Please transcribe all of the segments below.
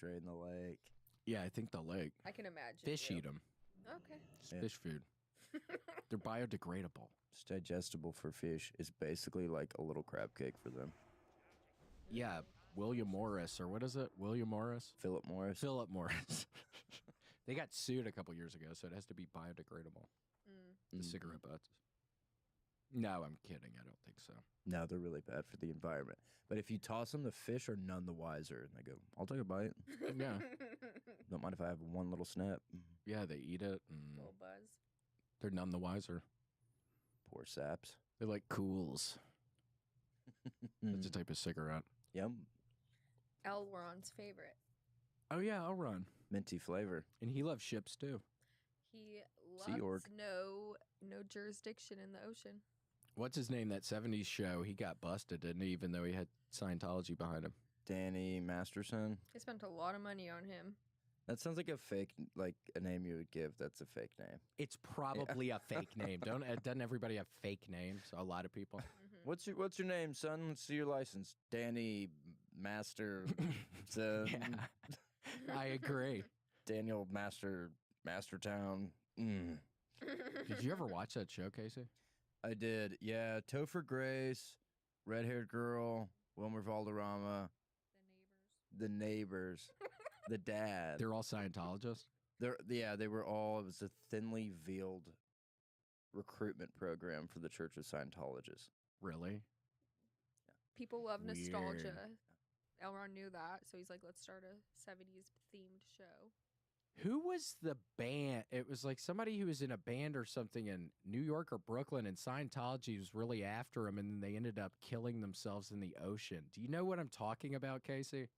straight in the lake. Yeah, I think the lake. I can imagine. Fish eat them. Okay. It's fish food. They're biodegradable. It's digestible for fish. It's basically like a little crab cake for them. Yeah, William Morris, or what is it? William Morris? Philip Morris. Philip Morris. They got sued a couple years ago, so it has to be biodegradable. The cigarette butts. No, I'm kidding. I don't think so. No, they're really bad for the environment. But if you toss them, the fish are none the wiser. And they go, I'll take a bite. Yeah. Don't mind if I have one little snap. Yeah, they eat it. And Little buzz. they're none the wiser. Poor saps. They're like cools. That's a type of cigarette. Yep. Elron's favorite. Oh, yeah, I'll run. Minty flavor. And he loves ships, too. He Sea org. loves no jurisdiction in the ocean. What's his name? That 70s show, he got busted, didn't he? Even though he had Scientology behind him. Danny Masterson. They spent a lot of money on him. That sounds like a fake, like a name you would give. That's a fake name. It's probably a fake name. Doesn't everybody have fake names? A lot of people. What's your name, son? Let's see your license. Danny Masterson. Yeah. I agree. Daniel Mastertown. Did you ever watch that show, Casey? I did. Yeah. Topher Grace, red-haired girl, Wilmer Valderrama, the neighbors, the dad. They're all Scientologists? They were all. It was a thinly veiled recruitment program for the Church of Scientologists. Really? People love Weird. nostalgia. Elron knew that, so he's like, let's start a 70s themed show. Who was the band? It was like somebody who was in a band or something in New York or Brooklyn, and Scientology was really after him, and then they ended up killing themselves in the ocean. Do you know what I'm talking about, Casey?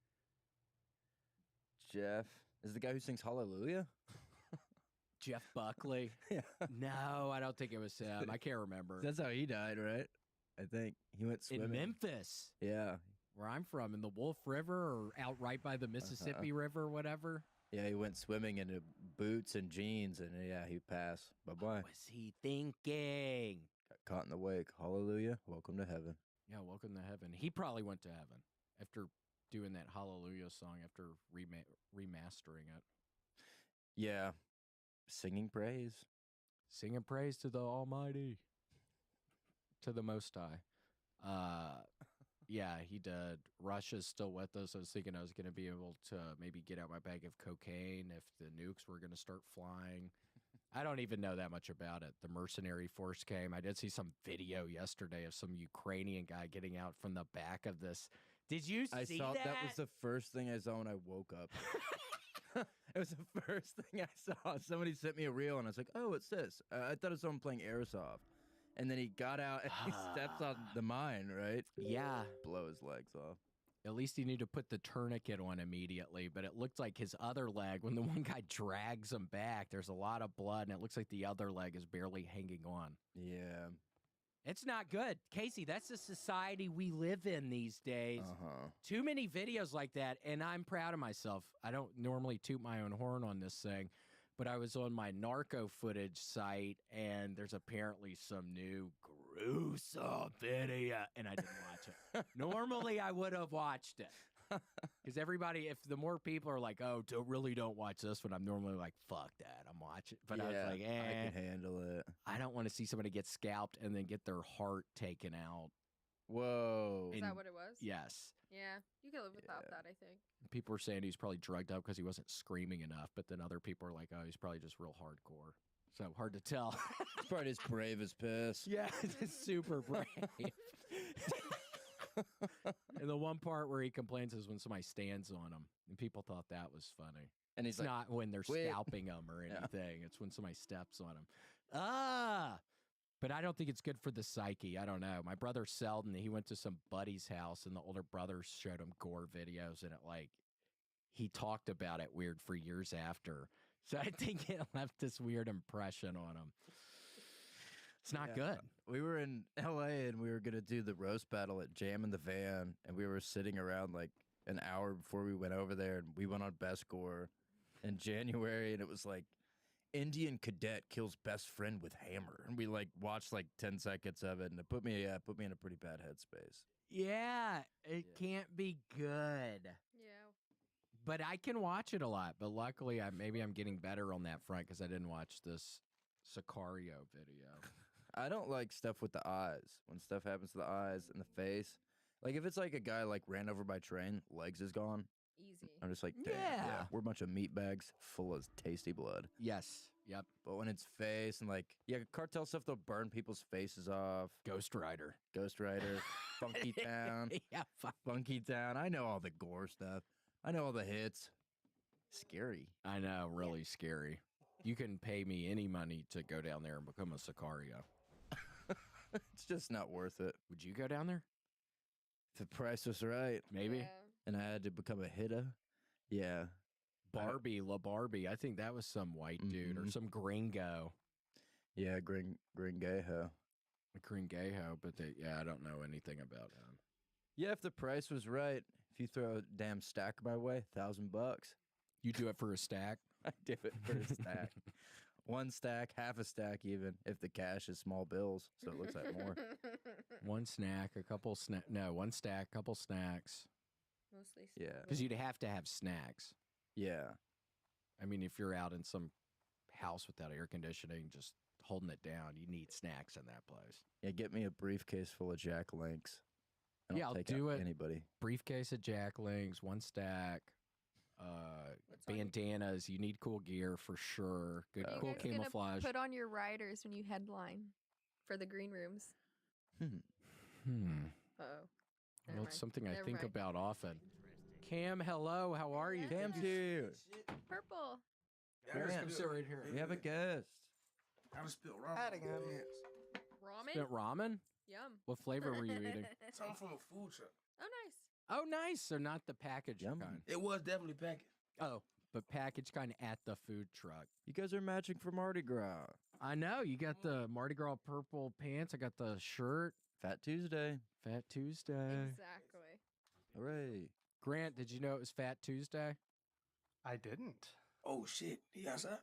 Jeff is the guy who sings Hallelujah. Jeff Buckley? Yeah. No, I don't think it was him. I can't remember. That's how he died, right? I think he went swimming. In Memphis, Yeah. where I'm from, in the Wolf River or out right by the Mississippi River, whatever. Yeah, he went swimming in boots and jeans, and yeah, he passed. Bye-bye. What was he thinking? Got caught in the wake. Hallelujah. Welcome to heaven. Yeah, welcome to heaven. He probably went to heaven after doing that Hallelujah song after remastering it. Yeah. Singing praise. Singing praise to the Almighty, to the Most High. Yeah, he did. Russia's still with us. I was thinking I was going to be able to maybe get out my bag of cocaine if the nukes were going to start flying. I don't even know that much about it. The mercenary force came. I did see some video yesterday of some Ukrainian guy getting out from the back of this. Did you see that? That was the first thing I saw when I woke up. It was the first thing I saw. Somebody sent me a reel, and I was like, oh, what's this? I thought it was someone playing Airsoft. And then he got out and he steps on the mine, right? Yeah. Blow his legs off. At least he needed to put the tourniquet on immediately, but it looked like his other leg, when the one guy drags him back, there's a lot of blood, and it looks like the other leg is barely hanging on. Yeah. It's not good. Casey, that's the society we live in these days. Too many videos like that, and I'm proud of myself. I don't normally toot my own horn on this thing, but I was on my narco footage site, and there's apparently some new gruesome video, and I didn't watch it. Normally, I would have watched it. Because everybody, if the more people are like, oh, don't watch this one, I'm normally like, fuck that, I'm watching. But I was like, I can handle it. I don't want to see somebody get scalped and then get their heart taken out. Whoa. Is that what it was? Yes. Yeah, you can live without that, I think. People were saying he's probably drugged up because he wasn't screaming enough, but then other people are like, oh, he's probably just real hardcore. So hard to tell. It's probably as brave as piss. Yeah, it's super brave. And the one part where he complains is when somebody stands on him, and people thought that was funny. And he's it's like, not when they're "Quit." scalping him or anything. Yeah. It's when somebody steps on him. But I don't think it's good for the psyche. I don't know. My brother Selden, he went to some buddy's house, and the older brother showed him gore videos, and he talked about it weird for years after. So I think it left this weird impression on him. It's not good. We were in L.A. and we were going to do the roast battle at Jam in the Van, and we were sitting around like an hour before we went over there, and we went on Best Gore in January, and it was like, Indian cadet kills best friend with hammer. And we like watched like 10 seconds of it, and it put me in a pretty bad headspace. Yeah, it can't be good. Yeah. but I can watch it a lot. But luckily, maybe I'm getting better on that front because I didn't watch this Sicario video. I don't like stuff with the eyes. When stuff happens to the eyes and the face. Like if it's like a guy like ran over by train, legs is gone. Easy. I'm just like, damn, Yeah. we're a bunch of meat bags full of tasty blood. Yes. Yep. But when it's face and like, yeah, cartel stuff, they'll burn people's faces off. Ghost Rider. Ghost Rider, Funky Town, Yeah. Funky Town. I know all the gore stuff. I know all the hits. Scary. I know. Really scary. You can pay me any money to go down there and become a Sicario. It's just not worth it. Would you go down there? If the price was right Maybe. Yeah. and I had to become a hitter, yeah. Barbie, La Barbie. I think that was some white dude or Mhm. some gringo. Yeah, Gringejo. A gringejo, but I don't know anything about him. Yeah, if the price was right, if you throw a damn stack my way, $1,000. You do it for a stack? I do it for a stack. One stack, half a stack even, if the cash is small bills, so it looks like more. One snack, a couple snack. No, one stack, couple snacks. Mostly. Yeah. Because you'd have to have snacks. Yeah. I mean, if you're out in some house without air conditioning, just holding it down, you need snacks in that place. Yeah, get me a briefcase full of Jack Links. and Yeah, I'll take do out it. Anybody. Briefcase of Jack Links, one stack. What's on your- Bandanas. You need cool gear for sure. Good, What are you cool guys gonna camouflage. Put on your riders when you headline for the green rooms. Hmm. Oh. Well, it's something I Never think mind. about often. Cam, hello. How are you? Cam's here. Purple. Grant, Sit right here. we have a guest. I just spilled ramen. on my pants. Ramen. Spent ramen? Yum. What flavor were you eating? Something from a food truck. Oh, nice. Oh, nice. So not the packaged Yum. kind. It was definitely packaged. Oh, but packaged kind at the food truck. You guys are matching for Mardi Gras. I know. You got the Mardi Gras purple pants. I got the shirt. Fat Tuesday. Fat Tuesday. Exactly. Hooray. Grant, did you know it was Fat Tuesday? I didn't. Oh shit, he outside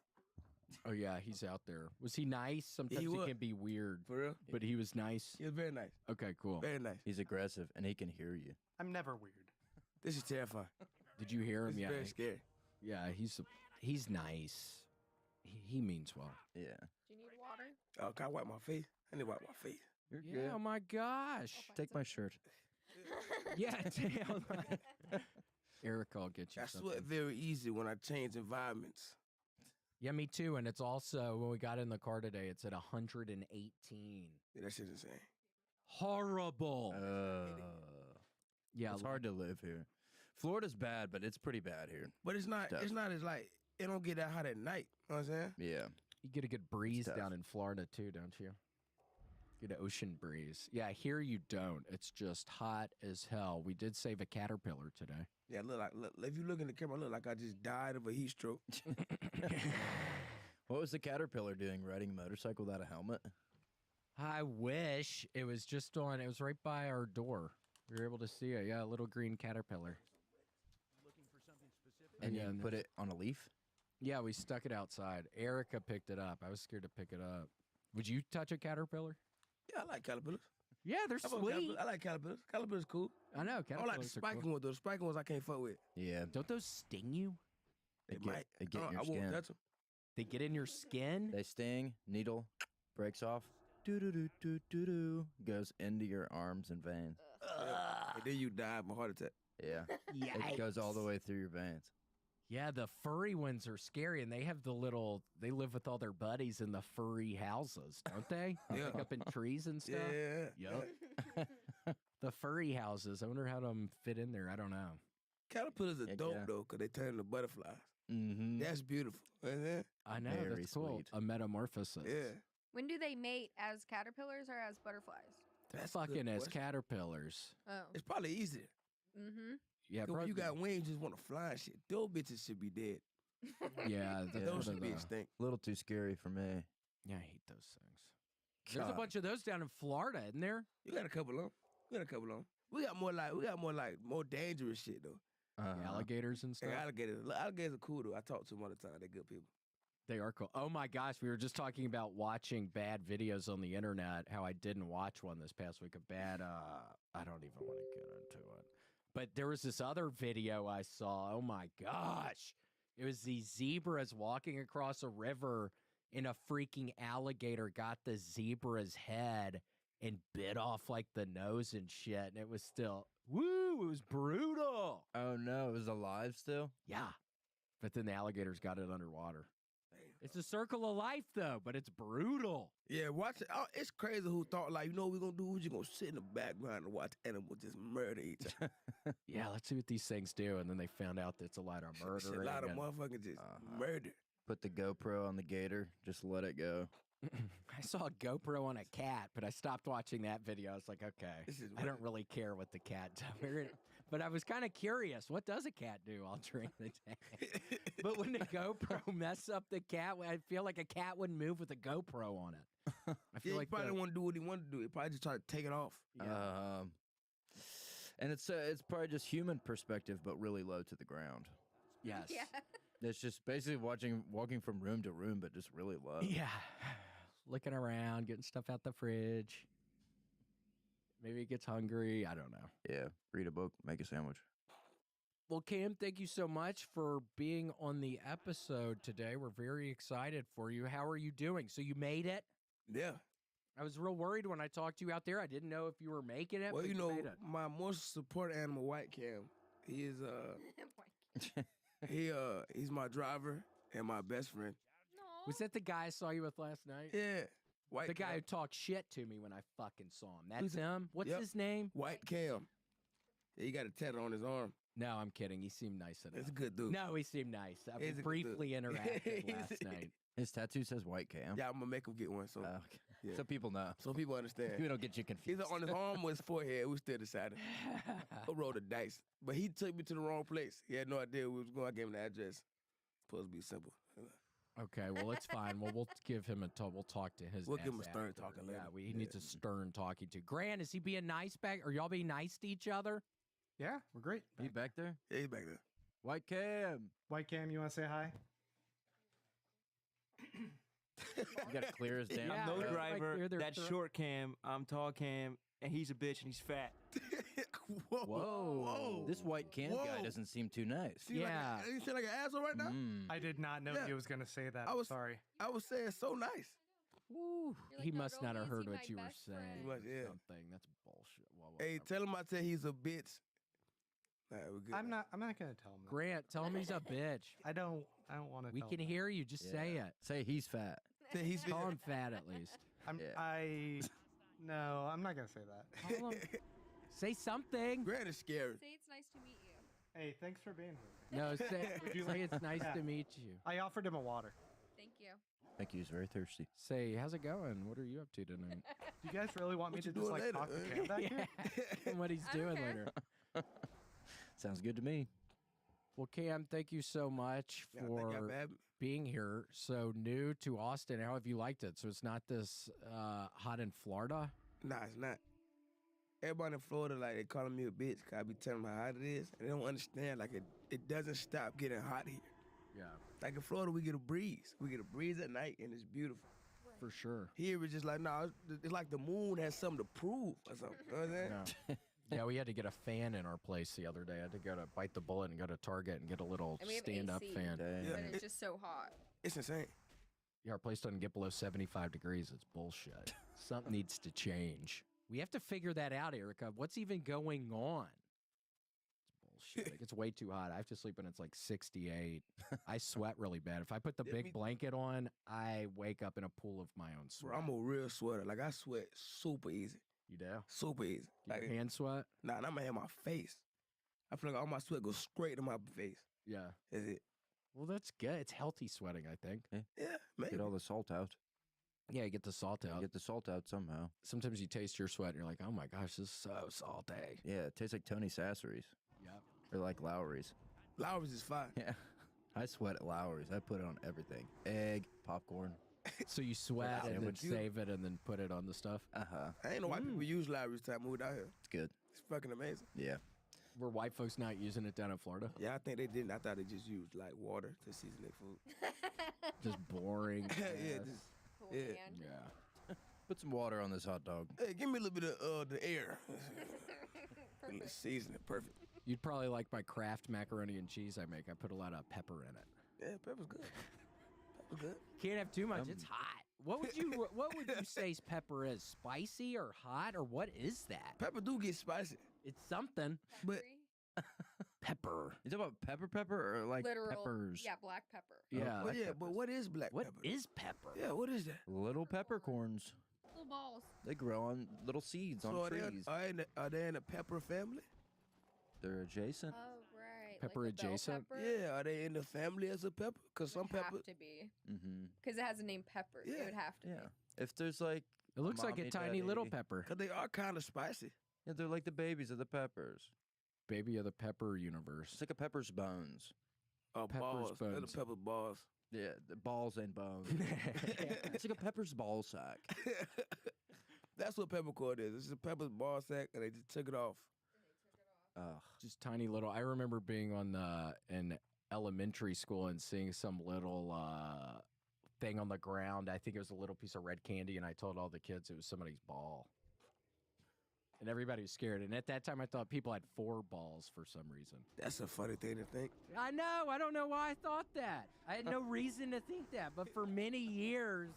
Oh, yeah. He's out there. Was he nice? Sometimes he he was. can be weird, for real. but he was nice. He was very nice, Okay, cool. very nice. He's aggressive and he can hear you. I'm never weird. This is terrifying. Did you hear This him? is Yeah. very scary. Yeah, he's nice. He means well. Yeah. Do you need water? Oh, can I wipe my face? I need to wipe my face. You're Yeah, good. oh my gosh. I'll find Take some. my shirt. Yeah, damn. Erica, I'll get you I something. sweat very easy when I change environments. Yeah, me too. And it's also, when we got in the car today, it's at 118. Yeah, that shit's insane. Horrible. Yeah, It's hard to live here. Florida's bad, but it's pretty bad here. But it's not. Tough. It's not as like it don't get that hot at night. You know what I'm saying? Yeah. you get a good breeze tough. down in Florida too, don't you? Get an ocean breeze. Yeah, here you don't. It's just hot as hell. We did save a caterpillar today. Yeah, look, if you look in the camera, I look like I just died of a heat stroke. What was the caterpillar doing? Riding a motorcycle without a helmet? I wish it was just on. It was right by our door. We were able to see it. Yeah, a little green caterpillar. And Yeah, you and put it on a leaf? Yeah, we stuck it outside. Erica picked it up. I was scared to pick it up. Would you touch a caterpillar? Yeah, I like caterpillars. Yeah, they're I fuck with caterpillars. I like caterpillars. Caterpillars cool. I know. I don't like the Caterpillars are spiky cool. ones though. The spiky ones I can't fuck with. Yeah. Don't those sting you? They It get, might. they get in I your won't skin. touch them. They get in your skin? They sting, needle breaks off. Doo doo doo doo doo doo. Goes into your arms and veins. And then you die of a heart attack. Yeah. It goes all the way through your veins. Yeah, the furry ones are scary, and they have the little. They live with all their buddies in the furry houses, don't they? Yeah. Like up in trees and stuff. Yeah. Yup. The furry houses. I wonder how them fit in there. I don't know. Caterpillars are Heck dope yeah. though, cause they turn into butterflies. Mm-hmm. That's beautiful. You know what I'm saying? I know. Very That's cool. sweet. A metamorphosis. Yeah. When do they mate, as caterpillars or as butterflies? That's a good Fucking as question. caterpillars. Oh. It's probably easier. Mm-hmm. Yeah, 'Cause when you probably- got wings, you just want to fly and shit. Those bitches should be dead. Yeah, Yeah. Those the- should be extinct. A little too scary for me. Yeah, I hate those things. There's a God. bunch of those down in Florida, isn't there? You got a couple of them. We got a couple of them. We got more dangerous shit though. Alligators and stuff. Like alligators are cool though. I talk to them all the time. They're good people. They are cool. Oh my gosh, we were just talking about watching bad videos on the internet. How I didn't watch one this past week. A bad, I don't even want to get into it. But there was this other video I saw. Oh my gosh. It was these zebras walking across a river, and a freaking alligator got the zebra's head and bit off like the nose and shit. And it was still, woo, it was brutal. Oh no, it was alive still? Yeah. But then the alligators got it underwater. It's a circle of life, though, but it's brutal. Yeah, watch it. Oh, it's crazy who thought, like, you know what we're going to do? We're just going to sit in the background and watch animals just murder each other. Yeah, let's see what these things do. And then they found out that it's a lot of Shit, murder. a lot of motherfuckers just murder. Put the GoPro on the gator, just let it go. I saw a GoPro on a cat, but I stopped watching that video. I was like, okay, I don't really care what the cat does. But I was kind of curious. What does a cat do all during the day? But when the GoPro mess up the cat, I feel like a cat wouldn't move with a GoPro on it. I feel Yeah, like he probably won't do what he wanted to do. He probably just try to take it off. Yeah. And it's probably just human perspective, but really low to the ground. Yes. Yeah. It's just basically walking from room to room, but just really low. Yeah. Looking around, getting stuff out the fridge. Maybe it gets hungry. I don't know. Yeah. Read a book, make a sandwich. Well, Cam, thank you so much for being on the episode today. We're very excited for you. How are you doing? So you made it? Yeah. I was real worried when I talked to you out there. I didn't know if you were making it. Well, but you know, made it. my most support animal, White Cam, he is, he's my driver and my best friend. Was that the guy I saw you with last night? Yeah. White The Cam. guy who talked shit to me when I fucking saw him. That's Who's it? him? What's Yep. his name? White Cam. Yeah, he got a tattoo on his arm. No, I'm kidding. He seemed nice enough. That's a good dude. No, he seemed nice. He's We a good briefly dude. interacted last night. His tattoo says White Cam. Yeah, I'm gonna make him get one. So, Okay. yeah. So people know. so people understand. We don't get you confused. Either on his arm or his forehead. We still decided. I rolled the dice, but he took me to the wrong place. He had no idea we was going. I gave him the address. Supposed to be simple. Okay, well, it's fine. Well, we'll give him we'll talk to his We'll give him ass a stern after. talking Yeah, later. he needs a stern talking to. Grant, is he being nice back? Are y'all being nice to each other? Yeah, we're great. He back there? Yeah, he's back there. White Cam. White Cam, you want to say hi? You got to clear his damn Yeah, I'm no right. throat. Like, driver. they're That's throat. short Cam. I'm tall Cam, and he's a bitch and he's fat. Whoa, Whoa. This White Cam guy Whoa. doesn't seem too nice. See, Yeah. Like, you feel like an asshole right now? Mm. I did not know Yeah. you was going to say that. I I'm was- sorry. I was saying so nice. Woo. You're He like, "No, must don't not have be heard my what you were best saying. friend." He must, yeah. Something. That's bullshit. Well, Hey, whatever. tell him I said he's a bitch. All right, we're good. I'm not going to tell him that. Grant, tell him he's a bitch. I don't want to We tell can him. hear you. Just say Yeah. it. Say he's fat. Say he's Call him fat at least. Yeah. No, I'm not going to say that. Call him. Say something. Grant is scary. Say it's nice to meet you. Hey, thanks for being here. No, say you like- it's nice Yeah. to meet you. I offered him a water. Thank you. Thank you. He's very thirsty. Say, how's it going? What are you up to tonight? Do you guys really want me What to you just doing like later, talk to eh? Cam back here? And what he's I don't doing care. later. Sounds good to me. Well, Cam, thank you so much Yeah, I think I for bad. being here. So new to Austin. How have you liked it? So it's not this hot in Florida? Nah, it's not. Everybody in Florida, like, they calling me a bitch 'cause I be telling them how hot it is. And they don't understand, like, it doesn't stop getting hot here. Yeah, Like, in Florida, we get a breeze. We get a breeze at night, and it's beautiful. for sure. Here, it's just like, nah, it's like the moon has something to prove or something. You know what I'm saying? Yeah. Yeah, we had to get a fan in our place the other day. I had to go to bite the bullet and go to Target and get a little And we have stand-up AC. fan. Damn. Yeah. But it's just so hot. It's insane. Yeah, our place doesn't get below 75 degrees. It's bullshit. Something needs to change. We have to figure that out, Erica. What's even going on? It's bullshit. It gets way too hot. I have to sleep when it's like 68. I sweat really bad. If I put the Yeah, big me- blanket on, I wake up in a pool of my own sweat. Bro, I'm a real sweater. Like, I sweat super easy. You do? Super easy. Do Like, your hand sweat? nah, and I'm gonna have my face. I feel like all my sweat goes straight to my face. Yeah. That's it. Well, that's good. It's healthy sweating, I think. Yeah, maybe. Get all the salt out. Yeah, you get the salt out. Get the salt out somehow. Sometimes you taste your sweat and you're like, oh my gosh, this is so salty. Yeah, it tastes like Tony Sassery's Yep. or like Lowry's. Lowry's is fine. Yeah. I sweat at Lowry's. I put it on everything. Egg, popcorn. So you sweat and then sandwich. save it and then put it on the stuff. Uh-huh. I ain't know why people use Lowry's till I moved out here. It's good. It's fucking amazing. Yeah. Were white folks not using it down in Florida? Yeah, I think they didn't. I thought they just used like water to season their food. Just boring. yeah, ass. just, Cold Yeah. hand. Yeah. Put some water on this hot dog. hey, give me a little bit of the air. Season it perfect. You'd probably like my Kraft macaroni and cheese I make. I put a lot of pepper in it. Yeah, pepper's good. Pepper's good. Can't have too much. It's hot. What would you say pepper is? Spicy or hot or what is that? Pepper do get spicy. It's something. But Pepper. You talking about pepper or like Literal. peppers? Yeah, black pepper. Yeah. but yeah, but what is black What pepper? is pepper? Yeah, what is that? Little peppercorns. Little balls. They grow on little seeds So on are they, trees. are they in the pepper family? They're adjacent. Oh, right. Pepper like a bell adjacent? pepper? Yeah, are they in the family as a pepper? Because some Would have pepper. to be. Mm-hmm. Because it has the name pepper. Yeah, It would have to Yeah. be. If there's like, It looks like a mommy, tiny little daddy. pepper. Because they are kind of spicy. Yeah, they're like the babies of the peppers. Baby of the pepper universe. It's like a pepper's bones. Pepper's Balls. They're the bones. pepper balls. Yeah, the balls and bones. It's like a pepper's ball sack. That's what peppercorn is. It's a pepper's ball sack, and they just took it off. Ugh. Just tiny little. I remember being on in elementary school and seeing some little thing on the ground. I think it was a little piece of red candy, and I told all the kids it was somebody's ball. And everybody was scared. And at that time, I thought people had 4 balls for some reason. That's a funny thing to think. I know. I don't know why I thought that. I had no reason to think that. But for many years,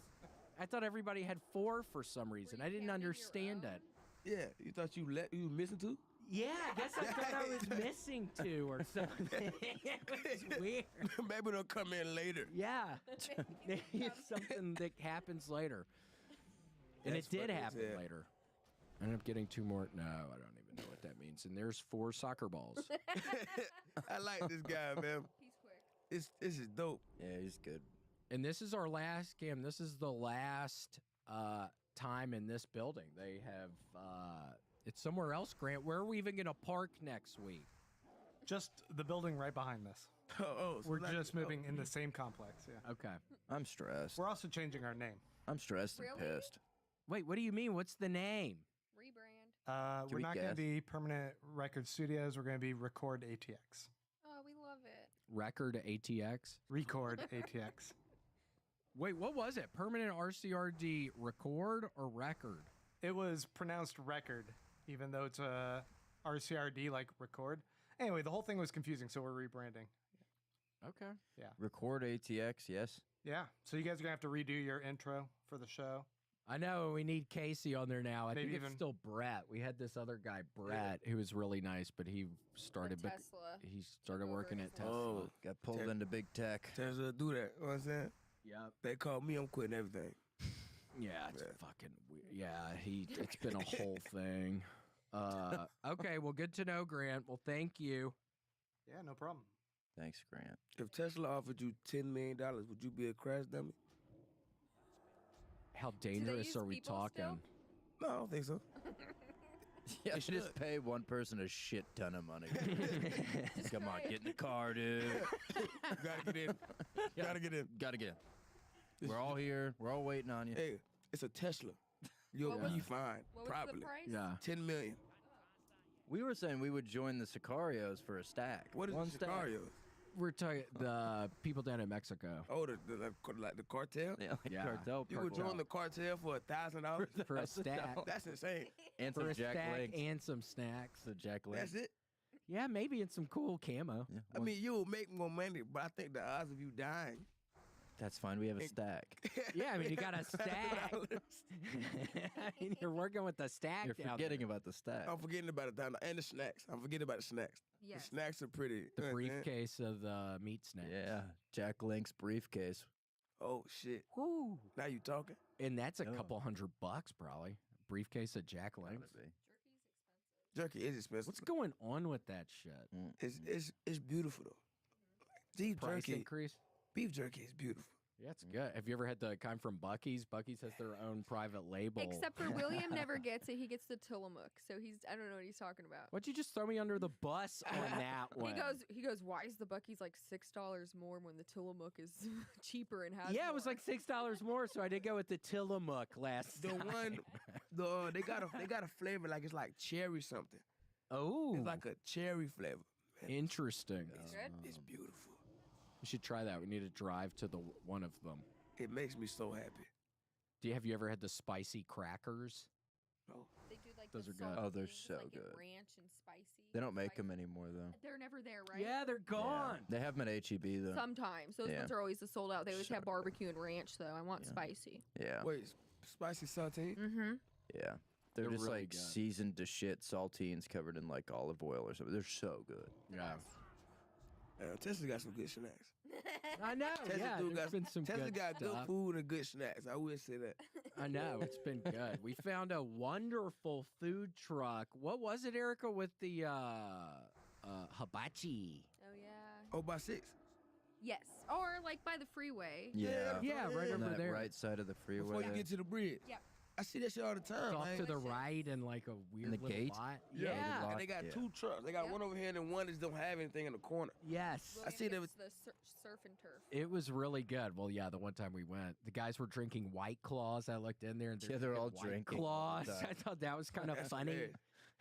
I thought everybody had 4 for some reason. you I didn't counting your understand own? it. Yeah, you thought you were missing two? Yeah, I guess I thought I was missing 2 or something. It was weird. Maybe they'll come in later. Yeah. It's something that happens later. And That's it did funny as happen hell. later. I ended up getting 2 more. No, I don't even know what that means. And there's 4 soccer balls. I like this guy, man. He's quick. This is dope. Yeah, he's good. And this is our last game. This is the last time in this building. They have, it's somewhere else, Grant. Where are we even going to park next week? Just the building right behind this. So We're not- just moving in the same complex. Yeah. Okay. I'm stressed. We're also changing our name. I'm stressed and Really? pissed. Wait, what do you mean? What's the name? Rebrand. Can We're we not going to guess? be Permanent Record Studios. We're going to be Record ATX. Oh, we love it. Record ATX? Record ATX. Wait, what was it? Permanent RCRD record or record? It was pronounced record, even though it's a RCRD like record. Anyway, the whole thing was confusing, so we're rebranding. Okay. Record ATX, yes. Yeah, so you guys are going to have to redo your intro for the show. I know we need Casey on there now. I Maybe think it's even- still Brett. We had this other guy, Brett, who was really nice, but he started The Tesla. he started Over working his at life. Tesla. Oh, Got pulled Tech. into big tech. Tesla do that. You know what I'm saying? Yep. They call me, I'm quitting everything. Yeah, it's Yeah. fucking weird. Yeah, it's been a whole thing. Okay, well, good to know, Grant. Well, thank you. Yeah, no problem. Thanks, Grant. If Tesla offered you $10 million, would you be a crash dummy? How they dangerous use are we people talking? still? No, I don't think so. Yeah, They should just should. pay one person a shit ton of money. Come on, get in the car, dude. Gotta get in. Gotta get in. Gotta get in. We're all here. We're all waiting on you. Hey, it's a Tesla. You'll What was- be fine. What was Probably. the price? Yeah. 10 million. We were saying we would join the Sicarios for a stack. What is one the stack. Sicario? We're talking the people down in Mexico. Oh, like the cartel? Yeah, like Yeah. cartel. You would cartel. join the cartel for $1,000? For a stack. That's insane. and For some a Jack stack Links. and some snacks. The Jack Links. That's it. Yeah, maybe in some cool camo. Yeah, I one- mean, you'll make more money, but I think the odds of you dying. that's fine. We have a stack. Yeah, I mean, you got a stack. $1,000. I mean, you're working with the stack. You're down forgetting there. about the stack. I'm forgetting about it down there. And the snacks. I'm forgetting about the snacks. Yes. The snacks are pretty. The you know what I'm saying? briefcase of the meat snacks. Yeah, Jack Link's briefcase. Oh, shit. Woo. Now you talking? And that's a Oh. couple $100 probably. Briefcase of Jack Gotta Links. be. Jerky is expensive. What's going on with that shit? It's beautiful though. Beef Price jerky. increase? Beef jerky is beautiful. Yeah, it's good. Have you ever had the kind from Buc-ee's? Buc-ee's has their own private label. Except for William never gets it. He gets the Tillamook. So I don't know what he's talking about. Why'd you just throw me under the bus on that one? He goes, why is the Bucky's like $6 more when the Tillamook is cheaper and has Yeah, it was more?" like $6 more, so I did go with the Tillamook last The time. one, they got a flavor like it's like cherry something. Oh, It's like a cherry flavor. Man, interesting. Good. it's beautiful. We should try that. We need to drive to the one of them. It makes me so happy. Have you ever had the spicy crackers? No. They do like Those the are good. Oh, they're saltines, so like in good. ranch and spicy. They don't make spicy. them anymore though. They're never there, right? Yeah, they're gone. They have them at HEB though. Sometimes those Yeah. ones are always the sold out. They always So have barbecue and ranch though. I want Yeah. spicy. Yeah. Wait, spicy saltine? Mm-hmm. Yeah. They're just really like good. seasoned to shit saltines covered in like olive oil or something. They're so good. Yeah. Tesla got some good snacks. I know. Tesla Yeah, dude there's got been some Tesla good got good stuff. food and good snacks. I will say that. I know it's been good. We found a wonderful food truck. What was it, Erica, with the hibachi? Oh yeah. Oh, by 6. Yes. Or like by the freeway. Yeah. Yeah, right yeah. On over that there. right side of the freeway. Before you get to the bridge. Yep. I see that shit all the time. It's off man. to the Delicious. right and like a weird the little gate? lot. Yeah. Yeah. And they got Yeah. 2 trucks. They got Yep. one over here and then one that don't have anything in the corner. Yes. William see them- gets the surf and turf. It was really good. Well, yeah, the one time we went, the guys were drinking White Claws. I looked in there and Yeah, they're all White drinking Claws. all the time. I thought that was kind of That's funny. hilarious.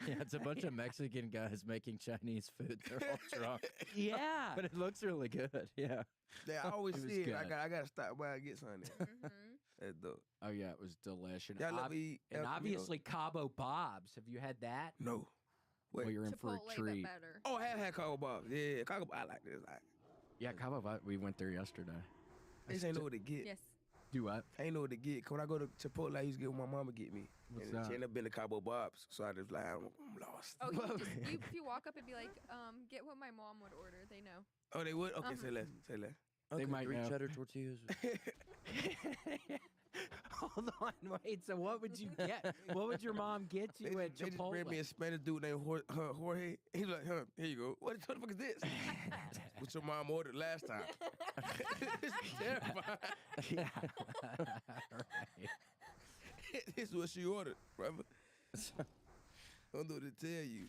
Yeah, it's a bunch of Mexican guys making Chinese food. They're all drunk. Yeah. But it looks really good. Yeah. Yeah, I always It was see it. I good. got to stop by and get something. there. Mm-hmm. That's dope. Oh yeah, it was delicious. Y'all let Ob- me eat and El Camino? obviously Cabo Bob's. Have you had that? No. Wait. Well, you're in for Chipotle, a but treat. better. Oh, I have had Cabo Bob. Yeah, Cabo Bob. I like this. Yeah, Cabo Bob. We went there yesterday. I just ain't know what to get. Yes. Do what? I ain't know what to get. 'Cause when I go to Chipotle, I used to get what my mama get me. What's and that? she ended up being the Cabo Bob's. So I just like, I'm lost. Oh, if you walk up and be like, get what my mom would order, they know. Oh, they would? Okay, Uh-huh. say less. Say less. They might 3 know. cheddar tortillas. Hold on, wait. So what would you get? What would your mom get They, you at they just Chipotle? bring me a Spanish dude named Jorge. He's like, huh, here you go. What the fuck is this? What your mom ordered last time. It's terrifying. Yeah. Right. This is what she ordered, brother. I don't know what to tell you.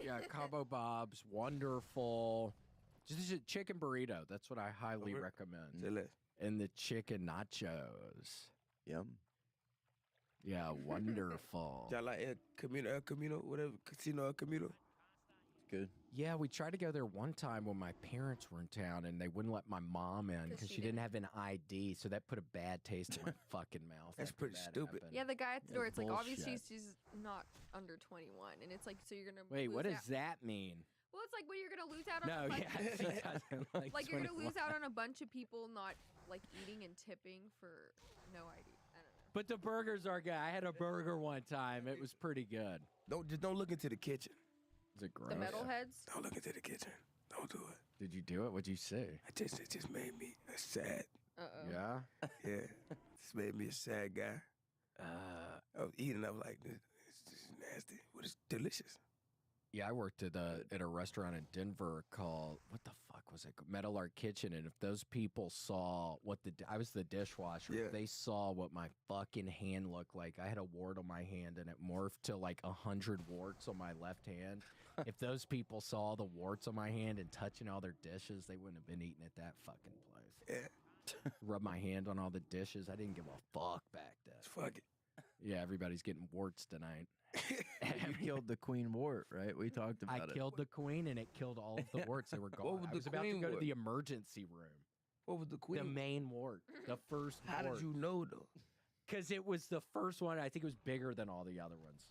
Yeah, Cabo Bob's, wonderful. Just a chicken burrito. That's what I highly Okay. recommend. Say less. And the chicken nachos. Yum. Yeah, wonderful. Y'all like El Camino, whatever, Casino El Camino? Good. Yeah, we tried to go there one time when my parents were in town and they wouldn't let my mom in 'Cause because she she didn't have an ID. So that put a bad taste in my fucking mouth. That's after pretty that stupid. happened. Yeah, the guy at the Yeah, door, it's like, obviously bullshit. she's not under 21. And it's like, so you're going to Wait, what lose does out. that mean? Well, it's like, well, you're going to lose out on No, a bunch yeah, she doesn't like, like you're going to 21. lose out on a bunch of people not like eating and tipping for no ID. I don't know. But the burgers are good. I had a burger one time. It was pretty good. Don't look into the kitchen. Is it gross? The metalheads? Don't look into the kitchen. Don't do it. Did you do it? What'd you say? It just made me a sad. Uh-oh. Yeah. Yeah, it just made me a sad guy. I was eating. I was like, this is nasty, but it's delicious. Yeah, I worked at a restaurant in Denver called, what the fuck was it called? Metal Art Kitchen. And if those people saw what I was the dishwasher, Yeah. if they saw what my fucking hand looked like, I had a wart on my hand and it morphed to like 100 warts on my left hand. If those people saw the warts on my hand and touching all their dishes, they wouldn't have been eating at that fucking place. Yeah, Rub my hand on all the dishes. I didn't give a fuck back then. fuck it. Yeah, everybody's getting warts tonight. You killed the queen wart, right? We talked I about it. killed the queen and it killed all of the warts. They were gone. What was I the was about to queen go to wart? the emergency room. What was the queen? The main wart. The first How wart. did you know though? Because it was the first one. I think it was bigger than all the other ones.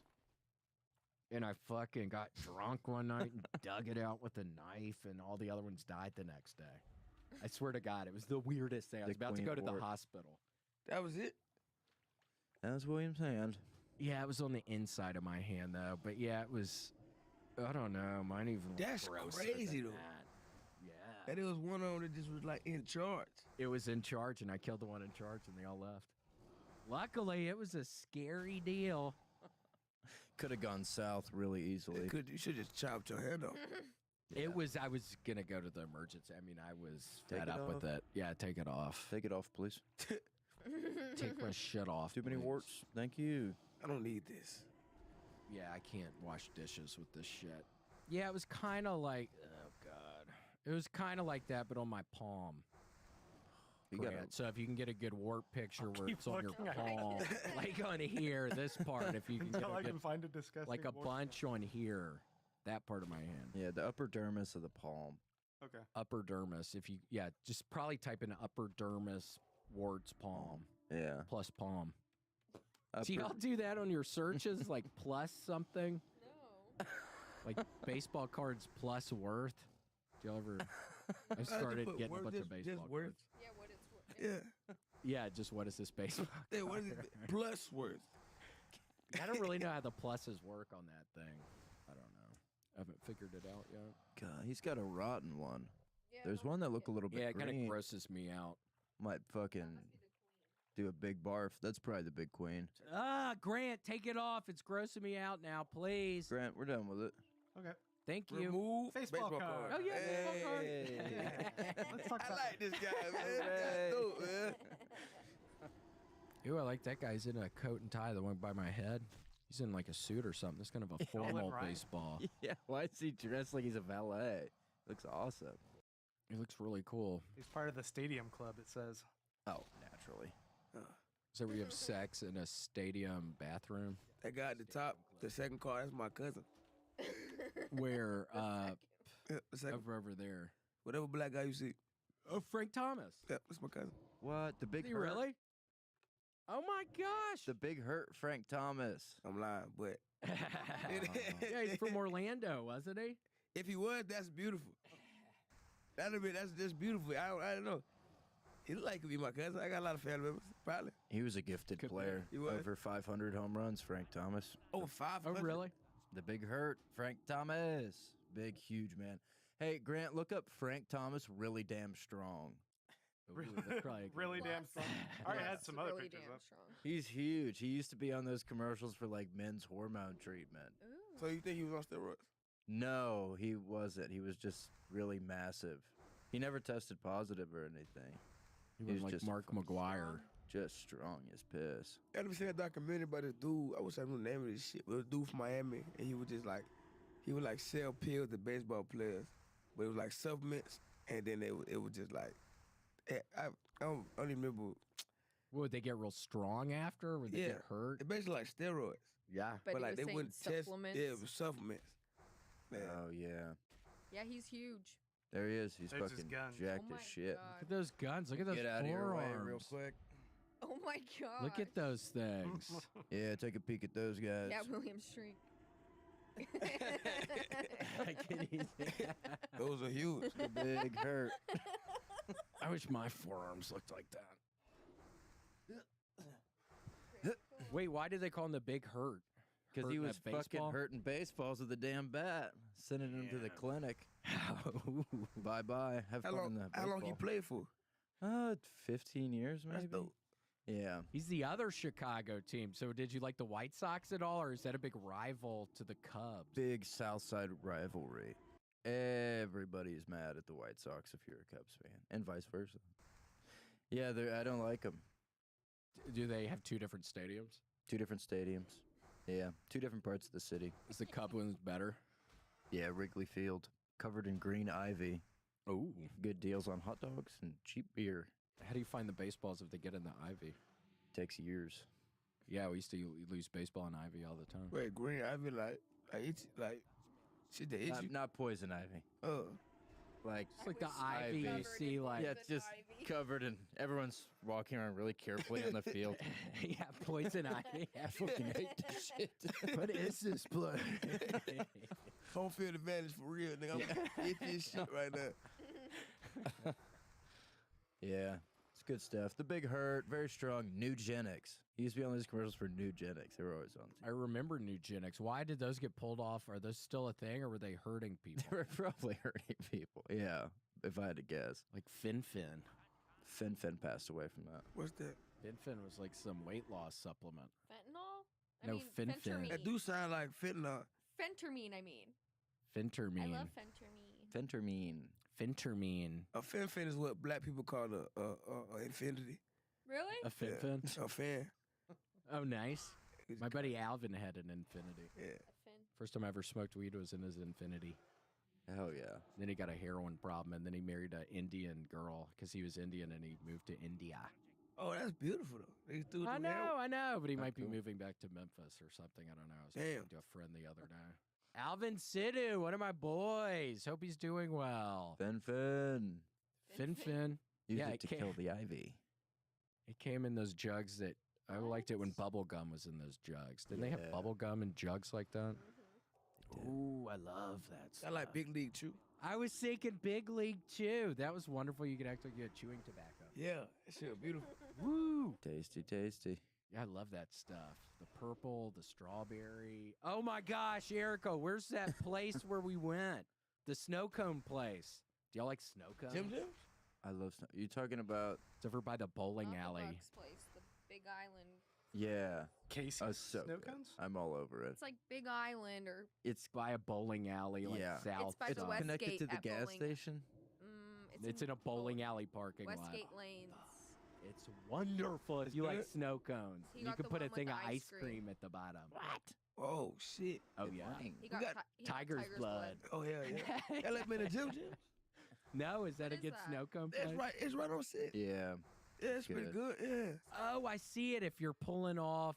And I fucking got drunk one night and dug it out with a knife, and all the other ones died the next day. I swear to God, it was the weirdest thing. I The was about to queen go to wart. the hospital. That was it. That was William's hand. Yeah, it was on the inside of my hand, though. But yeah, it was, I don't know, mine even was That's grosser crazy, than though. that. Yeah. And it was one of them that just was like in charge. It was in charge, and I killed the one in charge, and they all left. Luckily, it was a scary deal. Could have gone south really easily. You should just chopped your hand off. It was. I was gonna go to the emergency. I mean, I was Take fed it up with off. it. Yeah, take it off. Take it off, please. Take my shit off. Too many please. warts. Thank you. I don't need this. Yeah, I can't wash dishes with this shit. Yeah, it was kind of like. Oh God. It was kind of like that, but on my palm. You got Grant. So if you can get a good wart picture where keep it's on your looking at it. palm, like on here, this part, if you can get Until a I good, can find a disgusting like a wart. bunch on here, that part of my hand. Yeah, the upper dermis of the palm. Okay. Upper dermis. If you, yeah, just probably type in upper dermis warts palm Yeah. plus palm. Do y'all do that on your searches, like plus something? No. Like baseball cards plus worth? Do y'all ever? I started put getting a worth, bunch of just baseball worth. cards. Yeah, what it's worth. Yeah. Yeah, just what is this baseball? Yeah, what is it? Plus worth. I don't really know how the pluses work on that thing. I don't know. I haven't figured it out yet. God, he's got a rotten one. Yeah, There's no, one that yeah. look a little bit Yeah, it kind green. of grosses me out. Might fucking do a big barf. That's probably the big queen. Ah, Grant, take it off. It's grossing me out now, please. Grant, we're done with it. Okay. Thank you. Remove Baseball card. Oh, yeah, baseball card. Let's talk I about like this guy, man. Hooray. That's dope, man. Ooh, I like that guy. He's in a coat and tie, the one by my head. He's in like a suit or something. That's kind of a formal right. baseball. Yeah, why is he dressed like he's a valet? Looks awesome. He looks really cool. He's part of the stadium club, it says. Oh, naturally. So we have sex in a stadium bathroom That guy at the top, the second car, that's my cousin. where Yeah, the second, over there. whatever black guy you see. Oh, Frank Thomas. Yeah, that's my cousin. What? The big Is he hurt? really? Oh my gosh. The big hurt Frank Thomas. I'm lying, but Yeah, he's from Orlando, wasn't he? if he was, that's beautiful. That's just beautiful. I don't know. He look like he could be my cousin. I got a lot of family members, probably. He was a gifted Could be. player. He was? Over 500 home runs, Frank Thomas. Over 500. Oh, really? The big hurt, Frank Thomas. Big, huge man. Hey, Grant, look up Frank Thomas really damn strong. Ooh, that's probably a good Really one. damn strong. I already had Plus, some other really pictures damn up. strong. He's huge. He used to be on those commercials for like men's hormone treatment. Ooh. So you think he was on steroids? No, he wasn't. He was just really massive. He never tested positive or anything. He He was was like just Mark McGuire. Just strong as piss. I never seen that documentary about this dude. I wish I knew the name of this shit. But it was a dude from Miami, and he would sell pills to baseball players, but it was like supplements, and then it was just like, I don't even remember. Would they get real strong after? Or would they Yeah. get hurt? It basically like steroids, Yeah. But, like he they was saying wouldn't test. supplements. Yeah, it was supplements. Man. Oh yeah. Yeah, he's huge. There he is. He's There's his fucking gun. jacked Oh my as shit. Look God. at those guns. Look at those Get out of your way real forearms. quick. Oh my god. Look at those things. Yeah, take a peek at those guys. Yeah, William Shrink. I can easily- Those are huge. The big hurt. I wish my forearms looked like that. Wait, why did they call him the Big Hurt? Because he Hurting was at fucking baseball? hurting baseballs with a damn bat, sending him to the clinic. Bye bye. Have How fun in long? the How long he baseball. played for? 15 years maybe. That's dope. Yeah. He's the other Chicago team. So did you like the White Sox at all, or is that a big rival to the Cubs? Big South Side rivalry. Everybody's mad at the White Sox if you're a Cubs fan, and vice versa. Yeah, I don't like them. Do they have two different stadiums? 2 different stadiums. Yeah, 2 different parts of the city. Is the Cub one's better? Yeah, Wrigley Field, covered in green ivy. Oh. Good deals on hot dogs and cheap beer. How do you find the baseballs if they get in the ivy? Takes years. Yeah, we used to lose baseball in ivy all the time. Wait, green ivy like shit that itch you. Not poison ivy. Like It's like the was ivy you covered see, in like yeah, it's just covered in. Everyone's walking around really carefully on the field. yeah, poison ivy. I fucking hate this shit. What is this blood? Home field advantage for real, nigga. I'm itchy as shit right now. Yeah, it's good stuff. The Big Hurt, very strong. Nugenics. He used to be on these commercials for Nugenics. They were always on. I remember Nugenics. Why did those get pulled off? Are those still a thing, or were they hurting people? They were probably hurting people. Yeah, if I had to guess. Like Fin-Fin. Fin passed away from that. What's that? Fin-Fin was like some weight loss supplement. Fentanyl? No, I mean, Fin-Fin. Phentermine. That do sound like fentanyl. Phentermine, I mean. Fintermine. I love Phentermine. Fentermine. Fintermine. A fin is what black people call a infinity. Really? A Fin-Fin? A fan. Oh, nice. It's My buddy Alvin had an Infinity. Yeah. A fin. First time I ever smoked weed was in his Infinity. Hell yeah. Then he got a heroin problem, and then he married an Indian girl because he was Indian, and he moved to India. Oh, that's beautiful though. They threw it I through hell. know, but he Not might be cool. moving back to Memphis or something. I don't know. I was Damn. talking to a friend the other day. Alvin Sidhu, one of my boys. Hope he's doing well. Fin. Fin. Use Yeah, it it to came- kill the ivy. It came in those jugs that I liked it when bubble gum was in those jugs. Didn't they have Yeah. bubble gum in jugs like that? Mm-hmm. Ooh, I love that I stuff. like Big League too. I was thinking Big League too. That was wonderful. You could actually get chewing tobacco. Yeah, that shit beautiful. Woo! Tasty, tasty. Yeah, I love that stuff. The purple, the strawberry. Oh my gosh, Erica, where's that place where we went? The snow cone place. Do y'all like snow cones? Jim Jim? I love snow. You talking about? It's over by the bowling Not alley. The Bucks place, the Big Island. Yeah. Casey, So snow good. cones? I'm all over it. It's like Big Island or It's By a bowling alley, like Yeah. south. It's by the side. Westgate connected to the at gas bowling. station. It's in a bowling alley parking lot. Westgate Lanes. It's wonderful if It's you like good? snow cones. He You got can the put a one with thing the of ice ice cream. cream at the bottom. Oh shit. Oh yeah. He got, got he got Tiger's blood. Oh hell yeah. Y'all let me in the Jim Jim? No, is that What a is good that? snow cone That's place? right. It's right on set. Yeah. Yeah, it's pretty Good. good. Yeah. Oh, I see it. If you're pulling off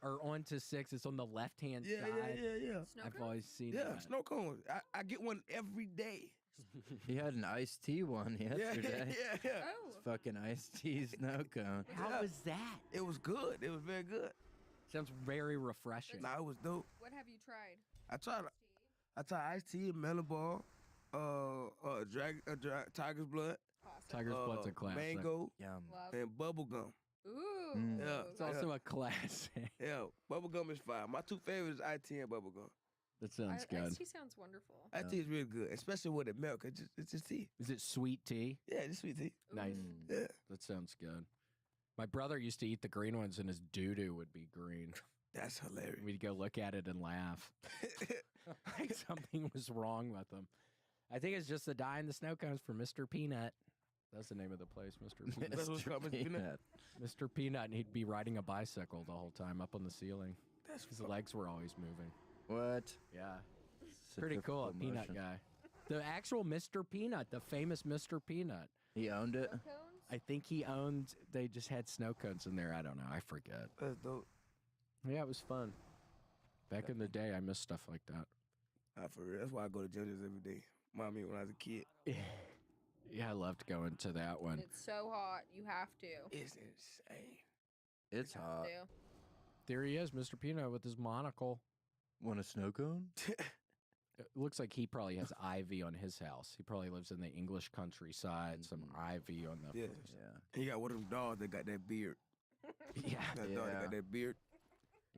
or onto 6, it's on the left-hand Yeah, side. yeah. Snow I've cones? always seen Yeah, that. snow cones. I get one every day. He had an iced tea one yesterday. Yeah. Oh. It's fucking iced tea snow cone. How Yeah. was that? It was good. It was very good. Sounds very refreshing. Nah, it was dope. What have you tried? I tried iced tea, melon ball, tiger's blood, Classic. Tiger's Blood's a classic. mango, Yum. Love. and bubble gum. Ooh. Mm. Yeah. It's also a classic. Yeah, bubble gum is fire. My two favorites is IT and bubble gum. That sounds good. Iced tea sounds wonderful. IT is really good, especially with the milk. It's just tea. Is it sweet tea? Yeah, it's sweet tea. Nice. Mm. Yeah. That sounds good. My brother used to eat the green ones, and his doo-doo would be green. That's hilarious. We'd go look at it and laugh. Like something was wrong with him. I think it's just the dye in the snow cones for Mr. Peanut. That's the name of the place, Mr. Peanut. That's what's called, Mr. Peanut? Mr. Peanut, and he'd be riding a bicycle the whole time up on the ceiling. That's His legs were always moving. What? Yeah. Such Pretty a cool, a peanut promotion. guy. The actual Mr. Peanut, the famous Mr. Peanut. He owned it. Snow cones? I think he owned, they just had snow cones in there. I don't know. I forget. That's dope. Yeah, it was fun. Back in the day, I missed stuff like that. For real. That's why I go to Judges every day. Mommy, when I was a kid. Yeah, I loved going to that one. It's so hot. You have to. It's insane. It's Have hot. to. There he is, Mr. Peanut with his monocle. Want a snow cone? It looks like he probably has ivy on his house. He probably lives in the English countryside, some ivy on the Yeah. Yeah. He got one of them dogs that got that beard. Yeah. That dog that Yeah. got that beard.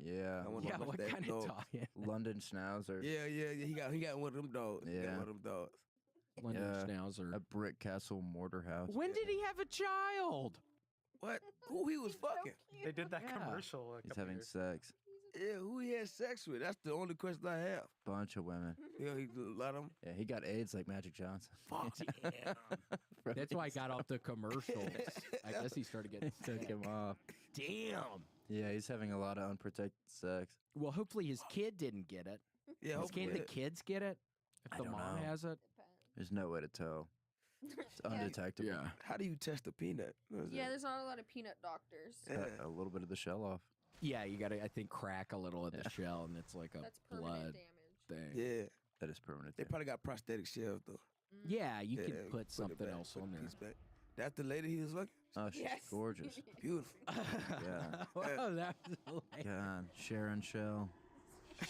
Yeah. I want Yeah, to what that kind dog. of dog? London Schnauzer. Yeah. He got one of them dogs. He got Yeah. one of them dogs. London Yeah. Schnauzer. A brick castle mortar house. When did he have a child? What? Who he was He's so fucking? cute. They did that Yeah. commercial. He's having sex. Yeah, who he had sex with? That's the only question I have. Bunch of women. Yeah, he a lot of them. Yeah, he got AIDS like Magic Johnson. Fuck yeah. That's why I got off the commercials. I guess he started getting Took sick. him off. Damn. Yeah, he's having a lot of unprotected sex. Well, hopefully his kid didn't get it. Yeah, Can't the kids get it? If I the don't mom know. has it? There's no way to tell. It's undetectable. How do you test a peanut? What is Yeah, it? there's not a lot of peanut doctors. Yeah. Cut a little bit of the shell off. Yeah, you gotta, I think, crack a little of the Yeah. shell, and it's like a That's permanent blood damage. thing. Yeah, That is permanent. they damage. probably got prosthetic shells though. Yeah, you Yeah, can put it something back, else put on the there. piece back. That's the lady he was fucking? Oh, she's Yes. gorgeous. Beautiful. Yeah. Whoa, that was hilarious. God, Sharon Shell.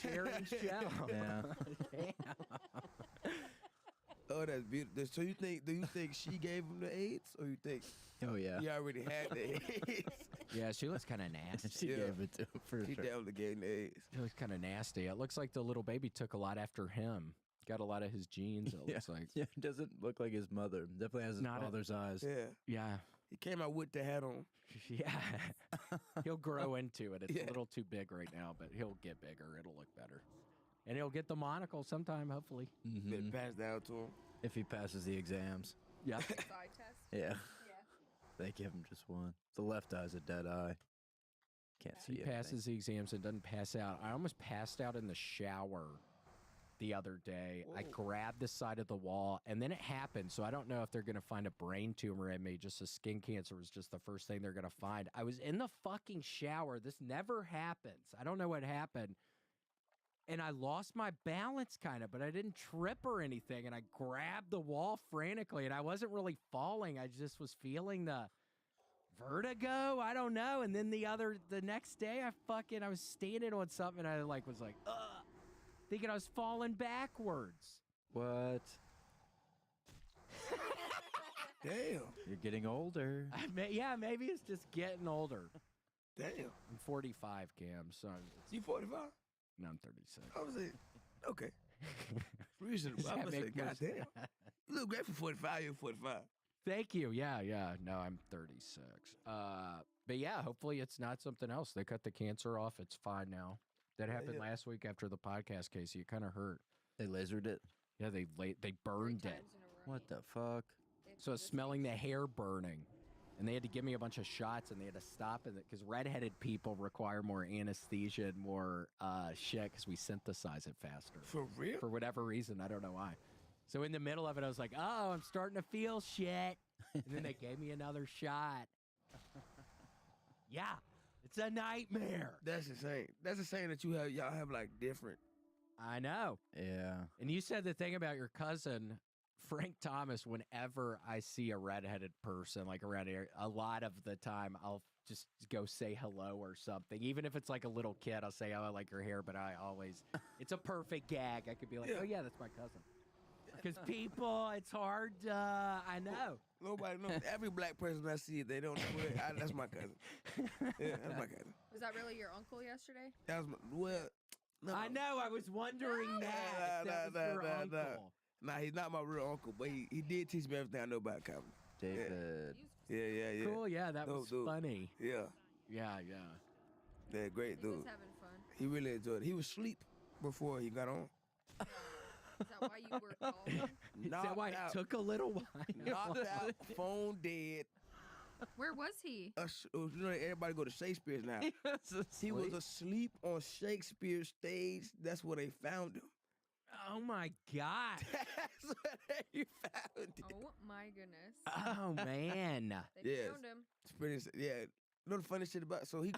Sharon Shell. Yeah. Oh, that's beautiful. So do you think she gave him the AIDS, or you think Oh yeah. he already had the AIDS? Yeah, she looks kind of nasty. She Yeah. gave it to him for He sure. definitely gave him the AIDS. She looks kind of nasty. It looks like the little baby took a lot after him. Got a lot of his genes, it Yeah. looks like. Yeah, he doesn't look like his mother. Definitely has his Not a- father's eyes. Yeah, Yeah. he came out with the hat on. Yeah. He'll grow into it. It's Yeah. a little too big right now, but he'll get bigger. It'll look better. And he'll get the monocle sometime, hopefully. Been Mhm. passed down to him. If he passes the exams. Yeah. Eye test. Yeah. Yeah. They give him just one. The left eye's a dead eye. Can't He see anything. passes the exams and doesn't pass out. I almost passed out in the shower the other day. I Whoa. grabbed the side of the wall, and then it happened. So I don't know if they're going to find a brain tumor in me. Just a skin cancer was just the first thing they're going to find. I was in the fucking shower. This never happens. I don't know what happened. And I lost my balance kind of, but I didn't trip or anything. And I grabbed the wall frantically, and I wasn't really falling. I just was feeling vertigo. I don't know. And then the next day, I was standing on something. And I was like, ugh, thinking I was falling backwards. What? Damn. You're getting older. Yeah, maybe it's just getting older. Damn. I'm 45, Cam. So You 45? no, I'm 36. I was like, okay. Reasonable. Does I that was like, make more goddamn. You look great for 45. You're 45. Thank you. Yeah. No, I'm 36. But yeah, hopefully it's not something else. They cut the cancer off. It's fine now. That happened last week after the podcast, Casey. It kind of hurt. They lasered it. Yeah, they burned it. What the fuck? So it's smelling the hair burning. And they had to give me a bunch of shots, and they had to stop it because redheaded people require more anesthesia and more shit because we synthesize it faster. For real? For whatever reason, I don't know why. So in the middle of it, I was like, "Oh, I'm starting to feel shit," and then they gave me another shot. Yeah, it's a nightmare. That's insane. That's insane that y'all have like different. I know. Yeah. And you said the thing about your cousin, Frank Thomas. Whenever I see a redheaded person like around here, a lot of the time I'll just go say hello or something. Even if it's like a little kid, I'll say, "Oh, I like your hair," but it's a perfect gag. I could be like, "Oh yeah, that's my cousin." Because people, it's hard. I know. Nobody knows. Every black person I see, they don't know it. That's my cousin. Yeah, that's my cousin. Was that really your uncle yesterday? That was no. I know. I was wondering that. If that was your uncle. Nah, he's not my real uncle, but he did teach me everything I know about comedy. David. Yeah. Cool. Yeah, that was dude. funny. Yeah. Yeah. Yeah, great He was dude. having fun. He really enjoyed it. He was asleep before he got on. Is that why you were calling? Is that why it took a little while? Knocked out, phone dead. Where was he? You know, everybody go to Shakespeare's now. He was asleep on Shakespeare's stage. That's where they found him. Oh my God. That's where they found him. Oh my goodness. Oh man. They Yes. found him. It's pretty. Yeah. You know the funny shit about? So him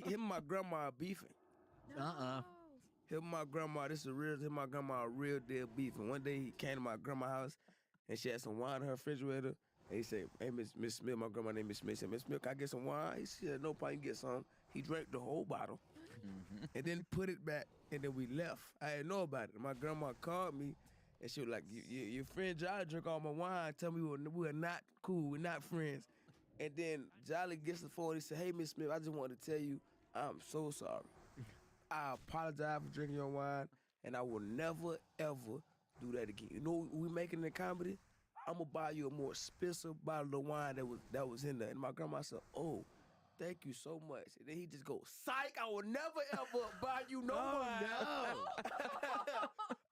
and my grandma are beefing. Uh-uh. Him and my grandma, him and my grandma a real deal beef. And one day he came to my grandma's house and she had some wine in her refrigerator. And he said, "Hey, Miss Smith," my grandma named Miss Smith. He said, "Miss Smith, can I get some wine?" He said, "No problem, you get some." He drank the whole bottle and then put it back, and then we left. I didn't know about it. My grandma called me and she was like, your friend Jolly drank all my wine. Tell me we're not cool, we're not friends. And then Jolly gets the phone. He said, "Hey, Miss Smith, I just wanted to tell you, I'm so sorry. I apologize for drinking your wine, and I will never, ever do that again. You know, we making the comedy, I'm going to buy you a more expensive bottle of wine that was in there." And my grandma said, "Oh, thank you so much." And then he just goes, "Psych, I will never, ever buy you no wine." No.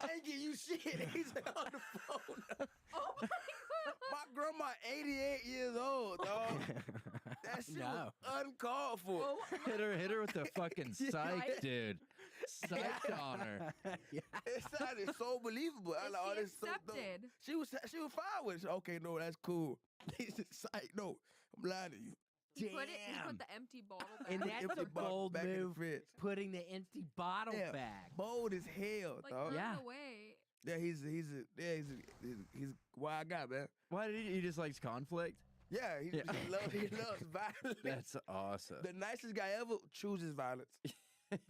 I ain't give you shit." He's on the phone. Oh my God. My grandma, 88 years old, dog. That shit was uncalled for. Oh my Hit her with the fucking psych, Right? dude. Psyched on her. It sounded so believable. I Is like, she "Oh, this is so dope." accepted? She was fine with it. She said, "Okay, no, that's cool." He said, "Psych, no, I'm lying to you." He put Damn. the empty bottle back. And that's Empty a bottle bold back in the move, fridge. putting the empty bottle Yeah, back. bold as hell, like dog. throw Yeah. it away. Yeah, he's a wild guy, man. Why did he just likes conflict? Yeah, he loves violence. That's awesome. The nicest guy ever chooses violence.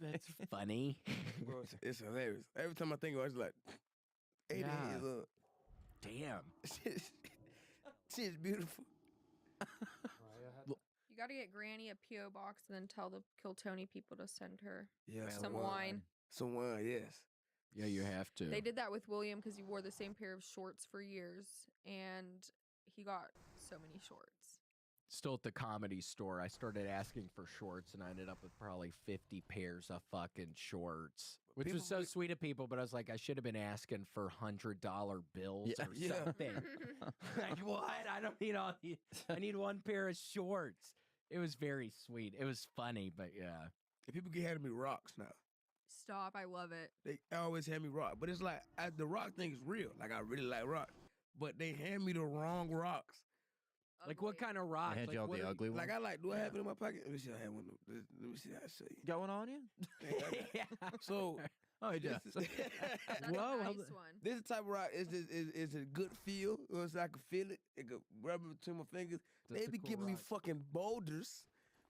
That's funny. Bro, it's hilarious. Every time I think of it, it's like, 88 Yeah. years old. Damn. Shit's beautiful. You got to get Granny a P.O. box and then tell the Kill Tony people to send her Yeah, some wine. Some wine, yes. Yeah, you have to. They did that with William because he wore the same pair of shorts for years, and he got so many shorts. Still at the Comedy Store, I started asking for shorts, and I ended up with probably 50 pairs of fucking shorts, which was so sweet of people. But I was like, I should have been asking for $100 bills or Yeah. something. Like, what? I don't need all these. I need one pair of shorts. It was very sweet. It was funny, but yeah. And people get handing me rocks now. Stop! I love it. They always hand me rock, but it's like the rock thing is real. Like I really like rock, but they hand me the wrong rocks. Like, what Ugly. kind of rocks? They hand Like, you all what the are- ugly ones. Like do I have it in my pocket? Let me see. I have one. Let me see how I show you. Got one on you? Yeah. So Oh, he does. This That's Whoa, a hold nice on. one. this type of rock is a good feel. So I can feel it. It could rub it between my fingers. That's They a be cool giving me rock. fucking boulders.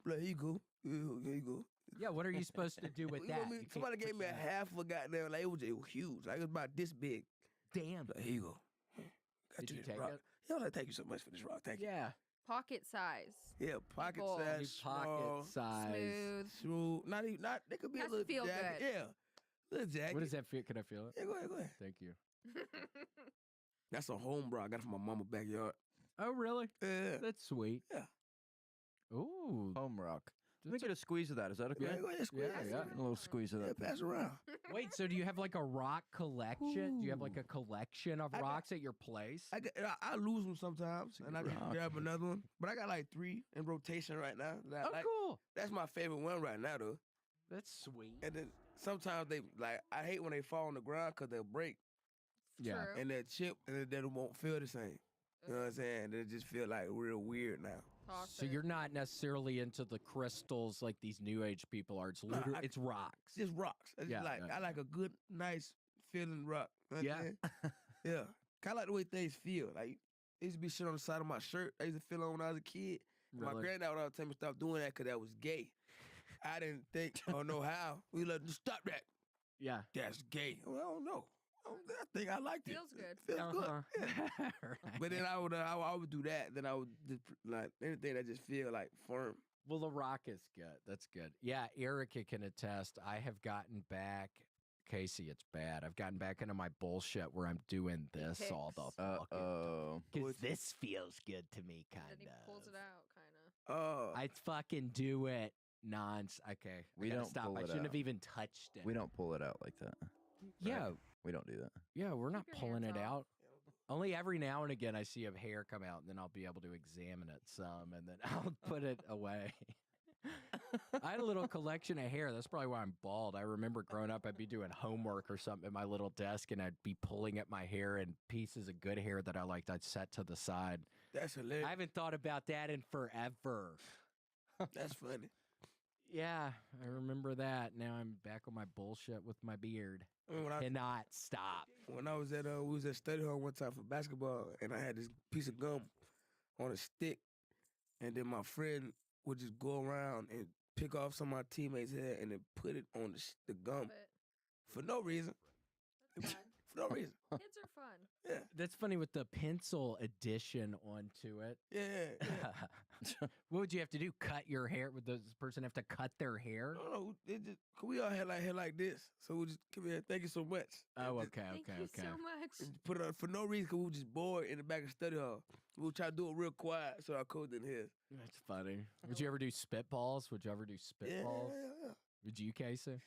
Like, here you go. Here you go. Yeah, what are you supposed to do with You that? want me- You can't somebody gave put me a that- half of a goddamn, like it was huge. Like it was about this big. Damn. Like, here you go. Got Did you this take rock. it? Yeah, I was like, thank you so much for this rock. Thank you. Yeah. Pocket size. Yeah, pocket People. New size, pocket small, size. Smooth. smooth. Not even, not, they could be Has a to little feel jacket. good. Yeah, little jacket. What does that feel? Can I feel it? Yeah, go ahead, go ahead. Thank you. That's a home bro. I got it from my mama backyard. Oh, really? Yeah. That's sweet. Yeah. Ooh. Home rock. Let me get a squeeze of that. Is that okay? Yeah, go ahead, squeeze. Yeah, yeah. A little squeeze of Yeah, that. pass around. Wait, so do you have like a rock collection? Do you have like Ooh. a collection of I got- rocks at your place? I lose them sometimes, a and I good just rock. grab another one. But I got like 3 in rotation right now. That, Oh, like, cool. That's my favorite one right now, though. That's sweet. And then sometimes they like I hate when they fall on the ground because they'll break Yeah. True. and they'll chip and then it won't feel the same. You know what I'm saying? They just feel like real weird now. So you're not necessarily into the crystals like these new age people are. It's literally, I- it's rocks. Just rocks. I just Yeah, like yeah. I like a good, nice feeling rock. You know what I'm Yeah. saying? Yeah. Kind of like the way things feel. Like it used to be shit on the side of my shirt. I used to feel on when I was a kid. My Really? granddad would always tell me stop doing that because that was gay. I didn't think or know how. We like stop that. Yeah. That's gay. Well, I don't know. I think I liked it. Feels good. Feels good. Uh-huh. Yeah. Right. But then I would do that. Then I would just, like anything that just feel like firm. Well, the rock is good. That's good. Yeah, Erica can attest. I have gotten back, Casey, it's bad. I've gotten back into my bullshit where I'm doing this all the Picks. fucking time. Oh. Because this feels good to me, kind And then he pulls it of. out, kind of. Oh, I fucking do it. Okay. We I gotta don't stop. pull I it shouldn't out. have even touched it. We don't pull it out like that. Yeah. We don't do that. Yeah, we're not Keep your pulling hands it off. out. Only every now and again I see a hair come out, and then I'll be able to examine it some, and then I'll put it away. I had a little collection of hair. That's probably why I'm bald. I remember growing up, I'd be doing homework or something at my little desk, and I'd be pulling at my hair, and pieces of good hair that I liked, I'd set to the side. that's hilarious. I haven't thought about that in forever. That's funny. Yeah, I remember that. Now I'm back on my bullshit with my beard. I mean, Cannot stop. when I was at we was at study hall one time for basketball, and I had this piece of gum on a stick, and then my friend would just go around and pick off some of my teammates' hair and then put it on the gum But for no reason. that's fun. For no reason. Kids are fun. Yeah, That's funny with the pencil addition onto it. yeah, yeah. What would you have to do? Cut your hair? Would this person have to cut their hair? No, it just, 'cause we all had like hair like this, so we just come here. Thank you so much. Oh, And just okay, Thank okay, you okay. so much. and put it on for no reason, 'cause we were just bored in the back of study hall. We would try to do it real quiet so our coach didn't hear. That's funny. Would you ever do spitballs? Would you ever do Yeah, spitballs? yeah. Would you, Casey?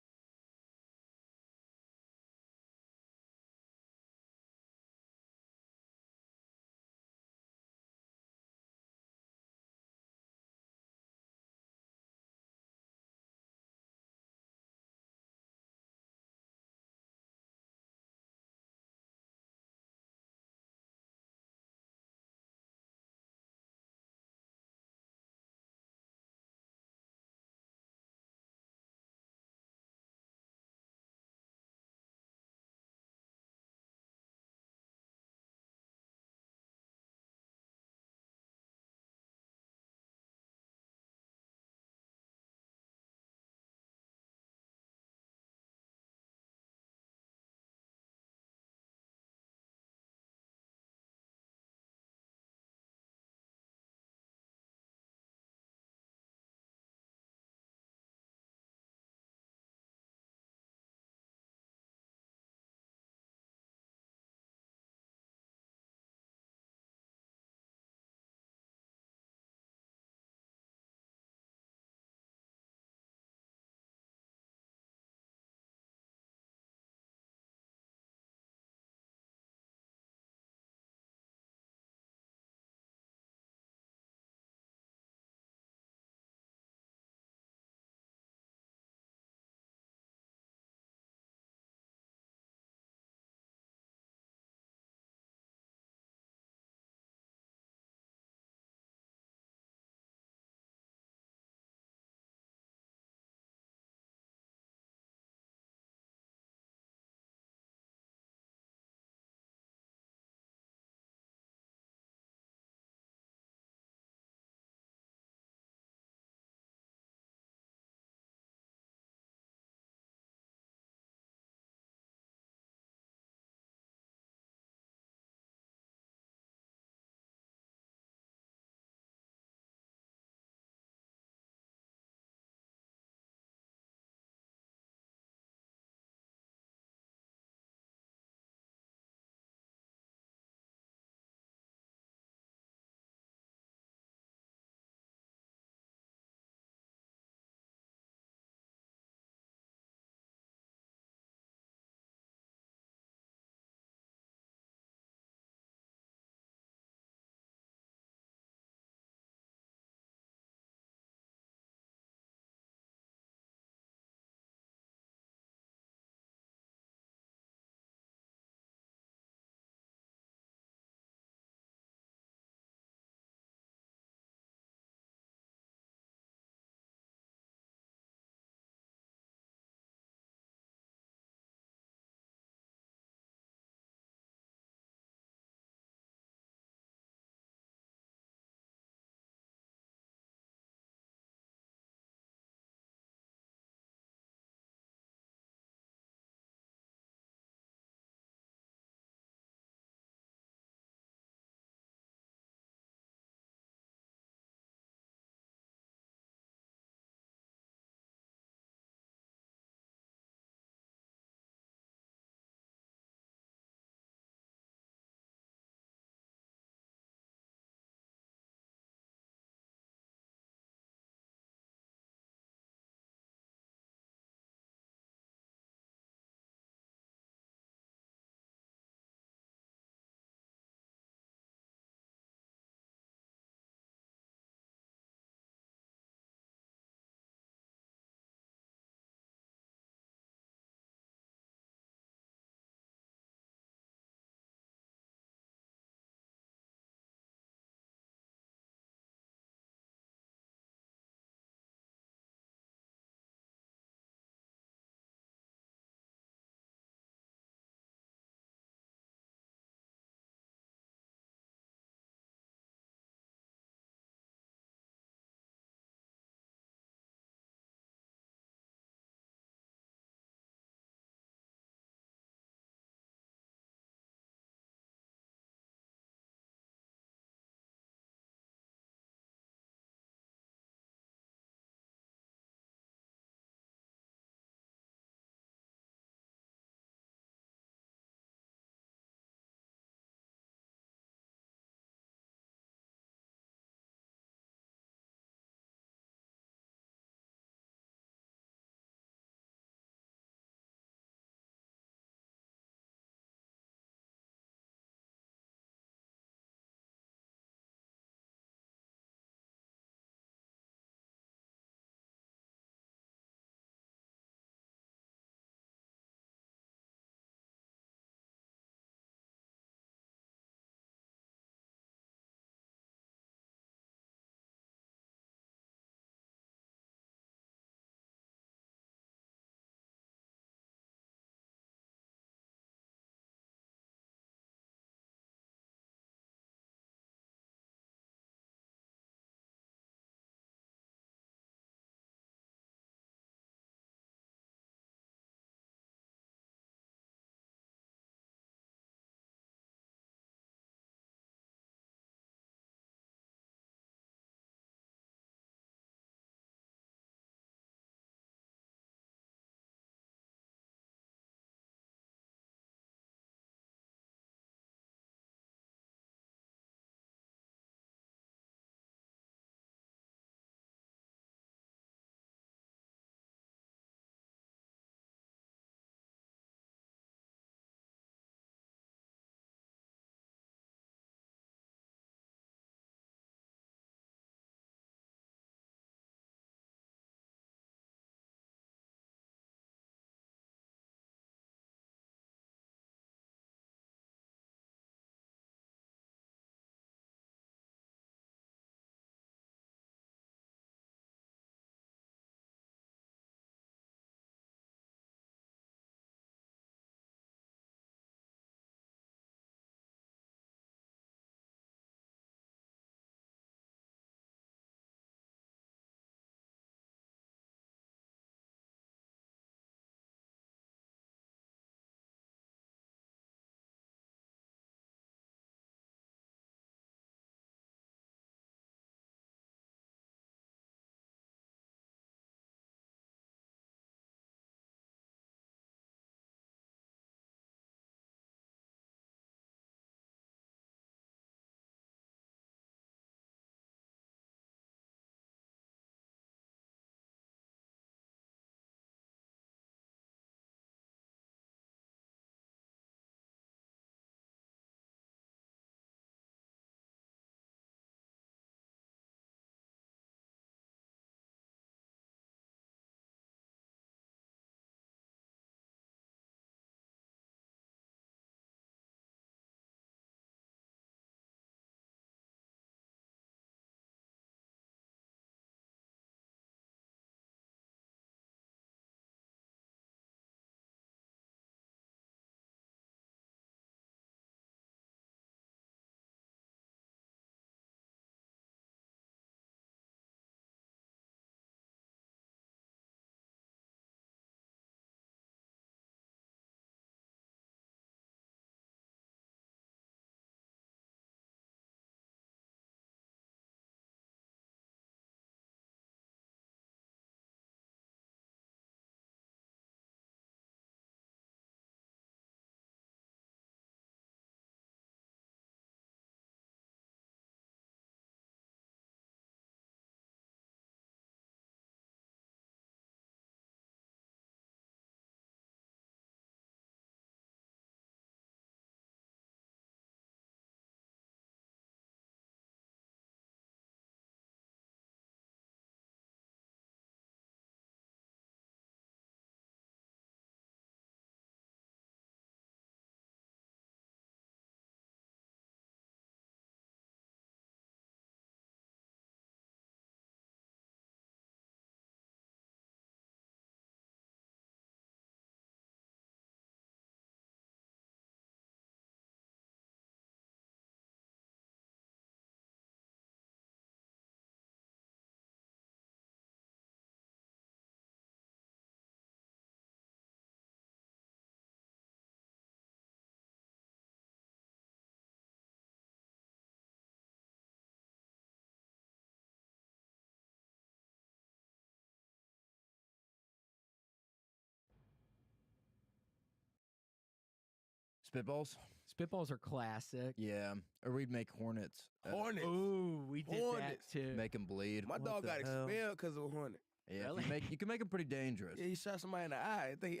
Spitballs? Spitballs are classic. Yeah. Or we'd make hornets. Hornets. Ooh, we did Hornets. that too. Make them bleed. My What dog the got hell? expelled because of a hornet. Yeah, Really? you can make them pretty dangerous. Yeah, he shot somebody in the eye. I think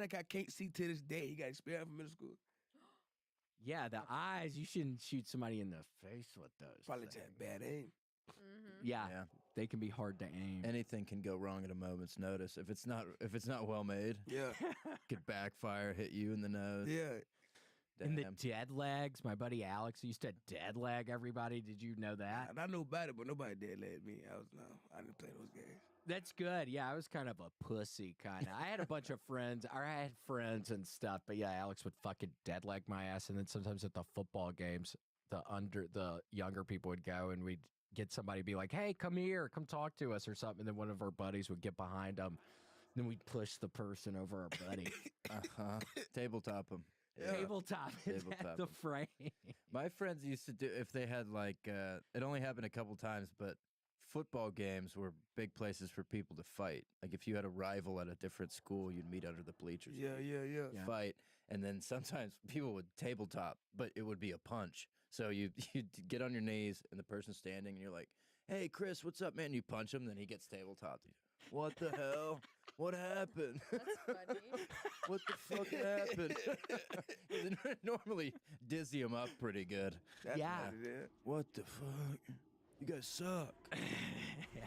that guy can't see to this day. He got expelled from middle school. Yeah, the eyes. You shouldn't shoot somebody in the face with those. Probably things. just bad aim. Mm-hmm. Yeah, Yeah. they can be hard to aim. Anything can go wrong at a moment's notice. If it's not well made, Yeah, could backfire, hit you in the nose. yeah. And the Damn. dead legs, my buddy Alex used to dead leg everybody. Did you know that? I know about it, but nobody did let me. I didn't play those games. That's good. Yeah, I was kind of a pussy, kind of. I had a bunch of friends, or I had friends and stuff, but yeah, Alex would fucking dead leg my ass. And then sometimes at the football games, the younger people would go and we'd get somebody to be like, hey, come here, come talk to us or something. And then one of our buddies would get behind them. Then we'd push the person over our buddy. Tabletop them. Tabletop is Tabletop at the 'em. frame. My friends used to do if they had like it only happened a couple times, but football games were big places for people to fight. Like if you had a rival at a different school, you'd meet under the bleachers. Yeah. Yeah. Fight, and then sometimes people would tabletop, but it would be a punch. So you'd get on your knees, and the person's standing, and you're like, "Hey, Chris, what's up, man?" You punch him, then he gets tabletopped. What the hell? What happened? That's funny. What the fuck happened? They normally dizzy him up pretty good. That's Yeah. what it is. What the fuck? You guys suck.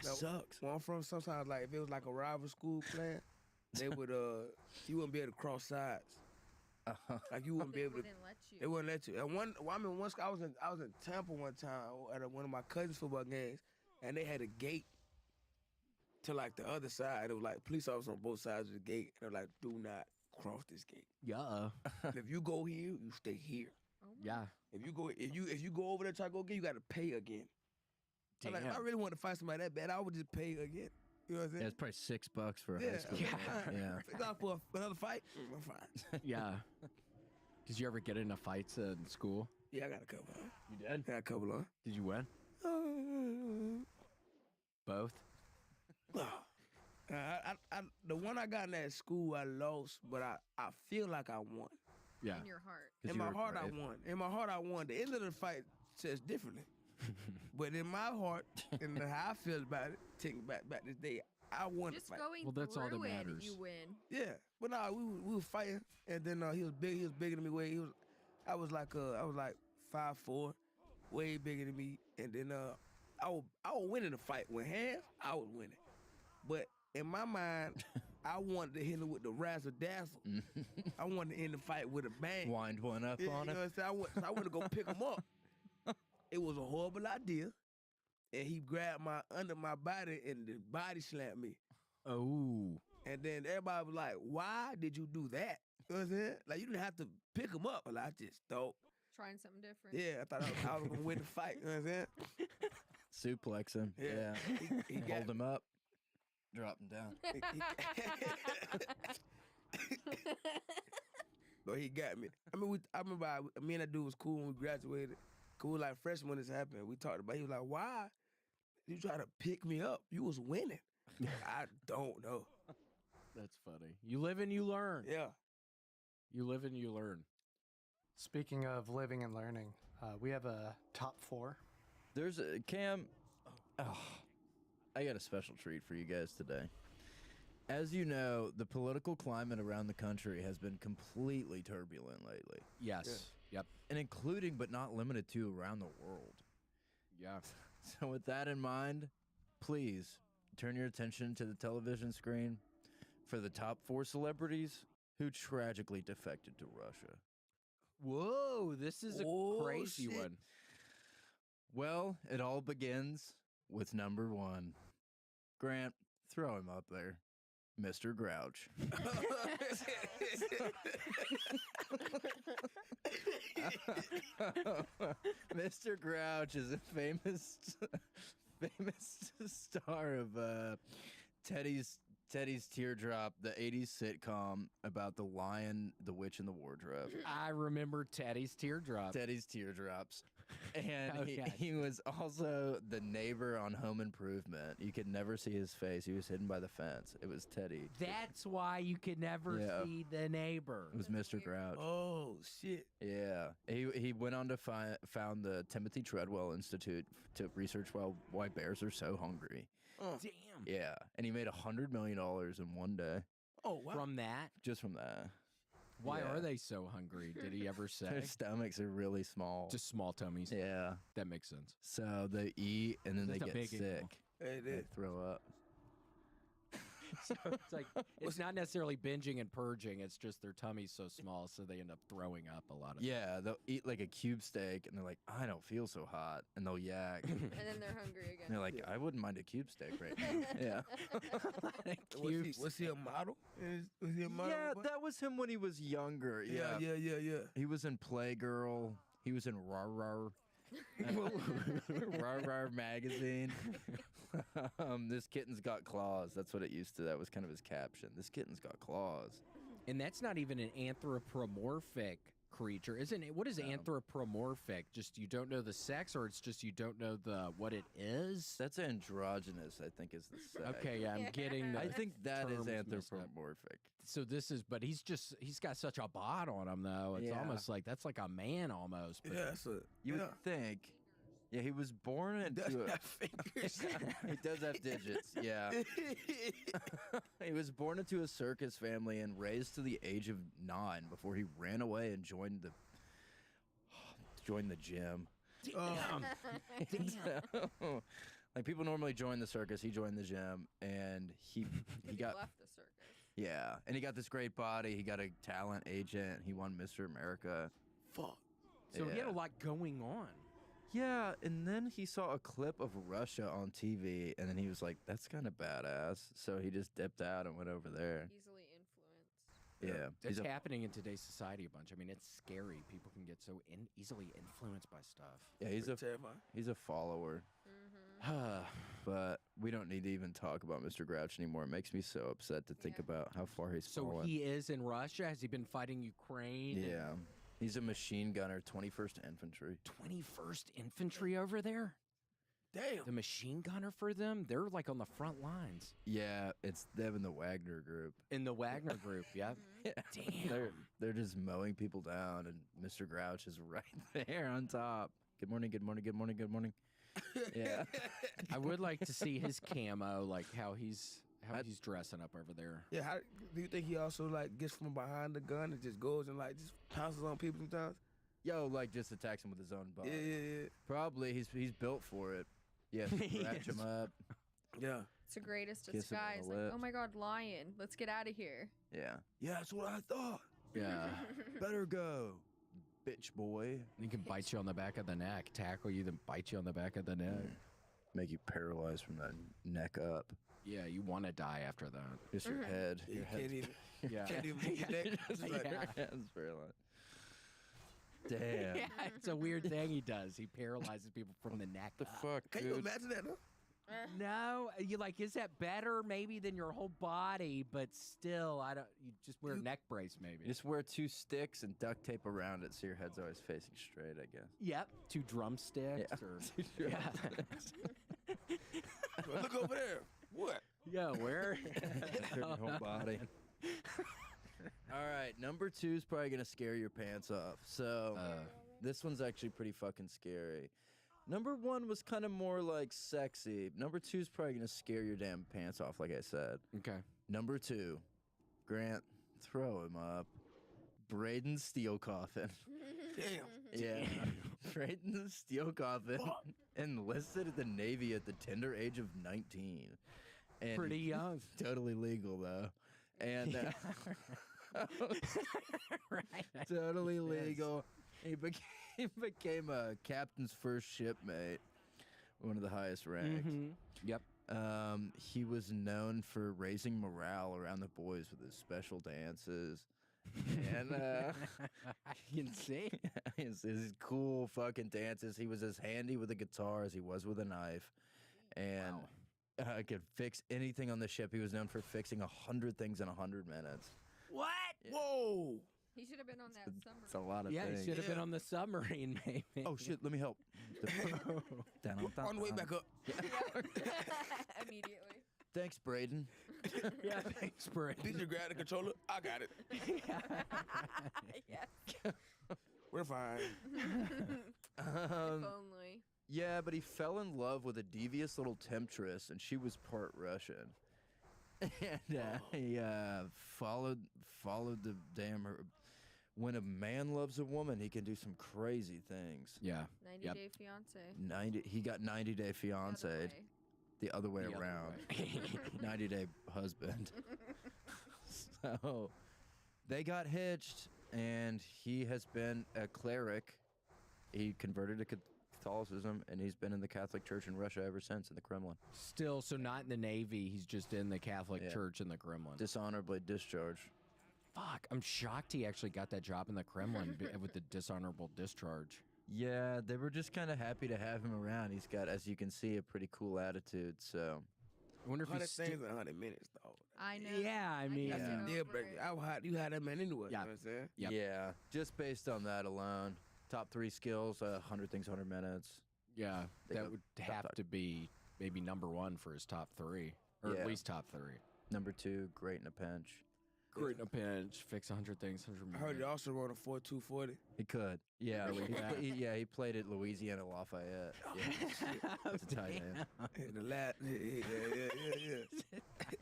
No, Sucks. Where I'm from, sometimes like if it was like a rival school playing, they would you wouldn't be able to cross sides. Like you wouldn't be They able to. wouldn't let you. They wouldn't let you. And I was in Tampa one time at one of my cousin's football games, and they had a gate to like the other side. It was like police officers on both sides of the gate, and they're like, "Do not cross this gate. Yeah. And if you go here, you stay here. Oh my Yeah. If you go over there try to go again, you got to pay again." I'm like, if I really want to fight somebody that bad, I would just pay again. You know what I'm saying? Yeah, it's probably $6 for a high Yeah, school. Yeah. Yeah. $6 for another fight. I'm fine. Yeah. Did you ever get into fights in school? Yeah, I got a couple. You did? I got a couple on. Did you win? Both? The one I got in that school, I lost, but I feel like I won. Yeah. In your heart. 'Cause In you my were heart, brave. I won. In my heart, I won. The end of the fight says differently. But in my heart, and how I feel about it, taking back this day, I won Just the fight. going Well, that's all that through it, matters. you win. Yeah, but nah, we were fighting, and then he was big. He was bigger than me. I was like 5'4", way bigger than me. And then I was winning the fight. With hands, I was winning. But in my mind, I wanted to hit him with the razzle dazzle. I wanted to end the fight with a bang. Wind one up Yeah, on you know it. what I'm saying? I went to go pick him up. It was a horrible idea. And he grabbed under my body and the body slammed me. Oh. And then everybody was like, why did you do that? You know what I'm saying? Like, you didn't have to pick him up. But I just thought, Trying something different. yeah, I thought I was going to win the fight. You know what I'm saying? Suplex him. Yeah. Yeah. He got Hold him up. Drop him down. But he got me. I mean, me and that dude was cool when we graduated. Cool, like freshman when this happened. We talked about it. He was like, why you try to pick me up? You was winning. I don't know. That's funny. You live and you learn. Yeah. You live and you learn. Speaking of living and learning, we have a top 4. There's a Cam. Oh, I got a special treat for you guys today. As you know, the political climate around the country has been completely turbulent lately, Yes. Yep. and including but not limited to around the world. Yeah. So with that in mind, please turn your attention to the television screen for the top 4 celebrities who tragically defected to Russia. Whoa, this is a Oh, crazy shit. one. Well, it all begins with number 1. Grant, throw him up there. Mr. Grouch. Mr. Grouch is a famous star of Teddy's Teardrop, the 80s sitcom about the lion, the witch, and the wardrobe. I remember Teddy's teardrop. Teddy's Teardrops. And Oh, he, yes. he was also the neighbor on Home Improvement. You could never see his face. He was hidden by the fence. It was Teddy. That's why you could never Yeah. see the neighbor. It was Mr. Grouch. Oh shit. Yeah, he went on to found the Timothy Treadwell Institute to research why bears are so hungry. Damn. Yeah, and he made $100 million in one day Oh wow. From that, just from that. why Yeah. are they so hungry? Did he ever say? Their stomachs are really small. Just small tummies. Yeah, That makes sense. so they eat and then That's they a get big sick. animal. Hey, They that, throw up. So it's like it's not necessarily binging and purging. It's just their tummy's so small, so they end up throwing up a lot of. Yeah, they'll eat like a cube steak and they're like, I don't feel so hot, and they'll yak. And And then they're hungry again. they're like, I wouldn't mind a cube steak right now. Yeah. was he a model? Was he a model? Yeah, boy? that was him when he was younger. yeah, Yeah. yeah, yeah, He was in Playgirl. He was in Rar Rar. Rar Rar magazine. This kitten's got claws. That's what it used to. That was kind of his caption. This kitten's got claws. And that's not even an anthropomorphic creature, isn't it? What is No. anthropomorphic? Just you don't know the sex, or it's just you don't know the what it is? That's androgynous, I think, is the sex. Okay, yeah, I'm getting. I The, think that is terms messed up. anthropomorphic. so this is, but he's got such a bod on him though. It's Yeah. almost like that's like a man almost. But Yeah, so You yeah. would think. Yeah, he was born Does into a. have fingers. He does have digits, yeah. He was born into a circus family and raised to the age of 9 before he ran away and joined the gym. damn, So, like people normally join the circus, he joined the gym, and he He got left the circus. yeah, and he got this great body. He got a talent agent. He won Mr. America. Fuck. so he had a Yeah. lot going on. Yeah, and then he saw a clip of Russia on TV, and then he was like, "That's kind of badass." So he just dipped out and went over there. Easily influenced. Yeah, It's he's a, happening in today's society a bunch. I mean, it's scary. People can get so easily influenced by stuff. yeah, he's a Terrifying. he's a follower. Mm-hmm. But we don't need to even talk about Mr. Grouch anymore. It makes me so upset to think Yeah. about how far he's So fallen. he is in Russia. Has he been fighting Ukraine? Yeah, he's a machine gunner, 21st Infantry. 21st Infantry over there. Damn. The machine gunner for them. They're like on the front lines Yeah, it's them and the Wagner group. in the Wagner group. Yeah. Yeah. Damn. They're just mowing people down, and Mr. Grouch is right there on top. Good morning, good morning, good morning, good morning. Yeah. I would like to see his camo, like how he's I- he's dressing up over there. Yeah, how do you think he also like gets from behind the gun and just goes and like just pounces on people sometimes? Yo, like just attacks him with his own body. Yeah. Probably he's built for it. Yeah, scratch him up. Yeah. It's the greatest Kiss him on disguise. the Like, oh lips. my god, lion. Let's get out of here. Yeah. Yeah, that's what I thought. Yeah. Better go, bitch boy. He can bite you on the back of the neck, tackle you, then bite you on the back of the neck. Make you paralyzed from the neck up. Yeah, you want to die after that. Just your head. Yeah, Your you can't head's even Yeah. can't even move your neck. Just Just like, Yeah. your head's paralyzed. Damn. Yeah, it's a weird thing he does. He paralyzes people from the neck. The up. fuck, Can you dude? imagine that though? No, you like, is that better maybe than your whole body? But still, I don't. You just wear a neck brace, maybe. You just wear 2 sticks and duct tape around it so your head's always facing straight, I guess. Yep, 2 drumsticks. Yeah. Or, 2 yeah. Look over there. What? Yeah, where? Your whole body. All right, number 2 is probably gonna scare your pants off. So this one's actually pretty fucking scary. Number 1 was kind of more like sexy. Number 2 is probably gonna scare your damn pants off, like I said. Okay. Number 2, Grant, throw him up. Braden Steel Coffin. Damn. Yeah, Braden Steel Coffin enlisted at the Navy at the tender age of 19. And Pretty young. Totally legal though, and Right. totally legal. He became a captain's first shipmate, one of the highest ranks. Yep. He was known for raising morale around the boys with his special dances. And You can see. his cool fucking dances. He was as handy with a guitar as he was with a knife, and could fix anything on the ship. He was known for fixing 100 things in 100 minutes. What? Whoa. He should have been on that summer. It's a lot of Yeah, things. he should have been on the submarine, maybe. Oh shit, let me help. On the way back up. Immediately. Thanks, Braden. Yeah, thanks, Brent. Did you grab the controller? I got it. Yes. We're fine. If only. Yeah, but he fell in love with a devious little temptress, and she was part Russian. And he followed the damn. When a man loves a woman, he can do some crazy things. Yeah. 90 Day Fiance. 90. He got 90 Day Fiancé. The other way The other around. way. 90 Day Husband. So they got hitched, and he has been a cleric. He converted to Catholicism, and he's been in the Catholic Church in Russia ever since, in the Kremlin. Still, so not in the Navy. He's just in the Catholic Yeah. Church in the Kremlin. Dishonorably discharged. Fuck, I'm shocked he actually got that job in the Kremlin with the dishonorable discharge. Yeah, they were just kind of happy to have him around. He's got, as you can see, a pretty cool attitude. So I wonder if 100 he's things in 100 minutes, though. I know. Yeah, I mean, can't Yeah. get Deal over breaker. it. You had that man anyway. Yeah. You know what I'm saying? Yep. yeah, just based on that alone, top 3 skills, 100 things, 100 minutes. yeah, They that go would top have five. to be maybe number 1 for his top 3, or Yeah. at least top 3. Number 2, great in a pinch. Great in a pinch, fix 100 things, 100 I heard he minutes. also wrote a 4.240. He could. Yeah, Really? he played at Louisiana Lafayette. Yeah. That's a tight name. In the lab. Yeah.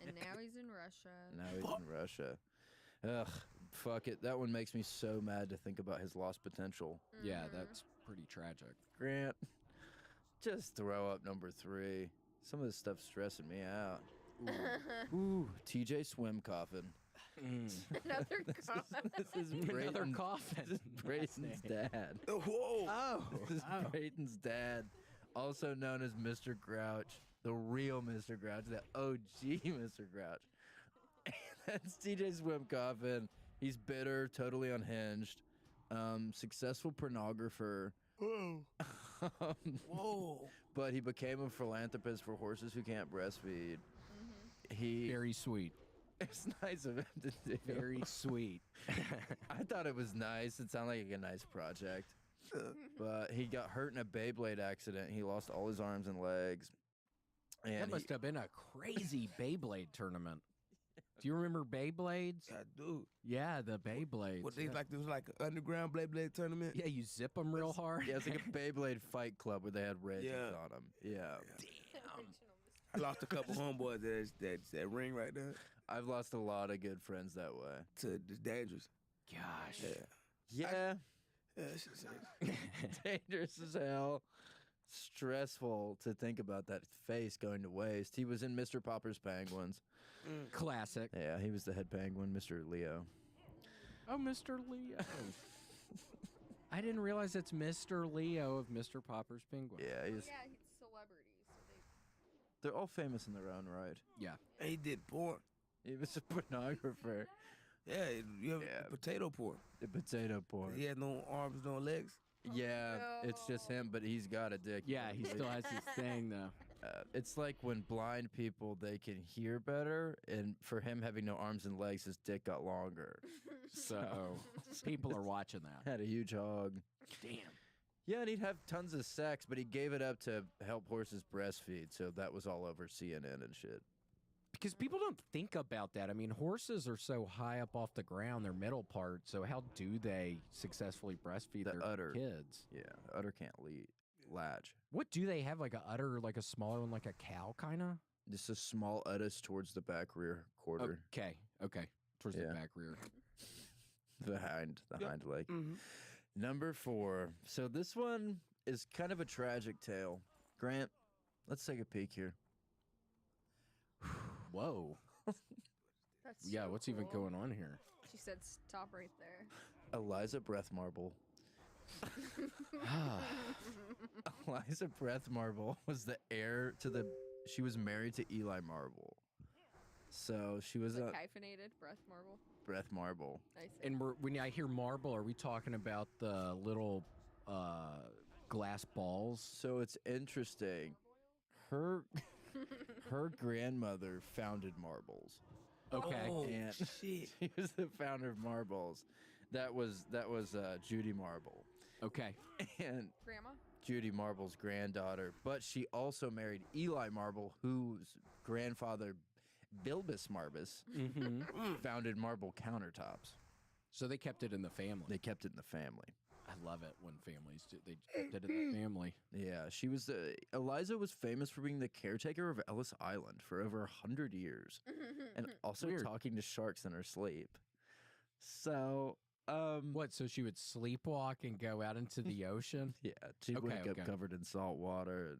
And now he's in Russia. Now he's in Russia. Ugh, fuck it. That one makes me so mad to think about his lost potential. Yeah, Mhm. that's pretty tragic. Grant, just throw up number 3. Some of this stuff's stressing me out. Ooh, TJ Swim Coffin. Another comment. This is Another Brayden's, coffin. this is Brayden's dad. Whoa. Oh, This is Brayden's dad, also known as Mr. Grouch, the real Mr. Grouch, the OG Mr. Grouch. That's TJ Swim Coffin. He's bitter, totally unhinged, successful pornographer. Whoa. Whoa. But he became a philanthropist for horses who can't breastfeed. He very sweet. It's nice of him to do. Very sweet. I thought it was nice. It sounded like a nice project. But he got hurt in a Beyblade accident. He lost all his arms and legs. And That must have been a crazy Beyblade tournament. Do you remember Beyblades? I do. Yeah, the Beyblades. What they like? There was like an underground Blade tournament. Yeah, you zip them real hard. Yeah, it's like a Beyblade fight club where they had ratings Yeah. on them. Yeah. I lost a couple homeboys that ring right there. I've lost a lot of good friends that way. To it's dangerous. Gosh. Yeah. Yeah. Yeah, that shit's like- Dangerous as hell. Stressful to think about that face going to waste. He was in Mr. Popper's Penguins. Classic. Yeah, he was the head penguin, Mr. Leo. Oh, Mr. Leo. I didn't realize it's Mr. Leo of Mr. Popper's Penguin. Yeah, he's, Yeah, he's celebrities. So they're all famous in their own right. Yeah. And he did porn. He was a pornographer. Yeah, you have Yeah. potato porn. The potato porn. He had no arms, no legs. Yeah, it's just him, but he's got a dick. Yeah, he still has his thing, though. It's like when blind people, they can hear better, and for him having no arms and legs, his dick got longer. So people are watching that. Had a huge hog. Damn. Yeah, and he'd have tons of sex, but he gave it up to help horses breastfeed, so that was all over CNN and shit. Because people don't think about that. I mean, horses are so high up off the ground, their middle part. So how do they successfily breastfeed The their udder. kids? Yeah, udder can't latch. What do they have? Like a udder, like a smaller one, like a cow, kind of? Just a small uddus towards the back rear quarter, Okay. Towards the Yeah. back rear. the hind leg. Mm-hmm. Number 4. So this one is kind of a tragic tale. Grant, let's take a peek here. Whoa. that's Yeah, so what's even cool. going on here? She said stop right there. Eliza Breathmarble. Eliza Breathmarble was the heir to the. She was married to Eli Marble. So she was The a hyphenated breath marble. Breathmarble. Nice. And when I hear marble, are we talking about the little glass balls? So it's interesting. Her grandmother founded marbles. Okay. Oh, And shit. she was the founder of marbles. That was Judy Marble, Okay. and Grandma? Judy Marble's granddaughter. But she also married Eli Marble, whose grandfather, Bilbus Marbus, Mm-hmm. founded Marble Countertops. So they kept it in the family. They kept it in the family. I love it when families do. They kept it in the family. Yeah, she was Eliza was famous for being the caretaker of Ellis Island for over 100 years, and also Weird. talking to sharks in her sleep. So, What? So she would sleepwalk and go out into the ocean? yeah, she Okay, wake okay. up covered in salt water, and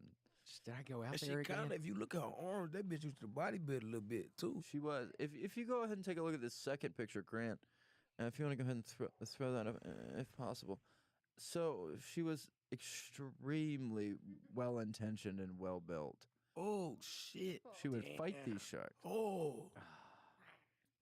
Did I go out And she there kind again? of, if you look at her arms, that bitch used to bodybuild a little bit too. she was. If you go ahead and take a look at this second picture, Grant, if you want to go ahead and throw that up, if possible. So she was extremely well intentioned and well built. Oh shit. She would fight Damn. these sharks. Oh.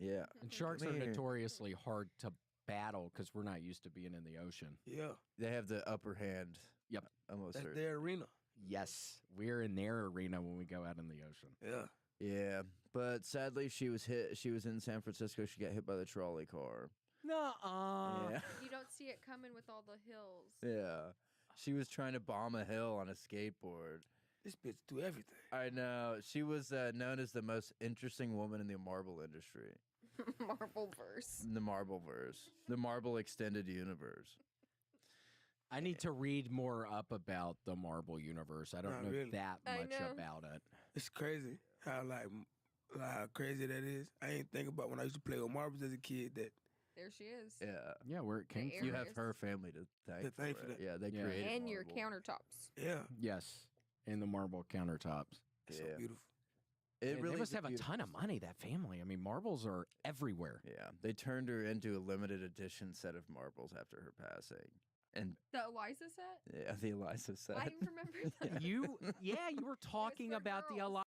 Yeah. And sharks are Come here. notoriously hard to battle because we're not used to being in the ocean. Yeah. They have the upper hand. Yep. Almost That's certainly. their arena. Yes, we're in their arena when we go out in the ocean. Yeah. Yeah. But sadly she was hit. She was in San Francisco. She got hit by the trolley car. Nuh-uh. Yeah. You don't see it coming with all the hills. Yeah. She was trying to bomb a hill on a skateboard. This bitch do everything. I know. She was known as the most interesting woman in the marble industry. Marble verse. In the marble verse. The marble extended universe. I need to read more up about the Marble universe. I don't Not know really. that I much know. about it. It's crazy how how crazy that is. I ain't think about when I used to play with marbles as a kid that There she is. Yeah. Yeah, where it came The from. You have Areas. her family to thank, To thank for for it. that. Yeah, they Yeah. created And your marble. countertops. yeah, Yes, in the marble countertops. it's Yeah. so beautiful. It Man, really they must is have a beautiful ton of money, that family. I mean, marbles are everywhere. Yeah, they turned her into a limited edition set of marbles after her passing. And The Eliza set? yeah, the Eliza set. I remember that. You were talking for about the girls.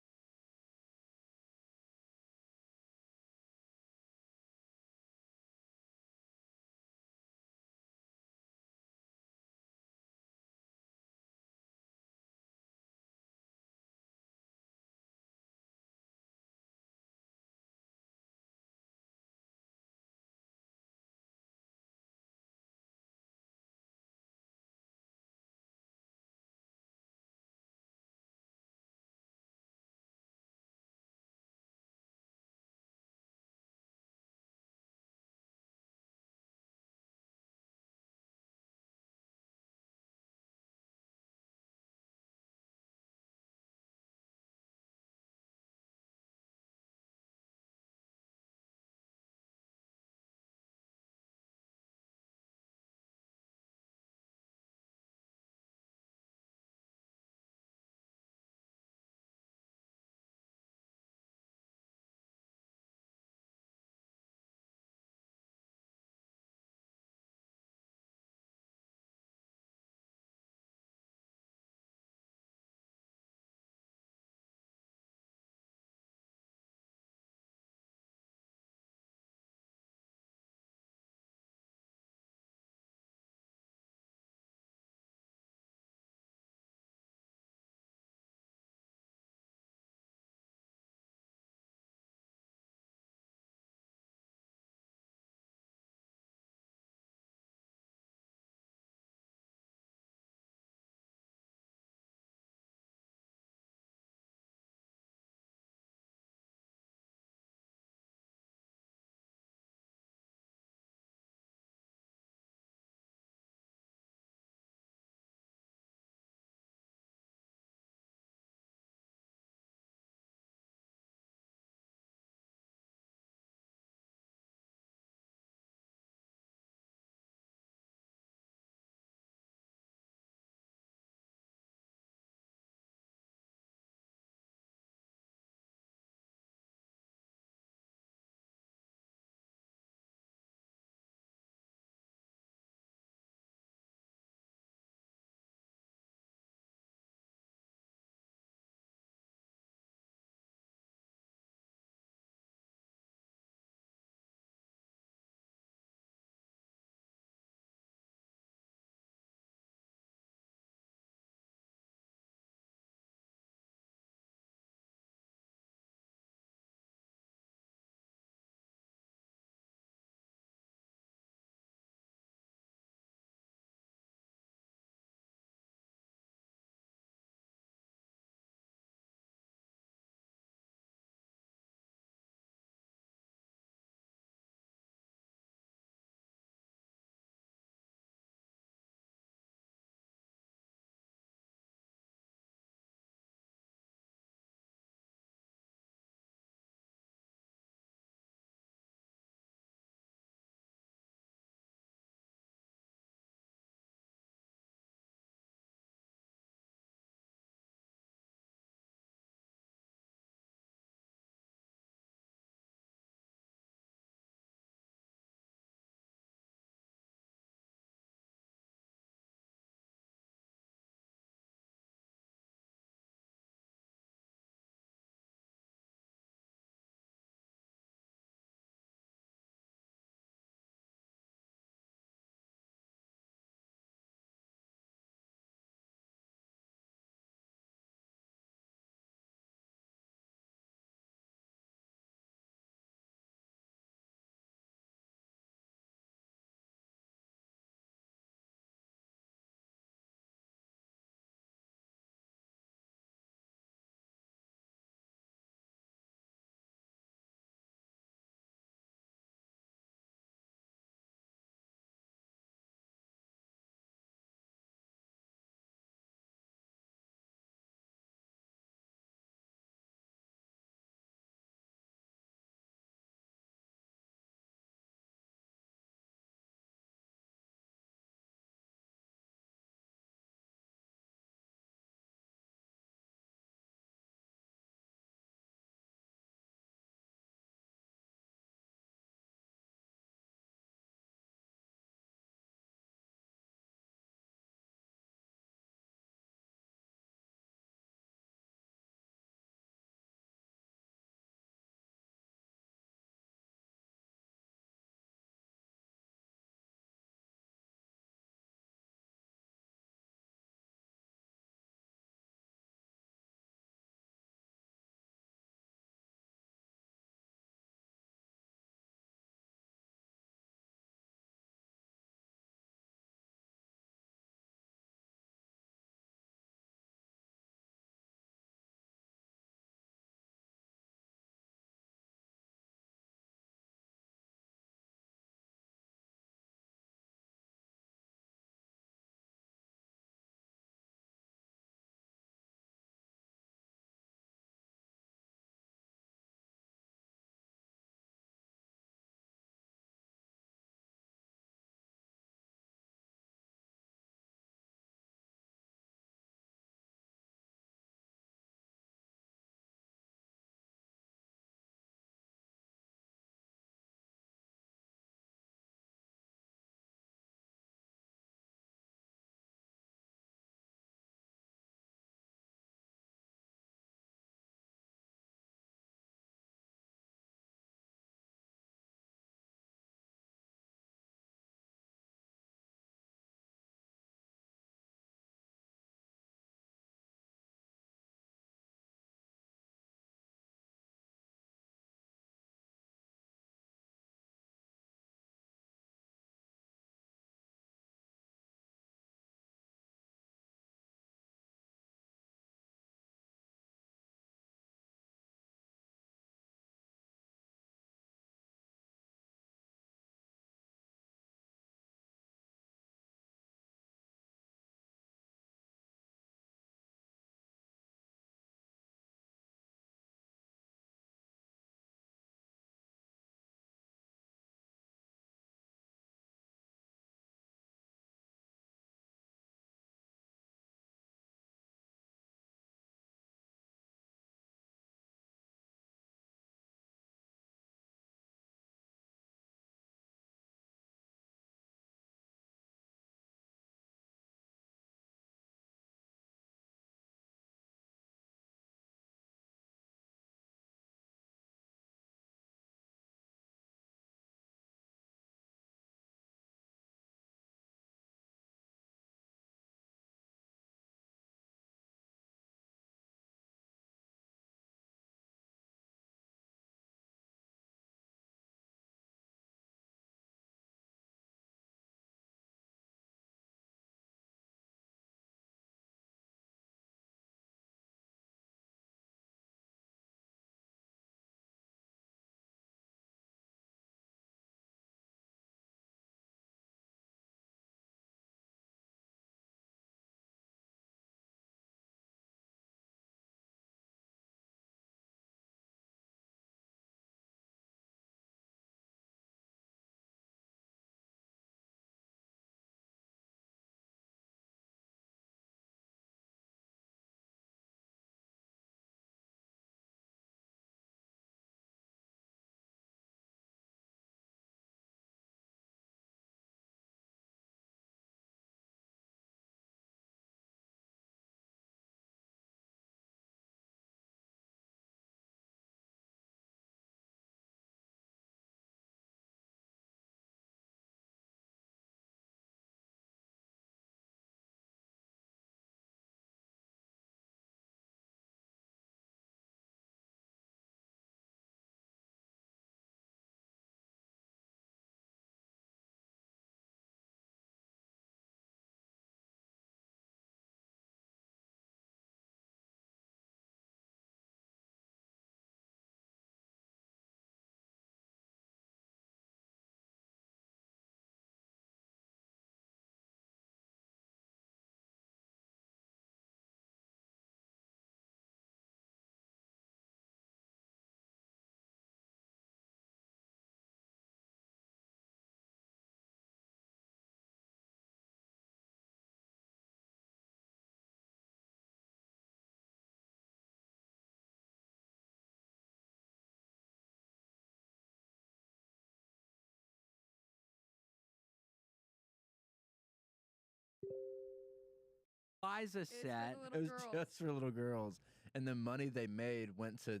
Eliza It's for set. the It little was girls. just for little girls, and the money they made went to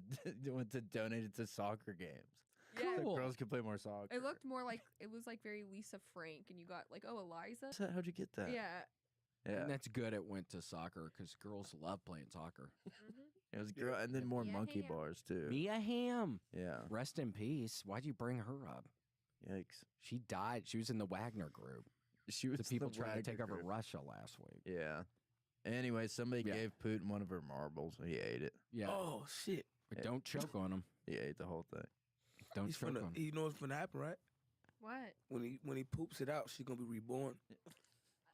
donate it to soccer games. Yeah. Cool. So girls could play more soccer. It looked more like it was like very Lisa Frank, and you got like, oh, Eliza. How'd you get that? Yeah. Yeah. And that's good. It went to soccer because girls love playing soccer. Mm-hmm. It was girl, and then more Yeah, monkey yeah. bars too. Mia Hamm, Yeah. rest in peace. Why'd you bring her up? Yikes. She died. She was in the Wagner group. She was The people the trying to take Wagner over group. Russia last week. Yeah. Anyway, somebody Yeah. gave Putin one of her marbles. He ate it. Yeah. Oh shit! But Yeah. don't choke on him. He ate the whole thing. Don't He's choke on him. you know what's gonna happen, right? What? When he poops it out, she's gonna be reborn.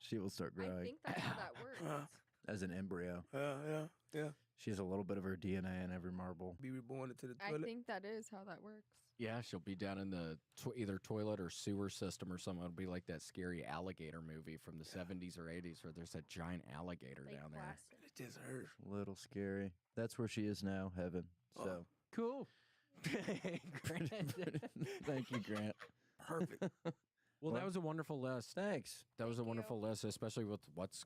She will start I growing think that's how that works. as an embryo. Yeah. She has a little bit of her DNA in every marble. Be reborn into the I toilet. think that is how that works. Yeah, she'll be down in the either toilet or sewer system or something. It'll be like that scary alligator movie from the 70s or 80s where there's that giant alligator Like down there. plastic. It just hurts. A little scary. That's where she is now, heaven. So Cool. Grant. thank you, Grant. Perfect. Well, that was a wonderful list. Thanks. That was a Thank you. wonderful list, especially with what's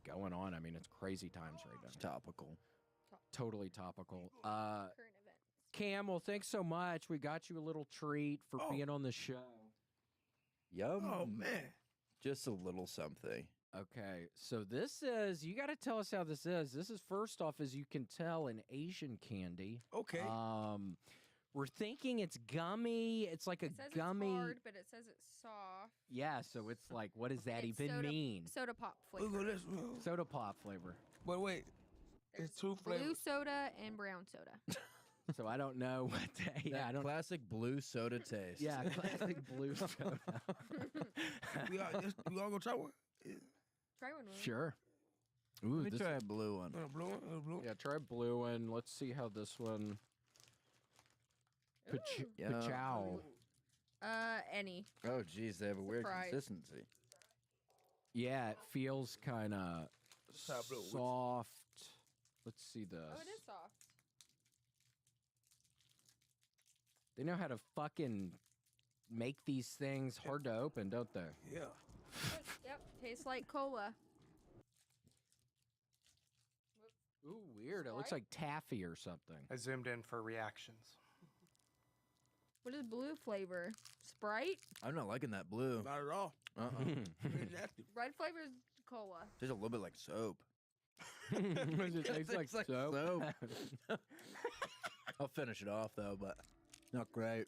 going on. I mean, it's crazy times right It's now. topical. Totally topical. Current events. Cam, well, thanks so much. We got you a little treat for Oh. being on the show. Yum. Oh man. Just a little something. Okay, so this is, you got to tell us how this is. This is first off, as you can tell, an Asian candy. Okay. We're thinking it's gummy. It's like a It says gummy. it's hard, but it says it's soft. Yeah, so it's like, what does that It's even soda- mean? Soda pop Look flavor. at this. Soda pop flavor. But wait, There's it's two blue flavors. soda and brown soda. So I don't know what. Yeah, I don't. Classic blue soda taste. Yeah, classic blue soda. We all gonna try one. Yeah. Try one. Will. Sure. Ooh, Let me this, try a blue one. Blue one. Blue one. yeah, try blue one. Let's see how this one. Ooh. Yeah. Pachow. Any. Oh, geez, they have a weird Surprise. consistency. Yeah, it feels kind of try blue. Which- soft. Let's see this. Oh, it is soft. They know how to fucking make these things hard to open, don't they? Yeah. Yep. Tastes like cola. Ooh, weird. It looks Sprite? like taffy or something. I zoomed in for reactions. What is blue flavor? Sprite? I'm not liking that blue. Not at all. It's nasty. Red flavor is cola. Tastes a little bit like soap. It tastes like Tastes like soap. soap. I'll finish it off though, but not great.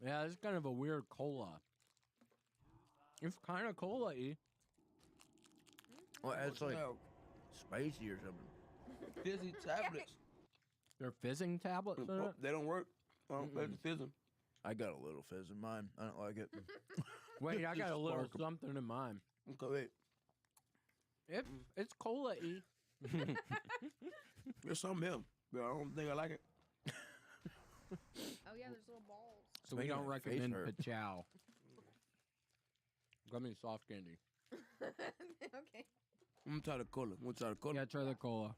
Yeah, it's kind of a weird cola. It's kind of cola-y. Well, it's like Now, spicy or something. fizzy tablets. They're fizzing tablets in it? They don't work. They're fizzing. I got a little fizz in mine. I don't like it. Wait, I got a little Sparkle. something in mine. Okay. It's cola-y. There's something here, but I don't think I like it. Oh yeah, there's little balls. So we Making don't my face recommend hurt. Pachow. Gummy soft candy. Okay. I'm gonna try the cola. I'm gonna try the cola. Yeah, try the cola.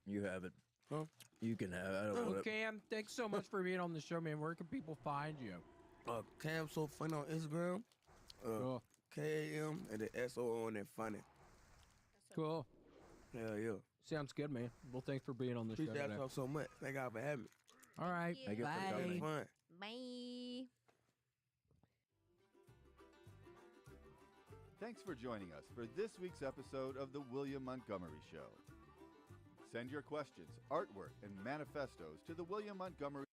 You have it. Huh? You can have it. I don't want it. Cam, thanks so much for being on the show, man. Where can people find you? Cam so funny on Instagram. Cool. KAM and the SO on that funny. Cool. Yeah. Sounds good, man. Well, thanks for being on the show Appreciate today. y'all so much. Thank God for having me. All right. Thank you. Thank you for Bye. coming. Fun. Bye. Thanks for joining us for this week's episode of The William Montgomery Show. Send your questions, artwork, and manifestos to the William Montgomery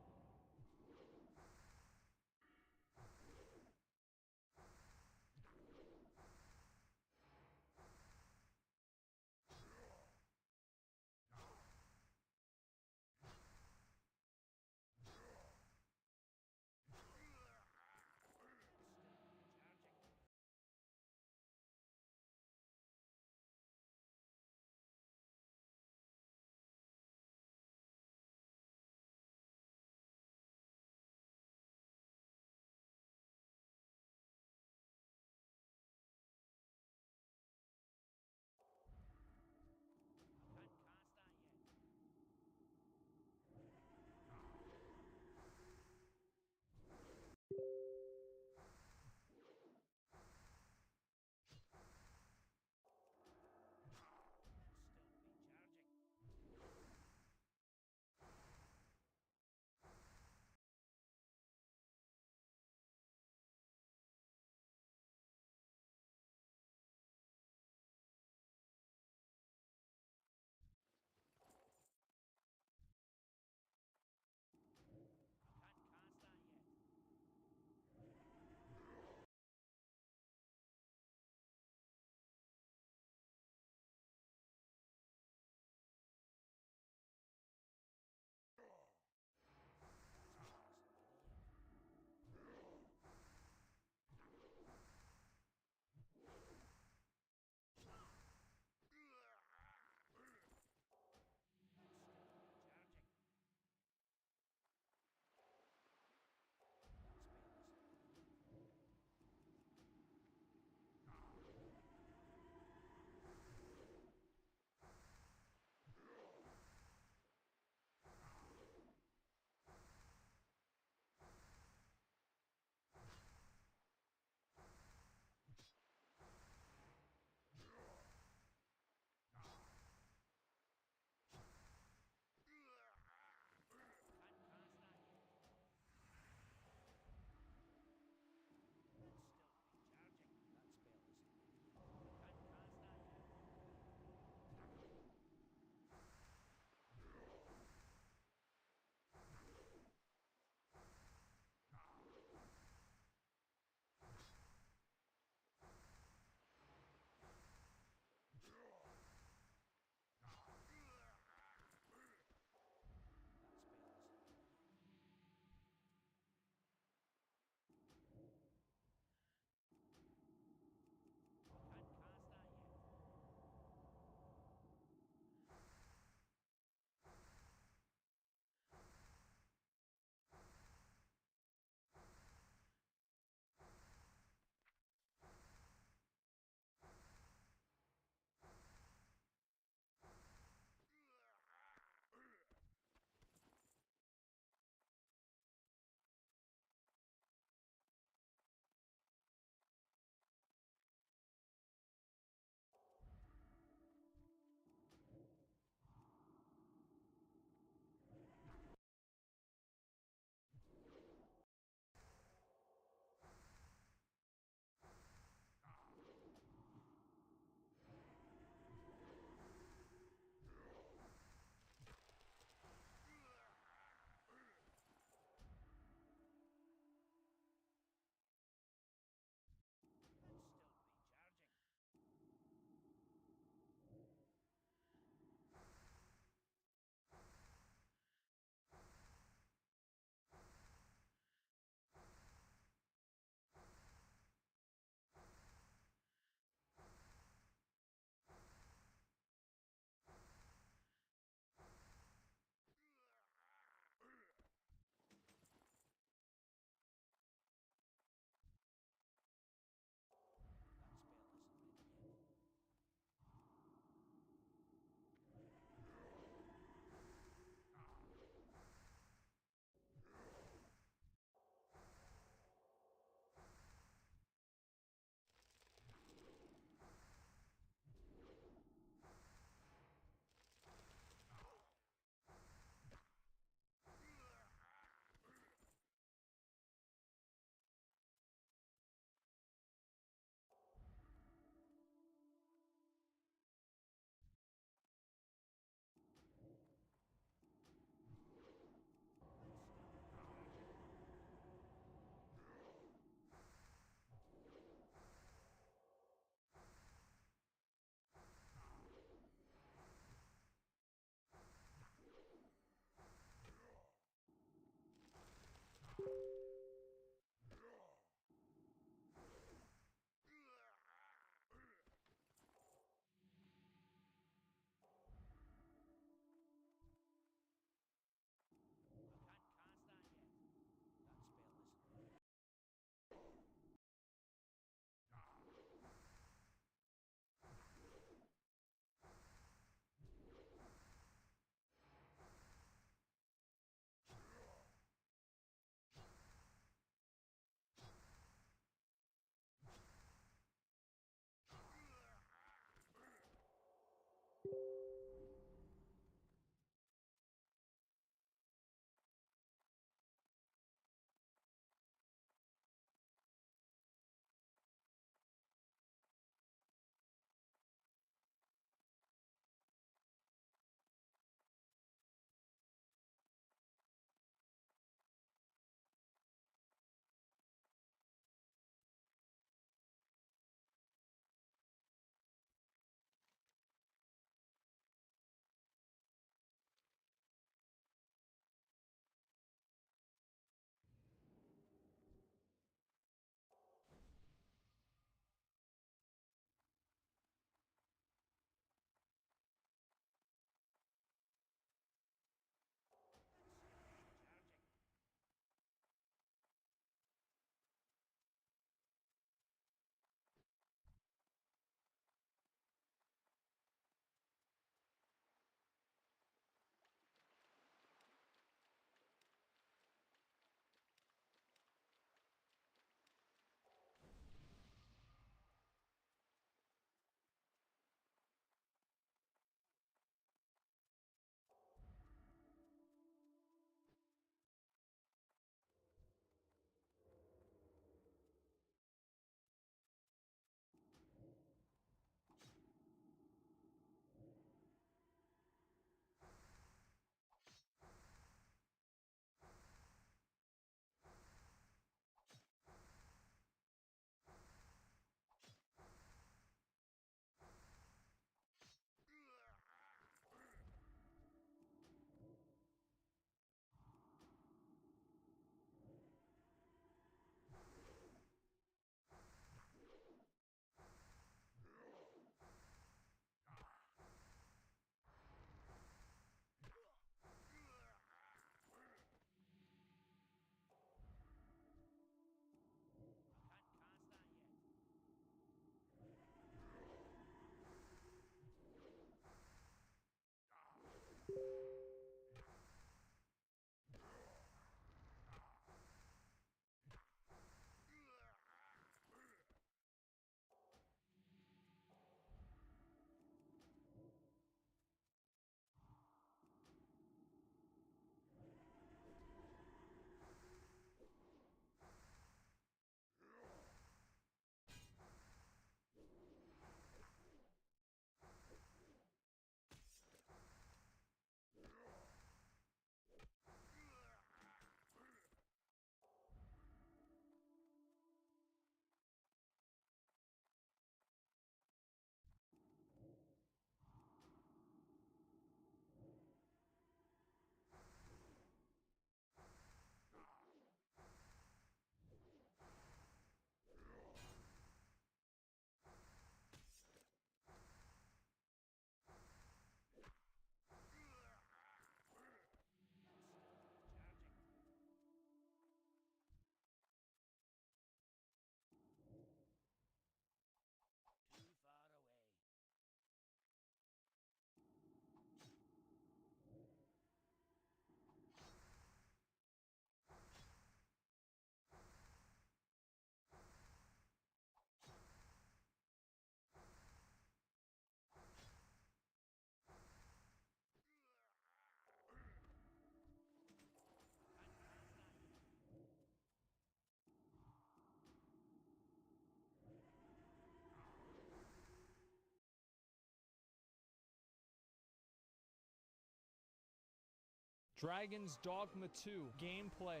Dragon's Dogma 2 gameplay.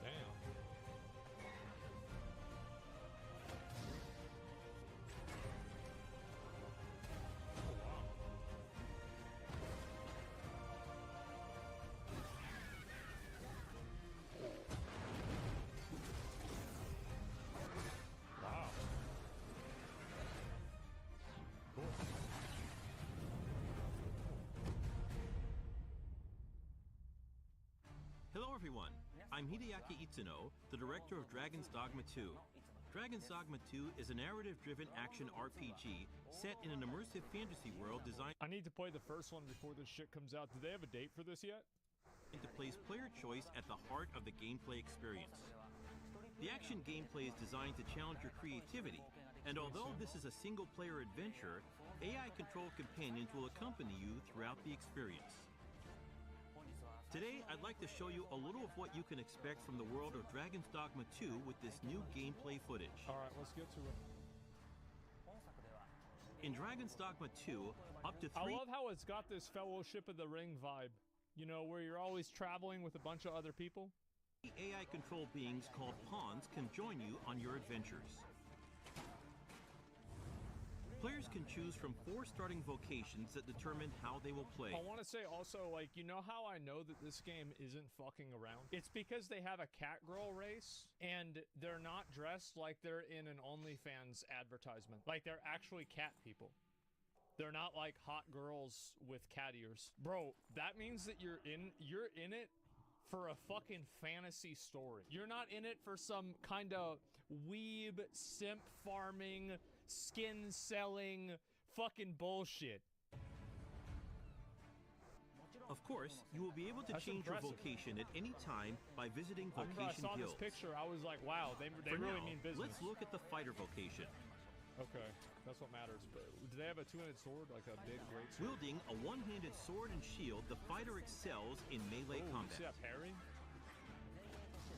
Damn. Oh, wow. Wow. Cool. Hello everyone, I'm Hideaki Itsuno, the director of Dragon's Dogma 2. Dragon's Dogma 2 is a narrative-driven action RPG set in an immersive fantasy world designed I need to play the first one before this shit comes out. Do they have a date for this yet? to place player choice at the heart of the gameplay experience. The action gameplay is designed to challenge your creativity, and although this is a single-player adventure, AI-controlled companions will accompany you throughout the experience. Today, I'd like to show you a little of what you can expect from the world of Dragon's Dogma 2 with this new gameplay footage. Alright, let's get to it. In Dragon's Dogma 2, up to I 3 love how it's got this Fellowship of the Ring vibe. You know, where you're always traveling with a bunch of other people. AI-controlled beings called pawns can join you on your adventures. Players can choose from 4 starting vocations that determine how they will play. I want to say also, like, you know how I know that this game isn't fucking around? It's because they have a cat girl race, and they're not dressed like they're in an OnlyFans advertisement. Like, they're actually cat people. They're not like hot girls with cat ears. Bro, that means that you're in it for a fucking fantasy story. You're not in it for some kind of weeb, simp farming, skin selling fucking bullshit. Of course, you will be able to That's change impressive. your vocation at any time by visiting I remember I vocation saw guilds. this picture, I was like, wow, they For really now, mean business. let's look at the fighter vocation. Okay, that's what matters. But do they have a two-handed sword, like a big great sword? Wielding a one-handed sword and shield, the fighter excels in melee Oh, you see combat. that parry?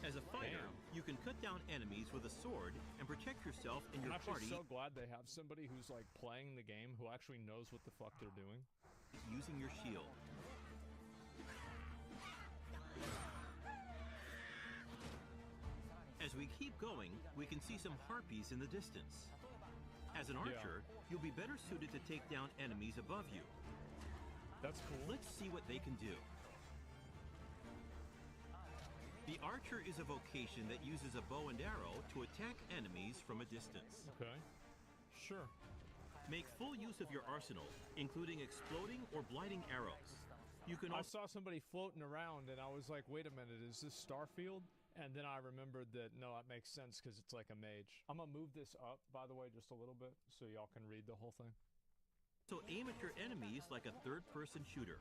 As a fighter, Damn. you can cut down enemies with a sword and protect yourself and I'm your actually party so glad they have somebody who's like playing the game who actually knows what the fuck they're doing. using your shield. As we keep going, we can see some harpies in the distance. As an Yeah. archer, you'll be better suited to take down enemies above you. That's cool. Let's see what they can do. The archer is a vocation that uses a bow and arrow to attack enemies from a distance. Okay. Sure. Make full use of your arsenal, including exploding or blighting arrows. You can I also saw somebody floating around and I was like, wait a minute, is this Starfield? And then I remembered that, no, that makes sense because it's like a mage. I'm gonna move this up, by the way, just a little bit so y'all can read the whole thing. aim at your enemies like a third-person shooter.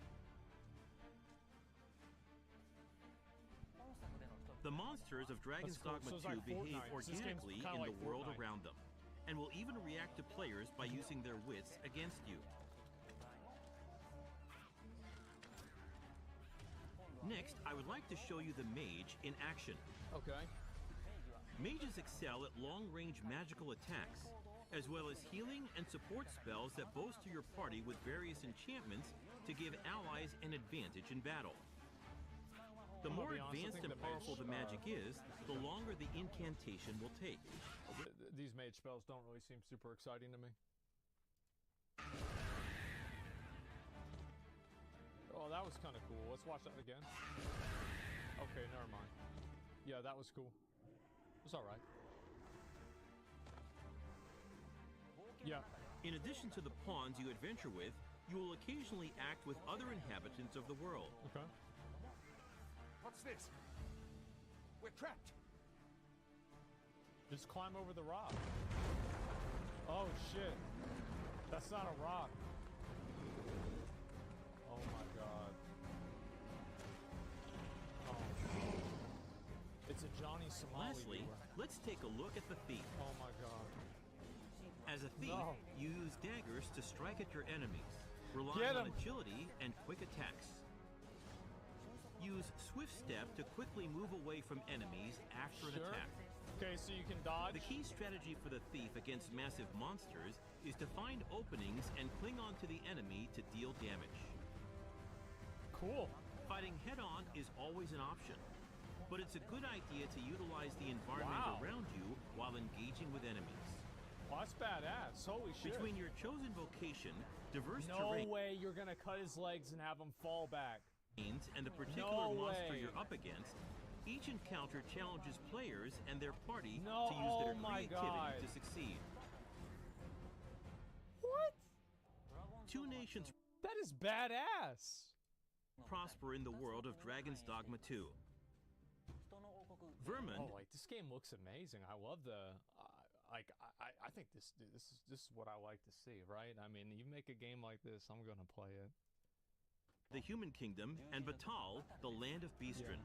The monsters of Dragon's That's cool. Dogma So it's 2 like behave Fortnite. So this game's organically kinda in like the world Fortnite. around them, and will even react to players by using their wits against you. Next, I would like to show you the mage in action. Okay. Mages excel at long-range magical attacks, as well as healing and support spells that bolster your party with various enchantments to give allies an advantage in battle. The I'm gonna more be honest, I advanced think and the powerful mage, the magic is, the longer the incantation will take. These mage spells don't really seem super exciting to me. Oh, that was kind of cool. Let's watch that again. Okay, never mind. Yeah, that was cool. It's alright. Yeah. In addition to the pawns you adventure with, you will occasionally act with other inhabitants of the world. Okay. What's this? We're trapped. Just climb over the rock. Oh shit. That's not a rock. Oh my god. Oh. It's a Johnny Somali. Lastly, lure. let's take a look at the thief. Oh my god. As a thief, No. you use daggers to strike at your enemies, relying Get on 'em. agility and quick attacks. Use Swift Step to quickly move away from enemies after an Sure. attack. Okay, so you can dodge. The key strategy for the thief against massive monsters is to find openings and cling on to the enemy to deal damage. Cool. Fighting head-on is always an option, but it's a good idea to utilize the environment Wow. around you while engaging with enemies. Well, that's badass. Holy shit. Between your chosen vocation, diverse No terrain way you're gonna cut his legs and have him fall back. and the particular No monster way. you're up against, each encounter challenges players and their party No, to use their oh my creativity God. to succeed. What? Two nations That is badass. prosper in the world of Dragon's Dogma 2. Vermin Oh, like this game looks amazing. I love the I think this is what I like to see, right? I mean, you make a game like this, I'm gonna play it. the Human Kingdom, and Batal, the land of Beastren.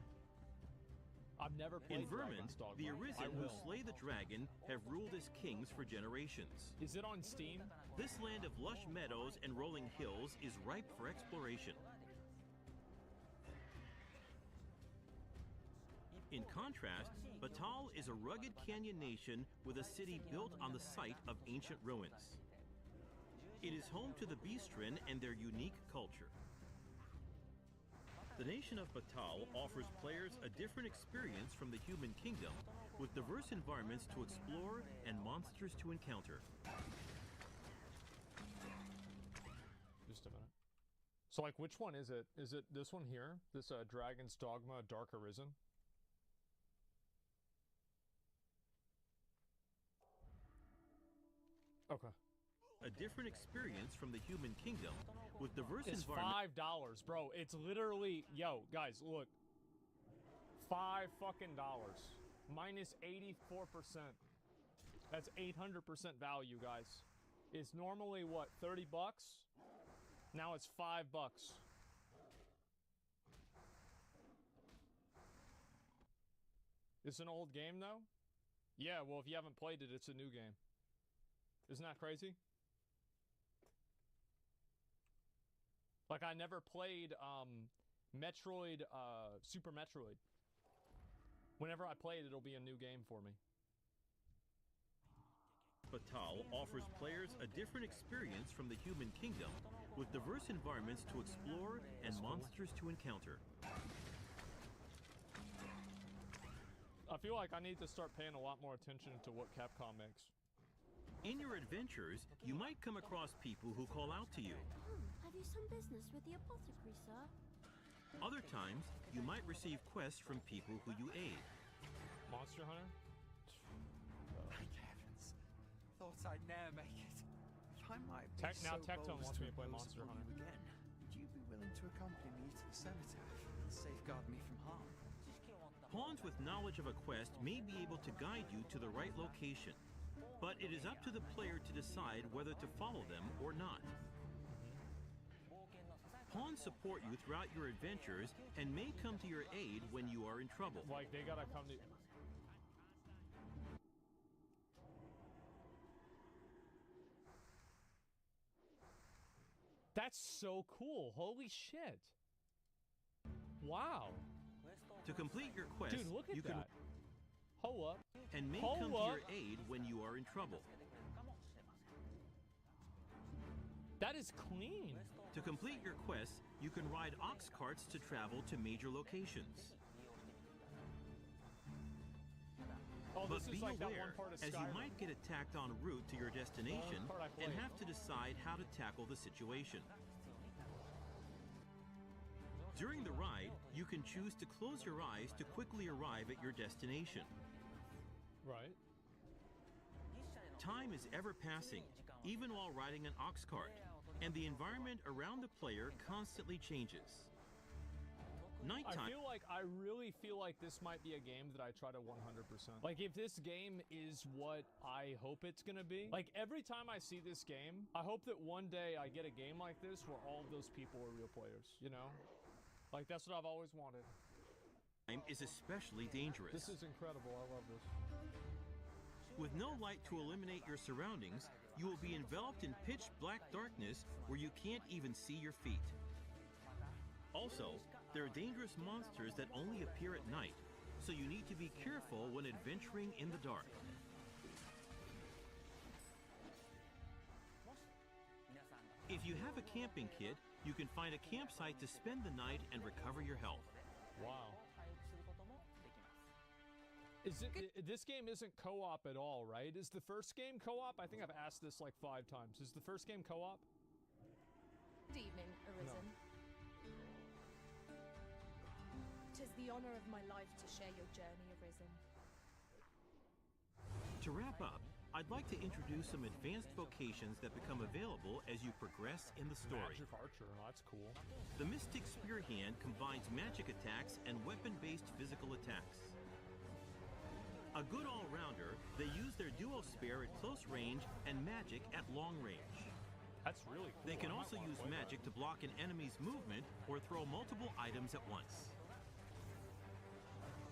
I've never played In Vermin, Dragon's Dogma. the I Arisen who will. slay the dragon have ruled as kings for generations. Is it on Steam? This land of lush meadows and rolling hills is ripe for exploration. In contrast, Batal is a rugged canyon nation with a city built on the site of ancient ruins. It is home to the Beastren and their unique culture. The nation of Batal offers players a different experience from the Human Kingdom, with diverse environments to explore and monsters to encounter. Just a minute. So, like, which one is it? Is it this one here? This Dragon's Dogma Dark Arisen? Okay. A different experience from the Human Kingdom, with diverse It's environments. $5, bro. It's literally, yo, guys, look. $5 fucking dollars. Minus 84%. That's 800% value, guys. It's normally what, 30 bucks? Now it's $5. It's an old game though? Yeah, well if you haven't played it, it's a new game. Isn't that crazy? Like I never played Metroid, Super Metroid. Whenever I play it, it'll be a new game for me. Batal offers players a different experience from the Human Kingdom, with diverse environments to explore and monsters to encounter. I feel like I need to start paying a lot more attention to what Capcom makes. In your adventures, you might come across people who call out to you. Have you some business with the apothecary, sir? Other times, you might receive quests from people who you aid. Monster Hunter? Thank heavens. Thought I'd ne'er make it. If I might be Now so Tectone bold wants to me to play impose Monster upon Hunter. you again, would you be willing to accompany me to the cenotaph and safeguard me from harm? Pawns with knowledge of a quest may be able to guide you to the right location, but it is up to the player to decide whether to follow them or not. Pawns support you throughout your adventures and may come to your aid when you are in trouble. Like they gotta come to. That's so cool. Holy shit. Wow. To complete your quest, Dude, look at you that. can Hold up. and may Hold come to up. your aid when you are in trouble. That is clean. To complete your quest, you can ride ox carts to travel to major locations. Oh, But this be is like that one aware, part of as you Skyrim. might get attacked en route to your destination part I and played. have to decide how to tackle the situation. During the ride, you can choose to close your eyes to quickly arrive at your destination. Right. Time is ever passing, even while riding an ox cart, and the environment around the player constantly changes. Nighttime. I really feel like this might be a game that I try to 100%. Like if this game is what I hope it's gonna be, like every time I see this game, I hope that one day I get a game like this where all of those people are real players, you know? Like that's what I've always wanted. Time is especially dangerous. This is incredible, I love this. With no light to illuminate your surroundings, you will be enveloped in pitch black darkness where you can't even see your feet. Also, there are dangerous monsters that only appear at night, so you need to be careful when adventuring in the dark. If you have a camping kit, you can find a campsite to spend the night and recover your health. Wow. This game isn't co-op at all, right? Is the first game co-op? I think I've asked this like 5 times. Is the first game co-op? Good evening, Arisen. Tis the honor of my life to share your journey, Arisen. To wrap up, I'd like to introduce some advanced vocations that become available as you progress in the story. Magic Archer, that's cool. The Mystic Spear Hand combines magic attacks and weapon-based physical attacks. A good all-rounder, they use their dual spear at close range and magic at long range. That's really cool. They can also use magic to block an enemy's movement or throw multiple items at once.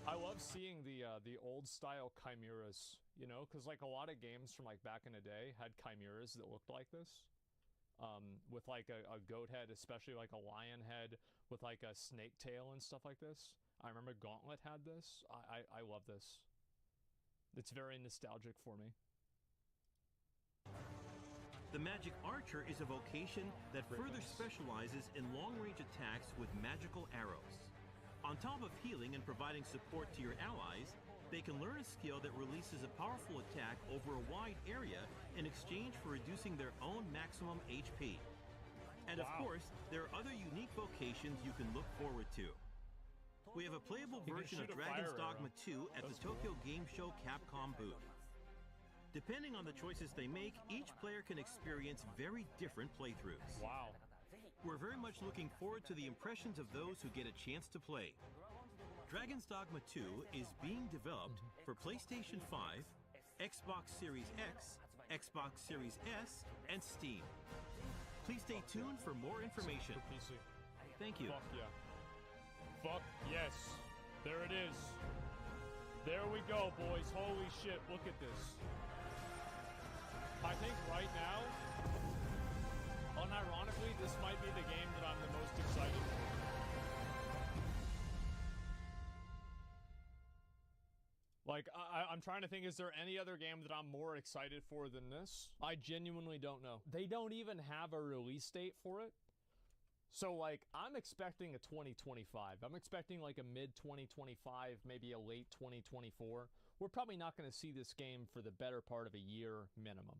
I love seeing the old-style chimeras, you know, because like a lot of games from like back in the day had chimeras that looked like this. With like a goat head, especially like a lion head with like a snake tail and stuff like this. I remember Gauntlet had this. I love this. It's very nostalgic for me. The Magic Archer is a vocation that further specializes in long-range attacks with magical arrows. On top of healing and providing support to your allies, they can learn a skill that releases a powerful attack over a wide area in exchange for reducing their own maximum HP. And of course, there are other unique vocations you can look forward to. We have a playable version of Dragon's Dogma 2 at the Tokyo Game Show Capcom booth. Depending on the choices they make, each player can experience very different playthroughs. Wow. We're very much looking forward to the impressions of those who get a chance to play. Dragon's Dogma 2 is being developed for PlayStation 5, Xbox Series X, Xbox Series S, and Steam. Please stay tuned for more information. For PC. Thank you. Fuck yeah. Fuck yes. There it is. There we go, boys. Holy shit, look at this. I think right now, unironically, this might be the game that I'm the most excited for. Like, I'm trying to think, is there any other game that I'm more excited for than this? I genuinely don't know. They don't even have a release date for it. So, like, I'm expecting a 2025. I'm expecting, like, a mid-2025, maybe a late 2024. We're probably not going to see this game for the better part of a year minimum.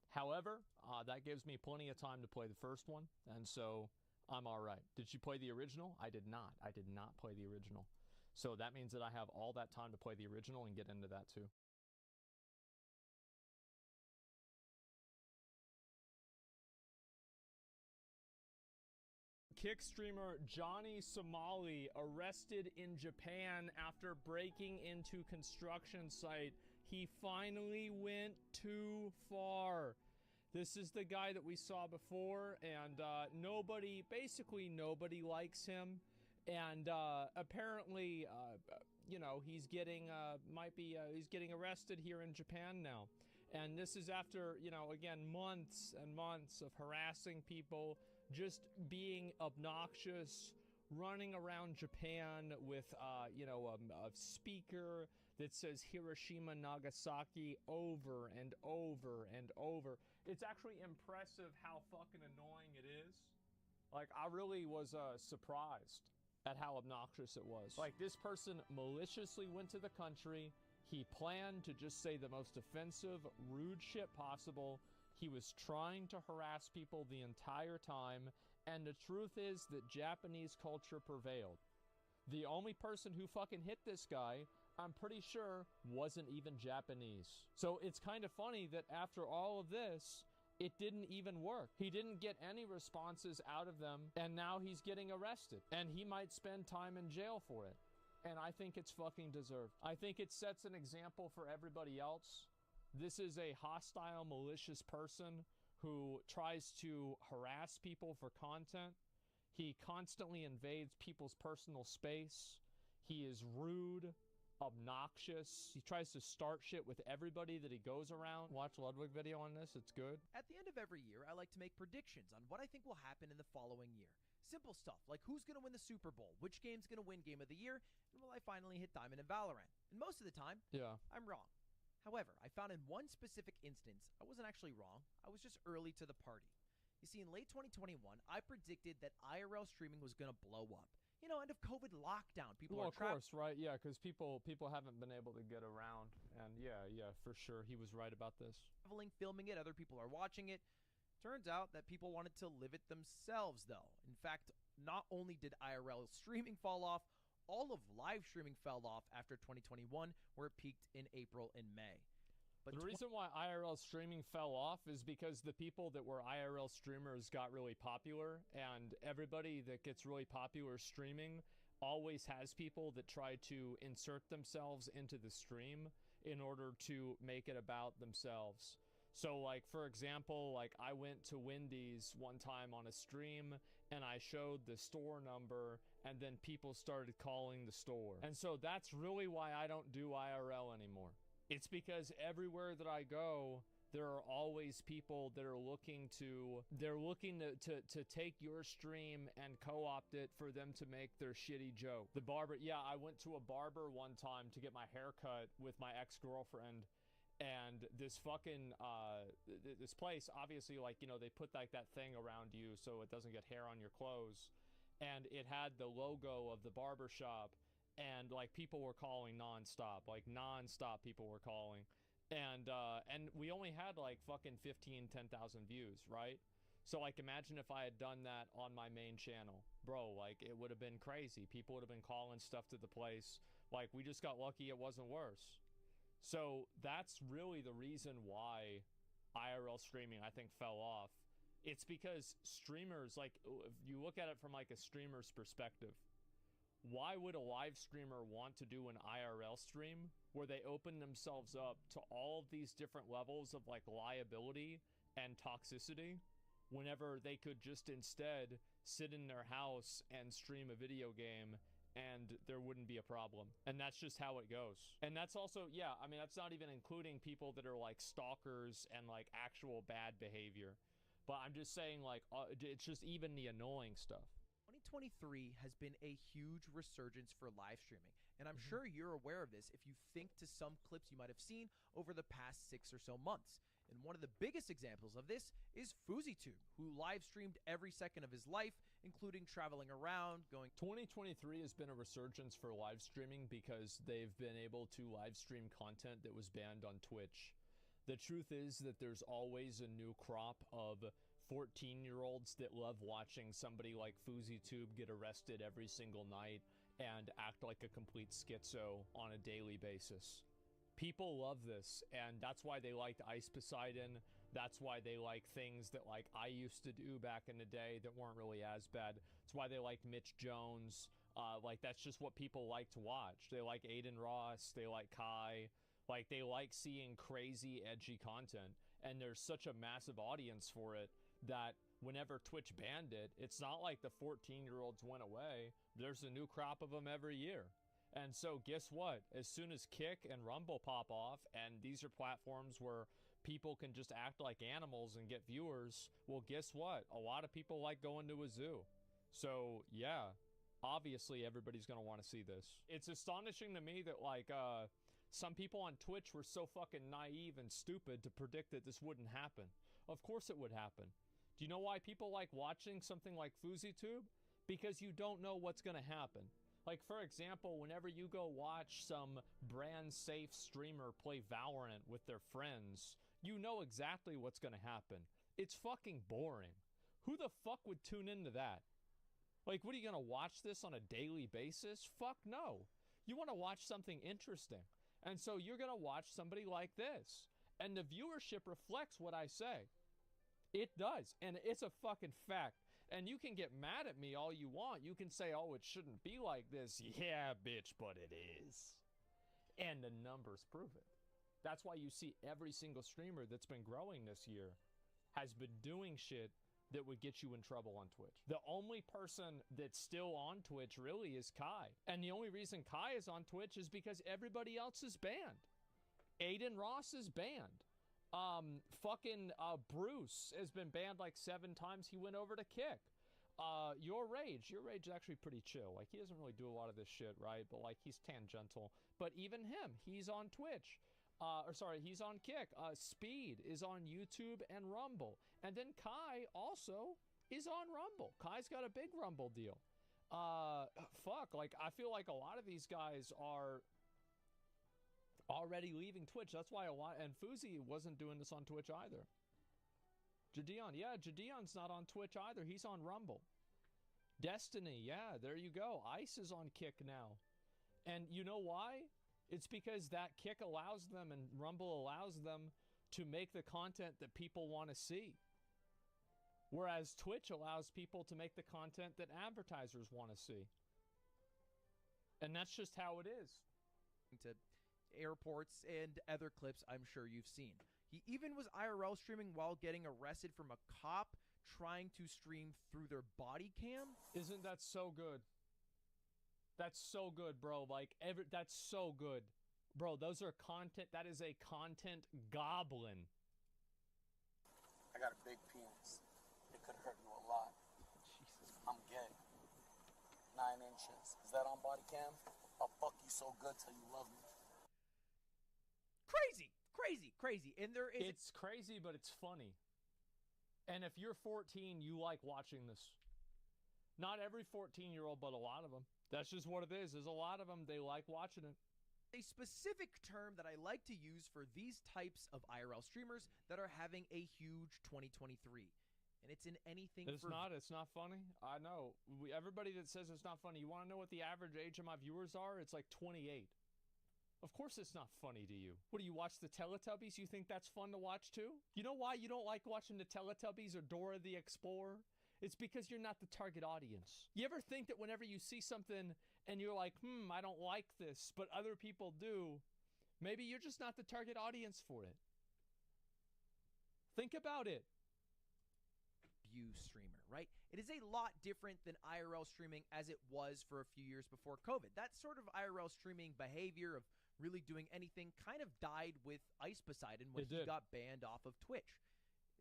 However, that gives me plenty of time to play the first one, and so I'm all right. Did you play the original? I did not. I did not play the original. So that means that I have all that time to play the original and get into that too. Kick streamer Johnny Somali arrested in Japan after breaking into construction site. He finally went too far. This is the guy that we saw before, and basically nobody likes him. And apparently, you know, he's getting arrested here in Japan now. And this is after, you know, again, months and months of harassing people, just being obnoxious, running around Japan with, you know, a speaker that says Hiroshima, Nagasaki over and over and over. It's actually impressive how fucking annoying it is. Like, I really was surprised at how obnoxious it was. Like, this person maliciously went to the country. He planned to just say the most offensive, rude shit possible. He was trying to harass people the entire time, and the truth is that Japanese culture prevailed. The only person who fucking hit this guy, I'm pretty sure, wasn't even Japanese. So it's kind of funny that after all of this, it didn't even work. He didn't get any responses out of them, and now he's getting arrested, and he might spend time in jail for it. And I think it's fucking deserved. I think it sets an example for everybody else. This is a hostile, malicious person who tries to harass people for content. He constantly invades people's personal space. He is rude. obnoxious. He tries to start shit with everybody that he goes around. Watch Ludwig video on this. It's good. At the end of every year, I like to make predictions on what I think will happen in the following year. Simple stuff like who's going to win the Super Bowl, which game's going to win Game of the Year, and will I finally hit Diamond in Valorant? And most of the time, yeah, I'm wrong. However, I found in one specific instance, I wasn't actually wrong. I was just early to the party. You see, in late 2021, I predicted that IRL streaming was going to blow up. You know, end of COVID lockdown. People well, are of course, right? Yeah, because people haven't been able to get around, and yeah, for sure, he was right about this. Traveling, filming it, other people are watching it. Turns out that people wanted to live it themselves, though. In fact, not only did IRL streaming fall off, all of live streaming fell off after 2021, where it peaked in April and May. But the reason why IRL streaming fell off is because the people that were IRL streamers got really popular, and everybody that gets really popular streaming always has people that try to insert themselves into the stream in order to make it about themselves. So, like, for example, like, I went to Wendy's one time on a stream, and I showed the store number, and then people started calling the store. And so that's really why I don't do IRL anymore. It's because everywhere that I go, there are always people that are looking to take your stream and co-opt it for them to make their shitty joke. The barber, yeah, I went to a barber one time to get my hair cut with my ex-girlfriend, and this fucking this place, obviously, like, you know, they put like that thing around you so it doesn't get hair on your clothes, and it had the logo of the barber shop. And like people were calling nonstop, people were calling, and we only had like fucking 10,000 views, right? So like imagine if I had done that on my main channel, bro, like it would have been crazy. People would have been calling stuff to the place. Like we just got lucky it wasn't worse. So that's really the reason why IRL streaming I think fell off. It's because streamers, like if you look at it from like a streamer's perspective, why would a live streamer want to do an IRL stream where they open themselves up to all of these different levels of like liability and toxicity whenever they could just instead sit in their house and stream a video game and there wouldn't be a problem? And that's just how it goes. And that's also, yeah, I mean, that's not even including people that are like stalkers and like actual bad behavior. But I'm just saying, like, it's just even the annoying stuff. 2023 has been a huge resurgence for live streaming, and I'm sure you're aware of this if you think to some clips you might have seen over the past 6 or so months. And one of the biggest examples of this is FuzzyTube, who live streamed every second of his life, including traveling around, going... 2023 has been a resurgence for live streaming because they've been able to live stream content that was banned on Twitch. The truth is that there's always a new crop of 14-year-olds that love watching somebody like FuzzyTube get arrested every single night and act like a complete schizo on a daily basis. People love this, and that's why they liked Ice Poseidon. That's why they like things that like I used to do back in the day that weren't really as bad. It's why they liked Mitch Jones. Like that's just what people like to watch. They like Aiden Ross. They like Kai. Like they like seeing crazy, edgy content, and there's such a massive audience for it that whenever Twitch banned it, it's not like the 14-year-olds went away. There's a new crop of them every year. And so guess what? As soon as Kick and Rumble pop off, and these are platforms where people can just act like animals and get viewers, well, guess what? A lot of people like going to a zoo. So yeah, obviously everybody's going to want to see this. It's astonishing to me that like some people on Twitch were so fucking naive and stupid to predict that this wouldn't happen. Of course it would happen. Do you know why people like watching something like FuzzyTube? Because you don't know what's going to happen. Like, for example, whenever you go watch some brand safe streamer play Valorant with their friends, you know exactly what's going to happen. It's fucking boring. Who the fuck would tune into that? Like, what are you going to watch this on a daily basis? Fuck no. You want to watch something interesting. And so you're going to watch somebody like this. And the viewership reflects what I say. It does, and it's a fucking fact. And you can get mad at me all you want. You can say, oh, it shouldn't be like this. Yeah, bitch, but it is. And the numbers prove it. That's why you see every single streamer that's been growing this year has been doing shit that would get you in trouble on Twitch. The only person that's still on Twitch really is Kai. And the only reason Kai is on Twitch is because everybody else is banned. Aiden Ross is banned. Bruce has been banned like 7 times. He went over to Kick. Your Rage is actually pretty chill. Like, he doesn't really do a lot of this shit, right? But like, he's tangential. But even him, he's on Twitch. He's on Kick. Speed is on YouTube and Rumble. And then Kai also is on Rumble. Kai's got a big Rumble deal. Like, I feel like a lot of these guys are already leaving Twitch. That's why and Fuzi wasn't doing this on Twitch either. Jadeon's not on Twitch either. He's on Rumble. Destiny, yeah, there you go. Ice is on Kick now. And you know why? It's because that Kick allows them and Rumble allows them to make the content that people want to see. Whereas Twitch allows people to make the content that advertisers want to see. And that's just how it is. To airports and other clips I'm sure you've seen. He even was IRL streaming while getting arrested from a cop trying to stream through their body cam. Isn't that so good? That's so good, bro. Like, that's so good. Bro, those are content. That is a content goblin. I got a big penis. It could hurt you a lot. Jesus. I'm gay. 9 inches. Is that on body cam? I'll fuck you so good till you love me. Crazy. And there is... It's crazy, but it's funny. And if you're 14, you like watching this. Not every 14-year-old, but a lot of them. That's just what it is. There's a lot of them. They like watching it. A specific term that I like to use for these types of IRL streamers that are having a huge 2023. And it's in anything It's not funny. I know. Everybody that says it's not funny, you want to know what the average age of my viewers are? It's like 28. Of course it's not funny to you. What, do you watch the Teletubbies? You think that's fun to watch too? You know why you don't like watching the Teletubbies or Dora the Explorer? It's because you're not the target audience. You ever think that whenever you see something and you're like, I don't like this, but other people do, maybe you're just not the target audience for it? Think about it. View streamer, right? It is a lot different than IRL streaming as it was for a few years before COVID. That sort of IRL streaming behavior of really doing anything kind of died with Ice Poseidon when he got banned off of Twitch.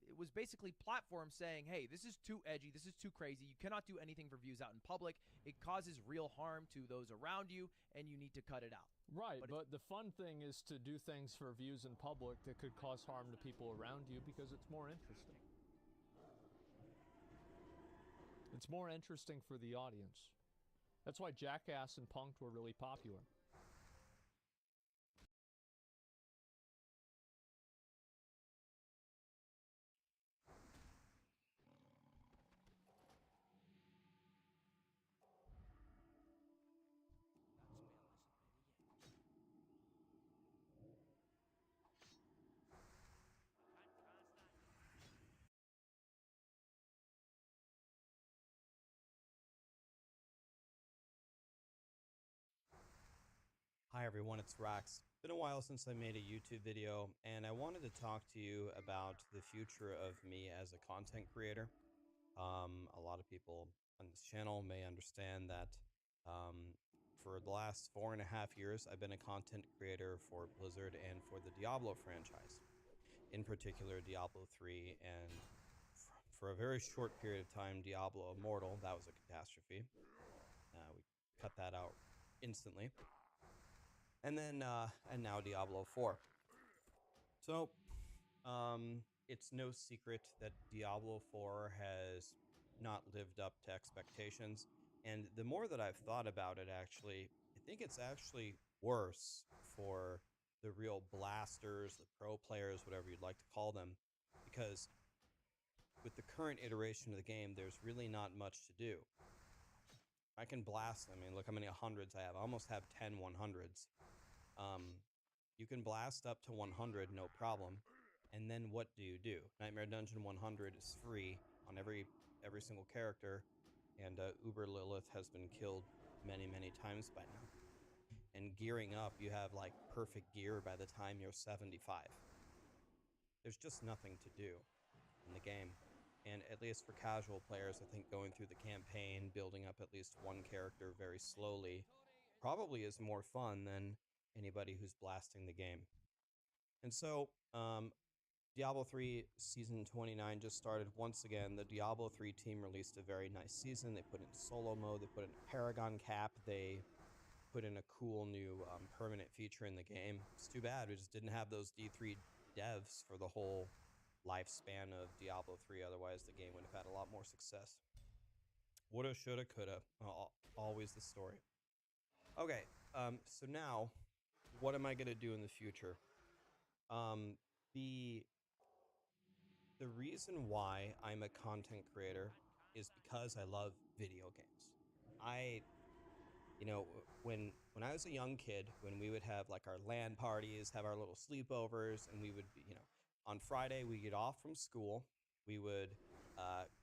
It was basically platforms saying, hey, this is too edgy, this is too crazy, you cannot do anything for views out in public, it causes real harm to those around you, and you need to cut it out. Right, but the fun thing is to do things for views in public that could cause harm to people around you because it's more interesting. It's more interesting for the audience. That's why Jackass and Punk'd were really popular. Hi everyone, it's Rax. It's been a while since I made a YouTube video, and I wanted to talk to you about the future of me as a content creator. A lot of people on this channel may understand that for the last 4.5 years, I've been a content creator for Blizzard and for the Diablo franchise. In particular, Diablo 3, and for a very short period of time, Diablo Immortal. That was a catastrophe. We cut that out instantly. And then, and now Diablo 4. So, it's no secret that Diablo 4 has not lived up to expectations. And the more that I've thought about it, actually, I think it's actually worse for the real blasters, the pro players, whatever you'd like to call them. Because with the current iteration of the game, there's really not much to do. I can blast them. I mean, look how many hundreds I have. I almost have 10 100s. You can blast up to 100, no problem. And then what do? Nightmare Dungeon 100 is free on every single character, and Uber Lilith has been killed many, many times by now. And gearing up, you have like perfect gear by the time you're 75. There's just nothing to do in the game. And at least for casual players, I think going through the campaign, building up at least one character very slowly, probably is more fun than anybody who's blasting the game. And so, Diablo 3 Season 29 just started once again. The Diablo 3 team released a very nice season. They put in solo mode, they put in a Paragon cap, they put in a cool new permanent feature in the game. It's too bad we just didn't have those D3 devs for the whole lifespan of Diablo 3. Otherwise, the game would have had a lot more success. Woulda, shoulda, coulda. Always the story. Okay, so now, what am I going to do in the future? The reason why I'm a content creator is because I love video games. When I was a young kid, when we would have like our LAN parties, have our little sleepovers, and we would be, on Friday we get off from school, we would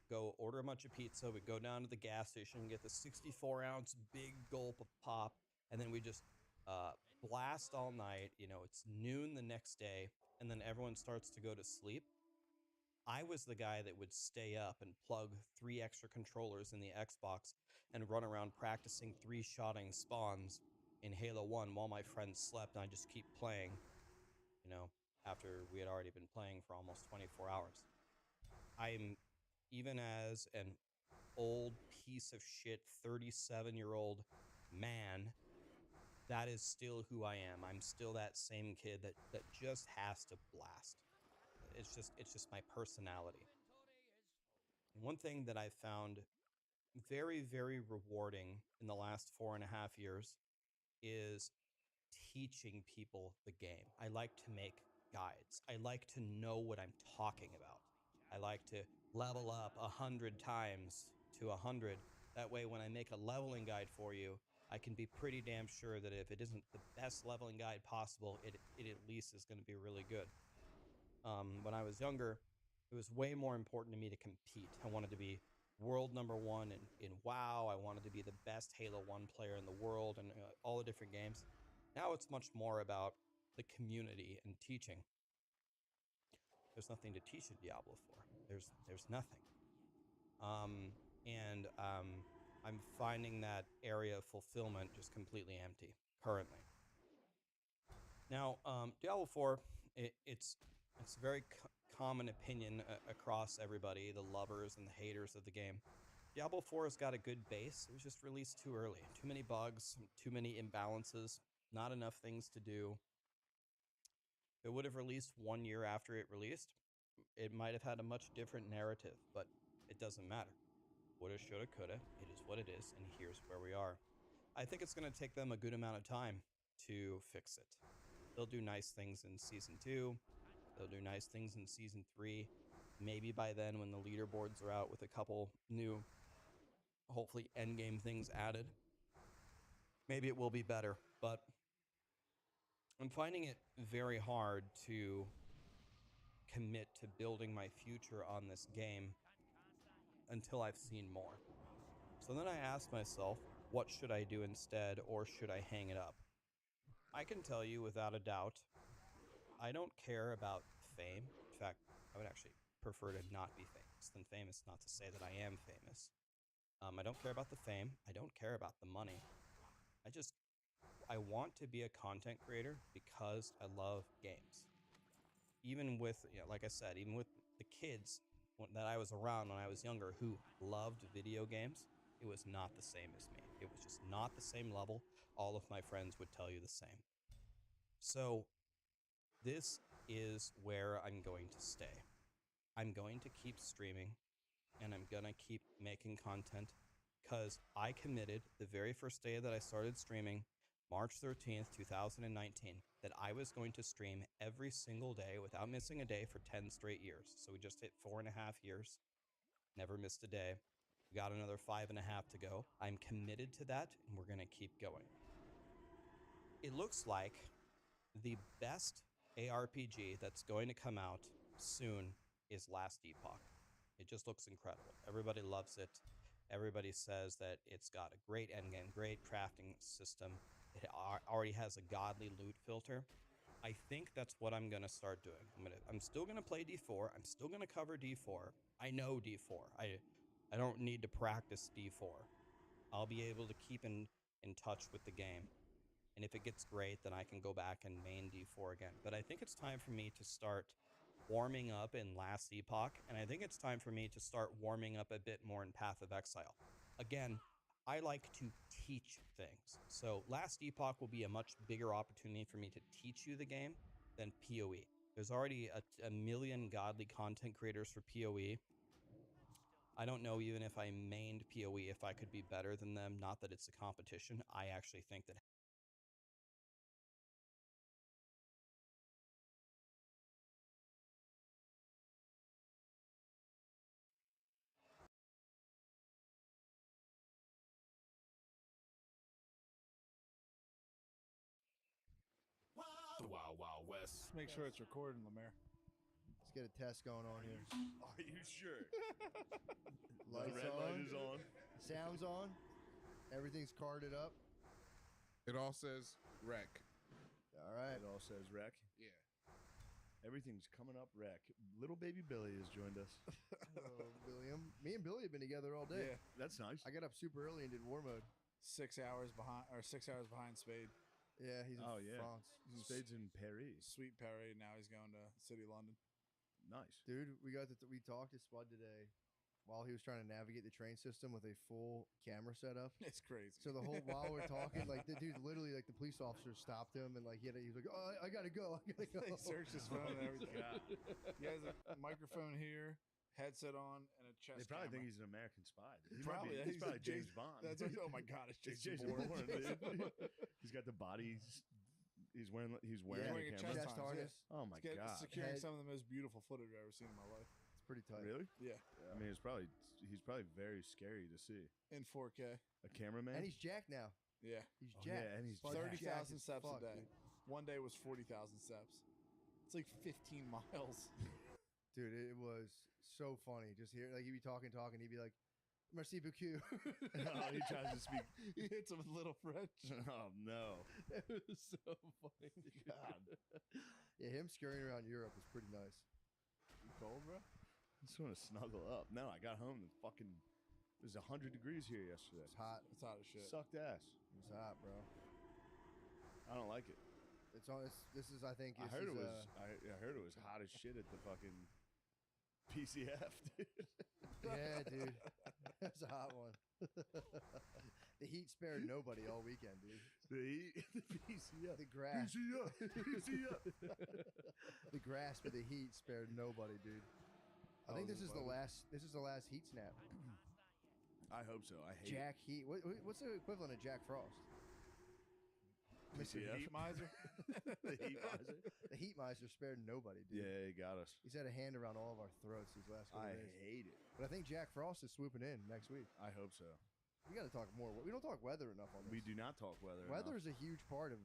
go order a bunch of pizza, we'd go down to the gas station, get the 64-ounce big gulp of pop, and then we just blast all night. It's noon the next day, and then everyone starts to go to sleep. I was the guy that would stay up and plug 3 extra controllers in the Xbox and run around practicing 3-shotting spawns in Halo 1 while my friends slept, and I just keep playing, after we had already been playing for almost 24 hours. I'm, even as an old piece of shit 37-year-old man, that is still who I am. I'm still that same kid that just has to blast. It's just my personality. And one thing that I've found very, very rewarding in the last 4.5 years is teaching people the game. I like to make guides. I like to know what I'm talking about. I like to level up 100 times to 100. That way, when I make a leveling guide for you, I can be pretty damn sure that if it isn't the best leveling guide possible, it at least is going to be really good. When I was younger, it was way more important to me to compete. I wanted to be world #1 in WoW. I wanted to be the best Halo 1 player in the world and all the different games. Now it's much more about the community and teaching. There's nothing to teach in Diablo 4. There's nothing. I'm finding that area of fulfillment just completely empty currently. Now, Diablo 4, it's a very common opinion across everybody, the lovers and the haters of the game. Diablo 4 has got a good base. It was just released too early. Too many bugs, too many imbalances, not enough things to do. If it would have released 1 year after it released, it might have had a much different narrative, but it doesn't matter. Woulda, shoulda, coulda. It is what it is, and here's where we are. I think it's going to take them a good amount of time to fix it. They'll do nice things in Season 2. They'll do nice things in Season 3. Maybe by then, when the leaderboards are out with a couple new, hopefully, endgame things added, maybe it will be better. But I'm finding it very hard to commit to building my future on this game until I've seen more. So then I asked myself, what should I do instead, or should I hang it up? I can tell you without a doubt, I don't care about fame. In fact, I would actually prefer to not be famous than famous, not to say that I am famous. I don't care about the fame. I don't care about the money. I want to be a content creator because I love games. Even with, like I said, even with the kids that I was around when I was younger who loved video games, it was not the same as me. It was just not the same level. All of my friends would tell you the same. So this is where I'm going to stay. I'm going to keep streaming, and I'm going to keep making content because I committed the very first day that I started streaming, March 13th, 2019, that I was going to stream every single day without missing a day for 10 straight years. So we just hit 4.5 years, never missed a day. We got another 5.5 to go. I'm committed to that, and we're going to keep going. It looks like the best ARPG that's going to come out soon is Last Epoch. It just looks incredible. Everybody loves it. Everybody says that it's got a great endgame, great crafting system. It already has a godly loot filter. I think that's what I'm gonna start doing. I'm still gonna play D4. I'm still gonna cover D4. I know D4. I don't need to practice D4. I'll be able to keep in touch with the game. And if it gets great, then I can go back and main D4 again. But I think it's time for me to start warming up in Last Epoch, and I think it's time for me to start warming up a bit more in Path of Exile. Again, I like to teach things. So Last Epoch will be a much bigger opportunity for me to teach you the game than PoE. There's already a million godly content creators for PoE. I don't know even if I mained PoE if I could be better than them. Not that it's a competition. I actually think that The Wild Wild West. Make sure it's recording, Lemaire. Let's get a test going on here. Are you sure? Lights red on. light is on. Sounds on. Everything's carded up. It all says wreck. All right. It all says wreck. Yeah. Everything's coming up wreck. Little baby Billy has joined us. Hello, William. Me and Billy have been together all day. Yeah, that's nice. I got up super early and did war mode. 6 hours behind, or 6 hours behind Spade. Yeah, he's in France. Spade's in Paris. Sweet Paris. Now he's going to City London. Nice. Dude, we talked to Spud today while he was trying to navigate the train system with a full camera setup. It's crazy. So the whole while we're talking, like the dude literally, like the police officer stopped him and like he was like, "Oh, I gotta go, I gotta go." He searched his phone and everything. He has a microphone here, headset on, and a chest. They probably think he's an American spy. He's probably James Bond. That's like, oh my god, it's Jason Bourne. Dude. He's got the body. He's wearing a chest harness. Oh my god! Securing some of the most beautiful footage I've ever seen in my life. It's pretty tight. Really? Yeah. I mean, he's probably very scary to see in 4K. A cameraman, and he's jacked now. Yeah, he's jacked. Yeah, and he's 30,000 steps a day. One day was 40,000 steps. It's like 15 miles. Dude, it was so funny. Just hear like he'd be talking, he'd be like, "Merci beaucoup." He tries to speak. He hits him with little French. Oh no! It was so funny. God. Yeah, him scurrying around Europe was pretty nice. You cold, bro? I just want to snuggle up. No, I got home and it was 100 degrees here yesterday. It's hot. It's hot as shit. Sucked ass. It's hot, bro. I don't like it. It's on. This is. I think. I heard it was hot as shit at the fucking PCF, dude. Yeah, dude. That's a hot one. The heat spared nobody all weekend, dude. The heat, the PCF, the grass, PCF. The grasp of the heat spared nobody, dude. I think this is the last. This is the last heat snap. I hope so. I hate Jack Heat. What's the equivalent of Jack Frost? Mr. Heat Miser. The Heat Miser. The Heat Miser spared nobody, dude. Yeah, he got us. He's had a hand around all of our throats these last couple days. I hate it. But I think Jack Frost is swooping in next week. I hope so. We got to talk more. We don't talk weather enough on this. We do not talk weather. Weather enough. is a huge part of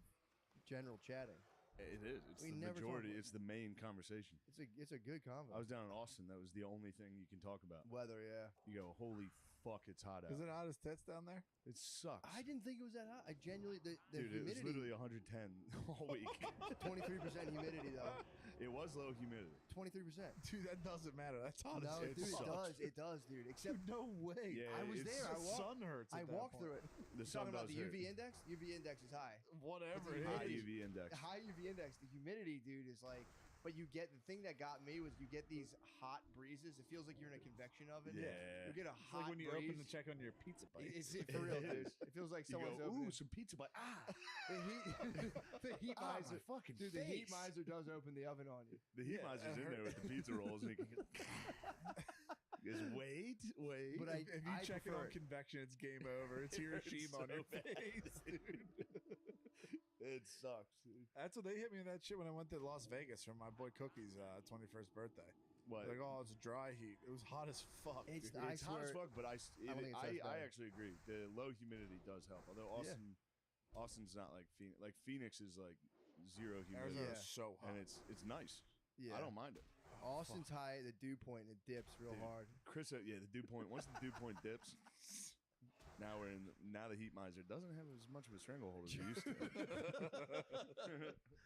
general chatting. It is. It's the majority. It's the main conversation. It's a good convo. I was down in Austin. That was the only thing you can talk about. Weather, yeah. You go, holy fuck, it's hot out. Is it hot as tits down there? It sucks. I didn't think it was that hot. I genuinely the Dude, humidity. it was literally 110 all week. 23% humidity though. It was low humidity. 23%. Dude, that doesn't matter. That's hot No, as dude, shit. it does. It does, dude. Except no way. Yeah, I was there. I The walked. sun hurts. I walked through it. The You sun talking about does the hurt. UV index? UV index is high. Whatever. The High humidity- UV index. The high UV index. The humidity, dude, is like. But you get the thing that got me was you get these hot breezes. It feels like you're in a convection oven. Yeah. You get a It's hot like when you breeze. open the check on your pizza bite. It's for real, dude. It feels like You go, someone's ooh, opening. some pizza bite. Ah, The heat, the heat Ah, miser. my fucking dude, the heat face. miser does open the oven on you. the heat Yeah, miser's in there with the pizza rolls, and he can just wait. But I, if you I check it prefer on convection, it's game over. It's Hiroshima on your so bad. face, dude. It sucks, dude. That's what they hit me with that shit when I went to Las Vegas for my boy Cookie's 21st birthday. What? Like, oh, it's dry heat. It was hot as fuck. It's- dude. I It's hot as swear- fuck, but I don't think it's as bad. actually agree. The low humidity does help. Although Austin's not like Phoenix. Like Phoenix is like zero humidity, Arizona's so hot. and it's nice. Yeah. I don't mind it. Austin's high at the dew point and it dips real Dude. hard. Chris, the dew point. Once the dew point dips, now the Heat Miser doesn't have as much of a stranglehold as he used to.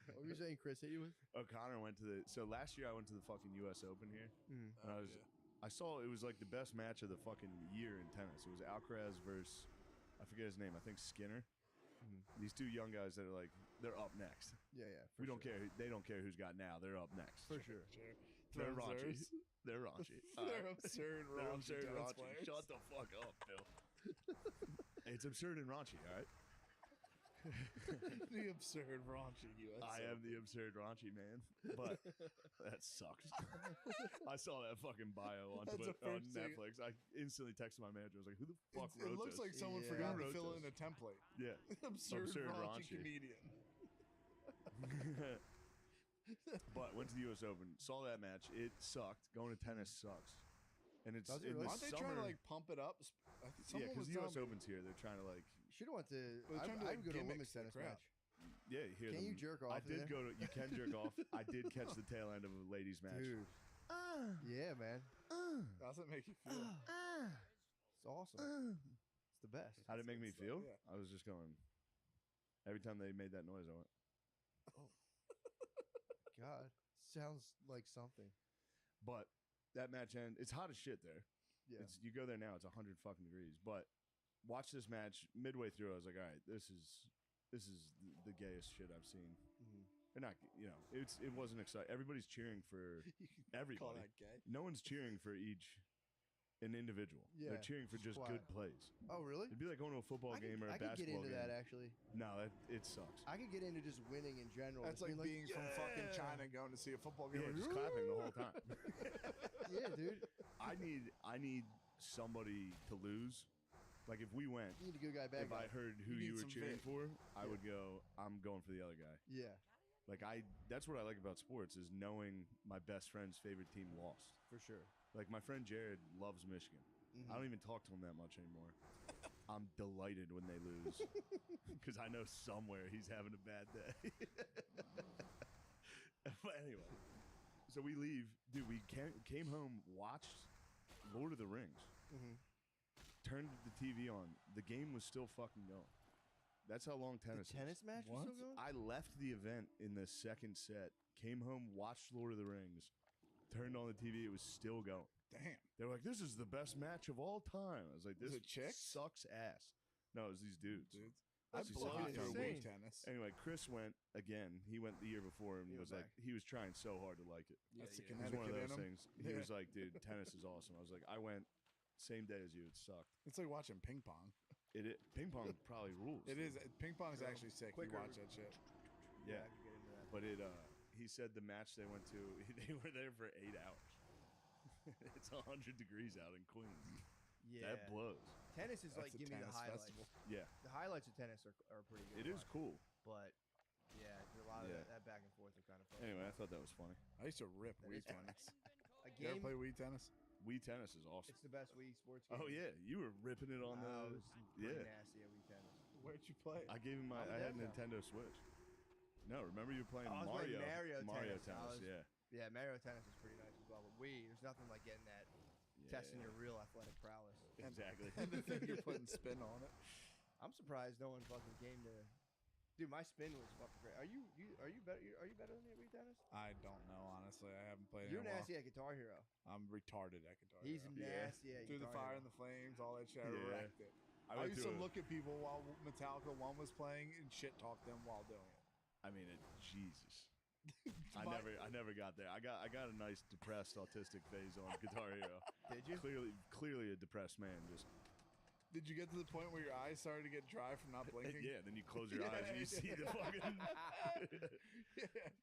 What were you saying Chris hit you with? O'Connor went to so last year I went to the fucking U.S. Open here, and I saw it was like the best match of the fucking year in tennis. It was Alcaraz versus I forget his name. I think Skinner. These two young guys that are like they're up next. Yeah. We don't care. They don't care who's got now. They're up next For sure. They're raunchy. They're raunchy. They're absurd. They're absurd tennis raunchy. players. Shut the fuck up, Bill. It's absurd and raunchy. All right. The absurd raunchy US. I am the absurd raunchy man, but that sucks. I saw that fucking bio on Netflix. I instantly texted my manager. I was like, "Who the fuck wrote this?" It looks like someone forgot to fill in a template. Yeah, absurd raunchy comedian. But went to the U.S. Open, saw that match. It sucked. Going to tennis sucks, and it's Aren't they trying to like pump it up? Yeah, because the U.S. Open's here. They're trying to like. Should have went to. I would go to a women's tennis match. Yeah, here. Can you jerk off? I did go to. You can jerk off. I did catch the tail end of a ladies' match. Dude. Yeah, man. How's it make you feel? It's awesome. It's the best. How did it make me feel? Yeah. I was just going. Every time they made that noise, I went. God, sounds like something. But that match end. It's hot as shit there. Yeah. You go there now. It's 100 fucking degrees. But watch this match midway through. I was like, all right, this is the gayest shit I've seen. They're not, it wasn't exciting. Everybody's cheering for everybody. Call that gay? No one's cheering for an individual. Yeah, They're cheering for just good plays. Oh, really? It'd be like going to a football game or a I could basketball get into game. that actually. No, it sucks. I could get into just winning in general. That's like being from fucking China going to see a football game. Yeah, just clapping the whole time. Yeah, dude. I need somebody to lose. Like if we went, you need a good guy, bad if guy. I heard who you were cheering for, I would go, I'm going for the other guy. Yeah. Like that's what I like about sports is knowing my best friend's favorite team lost. For sure. Like my friend Jared loves Michigan. I don't even talk to him that much anymore. I'm delighted when they lose because I know somewhere he's having a bad day. But anyway, so we leave. Dude, we came home, watched Lord of the Rings, turned the TV on. The game was still fucking going. That's how long tennis The tennis match was still going? I left the event in the second set, came home, watched Lord of the Rings, turned on the TV. It was still going. Damn. They were like, this is the best match of all time. I was like, this sucks ass. No, it was these dudes. I'd blow through Wii tennis. Anyway, Chris went again. He went the year before and was like, he was trying so hard to like it. That's the It was one of Connecticut those in him. things. He was like, dude, tennis is awesome. I was like, I went same day as you. It sucked. It's like watching ping pong. Ping pong probably rules. It is. Ping pong is actually sick. You watch that shit. Yeah. I could get into that. But he said the match they went to, they were there for 8 hours. It's 100 degrees out in Queens. Yeah. That blows. Tennis is That's like, a give me the tennis highlights. festival. Yeah. The highlights of tennis are pretty good. It is cool. But, yeah, a lot of Yeah. that back and forth are kind of fun. Anyway, I thought that was funny. I used to rip Wii is tennis. A You ever game, play Wii tennis? Wii tennis is awesome. it's the best Wii sports game. Oh yeah, you were ripping it on I the. was pretty Yeah, nasty at Wii tennis. Where'd you play? I gave him I'm I had a dead now. Nintendo Switch. No, remember you were playing I was Mario. playing Mario tennis. I was- yeah. Yeah, Mario tennis is pretty nice as well. But Wii, there's nothing like getting that, testing your real athletic prowess. Exactly. And the thing you're putting spin on it. I'm surprised no one fucking came to. Dude, my spin was fucking great. Are you better? Are you better than me at Wii tennis? I don't know, honestly. I haven't played You're in a while. nasty at Guitar Hero. I'm retarded at Guitar He's Hero. nasty at Through the Guitar fire Hero. and the flames, all that shit. I Yeah. wrecked it. I went used to through look at people while Metallica 1 was playing and shit talk them while doing it. I mean, Jesus. I never got there. I got a nice depressed autistic phase on Guitar Hero. Did you? Clearly a depressed man. Just Did you get to the point where your eyes started to get dry from not blinking? yeah. Then you close your eyes and you see the fucking.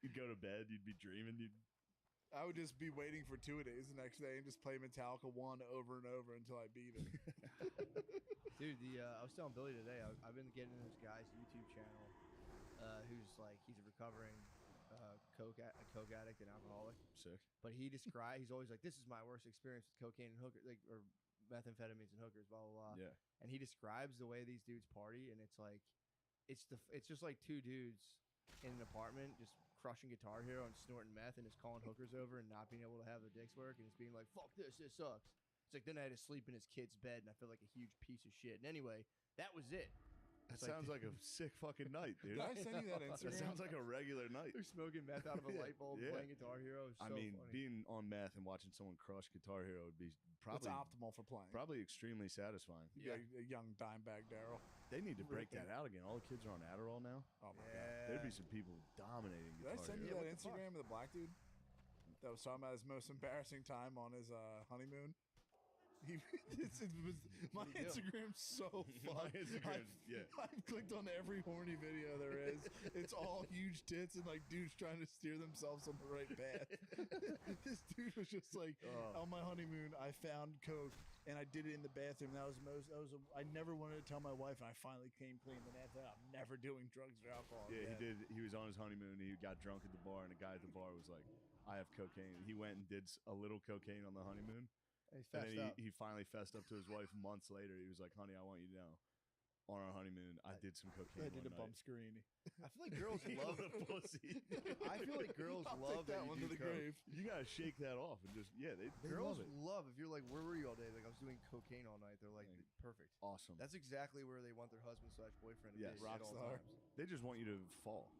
You'd go to bed. You'd be dreaming. I would just be waiting for 2 days the next day and just play Metallica 1 over and over until I beat it. Dude, I was telling Billy today. I've been getting this guy's YouTube channel, who's like he's a recovering coke addict and alcoholic. Sick. But he's always like, this is my worst experience with cocaine and hookers, like or methamphetamines and hookers, blah blah blah. Yeah. And he describes the way these dudes party, and it's like, it's just like two dudes in an apartment just crushing Guitar Hero and snorting meth and just calling hookers over and not being able to have their dicks work and just being like, fuck this sucks. It's like then I had to sleep in his kid's bed, and I felt like a huge piece of shit. And anyway, that was it. That sounds like a sick fucking night, dude. Did I send you that Instagram? That sounds like a regular night. They're smoking meth out of a light bulb, playing Guitar Hero. Is so funny. Being on meth and watching someone crush Guitar Hero would be probably optimal for playing. Probably extremely satisfying. Yeah, a young Dimebag Daryl. They need to break that out again. All the kids are on Adderall now. Oh my god, there'd be some people dominating Did I Guitar send you Hero. that Instagram of the black dude that was talking about his most embarrassing time on his honeymoon? My Instagram's so fun. I've clicked on every horny video there is. It's all huge tits and like dudes trying to steer themselves on the right path. This dude was just like, on my honeymoon, I found coke and I did it in the bathroom. I never wanted to tell my wife, and I finally came clean. And after that, I'm never doing drugs or alcohol. Yeah, again. he did. He was on his honeymoon. He got drunk at the bar, and the guy at the bar was like, "I have cocaine." He went and did a little cocaine on the honeymoon. He and then he finally fessed up to his wife months later. He was like, "Honey, I want you to know, on our honeymoon, I did some cocaine." I did a one bump night." screen. I feel like girls love What a pussy. I feel like girls I'll love take that you one do to the coke. grave. You gotta shake that off and just they Girls love it. love if you're like, where were you all day? Like I was doing cocaine all night. They're like, perfect. Awesome. That's exactly where they want their husband / boyfriend to Yes. be at all Rockstar. times. They just want you to fall.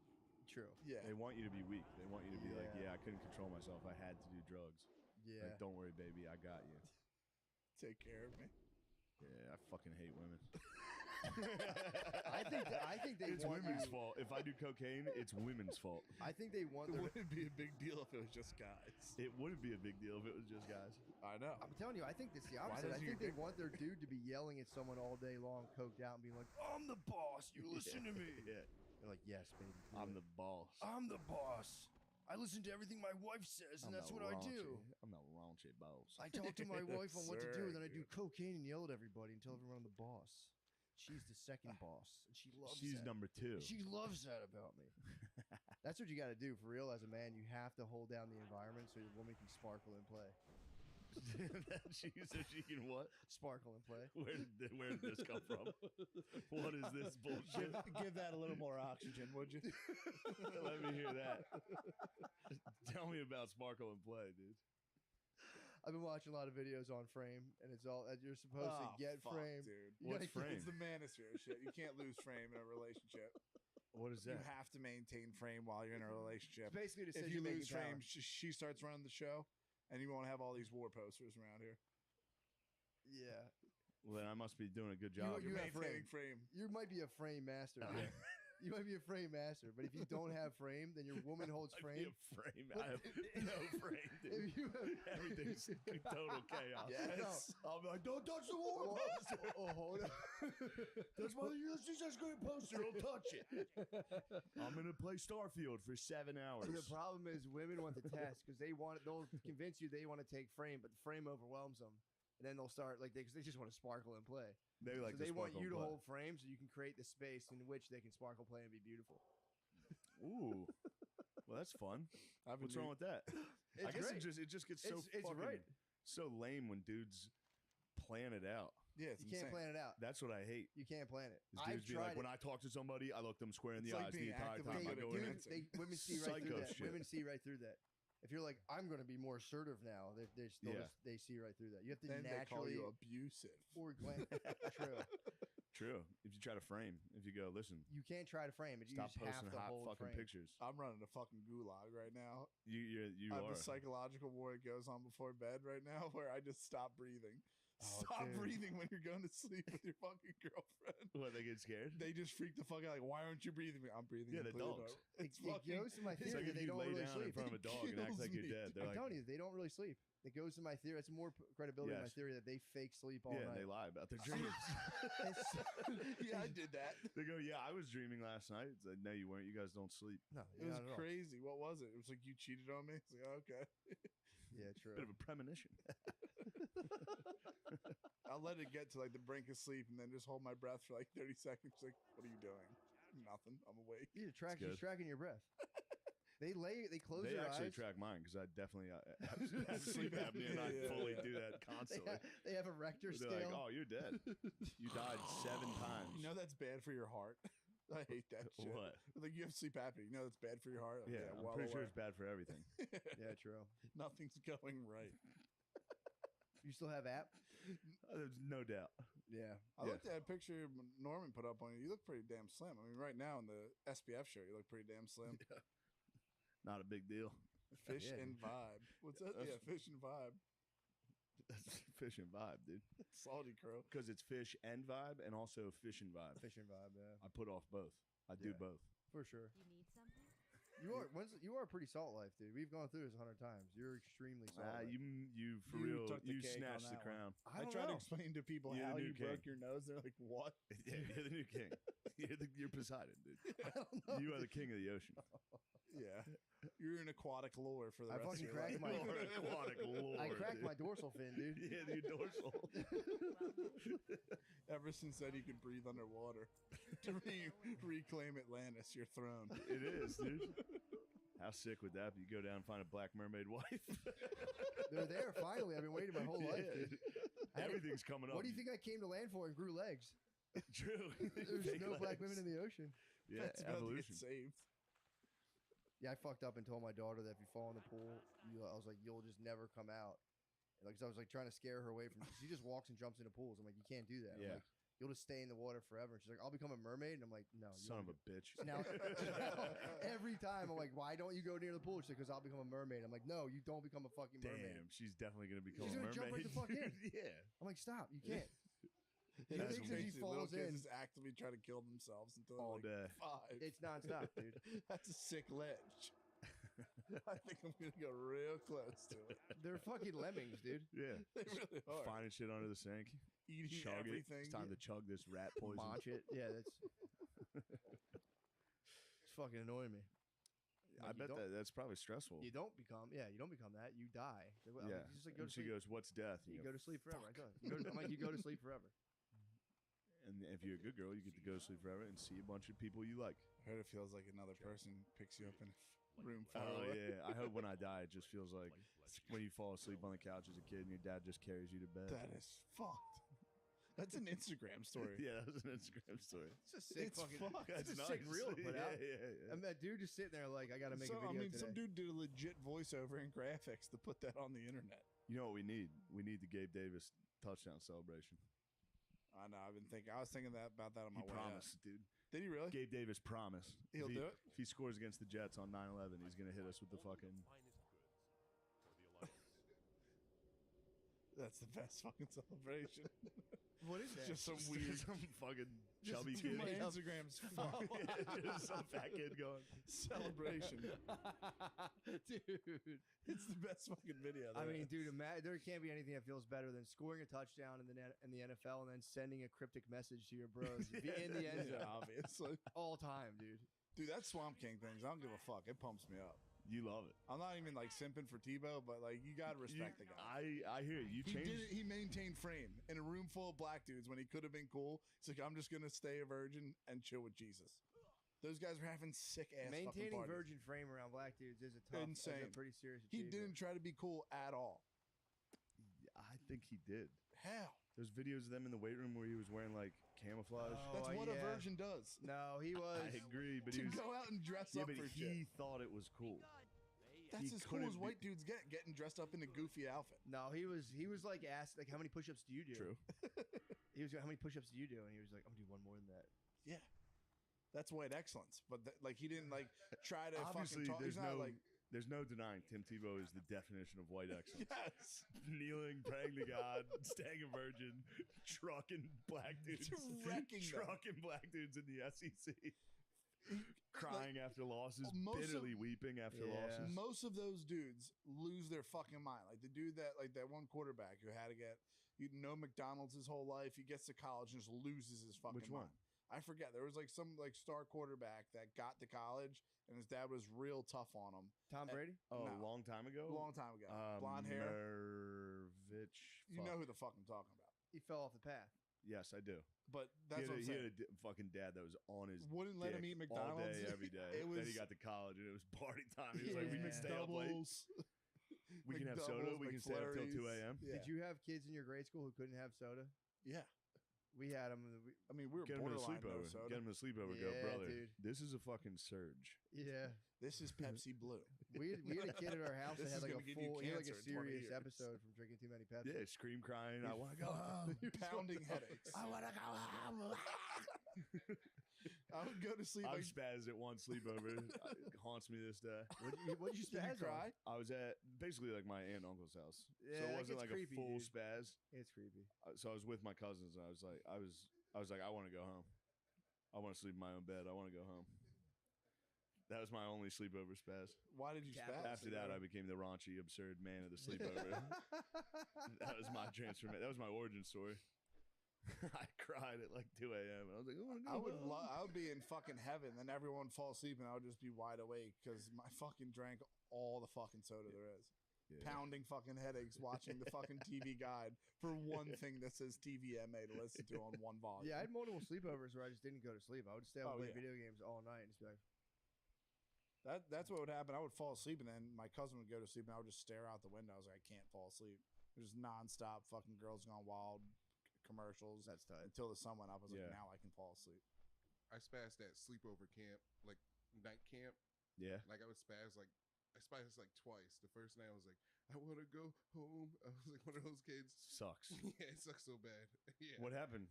True. Yeah. They want you to be weak. They want you to be like, Yeah. "Yeah, I couldn't control myself. I had to do drugs." Yeah. Like, don't worry, baby. I got you. Take care of me. Yeah, I fucking hate women. I think they It's want women's you. fault. If I do cocaine, it's women's fault. I think they want It their. wouldn't be a big deal if it was just guys. It wouldn't be a big deal if it was just guys. I know. I'm telling you, I think it's the Why opposite. I doesn't think your they want their dude to be yelling at someone all day long, coked out, and being like, "I'm the boss. You listen to me." Yeah. They're like, "Yes, baby. do I'm it." the boss. I'm the boss. I listen to everything my wife says, and that's what I do. I'm the raunchy boss. I talk to my wife on what to do, and then I do Sir, cocaine and yell at everybody and tell everyone I'm the boss. She's the second boss, and she loves She's that. number 2. She loves that about me. That's what you got to do for real as a man. You have to hold down the environment so your woman can sparkle and play. she can what? Sparkle and play. Where did this come from? What is this bullshit? Give that a little more oxygen, would you? Let me hear that. Tell me about sparkle and play, dude. I've been watching a lot of videos on Frame, and it's all you're supposed to get fuck, Frame. dude. You What's gotta Frame? It's the manosphere shit. You can't lose Frame in a relationship. What is You that? have to maintain Frame while you're in a relationship. Basically, If you lose Frame, Frame, she starts running the show, and you won't have all these war posters around here. yeah, Well, then I must be doing a good job. you have Maintaining Frame. you might be a Frame master. Yeah. You might be a Frame master, but if you don't have Frame, then your woman holds I'd Frame. be a frame. But I have no frame, dude. If you have, Everything's total chaos. Yes. I'll be like, don't touch the war poster. hold on. That's why she's just going to poster. Don't touch it. I'm going to play Starfield for 7 hours. The problem is women want the test because they'll convince you they want to take Frame, but the Frame overwhelms them, and then they'll start like they just want to sparkle and play. They like So they want you to play. hold Frame so you can create the space in which they can sparkle, play, and be beautiful. Ooh. Well, that's fun. What's wrong with that? I guess great. it just gets so It's fucking right. so lame when dudes plan it out. Yeah, it's You can't plan it out. That's what I hate. You can't plan it. Is I've dudes be like, tried when it. I talk to somebody, I look them square in the It's like eyes the being entire actively time. I good go at in. dancing. Women see right through Psycho that. shit. Women see right through that. If you're like, I'm going to be more assertive now, they see right through that. You have to Then they call naturally you abusive. or glance. True. True. If you try to frame, if you go, listen, You can't try to frame it. You stop just have posting to hot hold fucking frame. pictures. I'm running a fucking gulag right now. You I have are. a psychological war that goes on before bed right now where I just stop breathing. Oh, Stop dude. breathing when you're going to sleep with your fucking girlfriend. What, they get scared? They just freak the fuck out. Like, why aren't you breathing? I'm breathing. Yeah, the completely dogs. normal. It's It fucking. goes to my It's theory like that if they you don't lay really down sleep. in front of a dog and act kills like you're me, dead. They're I'm like, telling you, they don't really sleep. It goes to my theory. It's more credibility in my Yes. theory that they fake sleep all yeah, night. they lie about their dreams. Yeah, I did that. They go, yeah, I was dreaming last night. It's like, no, you weren't. You guys don't sleep. No, It was not at all. crazy. What was it? It was like you cheated on me. It's like, oh, okay. Yeah, true. Bit of a premonition. I'll let it get to like the brink of sleep and then just hold my breath for like 30 seconds. Like, what are you doing? Nothing. I'm awake. Yeah, good. she's tracking your breath. They close They their actually eyes. track mine because I definitely have sleep apnea and I Yeah, fully yeah. do that constantly. They have a Richter They're like, scale. oh, you're dead. You died 7 times. You know that's bad for your heart. I hate that shit. What? Like you have sleep apnea. You know that's bad for your heart. Yeah, I'm well pretty sure aware. it's bad for everything. Yeah, true. Nothing's going right. You still have app? There's no doubt. Yeah. I looked at a picture Norman put up on you. You look pretty damn slim. I mean, right now in the SPF shirt, you look pretty damn slim. Yeah. Not a big deal. Fish and vibe. What's that? Yeah, fish and vibe. That's fish and vibe, dude. Salty Crow. Because it's fish and vibe and also fish and vibe. Fish and vibe, yeah. I put off both. I do both. For sure. You need something? You are pretty salt life, dude. We've gone through this 100 times. You're extremely salt life. You for You real, took the you cake on snatched the that crown. I tried to explain to people You're how the new you broke king. your nose. They're like, what? Yeah, you're the new king. You're Poseidon, dude. I don't know. You are the king of the ocean. Yeah. You're an aquatic lure for the I rest fucking of your cracked life. my aquatic lure. I cracked dude. my dorsal fin, dude. Yeah, your dorsal. Ever since then, you can breathe underwater to reclaim Atlantis, your throne. It is, dude. How sick would that be? You go down and find a black mermaid wife. They're there finally. I've been waiting my whole life, dude. Everything's coming up. What do you think I came to land for and grew legs? True. There's Fake no black legs. women in the ocean. Yeah, That's about to get evolution. saved. Yeah, I fucked up and told my daughter that if you fall in the pool, I was like, you'll just never come out. Like, 'cause I was like trying to scare her away from. She just walks and jumps into pools. I'm like, you can't do that. Yeah. I'm like, you'll just stay in the water forever. And she's like, I'll become a mermaid. And I'm like, no. you Son won't of a bitch. Now, every time I'm like, why don't you go near the pool? She's like, because I'll become a mermaid. I'm like, no, you don't become a fucking mermaid. Damn, she's definitely gonna become She's a gonna jump mermaid. right the fuck in. Yeah. I'm like, stop, you can't. He That's thinks that he crazy. Little falls kids in. just actively try to kill themselves until All they're day. like 5. It's nonstop, dude. That's a sick ledge. I think I'm gonna go real close to it. They're fucking lemmings, dude. Yeah. They really are. Finding shit under the sink. Eating Chug everything. It. It's time to chug this rat poison. Munch it. Yeah, that's. It's fucking annoying me. I Like, you bet don't- that's probably stressful. You don't become. Yeah, you don't become that. You die. I mean, Yeah. you just like go And to she sleep. goes, "What's death?" And You you go to sleep forever. I tell you. I'm like, you go to sleep forever. And if you're a good girl, you get to go to sleep forever and see a bunch of people you like. I heard it feels like another person picks you up in a room far Oh away. yeah. I hope when I die, it just feels like when you fall asleep on the couch as a kid and your dad just carries you to bed. That is fucked. That's an Instagram story. Yeah, that was an Instagram story. It's a sick It's fucking. fucked. It's a That's sick nice. reel to put out. Yeah. I'm that dude just sitting there like I got to make So, a video today. some dude did a legit voiceover and graphics to put that on the internet. You know what we need? We need the Gabe Davis touchdown celebration. I know. I was thinking about that on my He way promised, dude. Did he really? Gabe Davis promised. He'll do it? If he scores against the Jets on 9/11, he's going to hit us with the fucking... That's the best fucking celebration. What is that? Just some weird, some fucking just chubby do kid. my Instagram's fuck. Just some fat kid going. Celebration. Dude. It's the best fucking video. I there mean, is. dude, there can't be anything that feels better than scoring a touchdown in the NFL and then sending a cryptic message to your bros in the end zone. Yeah, obviously. All time, dude. Dude, that Swamp King things, I don't give a fuck. It pumps me up. You love it. I'm not even like simping for Tebow, but like you gotta respect the guy. I hear you. You He changed. did it. He maintained frame in a room full of black dudes when he could have been cool. It's like I'm just gonna stay a virgin and chill with Jesus. Those guys were having sick ass Maintaining fucking parties. virgin frame around black dudes is a tough, is Insane. a pretty serious He achievement. didn't try to be cool at all. I think he did. How? There's videos of them in the weight room where he was wearing like camouflage. That's what a yeah. virgin does. No, he was. I agree, but To he was. go out and dress Yeah, up but for he shit. thought it was cool. That's he as cool as couldn't white be- dudes getting dressed up in a goofy outfit. No, he was like asked like how many push-ups do you do? True. He was like, how many push-ups do you do? And he was like, I'm gonna do one more than that. Yeah. That's white excellence. But like he didn't like try to Obviously, fucking talk. there's He's not no like there's no denying Tim Tebow is the definition of white excellence. yes. Kneeling, praying to God, staying a virgin, trucking black dudes, Wrecking them. trucking black dudes in the SEC, crying after losses, most of- bitterly weeping after Yeah. losses. Most of those dudes lose their fucking mind. Like the dude that one quarterback who had to get McDonald's his whole life. He gets to college and just loses his fucking Which one? mind. I forget. There was like some like star quarterback that got to college and his dad was real tough on him. Tom Brady? Oh, No. a long time ago. Long time ago. Blonde hair. Mervich. You know who the fuck I'm talking about. He fell off the path. Yes, I do. But He that's had, what I'm he saying. had a fucking dad that was on his Wouldn't let him dick eat McDonald's all day, every day. It Then he was- got to college and it was party time. He was like, we can Yeah. stay up late. McDoubles. We can have soda. McDoubles, We can stay up till 2 McFlurries. a.m. Yeah. Did you have kids in your grade school who couldn't have soda? Yeah. We had them. I mean, we were Get him to the borderline no sleepover. soda. Get him to the sleepover. Go, Yeah, brother. dude. This is a fucking surge. Yeah. This is Pepsi Blue. We had a kid at our house that This had is like a gonna give you full, he had like a cancer in 20 serious years. episode from drinking too many Pepsi. Yeah, scream crying. I want to go home. Pounding headaches. I want to go home. I would go to sleep. I've like, spazzed at one sleepover. It haunts me this day. What'd you Did you spaz cry? on? I was at basically like my aunt and uncle's house, so Yeah, it that wasn't gets like creepy, a full dude. spaz. It's creepy. So I was with my cousins, and I was like, I want to go home. I want to sleep in my own bed. I want to go home. That was my only sleepover spaz. Why did you spaz? After that, I became the raunchy, absurd man of the sleepover. That was my transformation. That was my origin story. I cried at like 2 a.m. and I was like, oh, I would be in fucking heaven, then everyone would fall asleep, and I would just be wide awake because I fucking drank all the fucking soda there is. Yeah. Pounding fucking headaches, watching the fucking TV guide for one thing that says TVMA to listen to on one volume. Yeah, I had multiple sleepovers where I just didn't go to sleep. I would stay up and play video games all night and just be like, That's what would happen. I would fall asleep, and then my cousin would go to sleep, and I would just stare out the window. I was like, I can't fall asleep. Just nonstop fucking Girls Gone Wild commercials. That's tight. Until the sun went up. I was Yeah. like, now I can fall asleep. I spazzed at sleepover camp, like night camp. Yeah. Like I spazzed like twice. The first night I was like, I want to go home. I was like one of those kids. Sucks. Yeah, it sucks so bad. Yeah. What happened?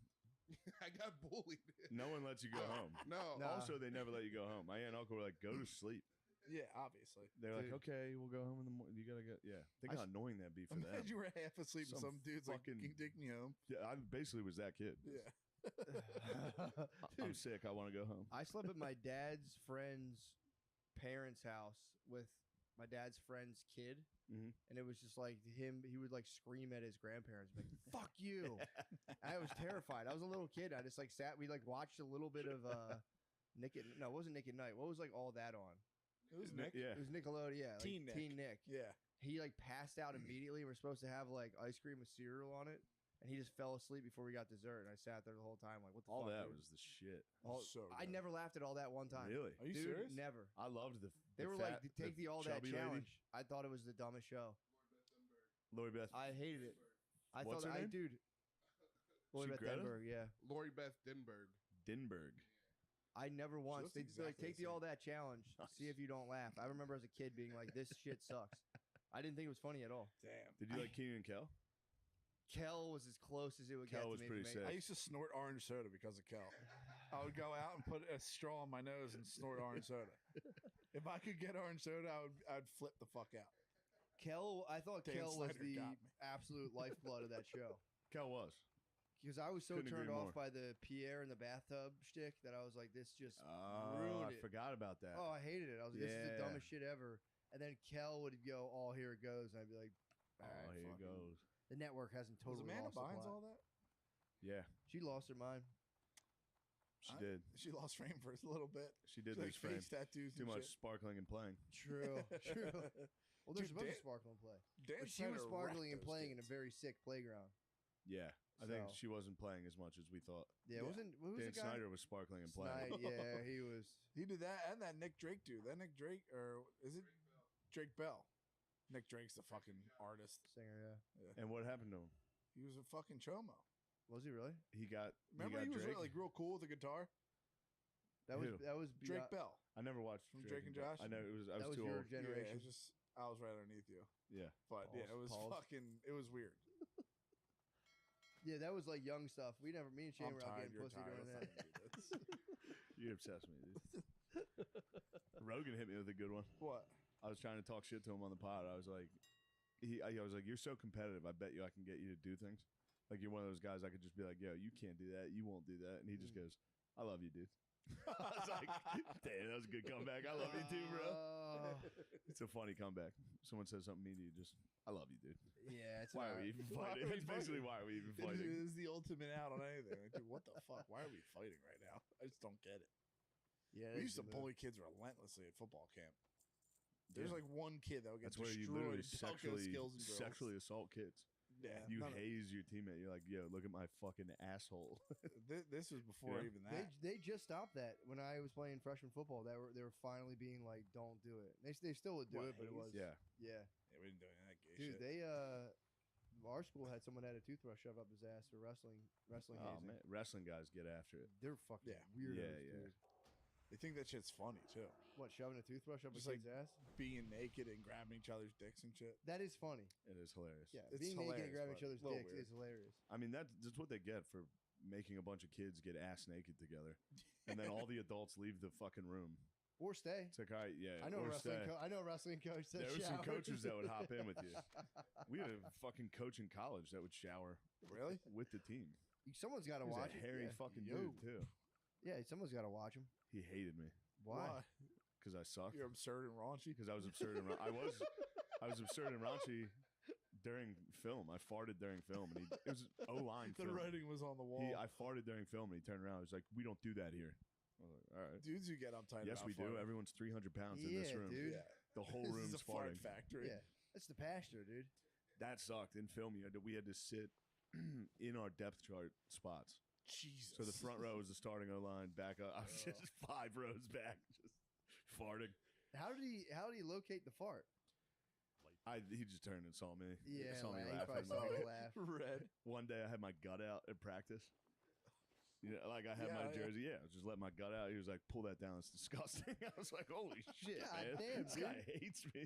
I got bullied. No one lets you go home. No. Also, they never let you go home. My aunt and uncle were like, go to sleep. Yeah, obviously. They're like, Dude. okay, we'll go home in the morning. You gotta go. Yeah. Think how annoying that'd be for them. Imagine you were half asleep, and some dude's like, can you take me home? Yeah, I basically was that kid. Yeah. I'm sick. I want to go home. I slept at my dad's friend's parents' house with my dad's friend's kid. Mhm. And it was just like him, he would like scream at his grandparents, like, fuck you. I was terrified. I was a little kid. I just like sat, we like watched a little bit of Nick at, no, it wasn't Nick at Night. What was like all that on? It was Nick. Yeah. It was Nickelodeon, yeah. Like Teen Nick. Teen Nick. Yeah. He like passed out immediately. We're supposed to have like ice cream with cereal on it. And he just fell asleep before we got dessert. And I sat there the whole time like, what the All fuck? that dude? was the shit. So I good. never laughed at all that one time. Really? Are you Dude, serious? Never. I loved the. They were like, fat- take the all that chubby lady. challenge. I thought it was the dumbest show. Lori Beth. I hated it. I What's thought, her name? dude. Lori She Beth Greta? Denberg, yeah. Lori Beth Denberg. Dinberg. I never once. looks They'd be like, exactly take the the all that challenge. See if you don't laugh. I remember as a kid being like, this shit sucks. I didn't think it was funny at all. Damn. Did you like Keenan and Kel? Kel was as close as it would Kel get was to me. pretty for me. sick. I used to snort orange soda because of Kel. I would go out and put a straw in my nose and snort orange soda. If I could get orange soda, I'd flip the fuck out. Kel, I thought Dan Kel was Snyder the got me. absolute lifeblood of that show. Kel was. Because I was so Couldn't agree turned off more. by the Pierre in the bathtub shtick that I was like, this just Oh, ruined I it. forgot about that. Oh, I hated it. I was like, this is the Yeah. dumbest shit ever. And then Kel would go, oh, here it goes. And I'd be like, all Oh, right, here it fucking- goes. The network hasn't Was totally Amanda lost the Bynes plot. all that? Yeah, She lost her mind. she did. She lost frame for a little bit. She did She, lose frame. face tattoos Too and much shit. sparkling and playing. True, true. Well, there's Dude, supposed Dan- to sparkle and play. Dan But she was Snyder sparkling and wrecked those playing in a kids. very sick playground. Yeah, I think So- she wasn't playing as much as we thought. Yeah, it wasn't. Who was Dan the guy? Snyder was sparkling and playing. Yeah, he was. He did that and that Nick Drake dude. That Nick Drake, or is it Drake Bell? Nick Drake's the fucking artist. Singer, yeah. And what happened to him? He was a fucking chomo. Was he really? He got. Remember he he got was Drake? like real cool with the guitar? That was Who? Drake beyond- Bell. I never watched From Drake and Josh. Josh? I know it was. I That was was too your old. generation. Yeah, it was just I was right underneath you. Yeah. But yeah, it was Pause. fucking. It was weird. Yeah, that was like young stuff. We never. Me and Shane I'm were out tired. getting You're pussy tired. doing Let's that. not do this. You obsessed me, dude. Rogan hit me with a good one. What? I was trying to talk shit to him on the pod. I was like, I was like, you're so competitive. I bet you I can get you to do things. Like you're one of those guys I could just be like, yo, you can't do that. You won't do that. And he just goes, I love you, dude. I was like, damn, that was a good comeback. I love you too, bro. It's a funny comeback. Someone says something mean to you, just, I love you, dude. Yeah, it's Why not- are we even Why fighting? are we It's basically fighting? why are we even It fighting? is the ultimate out on anything. Like, dude, what the fuck? Why are we fighting right now? I just don't get it. Yeah, We that's used to the move. bully kids relentlessly at football camp. There's Yeah. like one kid that would get That's where you destroyed. literally at Delco skills and drills. sexually assault kids. Yeah, You none of- haze your teammate. You're like, yo, look at my fucking asshole. This was before Yeah. even that. They just stopped that when I was playing freshman football. They were finally being like, don't do it. They still would do What, it, but it was haze? Yeah. yeah. Yeah, we didn't do any of that gay Dude, shit. they our school had someone had a toothbrush shoved up his ass for wrestling Oh hazing. man, wrestling guys get after it. They're fucking Yeah. weirdos, Yeah, yeah. dude. They think that shit's funny too. What, shoving a toothbrush up a Just like kid's ass? being naked and grabbing each other's dicks and shit. That is funny. It is hilarious. Yeah, It's being naked and hilarious, grabbing but each other's a little dicks weird. is hilarious. I mean, that's what they get for making a bunch of kids get ass naked together, and then all the adults leave the fucking room. Or stay. It's like, all right, yeah, I know or a wrestling. stay. I know a wrestling coach that There were some showers. coaches that would hop in with you. We had a fucking coach in college that would shower Really? with the team. Someone's got to He was watch a it. hairy Yeah. fucking Yo. dude too. Yeah, someone's got to watch him. He hated me Why? because I sucked. You're absurd and raunchy. Because I was absurd and I was absurd and raunchy during film. I farted during film, and it was O-line The film. writing was on the wall. I farted during film, and he turned around. He was like, "We don't do that here." I was like, "All right." Dudes who get uptight. Yes, about we do. farting. Everyone's 300 pounds in this Yeah, room. dude. Yeah. The whole This room's is a fart farting. factory. Yeah, that's the pasture, dude. That sucked. In film, we had to sit in our depth chart spots. Jesus. So the front row was the starting O line. Back up, I was just 5 rows back, just farting. How did he locate the fart? He just turned and saw me. Yeah, saw me he laughing. probably saw the laugh. Red. One day I had my gut out at practice. You know, like I had my Yeah, jersey. Yeah, I just let my gut out. He was like, "Pull that down. It's disgusting." I was like, "Holy shit, God man! damn, This dude. guy hates me."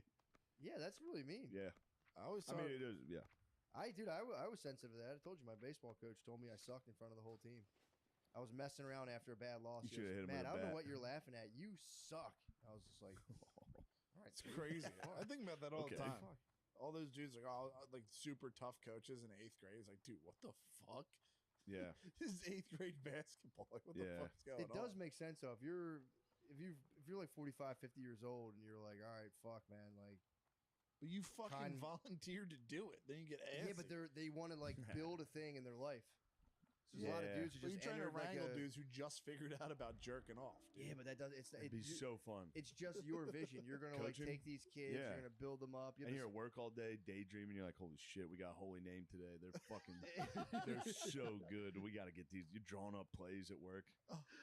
Yeah, that's really mean. Yeah, I always I thought. mean, it is. Yeah, I was sensitive to that. I told you my baseball coach told me I sucked in front of the whole team. I was messing around after a bad loss. You He goes, shoulda hit him with "Man, a I don't know bat." what you're laughing at. You suck." I was just like, all right, It's crazy. I think about that all Okay. the time. Fuck. All those dudes like like super tough coaches in 8th grade. It's like, dude, what the fuck? yeah. This is 8th grade basketball. Like, what the Yeah. fuck's going It on? does make sense though. If you're like 45, 50 years old and you're like, all right, fuck, man, like, But you fucking Kind- volunteered to do it. Then you get ass. yeah, but they want to like build a thing in their life. So there's a lot of Yeah. dudes who But just you're trying to entered like wrangle a, dudes who just figured out about jerking off. Dude. Yeah, but that does It'd be so fun. it's just your vision. You're gonna like Coaching? take these kids. Yeah. You're gonna build them up. And you're at work all day, daydreaming. You're like, "Holy shit, we got a holy name today. They're fucking, they're so good. We got to get these. You're drawing up plays at work.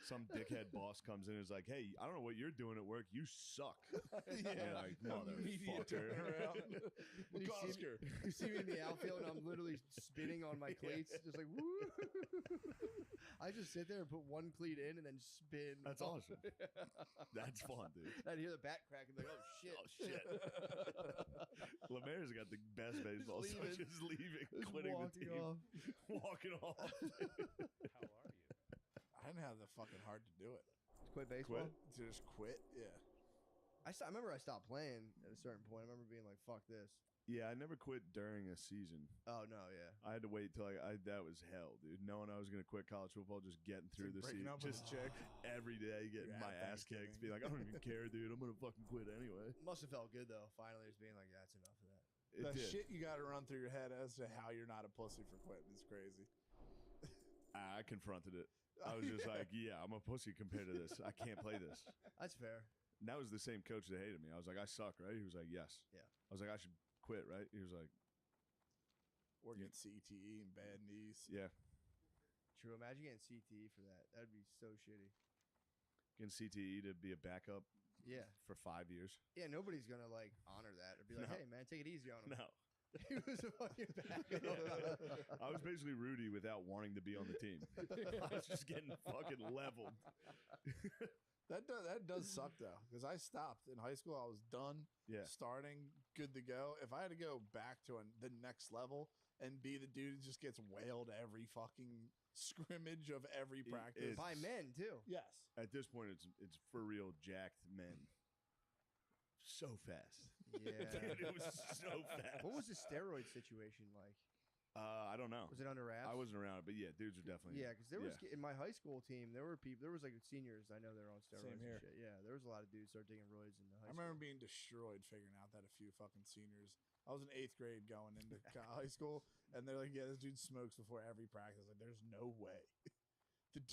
Some dickhead boss comes in and is like, "Hey, I don't know what you're doing at work. You suck." Yeah. You're like, Immediate "Motherfucker." turnaround. And you see McCosker. You see me in the outfield, and I'm literally spinning on my cleats, just like woo. I just sit there and put one cleat in and then spin. That's awesome. That's fun, dude. I'd hear the bat crack and be like, oh shit. Oh shit. Lemaire's got the best baseball. So leaving. just leaving, Just quitting the walking team, off. walking off. How are you? I didn't have the fucking heart to do it. Quit baseball. To just quit. Yeah. I remember I stopped playing at a certain point. I remember being like, fuck this. Yeah, I never quit during a season. Oh no, yeah. I had to wait till that was hell, dude. Knowing I was gonna quit college football, just getting through the breaking season, up with just a chick. every day, getting You're my at ass kicked. Thanksgiving. Be like, I don't even care, dude. I'm gonna fucking quit anyway. Must have felt good though. Finally, just being like, yeah, that's enough of that. It The did. shit you got to run through your head as to how you're not a pussy for quitting is crazy. I confronted it. I was just like, yeah, I'm a pussy compared to this. I can't play this. That's fair. And that was the same coach that hated me. I was like, I suck, right? He was like, yes. Yeah. I was like, I should quit, right? He was like, Or get CTE and bad knees. yeah. True. Imagine getting CTE for that. That'd be so shitty. Getting CTE to be a backup Yeah. for 5 years. Yeah, nobody's gonna like honor that or be like, No. hey man, take it easy on him. No. He was a fucking backup. I was basically Rudy without wanting to be on the team. I was just getting fucking leveled. That does suck though, because I stopped in high school. I was done. Yeah. Starting, good to go. If I had to go back to the next level and be the dude who just gets wailed every fucking scrimmage of every practice By men too. Yes. At this point, it's for real jacked men. So fast. Yeah. Dude, it was so fast. What was the steroid situation like? I don't know. Was it under wraps? I wasn't around it, but yeah, dudes are definitely. Yeah, because there was in my high school team, there were people. There was like seniors. I know they're on steroids Same here. and shit. Yeah, there was a lot of dudes started taking roids in the high I remember being destroyed figuring out that a few fucking seniors. I was in 8th grade going into high school, and they're like, "Yeah, this dude smokes before every practice." Like, there's no way.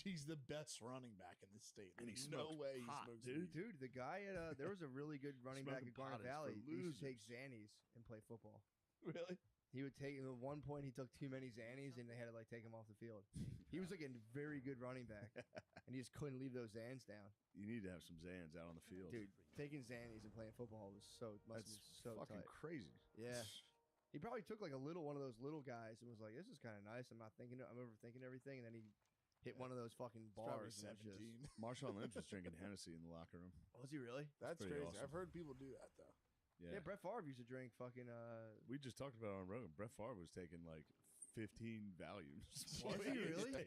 He's the best running back in this state. And he There's no smokes way he pot, smokes dude. weed. Dude, the guy at there was a really good running back Smoking at Garnet pot is for Valley. He used to take losers. Xannies and play football. Really? He would take. At one point, he took too many Xannies, and they had to like take him off the field. He was like a very good running back, and he just couldn't leave those Xans down. You need to have some Zans out on the field. Dude, taking Xannies and playing football was must That's be so fucking tight. crazy. Yeah. He probably took like one of those little guys and was like, "This is kind of nice. I'm overthinking everything." And then he hit one of those fucking Probably bars. And that's just- 17. Marshawn Lynch was drinking Hennessy in the locker room. Was he really? That's pretty crazy. awesome. I've heard people do that though. Yeah. Brett Favre used to drink fucking. We just talked about it on Rogan. Brett Favre was taking like 15 Valiums. Was he really?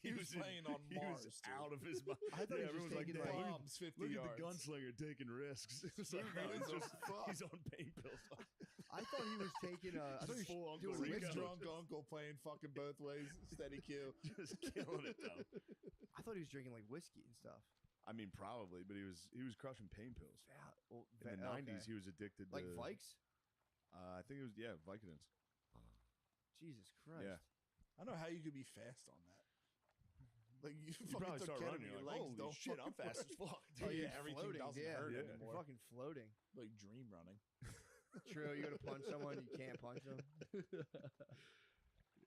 He was playing on Mars, He was dude. out of his mind. I thought he was everyone's just taking, "Damn, like, bombs 50 look yards. at the gunslinger taking risks. It's like, no, it's just, he's on pain pills. I thought he was taking. I thought he was Full Uncle doing Rico. His drunk uncle playing fucking both ways, steady Q. Just killing it though. I thought he was drinking like whiskey and stuff. I mean, probably, but he was crushing pain pills. In the okay. 90s, he was addicted Like to Vikes. I think it was Vicodins. Jesus Christ. Yeah. I don't know how you could be fast on that. Like you, You probably fucking took start running. ketamine, You're your like, legs holy don't shit, I'm fucking fast as work. fuck. Oh dude. yeah, everything floating, doesn't yeah. hurt Yeah. You're anymore. fucking floating. Like dream running. True. You go to punch someone, you can't punch them.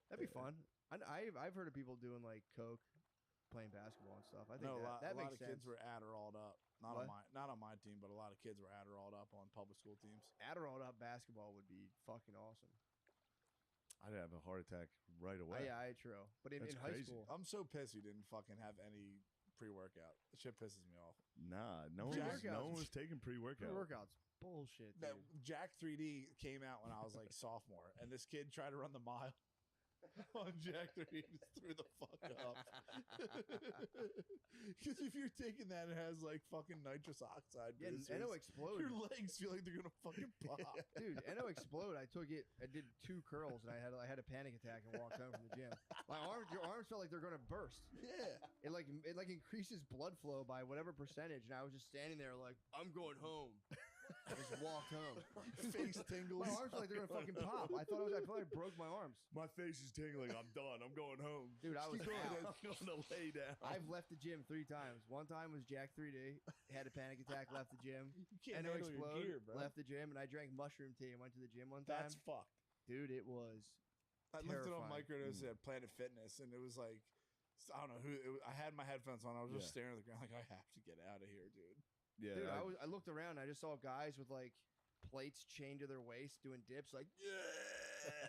That'd be fun. I've heard of people doing like coke, playing basketball and stuff. I think No, that a makes lot of sense. kids were Adderalled up. Not What? on my team, but a lot of kids were Adderalled up on public school teams. Adderall up basketball would be fucking awesome. I'd have a heart attack right away. Yeah, true. But in That's high crazy. school, I'm so pissed you didn't fucking have any pre-workout. The shit pisses me off. Nah, no one was taking pre-workout. pre-workouts bullshit. That Dude. Jack 3D came out when I was like sophomore, and this kid tried to run the mile on Jack 3D, just threw the fuck up. Because if you're taking that, it has like fucking nitrous oxide. Yeah, boosters. NO Explode. Your legs feel like they're gonna fucking pop. Dude, NO Explode. I took it. I did 2 curls, and I had a panic attack and walked home from the gym. Your arms felt like they're gonna burst. Yeah, it like increases blood flow by whatever percentage, and I was just standing there like, I'm going home. I just walked home. Face tingles. My arms felt like they're gonna fucking pop. I felt like I broke my arms. My face is tingling. I'm done. I'm going home. Dude, I was out. I'm going to lay down. I've left the gym 3 times. One time was Jack 3D. Had a panic attack, left the gym. You can't NO handle your Explode, gear, bro. left the gym, and I drank mushroom tea and went to the gym one time. That's fucked. Dude, it was I looked it terrifying. on microdose at Planet Fitness, and it was like, I don't know who. I had my headphones on. I was just staring at the ground, like I have to get out of here, dude. Yeah, Dude, I looked around. I just saw guys with like plates chained to their waist doing dips. Like, yeah.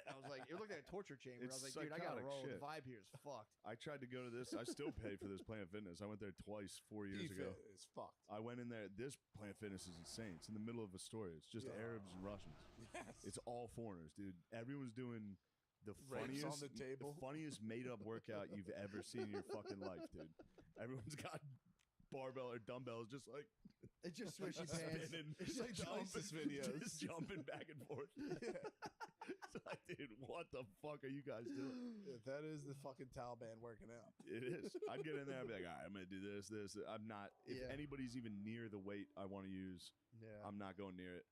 I was like, it looked like a torture chamber. I was like, dude, I gotta psychotic roll. shit. The vibe here is fucked. I tried to go to this. I still pay for this Planet Fitness. I went there twice 4 years ago. It's fucked. I went in there. This Planet Fitness is insane. It's in the middle of Astoria. It's just Arabs and Russians. Yes. It's all foreigners, dude. Everyone's doing the Rapes funniest, on the table. funniest made-up workout you've ever seen in your fucking life, dude. Everyone's got barbell or dumbbells, just like It's just swishy pants. spinning, It's like the ISIS videos. just jumping back and forth. It's like, dude, what the fuck are you guys doing? Yeah, that is the fucking Taliban working out. It is. I'd get in there and be like, all right, I'm going to do this. I'm not, if Yeah. anybody's even near the weight I want to use, Yeah. I'm not going near it.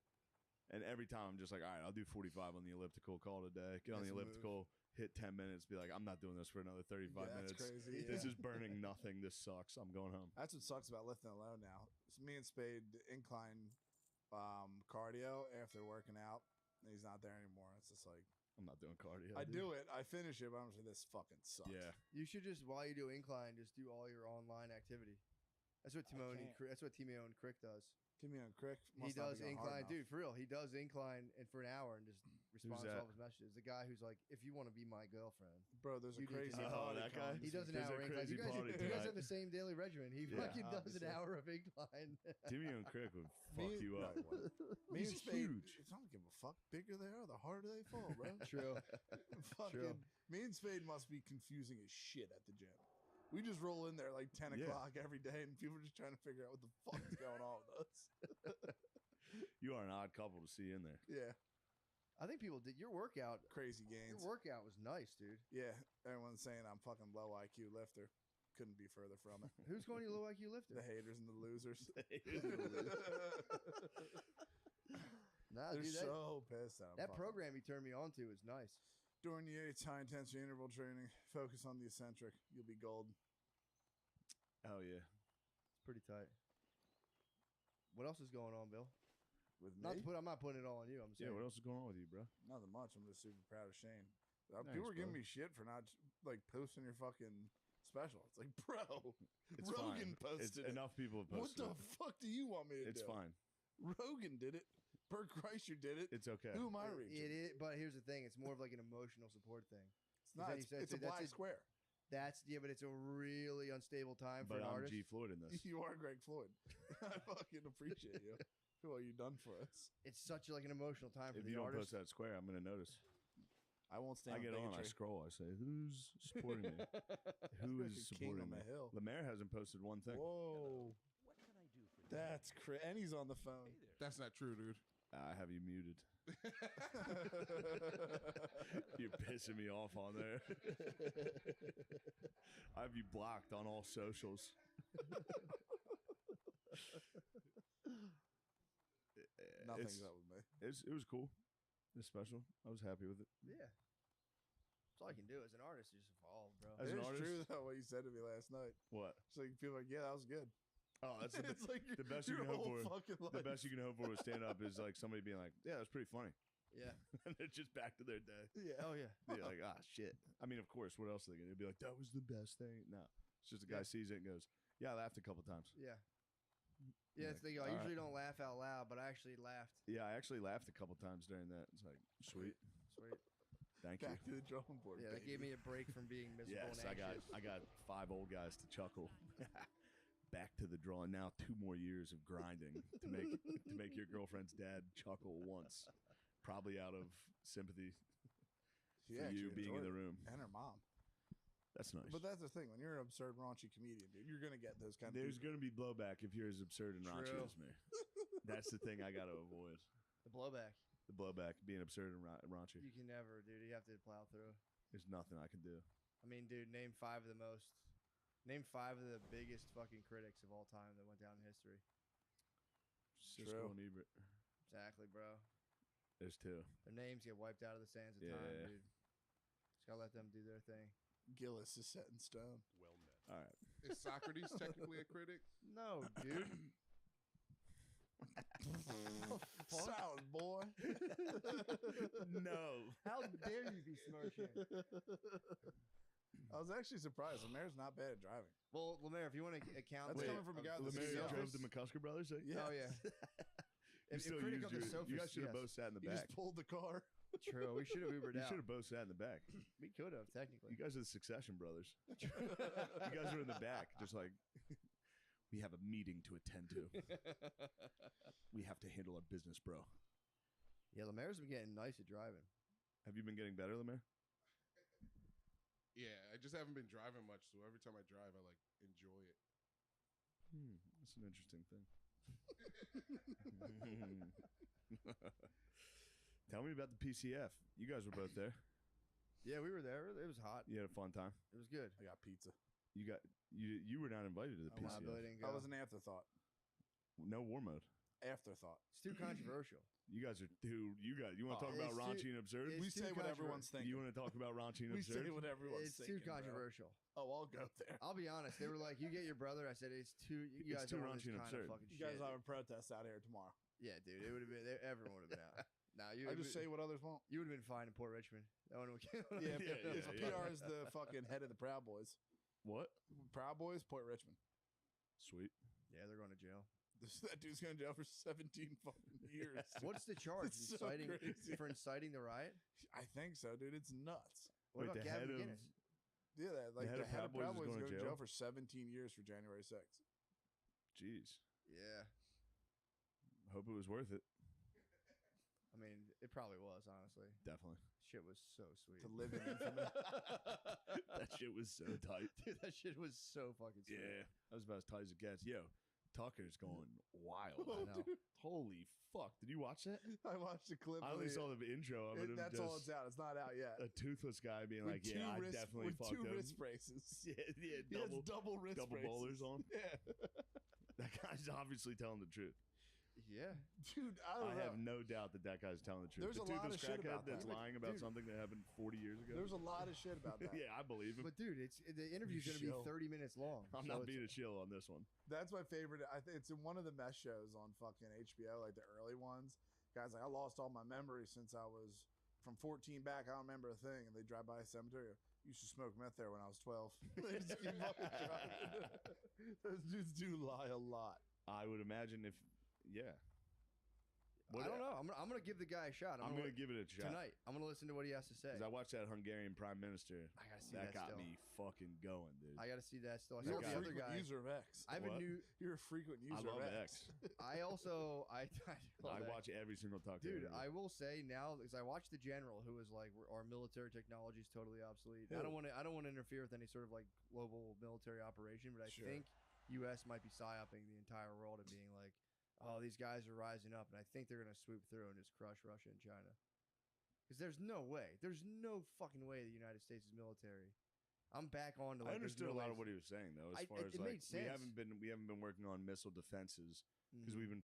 And every time I'm just like, all right, I'll do 45 on the elliptical, call it a day. Get on That's the a elliptical, hit 10 minutes, be like, I'm not doing this for another 35 Yeah, that's minutes. crazy. This Yeah. is burning nothing. This sucks. I'm going home. That's what sucks about lifting alone now. So me and Spade incline cardio after working out. And he's not there anymore. It's just like I'm not doing cardio. I dude. do it. I finish it, but I'm just like, this fucking sucks. Yeah. You should just, while you do incline, just do all your online activity. That's what Timon and Crick does. Timmy and Crick. He does incline, dude. For real, he does incline and for an hour and just responds to that? all of his messages. The guy who's like, if you want to be my girlfriend, Bro, there's a you need crazy to- party that guy? comes. he does an There's a hour incline. crazy party You guys tonight. have the same daily regimen. He Yeah, fucking does obviously. an hour of incline. Timmy and Crick would fuck you up. Me He's and Spade, huge. I don't give a fuck. Bigger they are, the harder they fall, bro. True. Fucking, me and Spade must be confusing as shit at the gym. We just roll in there like 10 Yeah. o'clock every day, and people are just trying to figure out what the fuck is going on with us. You are an odd couple to see in there. Yeah, I think people did your workout. crazy gains. Your workout was nice, dude. Yeah, everyone's saying I'm fucking low IQ lifter. Couldn't be further from it. Who's going to your low IQ lifter? The haters and the losers. Nah, They're dude, that, so pissed at 'em. that Fuck 'em. program you turned me on to is nice. During the 8's high intensity interval training, focus on the eccentric. You'll be golden. Hell yeah. It's pretty tight. What else is going on, Bill? With me? I'm not putting it all on you. I'm saying. Yeah, what else is going on with you, bro? Nothing much. I'm just super proud of Shane. Thanks, People were giving bro. me shit for not like posting your fucking special. It's like, bro, It's Rogan fine. posted It's it. enough people have What posted the it. fuck do you want me to It's do? fine. Rogan did it. Bert Kreischer did it. It's okay. Who am I reaching? It is, but here's the thing: it's more of like an emotional support thing. It's not. It's a black square. But it's a really unstable time for But an I'm artist. G Floyd in this. You are Greg Floyd. I fucking appreciate you for what you've done for us. It's such like an emotional time for If the you don't artist. post that square, I'm gonna notice. I won't stand. I get on, I scroll, I say, who's supporting me? Who is King supporting on me? the hill. Lemaire hasn't posted one thing. Whoa. That's and he's on the phone. That's not true, dude. I have you muted. You're pissing me off on there. I have you blocked on all socials. Nothing's up with me. It was cool. It's special. I was happy with it. Yeah. That's all I can do as an artist. Just evolve, bro. As It an is artist? true though what you said to me last night. What? It's like people are like, yeah, that was good. Oh, that's It's like the best you your can hope whole for. fucking The life. best you can hope for with stand up is like somebody being like, "Yeah, that's pretty funny," Yeah. and they're just back to their day. Yeah. Oh yeah. They're like, "Ah, shit." I mean, of course. What else are they gonna be like? That was the best thing. No, it's just a guy sees it and goes, "Yeah, I laughed a couple times." Yeah. Yeah, it's the, I All usually right. don't laugh out loud, but I actually laughed. Yeah, I actually laughed a couple times during that. It's like, sweet. Sweet. Thank Back you. to the drawing board. Yeah, that gave me a break from being miserable Yes, and I anxious. got 5 old guys to chuckle. Back to the drawing. Now 2 more years of grinding to make your girlfriend's dad chuckle once, probably out of sympathy She for actually you being in enjoyed the it. room. And her mom. That's nice. But that's the thing. When you're an absurd, raunchy comedian, dude, you're gonna get those kind of. There's people. going to be blowback if you're as absurd and raunchy True. as me. That's the thing I got to avoid. The blowback. The blowback, being absurd and raunchy. You can never, dude. You have to plow through. There's nothing I can do. I mean, dude, name 5 of the biggest fucking critics of all time that went down in history. Siskel and Ebert. Exactly, bro. There's 2. Their names get wiped out of the sands of time, Yeah. dude. Just gotta let them do their thing. Gillis is set in stone. Well met. All right. Is Socrates technically a critic? No, dude. Solid boy. No. How dare you be smirching? I was actually surprised. Lemaire's not bad at driving. Well, Lemaire, if you want to account, That's coming from a guy that's Lemaire selfish. drove the McCusker brothers? Eh? Yeah. Oh yeah. You If still critic used of the you sophists, guys should have yes. both sat in the You back. just pulled the car. True. We should have Ubered You out. should have both sat in the back. We could have technically. You guys are the Succession brothers. You guys are in the back, just like, we have a meeting to attend to. We have to handle our business, bro. Yeah, Lemaire's been getting nice at driving. Have you been getting better, Lemaire? Yeah, I just haven't been driving much, so every time I drive, I like enjoy it. That's an interesting thing. Tell me about the PCF. You guys were both there. Yeah, we were there. It was hot. You had a fun time. It was good. I got pizza. You were not invited to the I PCF. really didn't go. That was an afterthought. No war mode. Afterthought. It's too controversial. You guys are dude. You want to talk about It's raunchy too- and absurd? it's We say too what controversial. everyone's thinking. You want to talk about raunchy and We absurd? say what everyone's It's thinking. too controversial. Bro. Oh, I'll go there. I'll be honest. They were like, "You get your brother." I said, "It's too. You It's guys too are on this raunchy and kind absurd. of fucking You shit." guys will have a protest out here tomorrow. Yeah, dude. It would have been. Everyone would have been out. Nah, you. I just say what others won't. You would have been fine in Port Richmond. That one would. Yeah, Yeah. PR is the fucking head of the Proud Boys. What? Proud Boys, Port Richmond. Sweet. Yeah, they're going to jail. That dude's going to jail for 17 fucking years. What's the charge? It's so crazy. For inciting the riot? I think so, dude. It's nuts. What Wait, about the Gavin head of- McGinnis? Yeah, the head of Proud Boys is going to jail jail for 17 years for January 6th. Jeez. Yeah. Hope it was worth it. I mean, it probably was, honestly. Definitely. Shit was so sweet. To live in infamy. That shit was so tight. Dude, that shit was so fucking sweet. Yeah, that was about as tight as it gets. Yo, Tucker's going wild. Oh, I know. dude. Holy fuck! Did you watch that? I watched the clip. I of only the- saw the intro of it. That's all it's out. It's not out yet. A toothless guy being With like, "Yeah, I definitely with fucked two him." wrist braces. Yeah, He double, has double wrist double braces. bowlers on. Yeah. That guy's obviously telling the truth. Yeah. Dude, I don't I know. have no doubt that guy's telling the truth. There's the a lot of toothless shit crackhead about that's that. lying about Dude. something that happened 40 years ago. There's a lot of shit about that. Yeah, I believe him. But dude, the interview's going to be Shill. 30 minutes long. I'm so not it's- being a chill on this one. That's my favorite. I think it's in one of the mess shows on fucking HBO, like the early ones. Guys, like I lost all my memories since I was from 14 back. I don't remember a thing. And they drive by a cemetery. Used to smoke meth there when I was 12. They just keep fucking driving. Those dudes do lie a lot. I would imagine if, yeah. I don't know. I'm gonna give the guy a shot. I'm gonna give it a shot tonight. I'm gonna listen to what he has to say. Because I watched that Hungarian prime minister. I gotta see that that got still. me fucking going, dude. I gotta see that still. I You're saw a the other frequent guy. user of X. I have a What? new. You're a frequent user I love of X. I also I I watch every single talk. Dude, I will say now because I watched the general who was like, "Our military technology is totally obsolete." I don't want to. I don't want to interfere with any sort of like global military operation, but I think U.S. might be psyoping the entire world and being like, "Oh, these guys are rising up," and I think they're gonna swoop through and just crush Russia and China. Because there's no way, there's no fucking way the United States is military. I'm back on to like. I understood no a lot way- of what he was saying though, as far it as like made sense. we haven't been working on missile defenses because we've been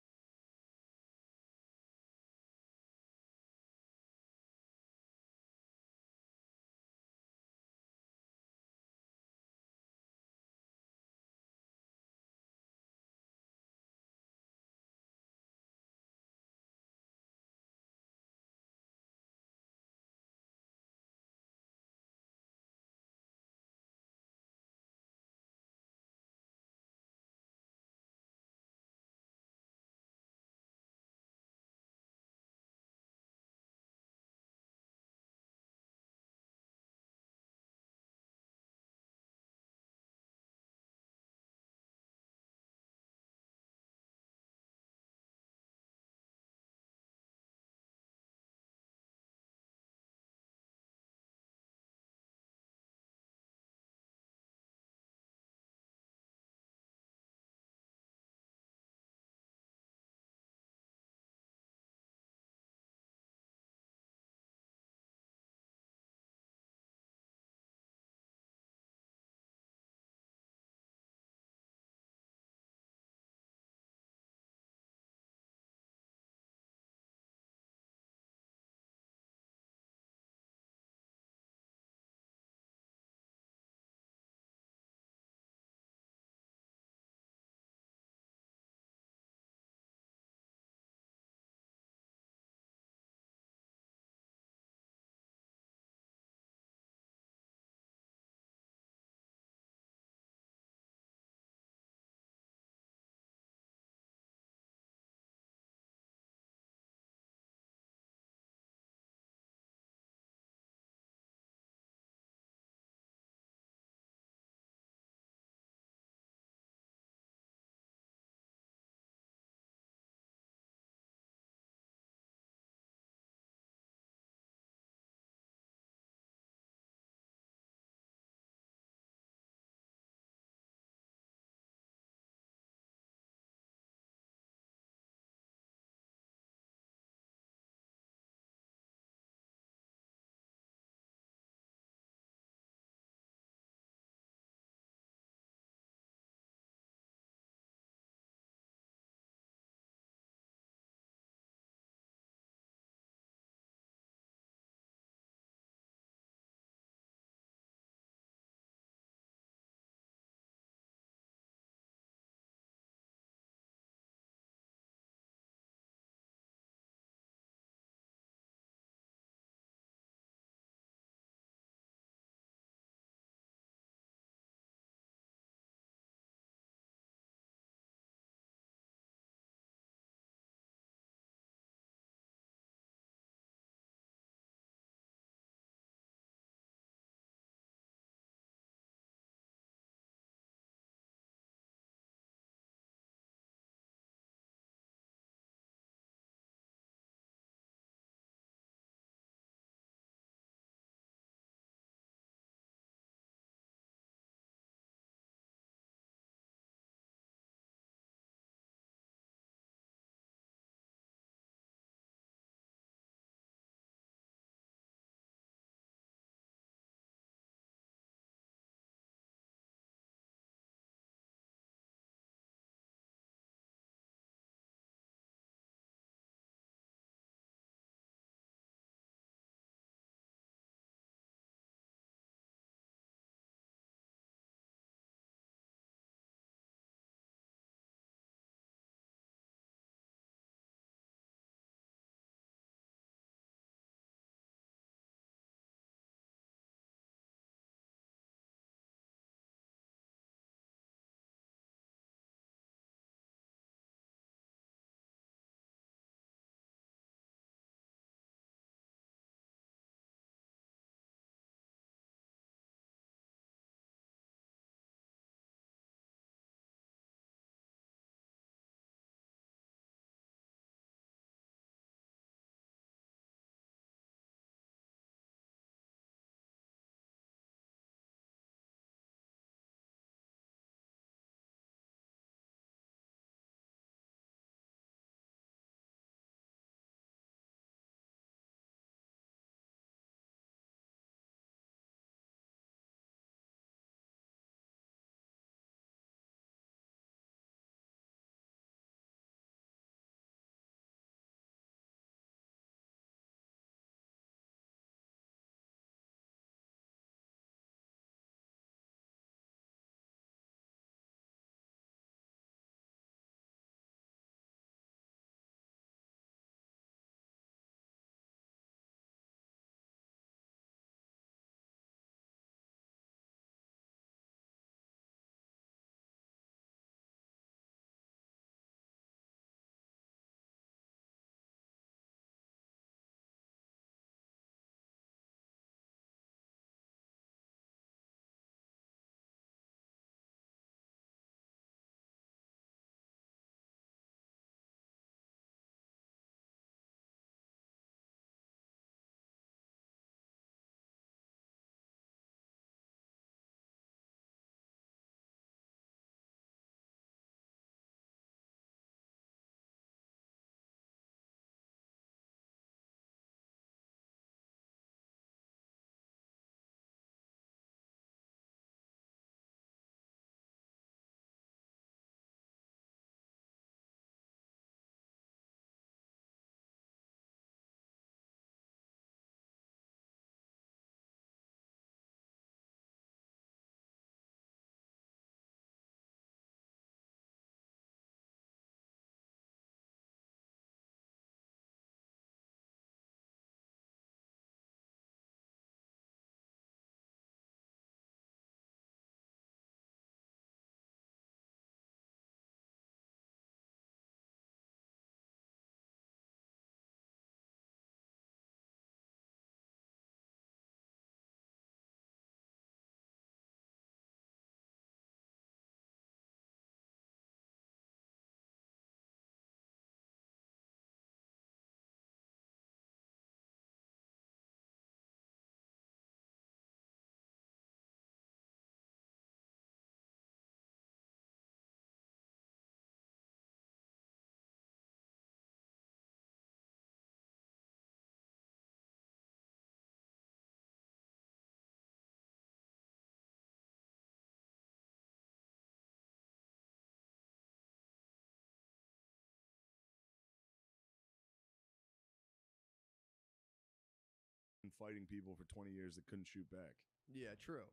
fucking fighting people for 20 years that couldn't shoot back. Yeah, true.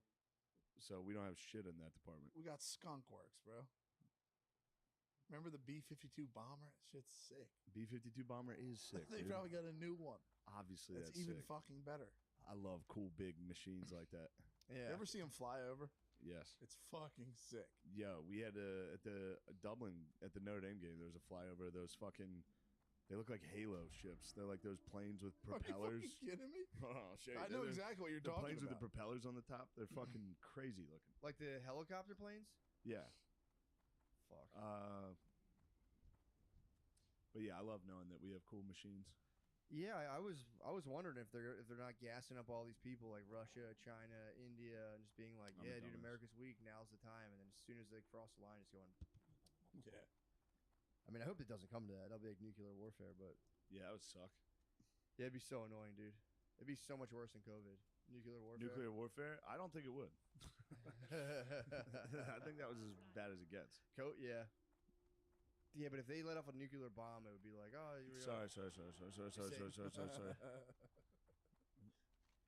So we don't have shit in that department. We got Skunk Works, bro. Remember the B-52 bomber? That shit's sick. B-52 bomber is sick. They dude. probably got a new one. Obviously, that's even sick. fucking better. I love cool big machines like that. Yeah. You ever see them fly over? Yes. It's fucking sick. Yo, we had at the Dublin at the Notre Dame game. There was a flyover of those fucking. They look like Halo ships. They're like those planes with propellers. Are you fucking kidding me? Oh, shit. I know exactly what you're the talking planes about. with the propellers on the top. They're fucking crazy looking. Like the helicopter planes? Yeah. Fuck. But yeah, I love knowing that we have cool machines. Yeah, I was wondering if they're not gassing up all these people like Russia, China, India, and just being like, I'm a yeah, dude, dumbass. America's weak. Now's the time. And then as soon as they cross the line, it's going. Yeah. I mean, I hope it doesn't come to that. That'll be like nuclear warfare, but Yeah, that would suck. yeah, it'd be so annoying, dude. It'd be so much worse than COVID. Nuclear warfare. Nuclear warfare? I don't think it would. I think that was as bad as it gets. Yeah. Yeah, but if they let off a nuclear bomb, it would be like, oh, you're Sorry.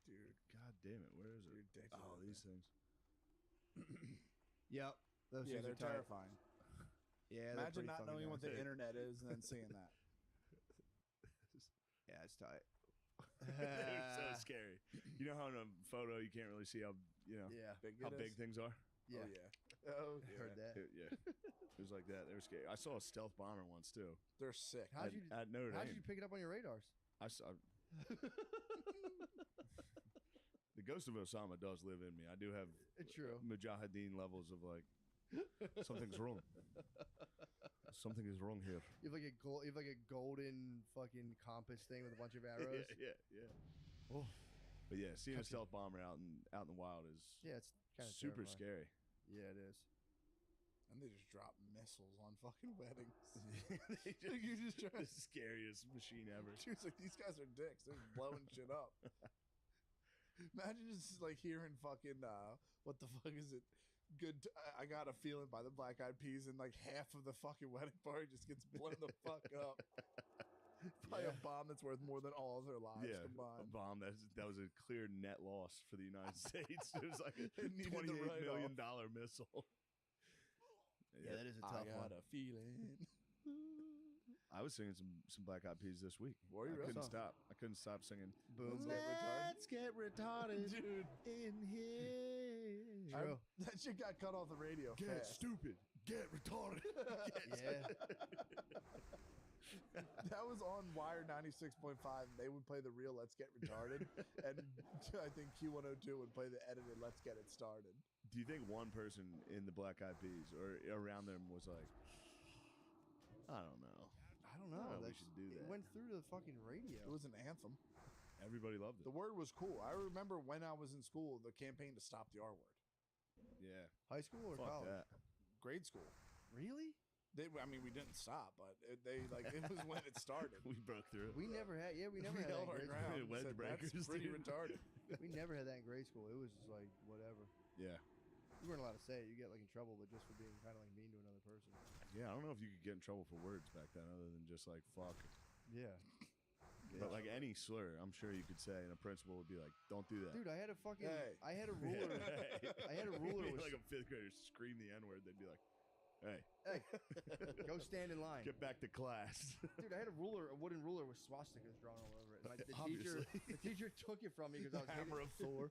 Dude, God damn it, where is it? Oh, these things. Yep. Those Yeah, things they're are tight. terrifying. Yeah, they're Imagine pretty not fucking knowing what the nasty. internet is and then seeing that. Yeah, it's tight. They're so scary. You know how in a photo you can't really see how Yeah. how big things are? Yeah. Oh, yeah. Oh, I heard that. Yeah. It was like that. They were scary. I saw a stealth bomber once too. They're sick. How'd you At Notre How'd Dame. you pick it up on your radars? I saw the ghost of Osama does live in me. I do have True. Mujahideen levels of like something's wrong. Something is wrong here. You have like a golden fucking compass thing with a bunch of arrows. Yeah. Oh. But yeah, seeing a stealth bomber out in the wild is Yeah, it's kind of super scary. Yeah, it is. And they just drop missiles on fucking weddings. They just, You just try the scariest machine ever. She was like, these guys are dicks. They're just blowing shit up. Imagine just like hearing fucking, what the fuck is it? I got a feeling by the Black Eyed Peas, and like half of the fucking wedding party just gets blown the fuck up by a bomb that's worth more than all of their lives Yeah, a combined. bomb that was a clear net loss for the United States. It was like a It needed the $28 million write-off. missile. Yeah, that is a tough I got one. a feeling. I was singing some Black Eyed Peas this week. Were you I really? couldn't stop. I couldn't stop singing. Boom. Let's get retarded, Dude. in here. That shit got cut off the radio Get fast. stupid. Get retarded. Yeah. That was on Wire 96.5. They would play the real Let's Get Retarded. And I think Q102 would play the edited Let's Get It Started. Do you think one person in the Black Eyed Peas or around them was like, I don't know. I don't know. we That's- should do It that. went through the fucking radio. It was an anthem. Everybody loved it. The word was cool. I remember when I was in school, the campaign to stop the R word. Yeah. High school or Fuck college? that. Grade school. Really? We didn't stop, but it was when it started. We broke through it. We never had. Yeah, we never We had that held in our grade ground. school. and Wedge said, breakers, That's pretty dude." retarded. We never had that in grade school. It was just like whatever. Yeah. You weren't allowed to say it. You get like in trouble, but just for being kind of like mean to another person. Yeah, I don't know if you could get in trouble for words back then other than just like fuck. Yeah. But like any slur, I'm sure you could say, and a principal would be like, "Don't do that." Dude, I had a fucking. Hey. I had a ruler. I had a ruler with. like a fifth grader scream the N-word. They'd be like, "Hey, Hey, go stand in line. get back to class." Dude, I had a wooden ruler with swastikas drawn all over it. And the teacher took it from me because I was Hammer of Thor.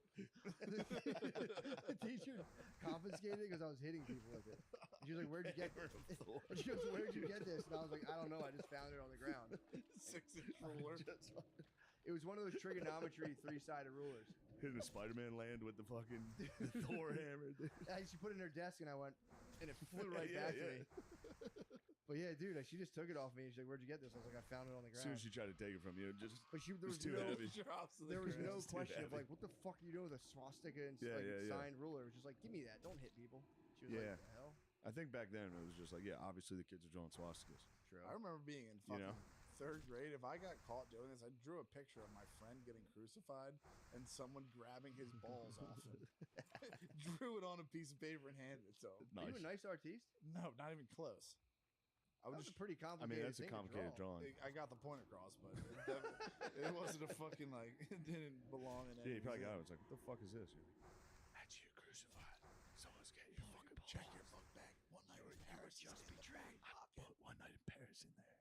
the teacher confiscated it because I was hitting people with it. She was like, "Where'd you get this?" She goes, "Where'd you get this?" And I was like, "I don't know. I just found it on the ground." 6-inch ruler. It was one of those trigonometry 3-sided rulers. Hitting a Spider-Man land with the fucking Thor hammer. Dude. And she put it in her desk, and I went, and it flew right back to me. But yeah, dude, she just took it off me. She's like, "Where'd you get this?" I was like, "I found it on the As soon ground." as she tried to take it from you, But there was too no, heavy. there was no It's too question of heavy. like, "What the fuck are you doing with a swastika and Yeah, like, yeah, yeah. signed ruler?" It was just like, "Give me that. Don't hit people." She was Yeah. like, "The hell?" I think back then it was just like, yeah, obviously the kids are drawing swastikas. True. I remember being in You fucking know? third grade. If I got caught doing this, I drew a picture of my friend getting crucified and someone grabbing his balls off him. Drew it on a piece of paper and handed it to him. Are you a nice artiste? No, not even close. I was That was just a pretty I complicated. mean, that's a thing to complicated draw. drawing. I got the point across, but it wasn't a fucking like it didn't belong in. Yeah, you probably got it. it. It's like, what the fuck is this? You're like, That's you crucified. Someone's getting your fucking check your book bag. One night in Paris just betrayed. put One Night in Paris in there.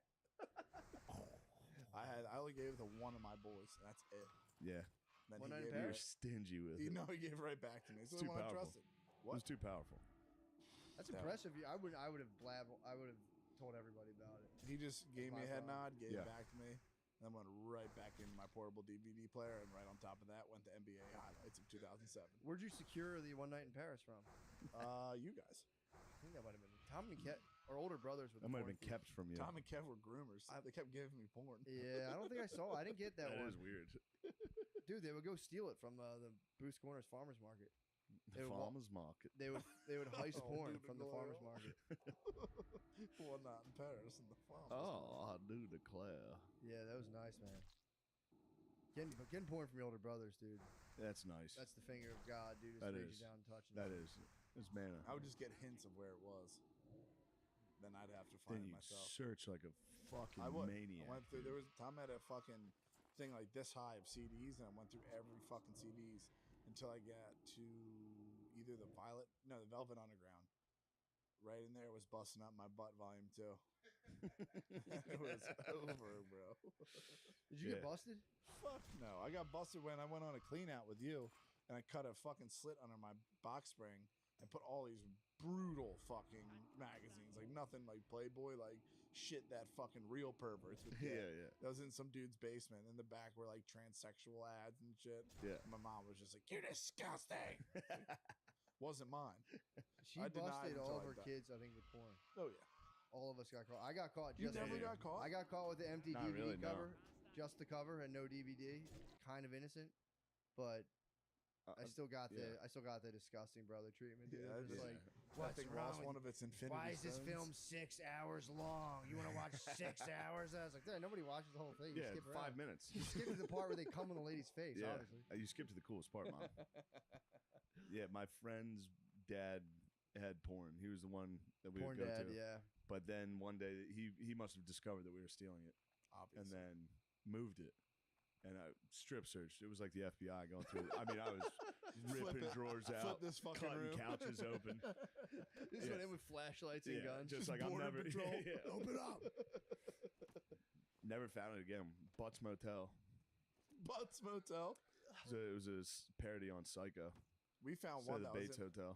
I only gave it to one of my boys. That's it. Yeah. Then One he Night in gave You were it- stingy with You it. know, he gave it right back to me. It's So too the one I powerful. trusted. It was too powerful. That's impressive. I would have I would have told everybody about it. He just gave me a my head problem. nod, gave Yeah. it back to me. Then went right back into my portable DVD player, and right on top of that went the NBA highlights of 2007. Where'd you secure the One Night in Paris from? You guys. I think that might have been Tom and Ket, our older brothers. With That the might have porn been feed. kept from you. Tom and Kev were groomers. They kept giving me porn. Yeah, I don't think I saw. I didn't get that That one. is weird. Dude, they would go steal it from the Boost Corners Farmers Market. They would wa- Farmers market. They would heist Oh, porn dude, from the the farmers glow. market. One night in Paris in the farm. Oh, I do declare. Yeah, that was nice, man. Getting porn from your older brothers, dude. That's nice. That's the finger of God, dude. Just That reach is. you down and touching. That it. is. It's mana. I would just get hints of where it was. Then I'd have to find Then it you myself. search like a fucking I would. maniac. I went through. There was Tom had a fucking thing like this high of CDs, and I went through every fucking CDs until I got to either the Velvet Underground. Right in there was Busting Up My Butt Volume 2. It was over, bro. Did you get busted? Fuck no. I got busted when I went on a clean out with you, and I cut a fucking slit under my box spring and put all these brutal fucking magazines, like nothing like Playboy, like shit that fucking real perverts would get. Yeah. That was in some dude's basement. In the back were like transsexual ads and shit. Yeah. My mom was just like, "You're disgusting." Wasn't mine. She I denied busted until all of I her died. kids, I think, with porn. Oh yeah. All of us got caught. I got caught. You Just never with- got caught? I got caught with the empty Not DVD really, no. cover, just the cover and no DVD. Kind of innocent, but I still got the disgusting brother treatment, dude. Yeah, It was yeah. like, I think lost one of its Infinity Why is this Stones. film 6 hours long? You want to watch 6 hours? I was like, "Dude, nobody watches the whole thing. You Yeah, skip 5 around. minutes. You skip to the part where they come in the lady's face, Yeah. obviously. You skipped to the coolest part, Mom. Yeah, my friend's dad had porn. He was the one that we Porn would go dad, to. yeah. But then one day he must have discovered that we were stealing it, Obviously. and then moved it. And I strip searched. It was like the FBI going through. I mean, I was ripping drawers out, Flip this fucking cutting room. couches open. This went in with flashlights and guns. just like I'm Border never. Patrol. Yeah. Open up. Never found it again. Butts Motel. Butts Motel. So it was a parody on Psycho. We found Instead one of that the was Bates in, Hotel.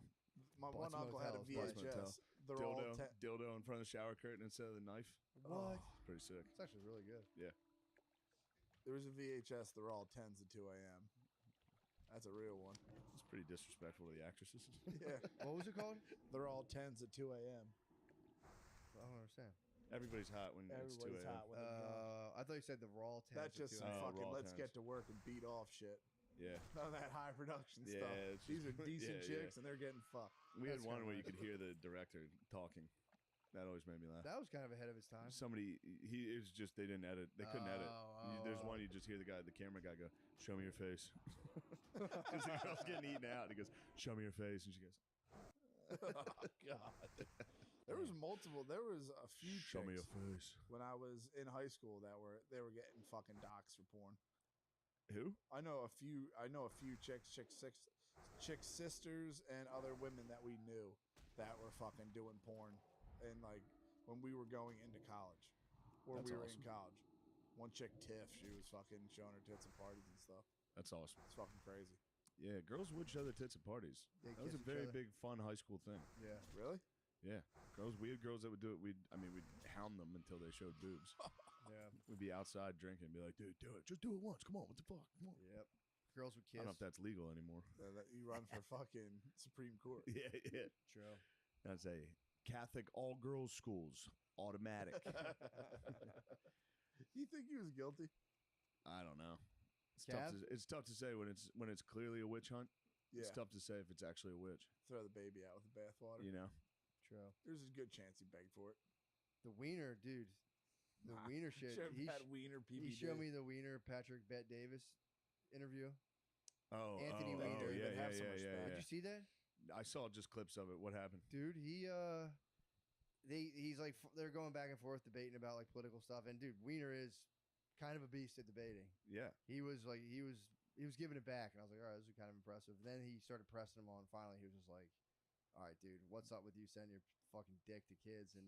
my one Butts uncle had a Motel, Butts Motel. VHS. They're all Dildo in front of the shower curtain instead of the knife. What? It's pretty sick. It's actually really good. Yeah. There was a VHS. They're all 10s at 2 a.m. That's a real one. It's pretty disrespectful to the actresses. Yeah. What was it called? They're all 10s at 2 a.m. I don't understand. Everybody's hot when it's 2 Everybody's a.m. hot when they're drunk. I thought you said the raw tens. That's just some Oh, fucking raw let's 10s. get to work and beat off shit. Yeah. None of that high production Yeah, stuff. it's These just- are decent yeah, chicks yeah. and they're getting fucked. We had That's one kinda where you nice. could hear the director talking. That always made me laugh. That was kind of ahead of his time. Somebody, it was just they didn't edit. They couldn't edit. There's Oh. one you just hear the camera guy go, "Show me your face." Because the girl's getting eaten out. And he goes, "Show me your face," and she goes, Oh God. There was multiple. There was a few "Show me your chicks face." when I was in high school that they were getting fucking docs for porn. Who? I know a few chicks, chick sisters, and other women that we knew that were fucking doing porn, and like when we were going into college, or That's we were awesome. in college. One chick, Tiff, she was fucking showing her tits at parties and stuff. That's awesome. It's fucking crazy. Yeah, girls would show their tits at parties. They That was a kiss each very other. big, fun high school thing. Yeah. Really? Yeah, we had girls that would do it. We'd hound them until they showed boobs. Yeah. We'd be outside drinking and be like, "Dude, do it. Just do it once. Come on. What the fuck? Come on." Yep. Girls would I kiss. don't know if that's legal anymore. That you run for fucking Supreme Court. Yeah. True. That's a Catholic all-girls schools, automatic. You think he was guilty? I don't know. Cav? It's tough to say when it's clearly a witch hunt. Yeah. It's tough to say if it's actually a witch. Throw the baby out with the bathwater. You know. True. There's a good chance he begged for it. The wiener, dude. The Nah, wiener shit. should've He had wiener He PBD. showed me the wiener Patrick Bet Davis interview. Oh, Anthony oh, Weiner. oh, yeah, Even yeah, have so yeah, much yeah, fat. Did yeah. you see that? I saw just clips of it. What happened? Dude, he he's like they're going back and forth debating about like political stuff. And dude, Wiener is kind of a beast at debating. Yeah. He was giving it back, and I was like, all right, this is kind of impressive. And then he started pressing him on. Finally, he was just like, all right, dude, what's up with you sending your fucking dick to kids? And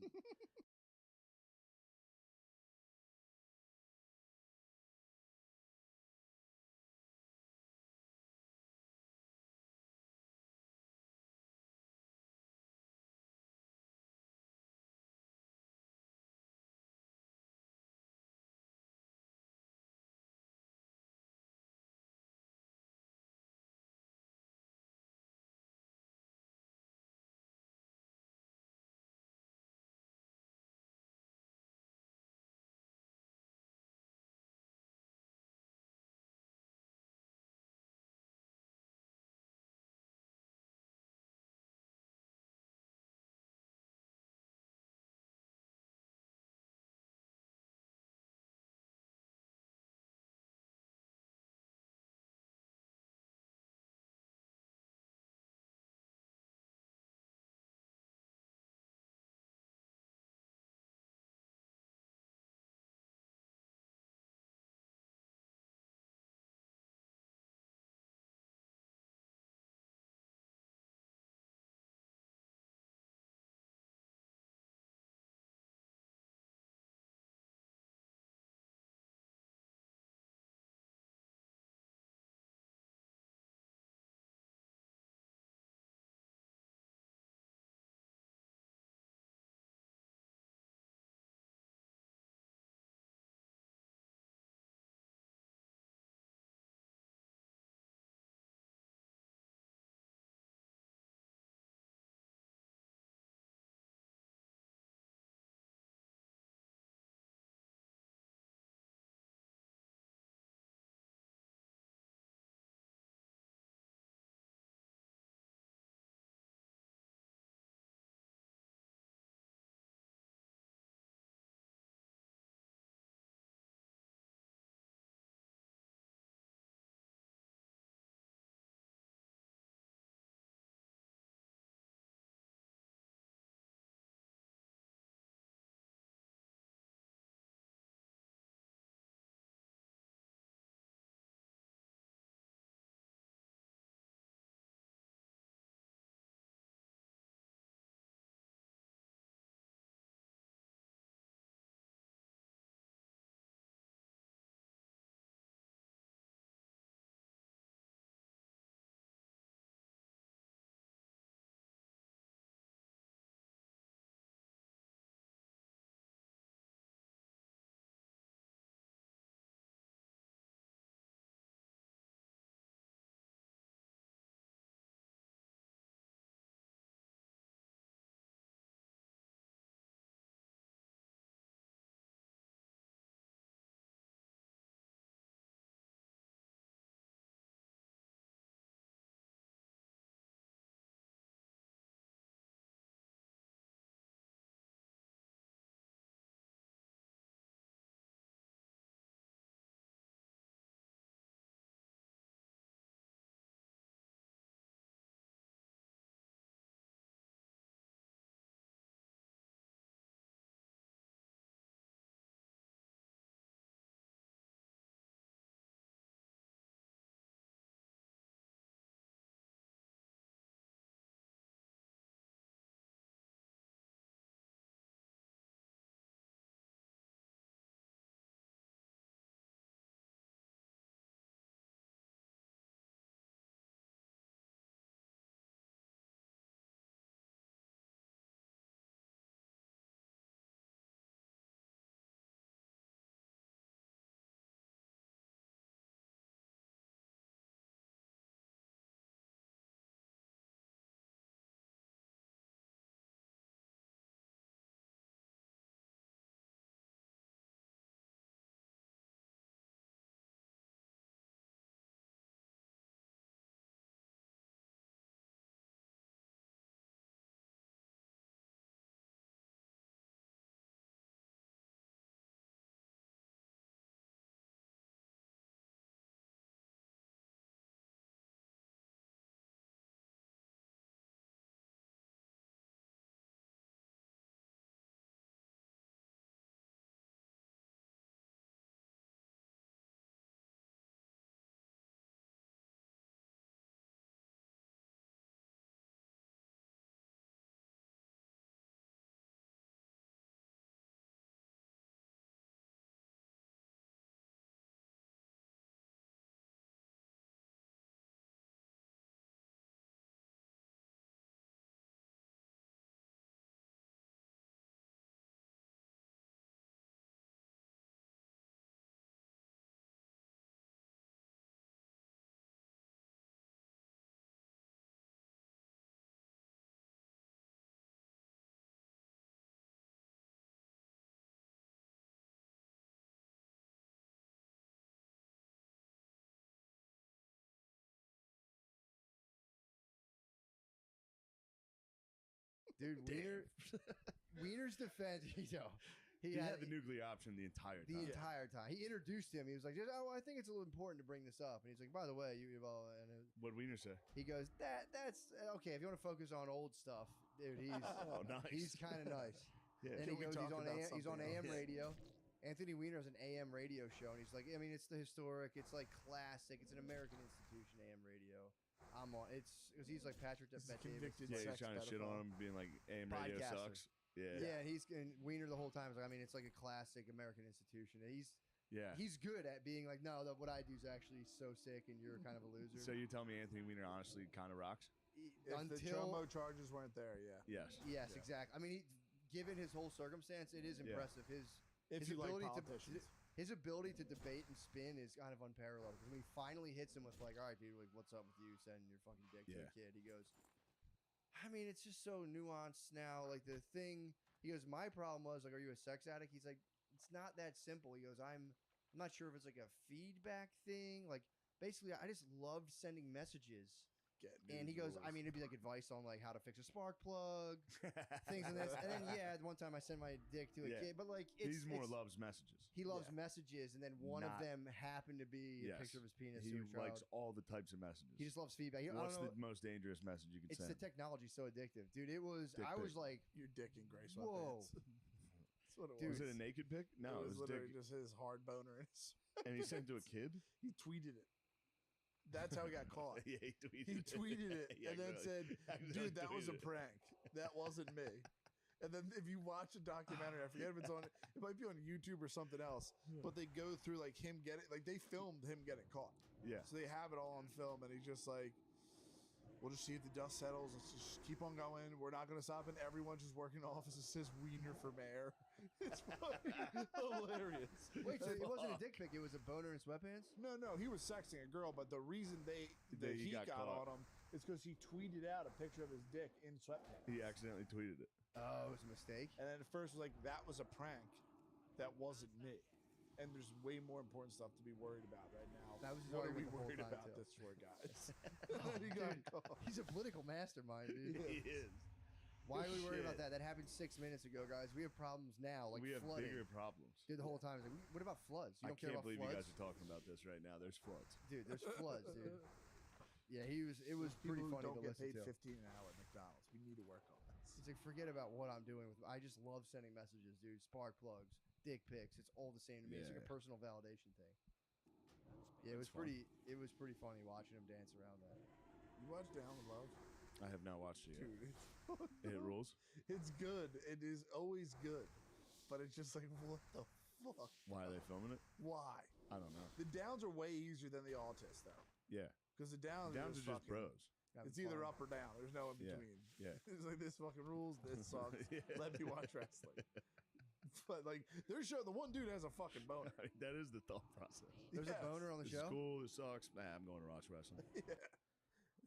Dude, Wiener's defense, he had the nuclear option the entire time. The entire time. He introduced him. He was like, "Oh, I think it's a little important to bring this up." And he's like, "By the way, What'd Wiener say? He goes, "That's okay. If you want to focus on old stuff, dude, he's nice. He's kind of nice." Yeah. Then he goes, he's on AM else? radio. Anthony Weiner has an AM radio show, and he's like, I mean, it's the historic, it's like classic, it's an American institution, AM radio. I'm on. It's because he's like Patrick Bet Davis. Yeah, he's trying to shit on him, being like, AM radio sucks. Yeah. And Weiner the whole time is like, I mean, it's like a classic American institution. And he's good at being like, no, what I do is actually so sick, and you're kind of a loser. So you tell me Anthony Weiner honestly kind of rocks? If the Chomo charges weren't there, yeah. Yes. Yes, exactly. I mean, given his whole circumstance, it is impressive. If you like politicians. His ability to debate and spin is kind of unparalleled. Because when he finally hits him with like, all right, dude, like, what's up with you sending your fucking dick to a kid? He goes, I mean, it's just so nuanced now. Like the thing, he goes, my problem was like, are you a sex addict? He's like, it's not that simple. He goes, I'm not sure if it's like a feedback thing. Like basically, I just loved sending messages. And he goes, I mean, it'd be like advice on like how to fix a spark plug, things like this. And then one time I sent my dick to a kid, but like he's more loves messages. He loves messages, and then one of them happened to be a picture of his penis. He likes all the types of messages. He just loves feedback. What's the most dangerous message you can send? It's the technology so addictive, dude. It was. I was like, your dick in gray whoa. sweatpants. That's what it Dude, was. was it a naked pic? No, it was literally dick. just his hard boner. And he sent it to a kid? He tweeted it. That's how he got caught. Yeah, he tweeted it and then said, dude, that was a prank. That wasn't me. And then if you watch the documentary, I forget if it's on, it might be on YouTube or something else, but they go through like him getting, like they filmed him getting caught. Yeah. So they have it all on film, and he's just like, we'll just see if the dust settles. Let's just keep on going. We're not going to stop. And everyone's just working office. It says Wiener for mayor. It's fucking hilarious. Wait, so it wasn't a dick pic. It was a boner in sweatpants? No, he was sexting a girl, but the reason he got on him is because he tweeted out a picture of his dick in sweatpants. He accidentally tweeted it. Oh, it was a mistake? And then at first was like, that was a prank. That wasn't me. And there's way more important stuff to be worried about right now. That was what are we the whole worried time, about too. this for, guys? He's a political mastermind, dude. He is. Why are we worried about that? That happened 6 minutes ago, guys. We have problems now, like we have flooding. bigger problems. Dude, the whole time, it's like, what about floods? You don't care about floods? I can't believe floods? you guys are talking about this right now. There's floods. Dude, there's floods, dude. Yeah, it was pretty People funny who to don't listen get to. paid $15 an hour at McDonald's. We need to work on this. It's like, forget about what I'm doing. I just love sending messages, dude. Spark plugs, dick pics. It's all the same to me. It's like a personal validation thing. Yeah, it was pretty funny watching him dance around that. You watch Down with Love? I have not watched it yet. Dude, It rules? It's good. It is always good. But it's just like, what the fuck? Why are they filming it? Why? I don't know. The Downs are way easier than the Autists, though. Yeah. Because the Downs are just fucking, bros. It's either up or down. There's no in between. Yeah. It's like, this fucking rules. This sucks. Let me watch wrestling. But like, their show, the one dude has a fucking boner. That is the thought process. There's a boner on the This show? is cool. It sucks. Nah, I'm going to watch wrestling. Yeah.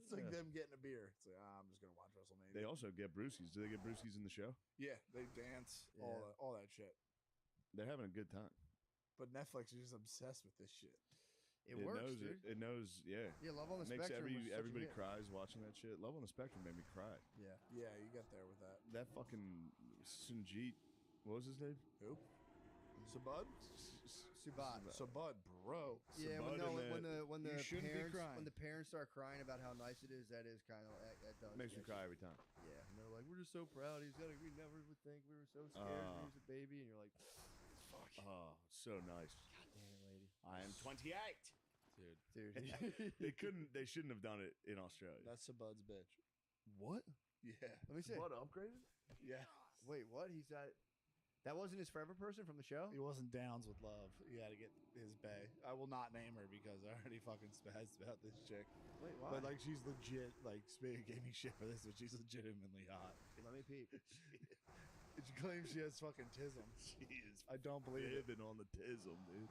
It's like them getting a beer. It's like, I'm just going to watch WrestleMania. They also get brewskis. Do they get brewskis in the show? Yeah, they dance, all that shit. They're having a good time. But Netflix is just obsessed with this shit. It works, knows dude. It knows, yeah. Yeah, Love on the Makes Spectrum was such a everybody hit. cries watching that shit. Love on the Spectrum made me cry. Yeah. Yeah, you got there with that. That fucking Sunjeet, what was his name? Who? Sabud? Sabud, bro. Yeah, when the You shouldn't be parents crying. when the parents start crying about how nice it is, that is kind of that does Makes me get cry you. every time. Yeah, and they're like, we're just so proud. We never would think we were so scared when he was a baby, and you're like, fuck. Oh, so nice. God damn it, lady. I am 28. Dude. They shouldn't have done it in Australia. That's Sabud's bitch. What? Yeah. Let me see. Sabud upgraded? Yeah. Wait, what? He's got. That wasn't his forever person from the show? He wasn't Downs with Love. He had to get his bae. I will not name her because I already fucking spazzed about this chick. Wait, why? But like, she's legit. Like, Spade gave me shit for this, but she's legitimately hot. Let me peep. She claims she has fucking tism. She is. I don't believe it. Living on the tism, dude.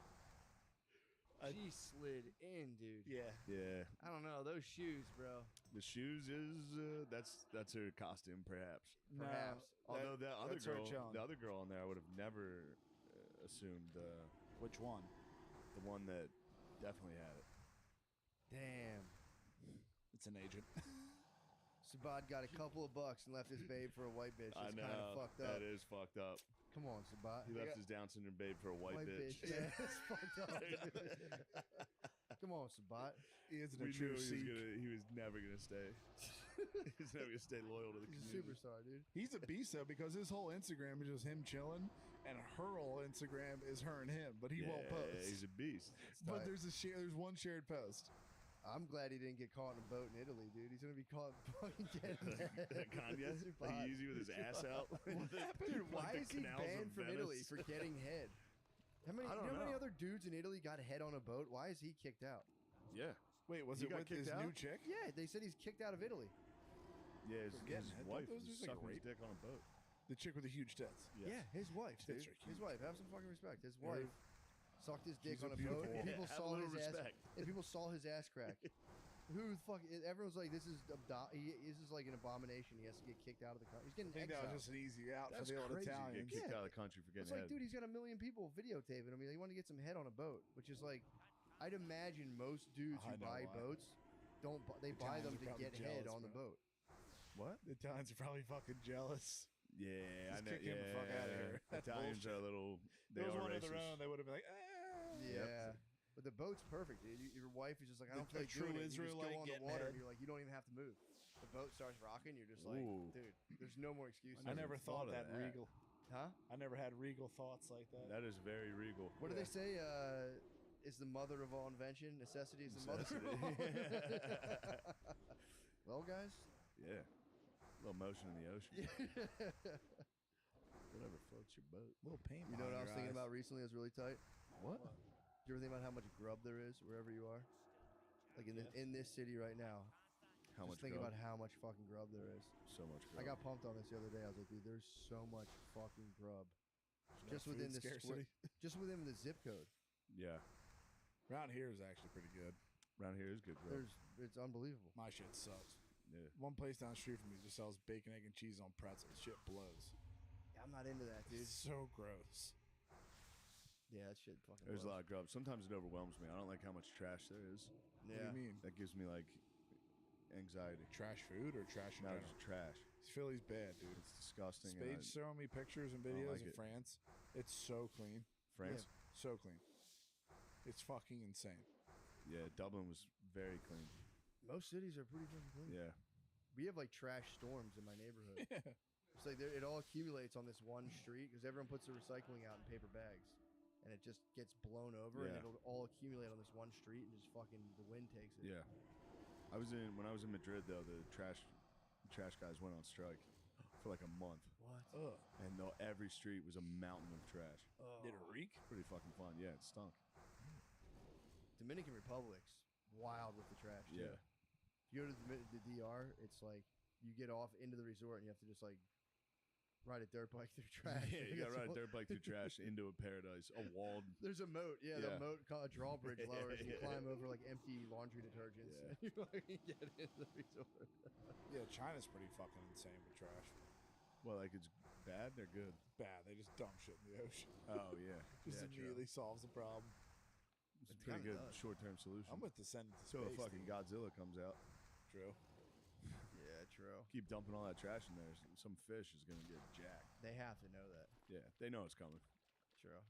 She slid in, dude. Yeah. Yeah. I don't know. Those shoes, bro. The shoes is that's her costume, perhaps. Perhaps. Although the other that's her girl, chilling. the other girl on there, I would have never assumed. Which one? The one that definitely had it. Damn. It's an agent. Sabat got a couple of bucks and left his babe for a white bitch. That's kind of fucked up. That is fucked up. Come on, Sabat. He left his Down syndrome babe for a white bitch. Yeah, that's fucked up. Come on, Sabat. He isn't We a true knew he was never gonna stay. He's never gonna stay loyal to the He's a community. superstar, dude. He's a beast though, because his whole Instagram is just him chilling, and her whole Instagram is her and him, but he won't post. He's a beast. But there's there's one shared post. I'm glad he didn't get caught in a boat in Italy, dude. He's gonna be caught fucking getting Kanye, like Yeezy with his ass out. Dude, why is he banned from Italy for getting head? How many? I You don't know how many know. other dudes in Italy got head on a boat? Why is he kicked out? Yeah. Wait, was He it got with his kicked new out? chick? Yeah, they said he's kicked out of Italy. Yeah, Forgetting his it. wife Those was just like sucking his rape. dick on a boat. The chick with the huge tits. Yes. Yeah, his wife, dude. Tits are His huge. wife. Have some fucking respect. His Yeah. wife sucked his dick She's on a beautiful. boat. And people Yeah, have saw a little his respect. ass. And people saw his ass crack. Who the fuck? Everyone's like, this is this is like an abomination. He has to get kicked out of the country. He's getting I think that exiled. was just an easy out That's for the old crazy. Italians. Get kicked Yeah. out of the country for It's getting like, head. dude, he's got 1 million people videotaping him. He wanted to get some head on a boat, which is like, I'd imagine most dudes I who know buy why. boats they buy them Italians to are get probably head jealous, on the bro. boat. What? The Italians are probably fucking jealous. Yeah, Just I know. kick him the fuck outta here. That's Italians bullshit. are a little. They There was are one of racist. their own, they would have been like, Yeah. But the boat's perfect, dude. Your wife is just like, I The don't feel like true doing it. You just go Israelite on the getting water head. and you're like, you don't even have to move. The boat starts rocking. You're just like, Ooh. dude, there's no more excuses. I never thought thought of that that. regal. Huh? I never had regal thoughts like that. That is very regal. What do they say? Is the mother of all invention. Necessity is the mother of Necessity. all. Well, guys. Yeah. A little motion in the ocean. Whatever floats your boat. little pain. You know what I was thinking about recently? It was really tight. What? Do you ever think about how much grub there is wherever you are? Like in this city right now. How Just much think grub? about how much fucking grub there is. So much grub. I got pumped on this the other day. I was like, dude, there's so much fucking grub. Just within food this scarcity. just within the zip code. Yeah. Around here is actually pretty good. Around here is good grub. It's unbelievable. My shit sucks. Yeah. One place down the street from me just sells bacon, egg, and cheese on pretzels. Shit blows. Yeah, I'm not into that, dude. It's so gross. Yeah, that shit fucking There's a blows. lot of grub. Sometimes it overwhelms me. I don't like how much trash there is. What do Yeah. you mean? That gives me like anxiety. Trash food or trash in No, general? just trash. Philly's bad, dude. It's disgusting. and Spade's showing me pictures and don't videos like of it. France. It's so clean. France? So clean. It's fucking insane. Yeah, Dublin was very clean. Most cities are pretty fucking clean. Yeah. We have like trash storms in my neighborhood. It's like it all accumulates on this one street because everyone puts their recycling out in paper bags, and it just gets blown over, and Yeah. it'll all accumulate on this one street, and just fucking the wind takes it. Yeah. When I was in Madrid though, the trash guys went on strike for like a month. What? Ugh. And every street was a mountain of trash. Did it reek? Pretty fucking fun. Yeah, it stunk. Dominican Republic's wild with the trash. Too. Yeah. If you go to the DR, it's like you get off into the resort and you have to just like ride a dirt bike through trash. Yeah, you gotta ride a dirt bike through trash into a paradise, a walled. There's a moat, yeah. The Yeah. moat called a drawbridge lowers. And you climb over like empty laundry detergents, and you like get into the resort. Yeah, China's pretty fucking insane with trash. Well, like it's bad. They're good. Bad. They just dump shit in the ocean. Oh yeah. Just Yeah, true. immediately solves the problem. It's a pretty good short-term solution. I'm with the send it to So space. a fucking dude. Godzilla comes out. True. Yeah, true. Keep dumping all that trash in there. Some fish is gonna get jacked. They have to know that. Yeah, they know it's coming. True.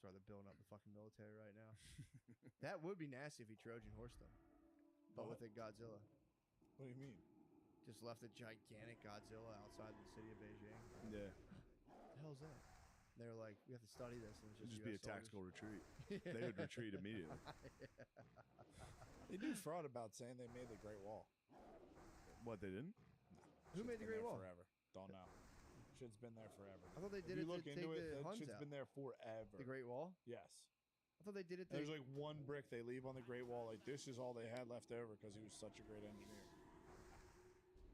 Sorry, they're building up the fucking military right now. That would be nasty if he Trojan horsed them, but What? with a Godzilla. What do you mean? Just left a gigantic Godzilla outside the city of Beijing. Yeah. What the hell's that? And they were like, we have to study this. And it's It'd just, just be a US tactical retreat. soldiers. They would retreat immediately. They do fraud about saying they made the Great Wall. What, they didn't? Who Shit's made the been Great there Wall? Forever. Don't know. Shit's been there forever. I thought they If did you it look to into take it, the that Huns shit's out. been there forever. The Great Wall? Yes. I thought they did it to... There's like one brick they leave on the Great Wall. Like this is all they had left over because he was such a great engineer.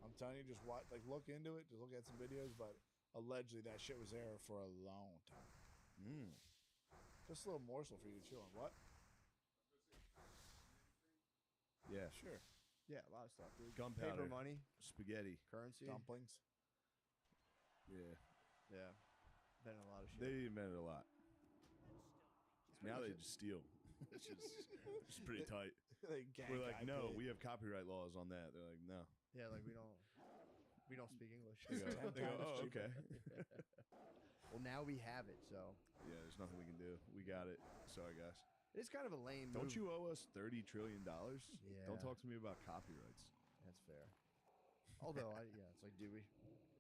I'm telling you, just watch, like look into it. Just look at some videos, but allegedly that shit was there for a long time. Just a little morsel for you to chew on. What? Yeah. Sure. Yeah, a lot of stuff, dude. Gunpowder. Paper money. Spaghetti. Currency. Dumplings. Yeah. Yeah. Been a lot of shit. They invented a lot. Now they just steal. It's just pretty tight. They gang We're like, IP. no, we have copyright laws on that. They're like, no. Yeah, like we don't... We don't speak English. They go, oh, okay. Well, now we have it, so. Yeah, there's nothing we can do. We got it. Sorry, guys. It's kind of a lame Don't move. you owe us $30 trillion? Yeah. Don't talk to me about copyrights. That's fair. Although, it's like, do we?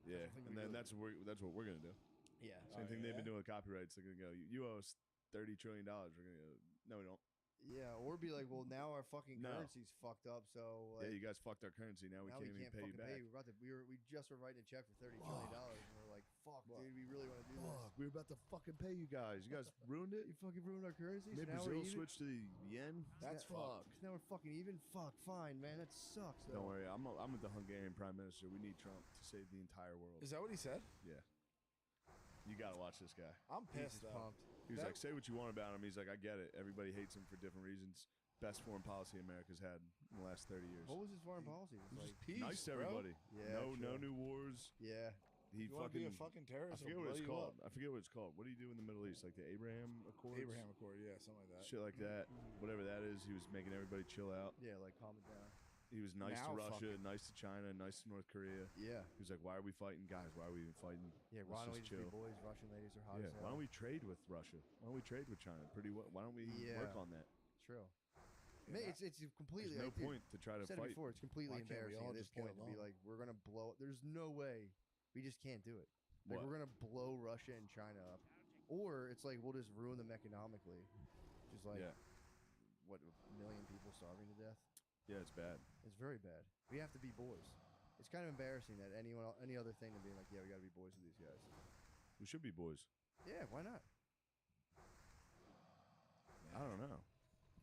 Yeah, and then that's what we're gonna do. Yeah. Same thing they've been doing with copyrights. They're gonna go, you owe us $30 trillion. We're gonna go, no, we don't. Yeah, or be like, well, now our fucking No. currency's fucked up, so like, Yeah, you guys fucked our currency. Now we can't even pay you fucking back. pay. We just were writing a check for $30 trillion, and we're like, fuck, dude, we really want to do this. We were about to fucking pay you guys. You guys ruined it. You fucking ruined our currency. Made so now we're Brazil even? switch to the yen. That's fucked. So now we're fucking even. Fuck, fine, man. That sucks. Though. Don't worry, I'm with the Hungarian prime minister. We need Trump to save the entire world. Is that what he said? Yeah. You gotta watch this guy. I'm pissed though. He was like, say what you want about him. He's like, I get it. Everybody hates him for different reasons. Best foreign policy America's had in the last 30 years. What was his foreign policy? It was like peace, nice to everybody. Yeah, no new wars. Yeah. He You wanna be a fucking terrorist, I forget he'll what it's blow you called. I forget what it's called. What do you do in the Middle East? Like the Abraham Accords? Abraham Accord, yeah, something like that. Shit like that. Whatever that is, he was making everybody chill out. Yeah, like calm it down. He was nice Now to Russia, nice to China, nice to North Korea. Yeah. He was like, why are we fighting? Guys, why are we even fighting? Yeah, Let's why don't we just just be chill. boys? Russian ladies are hot Yeah, as why hell. don't we trade with Russia? Why don't we trade with China? Pretty well. Why don't we work on that? True. It's completely. There's no like, dude, point to try to I said fight. it before. It's completely Why can't we embarrassing all at this just get point to be along? like, we're gonna blow. There's no way we just can't do it. Like What? we're gonna blow Russia and China up, or it's like we'll just ruin them economically. Just like what, 1 million people starving to death. Yeah, it's bad. It's very bad. We have to be boys. It's kind of embarrassing that any other thing than being like, yeah, we got to be boys with these guys. We should be boys. Yeah, why not? I don't know.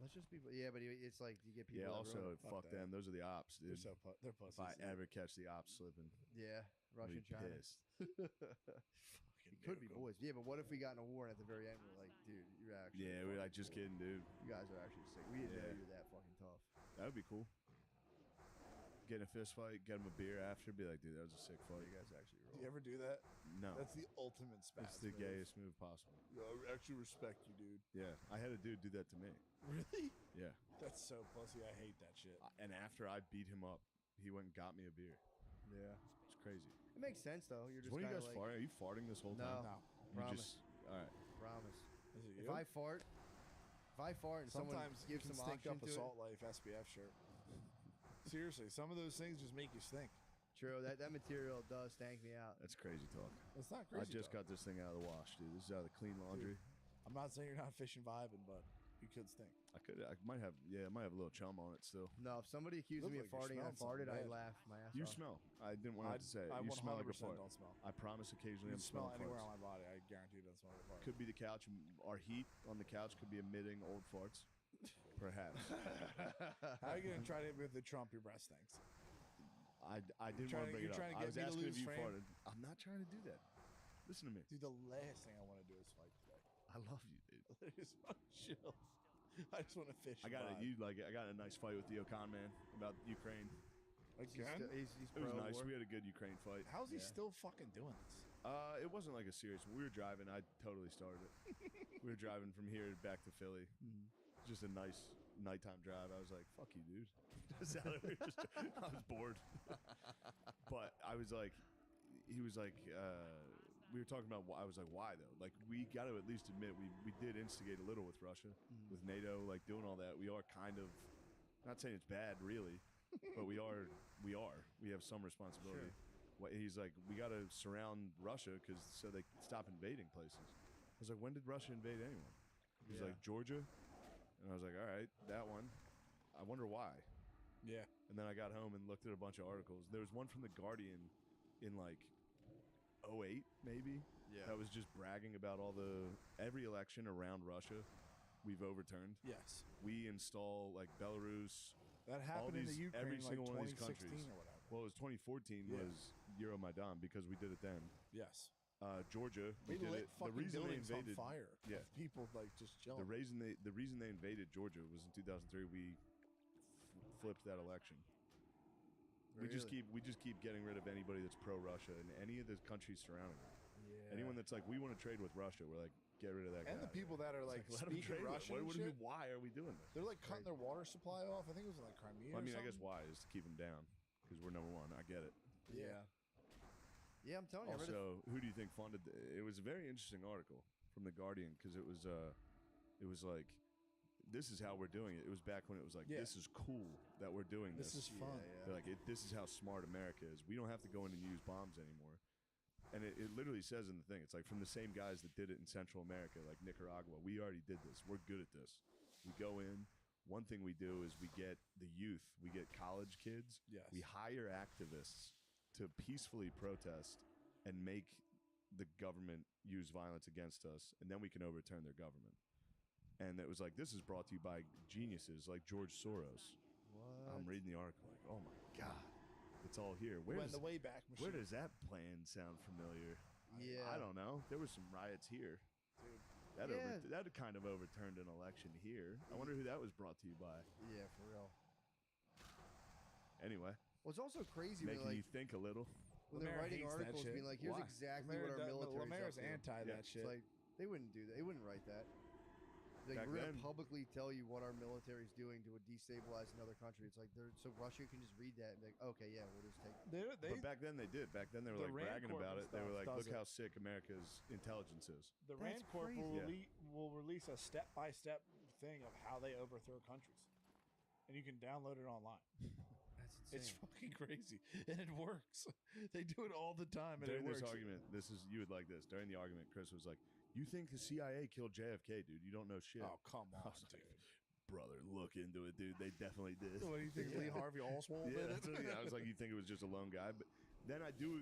Let's just be. Yeah, but it's like you get people. Yeah, that also, ruin it. fuck them. Those are the ops, dude. They're pussies. If I ever catch the ops slipping, Yeah, I'll be Russian China. pissed. We could be boys. Yeah, but what if we got in a war and at the very end we're like, dude, you're actually. Yeah, we're like, just kidding, dude. You guys are actually sick. We didn't know Yeah. you were that fucking tough. That would be cool. Get in a fist fight, get him a beer after, be like, dude, that was a sick fight. You guys actually Do you ever do that? No. That's the ultimate spaz. It's the move. gayest move possible. Yo, I actually respect you, dude. Yeah, I had a dude do that to me. Really? Yeah. That's so pussy. I hate that shit. And after I beat him up, he went and got me a beer. Yeah. It's crazy. It makes sense though. You're just. What are you kinda guys like, farting? Are you farting this whole No. time? No. You Promise. just, all right. Promise. Is it If you? I fart and someone Sometimes you gives can some stink oxygen up a to Salt Life SPF shirt. Seriously, some of those things just make you stink. True. That material does stank me out. That's crazy talk. It's not I crazy. just got this thing out of the wash, dude. This is out of the clean laundry. I'm not saying you're not fishing vibing, but you could stink. I might have a little chum on it still. No, if somebody accuses Look me like of farting, you're I smelling farted, I something laugh my ass You off. smell. I didn't want to say it. I You smell like a 100% fart. don't smell. I promise occasionally You I'm smell smelling anywhere farts. on my body, I guarantee you don't smell like a fart. Could be the couch. Our heat on the couch could be emitting old farts. Perhaps. How are you gonna try to with the Trump your breath stinks? I didn't want to bring it you're up. trying to I get was me to asking if lose you frame? farted. I'm not trying to do that. Listen to me. Dude, the last thing I want to do is fight today. I love you, dude. There's no chills. I just want to fish. I got vibe. I got a nice fight with the Okan man about Ukraine. Again? He's It was nice. pro-war. We had a good Ukraine fight. How's he still fucking doing this? It wasn't like a serious one. We were driving. I totally started it. We were driving from here back to Philly. Just a nice nighttime drive. I was like, fuck you, dude. I was bored. But I was like, he was like, we were talking about, I was like, why though? Like, we got to at least admit, we did instigate a little with Russia, with NATO, like doing all that. We are kind of, not saying it's bad really, but we have some responsibility. He's like, we got to surround Russia so they stop invading places. I was like, when did Russia invade anyone? He's like, Georgia. And I was like, all right, that one. I wonder why. Yeah. And then I got home and looked at a bunch of articles. There was one from The Guardian in like 08, maybe. Yeah. That was just bragging about every election around Russia we've overturned. Yes. We install like Belarus. That happened in the Ukraine every like single one of these 2016 countries. or whatever. Well, it was 2014 Yeah. was Euromaidan because we did it then. Yes. Georgia, we They did lit it. The fucking reason they buildings on invaded, fire. yeah, of people like just chilling. the reason they invaded Georgia was in 2003. We flipped that election. We just keep getting rid of anybody that's pro-Russia and any of the countries surrounding it. Yeah. Anyone that's like, we want to trade with Russia, we're like, get rid of that And guy. the people that are It's like, let 'em speaking trade with it. Russian, What do you and mean, shit, why are we doing this? they're like cutting their water supply off. I think it was in like Crimea. Well, I or mean, I guess something. why is to keep them down because we're number one. I get it. Yeah. Yeah, I'm telling you. Also, who do you think funded? It was a very interesting article from the Guardian because it was like, this is how we're doing it. It was back when it was like, this is cool that we're doing this. This is fun. They're like, this is how smart America is. We don't have to go in and use bombs anymore. And it literally says in the thing, it's like from the same guys that did it in Central America, like Nicaragua. We already did this. We're good at this. We go in. One thing we do is we get the youth. We get college kids. Yes. We hire activists to peacefully protest and make the government use violence against us, and then we can overturn their government. And it was like, this is brought to you by geniuses like George Soros. What? I'm reading the article like, oh my God, it's all here. When the Wayback Machine. Where does that plan sound familiar? Yeah. I don't know. There were some riots here. Dude. That kind of overturned an election here. I wonder who that was brought to you by. Yeah, for real. Anyway. Well, it's also crazy. Making like, you think a little. when they're writing articles being like, here's Why? exactly what our military Lemaire's anti that shit. It's like, they wouldn't do that. They wouldn't write that. Like, Back we're going then- to publicly tell you what our military is doing to destabilize another country. It's like, so Russia can just read that and be like, okay, yeah, we'll just take it. But back then they did. Back then they were The like Rand bragging about Corp it. They were stuff like, does look it. how sick America's intelligence is. The Rand Corp crazy. will release a step-by-step thing of how they overthrow countries. And you can download it online. That's It's fucking crazy. And it works. They do it all the time, and During it this works. argument, you would like this. During the argument, Chris was like, you think the CIA killed JFK, dude? You don't know shit. Oh, come I on, was like, dude. brother, look into it, dude. They definitely did. What do you think, Lee Harvey Oswald Yeah, did that's it? what I was like, you think it was just a lone guy? But then I do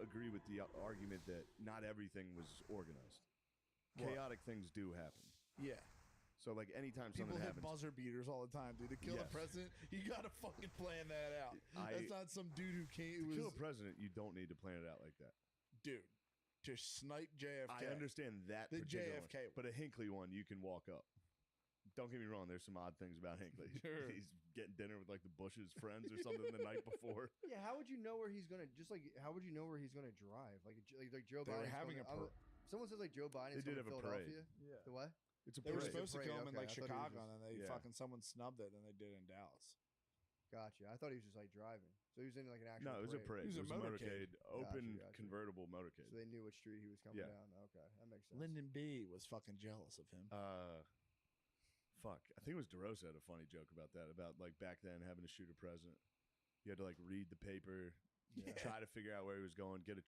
agree with the argument that not everything was organized. What? Chaotic things do happen. Yeah. So like anytime People something hit happens, buzzer beaters all the time, dude. To kill a Yes. president, you gotta fucking plan that out. That's not some dude who came. to kill a president, you don't need to plan it out like that. Dude, just snipe JFK. I understand that The particular JFK one, but a Hinckley one, you can walk up. Don't get me wrong. There's some odd things about Hinckley. Sure. He's getting dinner with like the Bush's friends or something the night before. Yeah, how would you know where he's gonna how would you know where he's gonna drive? Like Joe They were Biden. having a Someone says like Joe Biden. They did have a parade. Philadelphia. Yeah. The what? It's a They were parade. supposed to kill him in Okay, like I thought he was Chicago, and then they Yeah. fucking someone snubbed it, and they did it in Dallas. Gotcha. I thought he was just like driving. So he was in like an actual. No, it was a parade. It was a motorcade. Open Gotcha. convertible motorcade. So they knew which street he was coming Yeah. down. Okay, that makes sense. Lyndon B was fucking jealous of him. Fuck. I think it was DeRosa had a funny joke about that. About like back then having to shoot a president. You had to like read the paper, try to figure out where he was going, get a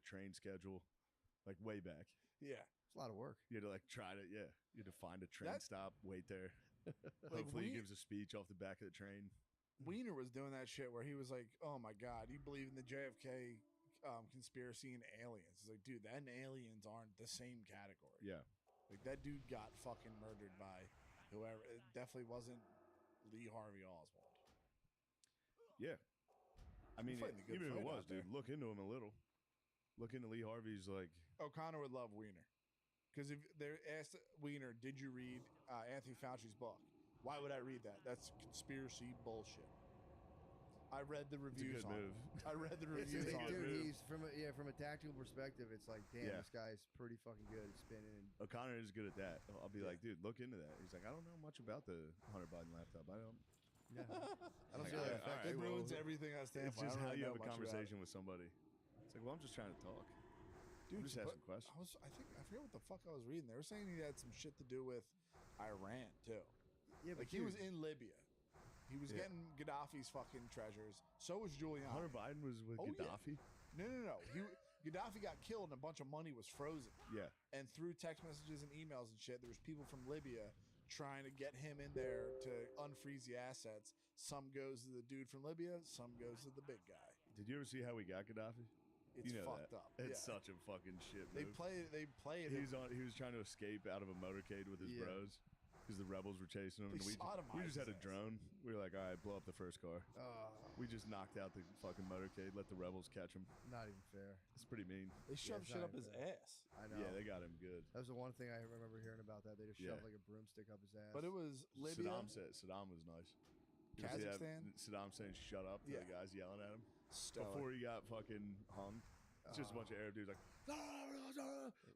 train schedule, like way back. Yeah. It's a lot of work. You had to like try to, you had to find a train stop, wait there. Hopefully he gives a speech off the back of the train. Wiener was doing that shit where he was like, "Oh my god, you believe in the JFK conspiracy and aliens?" It's like, dude, that and aliens aren't the same category. Yeah. Like that dude got fucking murdered by whoever. It definitely wasn't Lee Harvey Oswald. Yeah. I mean, fighting a good even if it fight was, out there. dude, look into him a little. Look into Lee Harvey's, like... O'Connor would love Wiener. Because if they asked Wiener, did you read Anthony Fauci's book? Why would I read that? That's conspiracy bullshit. I read the reviews on it. I read the reviews on it. Dude, he's from a tactical perspective, it's like, damn, Yeah. this guy's pretty fucking good at spinning. O'Connor is good at that. I'll be like, dude, look into that. He's like, I don't know much about the Hunter Biden laptop. I don't... Yeah. I don't Like, see all that. right, It well, ruins everything I stand it's for. I just don't how really you know have a much about it. conversation with somebody. It's like, well, I'm just trying to talk. Dude, I'm just asking but questions. I forget what the fuck I was reading. They were saying he had some shit to do with Iran too. Yeah, but like he was in Libya. He was getting Gaddafi's fucking treasures. So was Giuliani. Hunter Biden was with Gaddafi? Yeah. No. Gaddafi got killed and a bunch of money was frozen. Yeah. And through text messages and emails and shit, there was people from Libya trying to get him in there to unfreeze the assets. Some goes to the dude from Libya, some goes to the big guy. Did you ever see how we got Gaddafi? It's you know fucked that. up. It's Yeah. such a fucking shit They move. play it. He was trying to escape out of a motorcade with his bros because the rebels were chasing him. They And we sodomized just had a his ass. drone. We were like, all right, blow up the first car. We just knocked out the fucking motorcade, let the rebels catch him. Not even fair. It's pretty mean. They shoved shit up his ass. I know. Yeah, they got him good. That was the one thing I remember hearing about that. They just shoved like a broomstick up his ass. But it was Libya. Saddam was nice. You ever see that? Kazakhstan? Saddam saying "shut up" to the guys yelling at him before he got fucking hung. It's just a bunch of Arab dudes like,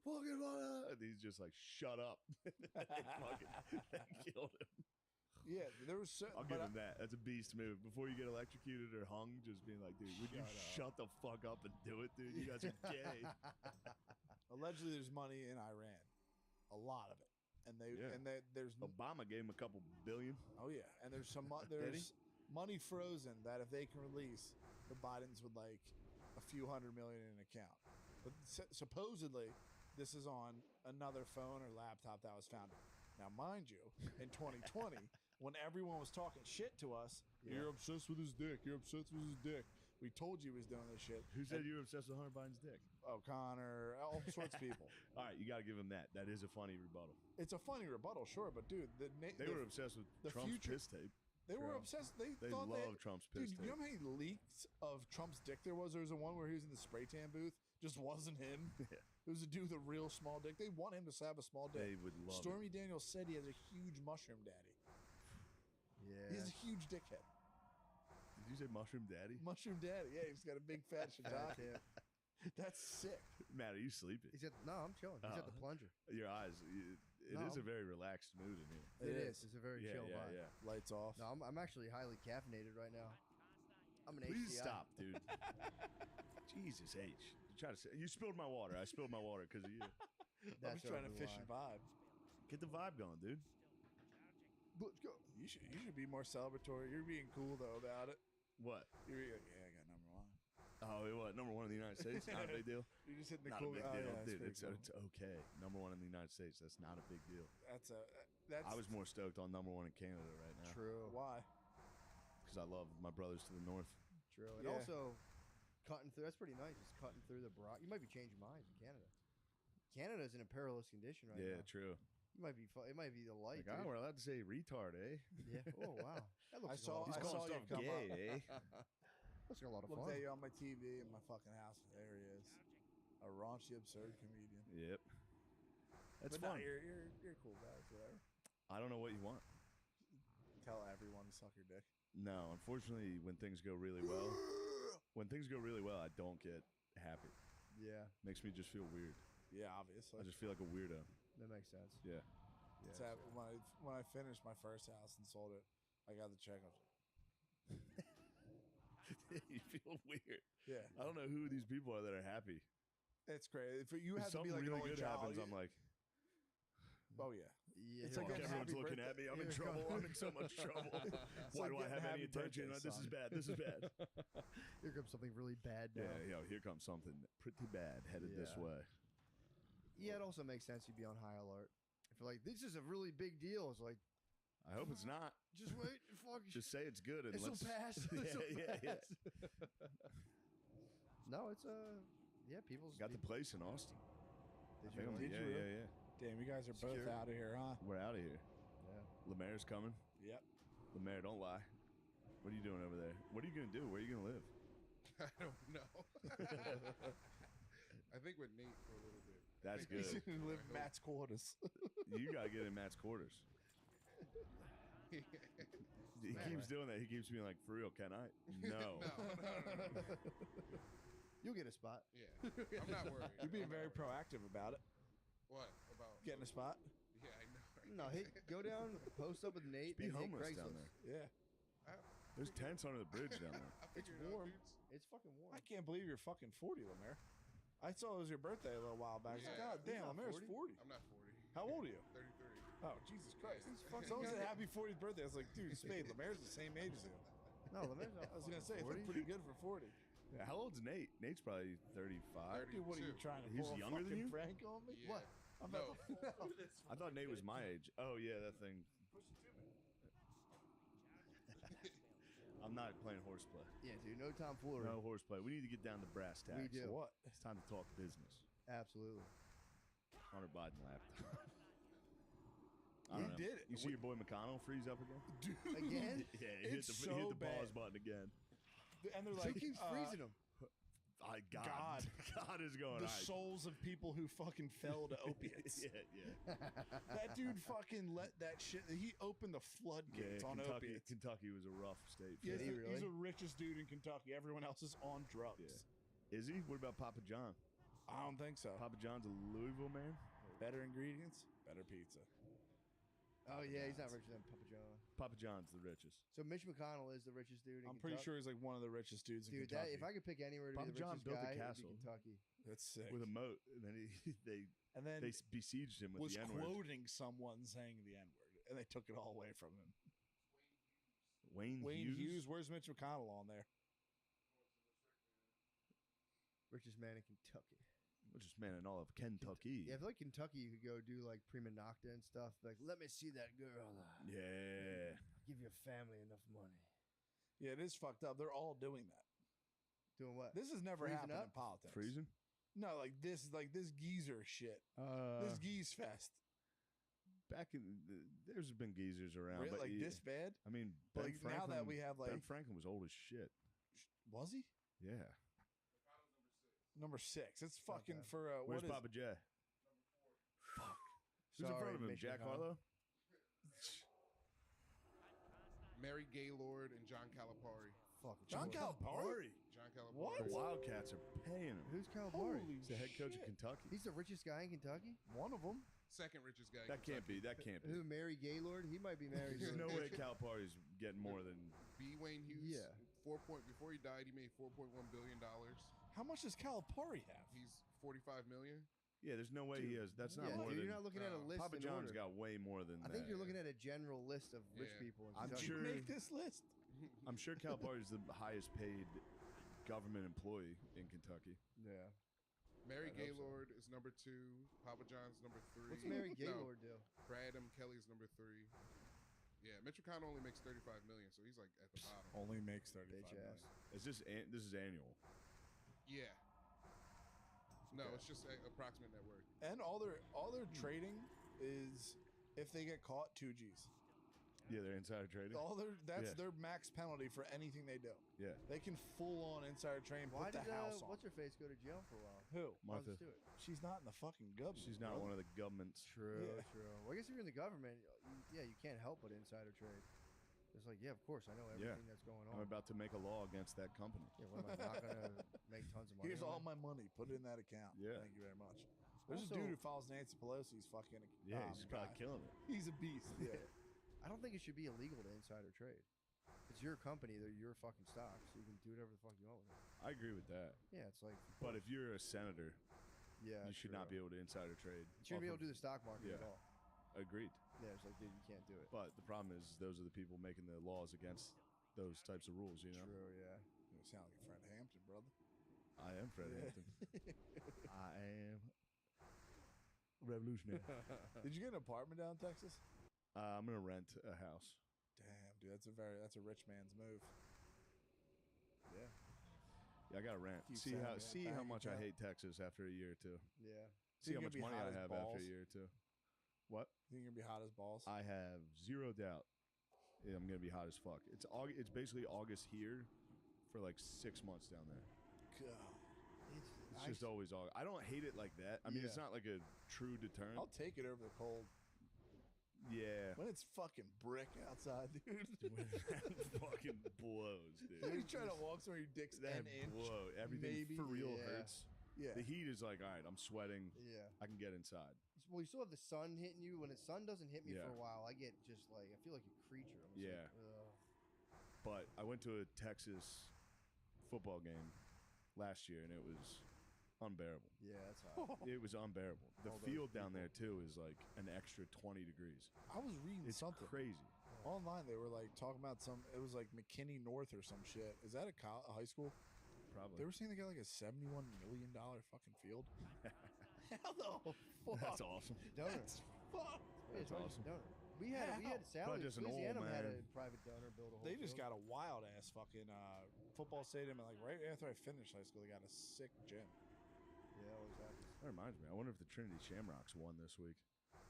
fucking, and he's just like, shut up. They killed him. Yeah, there was. I'll give him that. That's a beast move. Before you get electrocuted or hung, just being like, dude, would you shut the fuck up and do it, dude? You guys are gay. Allegedly, there's money in Iran, a lot of it, and there's Obama gave him a couple billion. Oh yeah, and there's there's money frozen that if they can release, the Bidens would like a few $100 million in an account. But supposedly, this is on another phone or laptop that was found. Now, mind you, in 2020, when everyone was talking shit to us, you're obsessed with his dick. You're obsessed with his dick. We told you he was doing this shit. Who said you were obsessed with Hunter Biden's dick? O'Connor, all sorts of people. All right, you got to give him that. That is a funny rebuttal. It's a funny rebuttal, sure, but dude, they were obsessed with Trump's piss tape. They were obsessed. They thought love Trump's piss dude, tape. you know how many leaks of Trump's dick there was? There was one where he was in the spray tan booth. Just wasn't him. Yeah. It was a dude with a real small dick. They want him to have a small dick. They would love Stormy Daniels said he has a huge mushroom daddy. Yeah. He's a huge dickhead. Did you say mushroom daddy? Mushroom daddy. Yeah, he's got a big fat shiitake. That's sick. Matt, are you sleeping? No, I'm chilling. He's at the plunger. Your eyes. It is a very relaxed mood in here. It is. It's a very chill vibe. Yeah. Lights off. No, I'm actually highly caffeinated right now. I'm an Please HCI. stop, dude. Jesus H. You spilled my water. I spilled my water because of you. I'm just trying to fish and vibe. Get the vibe going, dude. Let's go. You should be more celebratory. You're being cool though about it. What? You're like, yeah, I got number one. Oh, what? Number one in the United States? Not a big deal. You're just hitting the Not cool. a big deal, yeah, dude. It's cool. okay. Number one in the United States. That's not a big deal. That's I was more stoked on number one in Canada right now. True. Why? Because I love my brothers to the north. True. And also, cutting through. That's pretty nice. Just cutting through the Brock. You might be changing minds in Canada. Canada's in a perilous condition right now. Yeah, true. You might be. It might be the light. Like, oh, we're allowed to say retard, eh? Yeah. Oh wow. That looks. I saw He's calling you stuff come gay, up. eh? Looks like a lot of Looked fun. at you on my TV in my fucking house. There he is, a raunchy, absurd comedian. Yep. That's but fun. No, you're cool guys. Whatever. I don't know what you want. Tell everyone to suck your dick. No, unfortunately, when things go really well, I don't get happy. Yeah. Makes me just feel weird. Yeah, obviously. I just feel like a weirdo. That makes sense. Yeah. It's when I finished my first house and sold it, I got the check. You feel weird. Yeah. I don't know who these people are that are happy. It's crazy. If you If have to be something like really an only good child, happens, I'm like, oh yeah. Yeah, It's like Fuck, getting everyone's happy looking birthday. at me. I'm in Here trouble. comes- I'm in so much trouble. It's Why like do I getting have any happy attention? birthday This is song. bad. This is bad. Here comes something really bad now. Yeah, here comes something pretty bad headed this Yeah. way. Yeah, it also makes sense you'd be on high alert. If you're like, this is a really big deal, it's like, I hope it's not. just wait. Fuck. Just say it's good and This'll let's pass. yeah, This'll yeah, pass. No, it's yeah, people's Got the place in Austin. Did I think you I'm- really? yeah. Damn, you guys are both Secure. out of here, huh? We're out of here. Yeah. Lemaire's coming. Yep. Lemaire, don't lie. What are you doing over there? What are you gonna do? Where are you gonna live? I don't know. I think with Nate for a little bit. That's He's good. gonna live in Matt's quarters. You gotta get in Matt's quarters. He keeps doing that. He keeps being like, "For real, can I?" No. No. You'll get a spot. Yeah, I'm not worried. You're being very proactive about it. What about Getting a spot? Yeah, I know. Right? No, hey, go down, post up with Nate. Be and hit homeless down Craigslist. there. Yeah. There's tents under the bridge down there. It's warm. It's fucking warm. I can't believe you're fucking 40, Lemaire. I saw it was your birthday a little while back. I was like, Yeah. God damn, He's not Lemaire's 40. I'm not 40. How old are you? 33. Oh, Jesus Christ. fucking Someone said young. happy 40th birthday. I was like, dude, Spade, Lemaire's the same age as you. No, Lemaire's not. I was going to say, it's 40. pretty good for 40. Yeah, how old's Nate? Nate's probably 35. Dude, what are you trying to He's pull a younger than fucking you? Frank on me? Yeah. What? I'm about No. to I thought Nate was my age. Oh yeah, that thing. I'm not playing horseplay. Yeah, dude, no tomfoolery. No horseplay. We need to get down to brass tacks. We do. What? It's time to talk business. Absolutely. Hunter Biden laughed. He did it. You see your boy McConnell freeze up again? Dude. Again? Yeah, he It's hit the so pause bad. button again. And they're He like, keeps freezing him. God. God is going the all right. souls of people who fucking fell to opiates. yeah. That dude fucking let that shit. He opened the floodgates on Kentucky, opiates. Kentucky was a rough state. For Yeah, that. he's the richest dude in Kentucky. Everyone else is on drugs. Yeah. Is he? What about Papa John? I don't think so. Papa John's a Louisville man. Better ingredients, better pizza. Oh yeah, he's not richer than Papa John. Papa John's the richest. So Mitch McConnell is the richest dude in I'm pretty Kentucky. sure he's like one of the richest dudes in Dude, Kentucky. if I could pick anywhere to Papa be the John richest built a guy, it would castle. be Kentucky. That's sick. With a moat, and then And then they besieged him with was the N-word. quoting someone saying the N-word, and they took it all away from him. Wayne Hughes, where's Mitch McConnell on there? Richest man in Kentucky. Richest man in all of Kentucky. Yeah, I feel like Kentucky, you could go do like prima nocta and stuff. Like, let me see that girl. Yeah. Give your family enough money. Yeah, it is fucked up. They're all doing that. Doing what? This has never Freezing happened up? in politics. Freezing? No, like this geezer shit. This geese fest. Back in there's been geezers around, Really? but Like yeah, this bad? I mean, But Ben like, now that Franklin- we have Ben like, Franklin was old as shit. was he Yeah. number 6? It's fucking Okay. for Where's what is Papa J? Fuck. Who's in front of him? Mitch Jack McConnell. Harlow? Mary Gaylord and John Calipari. Fuck. John Calipari? John Calipari. What? The Wildcats are paying him. Who's Calipari? Holy He's the head coach of shit. Kentucky. He's the richest guy in Kentucky? One of them. Second richest guy. in That can't Kentucky. be. That can't be. Who, Mary Gaylord? He might be married. There's to no a- way Calipari's getting more than. B. Wayne Hughes. Yeah. Before he died, he made $4.1 billion. How much does Calipari have? He's 45 million. Yeah, there's no way he has. That's not Yeah, more dude, than. you're not looking at a list Papa in John's order. got way more than I that. think you're looking at a general list of rich Yeah. people in I'm Kentucky. sure- Make this list. I'm sure Calipari's the highest paid government employee in Kentucky. Yeah. Mary I hope so. Gaylord is number 2. Papa John's number 3. What's Mary No, Gaylord do? Brad M. Kelly's number 3. Yeah, Mitch McConnell only makes 35 million, so he's like at the bottom. Only makes 35 Bitch million. ass. Is this is annual? Yeah. No, it's just approximate net worth. And all their trading is if they get caught 2 G's. Yeah, they're insider trading. That's Yeah. their max penalty for anything they do. Yeah. They can full on insider trade. Why Put the did house on. what's her face go to jail for a while? Who? Martha. Martha Stewart. She's not in the fucking government. She's not bro. one of the government's. True, Yeah. true. Well, I guess if you're in the government, you can't help but insider trade. It's like, yeah, of course, I know everything that's going on. I'm about to make a law against that company. Yeah, what am I not going to make tons of money? Here's on all it? my money. Put it in that account. Yeah. Thank you very much. There's Also- a dude who follows Nancy Pelosi's fucking. Yeah, oh he's my probably God. killing it. He's a beast. Yeah. I don't think it should be illegal to insider trade. It's your company; they're your fucking stocks. So you can do whatever the fuck you want with it. I agree with that. Yeah, it's like. But if you're a senator, Yeah, you should not be able to insider trade. You shouldn't be able off to do the stock market Yeah. at all. agreed. Yeah, it's like, dude, you can't do it. But the problem is, those are the people making the laws against those types of rules. You know. True. Yeah. You sound like Fred Hampton, brother. I am Fred Hampton. I am revolutionary. Did you get an apartment down in Texas? I'm gonna rent a house. Damn, dude, that's a rich man's move. Yeah. Yeah, I got to rent. Keep See saying how that see how bank much I account. hate Texas after a year or two. Yeah. See Think how you're much gonna be money hot I as have after a balls? year or two. What? Think you're gonna be hot as balls? I have zero doubt. Yeah, I'm gonna be hot as fuck. It's It's basically August here for like 6 months down there. God. It's just always August. I don't hate it like that. I mean, it's Yeah. not like a true deterrent. I'll take it over the cold. Yeah. When it's fucking brick outside, dude. When that fucking blows, dude. You try to walk somewhere, your dick's That an inch. blow. Everything maybe. for real Yeah. hurts. Yeah. The heat is like, all right, I'm sweating. Yeah. I can get inside. Well, you still have the sun hitting you. When the sun doesn't hit me Yeah. for a while, I get just like I feel like a creature. I'm just Yeah. Like, ugh. But I went to a Texas football game last year, and it was unbearable. Yeah, that's hot. It was unbearable. The All those field down there too is like an extra 20 degrees. I was reading It's something crazy. online. They were like talking about it was like McKinney North or some shit. Is that a high school? Probably. They were saying they got like a $71 million fucking field. How the fuck? That's awesome. Donor. Fuck. That's awesome. Donor. We had How? Sally. just an old Louisiana had a man. private donor build a whole. They just field. got a wild ass fucking football stadium, and like right after I finished high school, they got a sick gym. Yeah, always happens. That reminds me. I wonder if the Trinity Shamrocks won this week.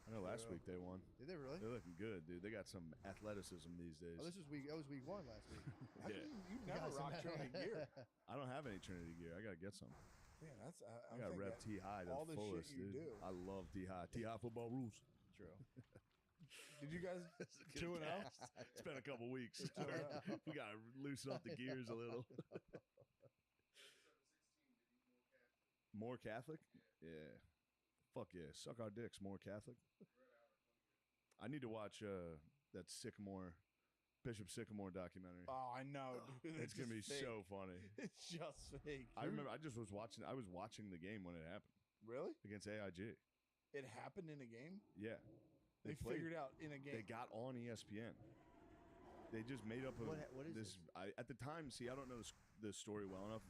I know last week they won. Did they really? They're looking good, dude. They got some athleticism these days. Oh, that was week 1 last week. How Yeah. come you never rock Trinity gear? I don't have any Trinity gear. I gotta get some. Yeah, that's. I gotta rep T High to all the the fullest, shit you dude. do. I love T High. T High football rules. True. Did you guys 2-0? It's been a couple weeks. 2-0. We gotta loosen up the gears a little. More Catholic? Yeah. Fuck yeah. Suck our dicks, more Catholic. I need to watch that Bishop Sycamore documentary. Oh, I know, dude. It's gonna be just fake. so funny. It's just fake. I remember I was watching the game when it happened. Really? Against AIG. It happened in a game? Yeah. They played- figured out in a game. They got on ESPN. They just made up What is this. At the time, see, I don't know the story well enough.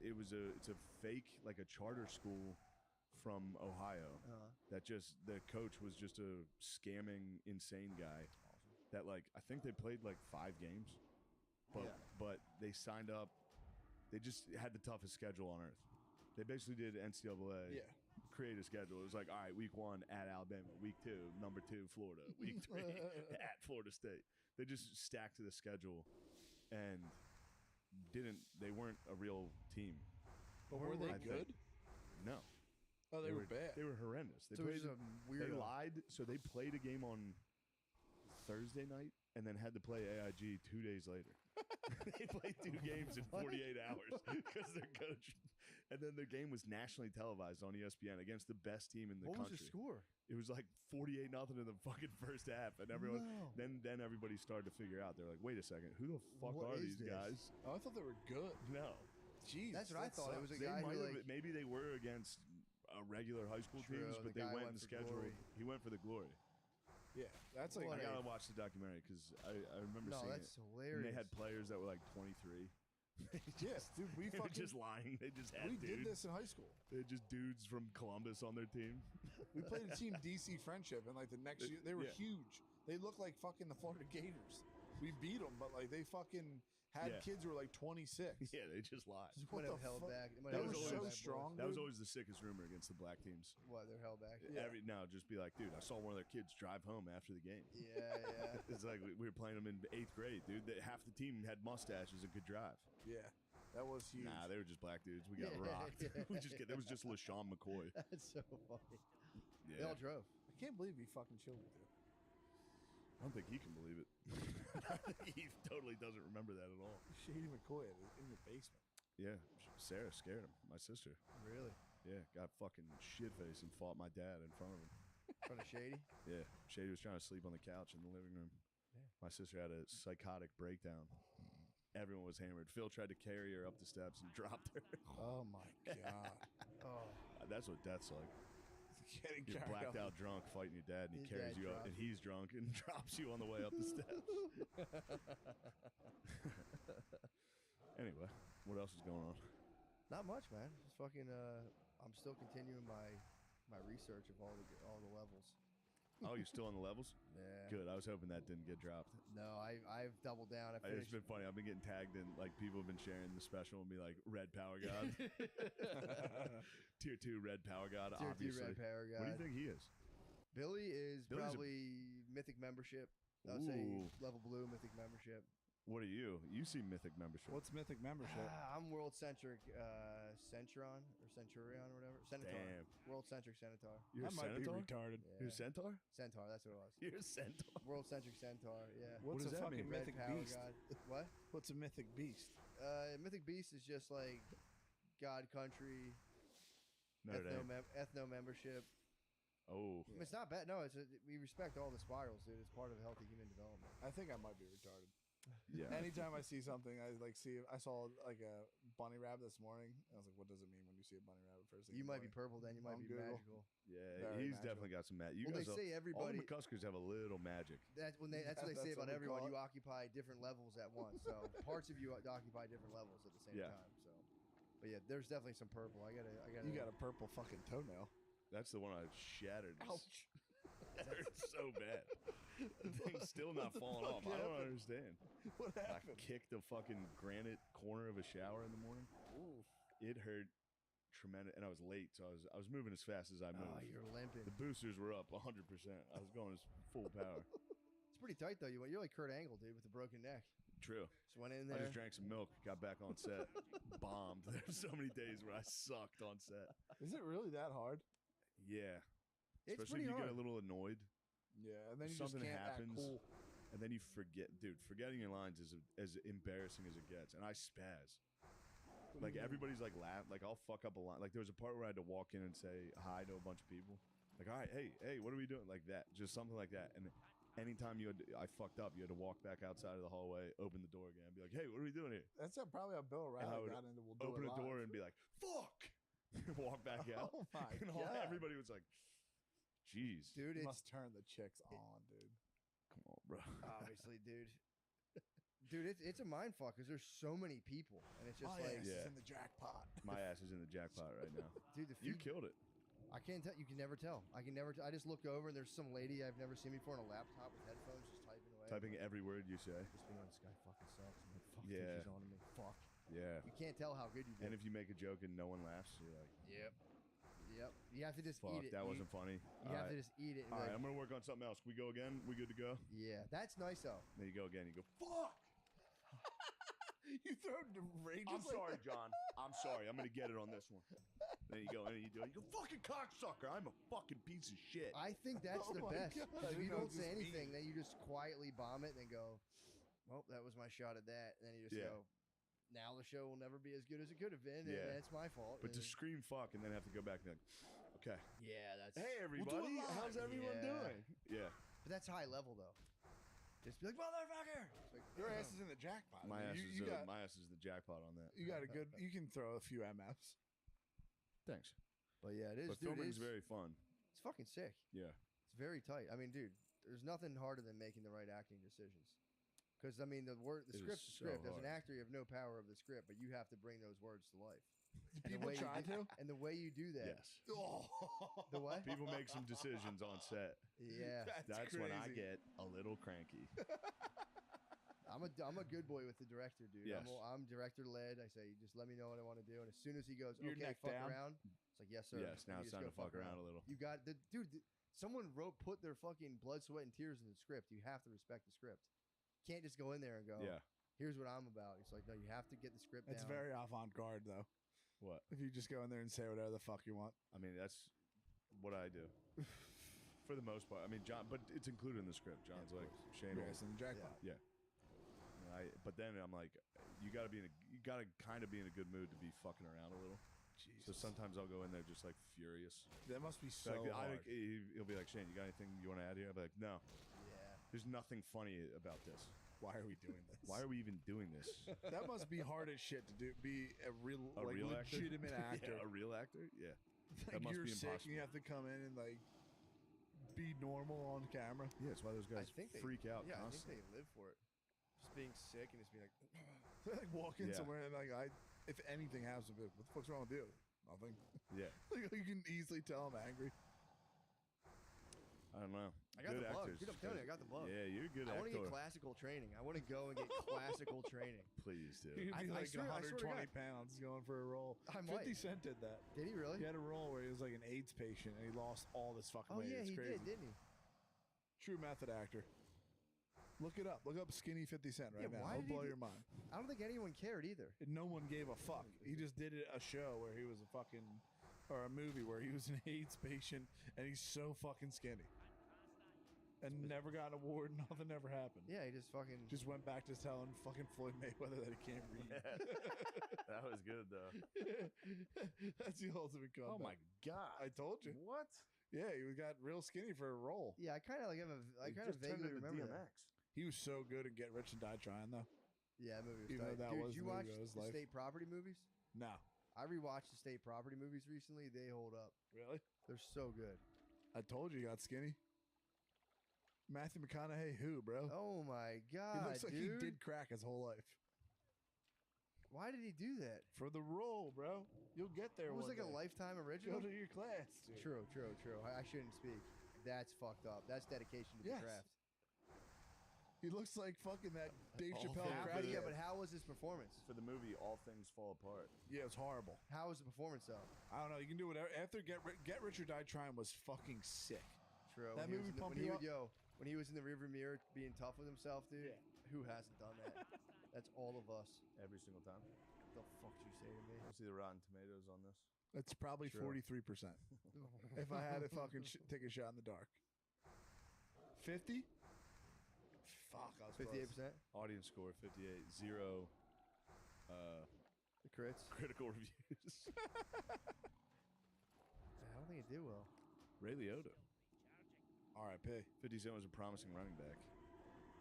It's a fake, like a charter school from Ohio that just the coach was just a scamming insane guy that like I think they played like 5 games, but they signed up. They just had the toughest schedule on earth. They basically did NCAA. Yeah. Create a schedule. It was like, all right, week 1 at Alabama, week 2, number 2, Florida, week 3 at Florida State. They just stacked to the schedule and they weren't a real team. But were they I good? think. No. Oh, they were bad. They were horrendous. They So it was a They weirdo. lied. So they played a game on Thursday night and then had to play AIG 2 days later. They played 2 games in 48 hours because their coach. And then their game was nationally televised on ESPN against the best team in the What country. was the score? It was like 48-0 in the fucking first half, and everyone. No. Then everybody started to figure out. They're like, wait a second, who the fuck What are is these this? guys? Oh, I thought they were good. No. Jeez. That's what I that thought. It was sucks. a They guy might who have, like maybe they were against regular high school True, teams, but the they guy went in went the for schedule. glory. He went for the glory. Yeah, that's like. I gotta watch the documentary because I remember No, seeing that's it. hilarious. And they had players that were like 23. Yes, dude. We They were fucking just lying. They just had we dudes. did this in high school. They had just dudes from Columbus on their team. We played a team DC Friendship, and like the next year, they were Yeah. huge. They looked like fucking the Florida Gators. We beat them, but like they fucking had Yeah. kids who were like 26. Yeah, they just lied. What might the have held fuck? back. It might They have were held so back, boys. strong. That was dude. always the sickest rumor against the black teams. What, they're held back? Yeah. Just be like, dude, I saw one of their kids drive home after the game. Yeah, yeah. It's like we were playing them in 8th grade, dude. Half the team had mustaches and could drive. Yeah, that was huge. Nah, they were just black dudes. We got Yeah, rocked. yeah. There was just LaShawn McCoy. That's so funny. They Yeah. all drove. I can't believe he fucking killed me, dude. I don't think he can believe it. I think he totally doesn't remember that at all. Shady McCoy in your basement. Yeah, Sarah scared him. My sister. Really? Yeah, got fucking shit faced and fought my dad in front of him. In front of Shady? Yeah, Shady was trying to sleep on the couch in the living room. Yeah. My sister had a psychotic breakdown. Everyone was hammered. Phil tried to carry her up the steps and dropped her. Oh my god. Oh. That's what death's like. Getting You're carried blacked up. out drunk fighting your dad, and he His carries dad you up, drops and he's drunk and drops you on the way up the steps. Anyway, what else is going on? Not much, man. Just fucking. I'm still continuing my research of all the levels. Oh, you're still on the levels? Yeah. Good. I was hoping that didn't get dropped. No, I've doubled down. It's been funny. I've been getting tagged in, like, people have been sharing the special and be like, Red Power God. Tier 2 Red Power God, Tier 2 obviously. Red Power What do you God. think he is? Billy's Billy's probably Mythic membership. I would say Ooh. level blue Mythic membership. What are you? You see Mythic membership. What's Mythic membership? I'm world centric Centuron or Centurion or whatever. Centaur. Damn. World centric Centaur. You're That a might be centaur? retarded. You're a centaur? Centaur, that's what it was. You're a centaur? World centric Centaur, yeah. What's does a that fucking mean? Red mythic Power beast? God. What? What's a mythic beast? Mythic Beast is just like God country, Notre Dame. ethno membership. Oh. I mean, it's not bad. No, we respect all the spirals, dude. It's part of healthy human development. I think I might be retarded. Yeah. Anytime I see something, I saw like a bunny rabbit this morning. I was like, what does it mean when you see a bunny rabbit first thing? You in the might be morning? purple then. You might On be Google. magical. Yeah, Very he's magical. definitely got some magic. You Well, they guys say all everybody. the McCuskers have a little magic. That's what they say That's about what we everyone. call You it. occupy different levels at once. So parts of you occupy different levels at the same Yeah. time. So, but yeah, there's definitely some purple. I gotta. You got a purple fucking toenail. That's the one I shattered. Ouch. That hurts so bad. The thing's still not falling off. I don't understand. What I happened? kicked the fucking granite corner of a shower in the morning. Ooh. It hurt tremendous, and I was late, so I was moving as fast as I moved. Oh, you're limping. The boosters were up 100%. I was going as full power. It's pretty tight though. You're like Kurt Angle, dude, with the broken neck. True. Just went in I there. just drank some milk, got back on set, bombed. There's so many days where I sucked on set. Is it really that hard? Yeah. It's Especially if pretty you get a hard. little annoyed. Yeah, and then you Something just can't happens, act cool. and then you forget. Dude, forgetting your lines is as embarrassing as it gets. And I spaz. Like, everybody's like laugh. Like, I'll fuck up a line. Like, there was a part where I had to walk in and say hi to a bunch of people. Like, all right, hey, what are we doing? Like that. Just something like that. And anytime I fucked up, you had to walk back outside of the hallway, open the door again, and be like, hey, what are we doing here? That's probably how Bill And I O'Reilly would got into We'll Do open It a door Live. and be like, fuck! Walk back out. Oh my And God. everybody was like, jeez. Dude, You it's must turn the chicks on, dude. Come on, bro. obviously, dude. Dude, it's a mind fuck because there's so many people, and it's just My like, ass Yeah. is in the jackpot. My ass is in the jackpot right now. dude, the You feed, killed it. I can't tell. You can never tell. I can never. I just look over and there's some lady I've never seen before on a laptop with headphones, just typing away. Typing every word you say. Just being like, this guy fucking sucks. I'm like, fuck, Yeah. dude, she's on to me. Fuck. Yeah. You can't tell how good you did. And if you make a joke and no one laughs, you're like, Yep. You have to just fuck, eat it. that wasn't funny. You have to just eat it. And All be right, like, I'm going to work on something else. We go again? We good to go? yeah, that's nice though. Then you go again. You go, fuck! You throw rage. I'm sorry, John. I'm sorry. I'm going to get it on this one. Then you go in and you do it. You go, fucking cocksucker. I'm a fucking piece of shit. I think that's Oh the my best. God. 'Cause if you No, don't just say eat anything, it. then you just quietly bomb it and then go, well, that was my shot at that. And then you just Yeah. go, now the show will never be as good as it could have been. Yeah. And it's my fault. But to and- scream fuck and then have to go back and be like, okay. yeah, that's. Hey, We'll do it everybody. live. How's everyone Yeah. doing? Yeah. But that's high level though. Just be like, motherfucker. It's like, Your ass is in the jackpot. My ass, you got my ass is the jackpot on that. you got a good. You can throw a few MFs. Thanks. But yeah, it is. But dude, filming's it's, very fun. it's fucking sick. Yeah. It's very tight. I mean, dude, there's nothing harder than making the right acting decisions. Because I mean, the It is script's the so script. As an hard. actor, you have no power of the script, but you have to bring those words to life. Do And the people way you try do- to? And the way you do that. Yes. Oh. The what? People make some decisions on set. Yeah. That's when I crazy. get a little cranky. I'm a good boy with the director, dude. Yes. I'm director led. I say, just let me know what I want to do, and as soon as he goes, You're okay, neck fuck down? around. It's like, yes, sir. Yes, now And it's you time just to go fuck around a little. You got the dude. Someone put their fucking blood, sweat, and tears in the script. You have to respect the script. You can't just go in there and go, Yeah. here's what I'm about. It's like, no, you have to get the script It's down. very avant-garde though. What? If you just go in there and say whatever the fuck you want. I mean, that's what I do. For the most part. I mean, John, but it's included in the script. John's like, Shane Your will- ass in the jackpot. Yeah. But then I'm like, you gotta kind of be in a good mood to be fucking around a little. Jesus. So sometimes I'll go in there just like furious. That must be so Like, hard. he'll be like, Shane, you got anything you want to add here? I'll be like, no. Yeah. There's nothing funny about this. Why are we doing this? Why are we even doing this? That must be hard as shit to do. Be a real, A like real actor? legitimate actor. Yeah, a real actor? Yeah. That must you're be sick and impossible. you have to come in and like be normal on camera. Yeah, that's why those guys freak out Yeah, constantly. I think they live for it. Just being sick and just being like, They like walk in Yeah. somewhere and like if anything happens, what the fuck's wrong with you? Nothing. Yeah. Like you can easily tell I'm angry. I don't know. I got Good the bug. actors. Dude, I'm telling you, I got the bug. Yeah, you're a good I want to actor. get classical training. I want to go and get classical training. Please do. He'd be like swear to 120 God. pounds going for a role. I 50 might. Cent did that. Did he really? He had a role where he was like an AIDS patient and he lost all this fucking Oh weight. yeah, It's he crazy. did, didn't he? True method actor. Look it up. Look up skinny 50 Cent right Yeah, now. why It'll did he blow do- your mind. I don't think anyone cared either. And no one gave a fuck. He just did a show where he was a fucking, or a movie where he was an AIDS patient and he's so fucking skinny. And never got an award. Nothing ever happened. Yeah, he just fucking Just went back to telling fucking Floyd Mayweather that he can't read. That was good though. That's the ultimate comeback. Oh my god! I told you. What? Yeah, he got real skinny for a role. Yeah, I kind of like have a. I He kind of just turned vaguely into remember that. DMX. He was so good at Get Rich and Die Trying though. Yeah, that movie was Even though tight. that Dude, was did you the watch movie of his the life. state property movies? No. I rewatched the state property movies recently. They hold up. Really? They're so good. I told you he got skinny. Matthew McConaughey, who, bro? Oh my god, He looks like dude. he did crack his whole life. Why did he do that? For the role, bro. You'll get there It was one like a day. lifetime Go original. to your class, dude. True. I shouldn't speak. That's fucked up. That's dedication to Yes. the craft. He looks like fucking that Dave All Chappelle things crack. Yeah, but how was his performance? For the movie, All Things Fall Apart. Yeah, it's horrible. How was the performance though? I don't know. You can do whatever. After Get Rich or Die Trying was fucking sick. True. That When he was movie in the- pump when he you would- Yo, when he was in the rearview mirror being tough with himself, dude. Yeah. Who hasn't done that? That's all of us. Every single time. What the fuck did you say to me? Let's see the Rotten Tomatoes on this. That's probably True. 43%. If I had to fucking take a shot in the dark. 50? Fuck, I was 58%. Audience score 58. 0 The crits. critical reviews. I don't think it did well. Ray Liotta. R.I.P. 50 Cent was a promising running back.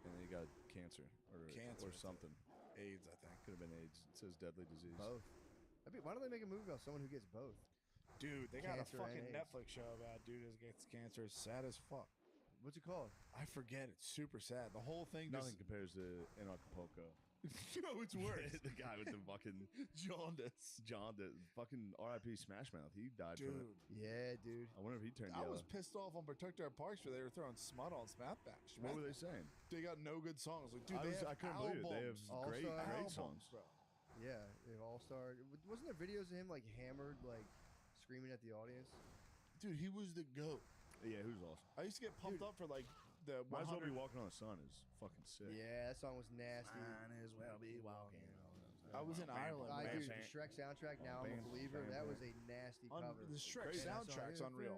And then he got cancer. Or Cancer, I something. AIDS, I think. Could have been AIDS. It says deadly disease. Both. Why don't they make a movie about someone who gets both? Dude, they got a Cancer and fucking AIDS. Netflix show about a dude who gets cancer. It's sad as fuck. What's it called? I forget. It's super sad. The whole thing Nothing just... compares to In Acapulco. No, it's worse. The guy with the fucking jaundice. Fucking R.I.P. Smash Mouth. He died from it. Dude. Yeah, dude. I wonder if he turned I yellow. was pissed off on Protect Our Parks where they were throwing smut on Smackback. What were they saying? They got no good songs. Like, dude, I couldn't believe it. They have great albums, songs. bro. Yeah, they all star. Wasn't there videos of him like hammered, like screaming at the audience? Dude, he was the GOAT. Yeah, who's awesome. I used to get pumped up for like the Might as well 100. be Walking on the Sun is fucking sick. Yeah, that song was nasty. Might as well be walking on the sun. I was in Ireland. I man. do the Shrek soundtrack. Now I'm a believer. That was a nasty cover. The Shrek Crazy. soundtrack's unreal.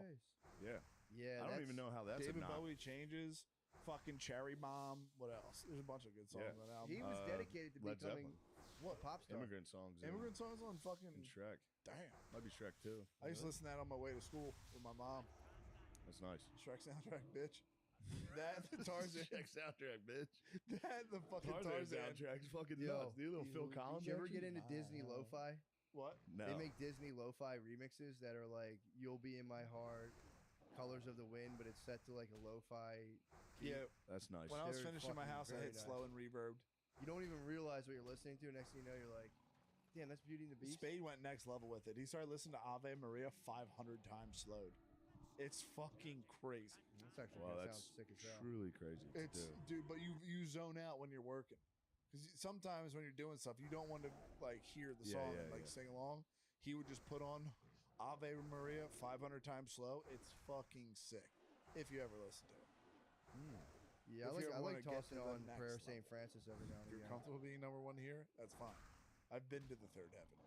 Yeah. Yeah, I don't even know how that's David a knock. Bowie changes. Fucking Cherry Bomb. What else? There's a bunch of good songs Yeah. on that album. He was dedicated to Led becoming Zeppelin. a pop star. Immigrant songs. Immigrant songs on fucking And Shrek. Damn. Might be Shrek too. I used to listen to that on my way to school with my mom. That's nice. Shrek soundtrack, bitch. That the Tarzan. Shrek soundtrack, bitch. That the fucking Tarzan Tarzan. soundtrack's fucking Yo, nuts. The little Phil Collins. Did you ever get version? into Disney lo-fi? What? No. They make Disney lo-fi remixes that are like "You'll Be in My Heart," "Colors of the Wind," but it's set to like a lo-fi. Beat. Yeah. That's nice. When I was They're finishing my fucking house, I very hit nice. slow and reverbed. You don't even realize what you're listening to. Next thing you know, you're like, "Damn, that's Beauty and the Beast." Spade went next level with it. He started listening to Ave Maria 500 times slowed. It's fucking crazy. That's actually Wow, that that's sounds sick as hell. truly crazy to It's do. dude, but you zone out when you're working. Because sometimes when you're doing stuff, you don't want to like hear the Yeah, song yeah, and like yeah. sing along. He would just put on Ave Maria 500 times slow. It's fucking sick. If you ever listen to it. Yeah, If you I ever like wanna get tossing to the on next Prayer of level. St. Francis every now and If you're again. comfortable being number one here, that's fine. I've been to the third heaven.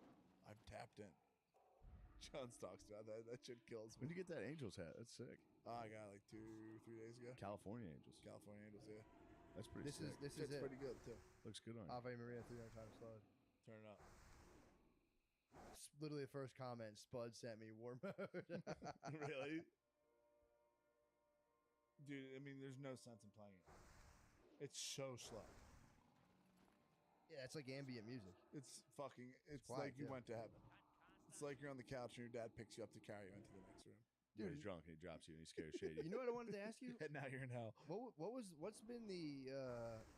I've tapped in. John talks about that. That shit kills When me. did you get that Angels hat? That's sick. I got it like 2-3 days ago. California Angels. California Angels, yeah. That's pretty This sick. is It's it. pretty good too. Looks good on you. Ave Maria 300 times slowed. Turn it up. It's literally the first comment Spud sent me. War mode. Really? Dude, I mean, there's no sense in playing it. It's so slow. Yeah, it's like ambient music. It's fucking, it's quiet, like you too. went to heaven. It's like you're on the couch and your dad picks you up to carry you into the next room. Dude, he's drunk and he drops you and he scares Shady. You know what I wanted to ask you? And now you're in hell. What's been the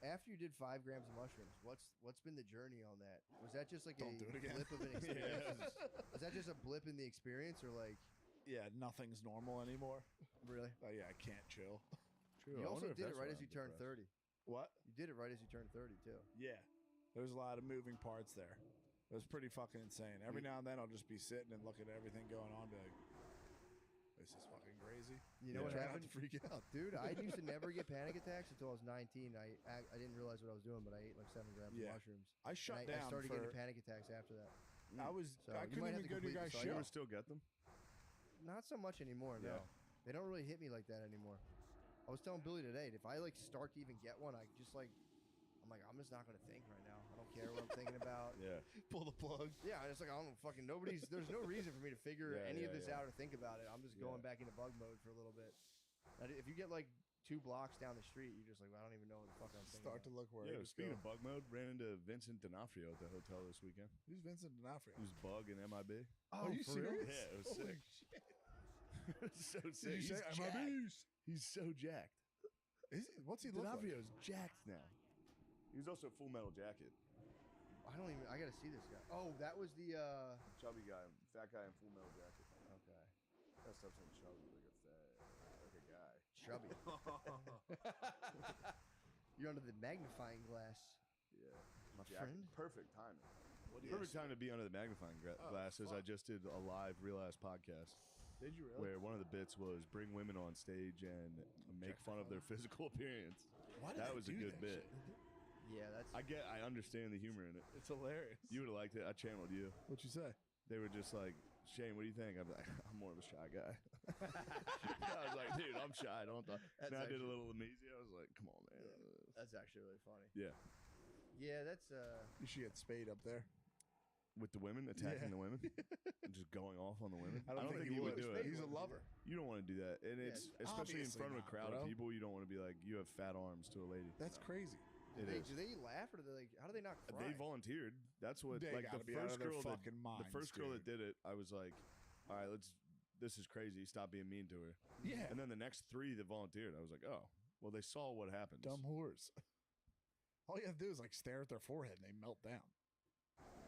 after you did 5 grams of mushrooms? What's been the journey on that? Was that just like Don't do it again. blip of an experience? Was that just a blip in the experience, or like? Yeah, nothing's normal anymore. Really? Yeah, I can't chill. You also did it right as you turned 30. What? You did it right as you turned 30 too. Yeah, there's a lot of moving parts there. It was pretty fucking insane. Every now and then I'll just be sitting and look at everything going on, and be like, this is fucking crazy. You know what Try happened? Not to freak out. Dude, I used to never get panic attacks until I was 19. I didn't realize what I was doing, but I ate like 7 grams of mushrooms. I shut and down. I started for, getting panic attacks after that. I couldn't even go to your guys' show. You would still get them? Not so much anymore, no. They don't really hit me like that anymore. I was telling Billy today, if I like start to even get one, I'm just not gonna think right now. I don't care what I'm thinking about. Yeah. Pull the plug. Yeah, it's like I don't fucking there's no reason for me to figure any of this out or think about it. I'm just going back into bug mode for a little bit. If you get like 2 blocks down the street, you're just like, well, I don't even know what the fuck I'm thinking. Start to look worried. Yeah, speaking of bug mode, ran into Vincent D'Onofrio at the hotel this weekend. Who's Vincent D'Onofrio? He was Bug in MIB. Oh, are you serious? Yeah, it was Holy sick. Shit. So sick. Did you say He's jacked. MIBs? He's so jacked. Is he? What's he look like? D'Onofrio's jacked now. He was also Full Metal Jacket. I gotta see this guy. Oh, that was the chubby guy, fat guy in Full Metal Jacket. Okay. That stuff's like chubby, like a guy. Chubby. You're under the magnifying glass. Yeah. My Yeah, friend. perfect timing. Perfect time to be under the magnifying glass, as I just did a live Real Ass podcast. Did you really? Where one of the bits was bring women on stage and make fun of their physical appearance. Why did That they was a do good that bit. shit? Yeah, I understand the humor in it. It's hilarious. You would have liked it. I channeled you. What'd you say? They were just like, Shane, what do you think? I'm like, I'm more of a shy guy. I was like, dude, I'm shy. Don't talk. And I did a little amazing. I was like, come on, man. Yeah, that's actually really funny. Yeah. Yeah, that's You should get Spade up there. With the women, attacking the women, and just going off on the women. I don't think he would do it. He's a lover. You don't want to do that, and it's especially in front of a crowd of people. You don't want to be like, you have fat arms to a lady. That's crazy. Do they laugh or do they like? How do they not cry? They volunteered. That's what They like gotta the be out first of their girl that fucking minds, the first girl that did it. I was like, all right, this is crazy. Stop being mean to her. Yeah. And then the next 3 that volunteered, I was like, oh, well, they saw what happened. Dumb whores. All you have to do is like stare at their forehead and they melt down.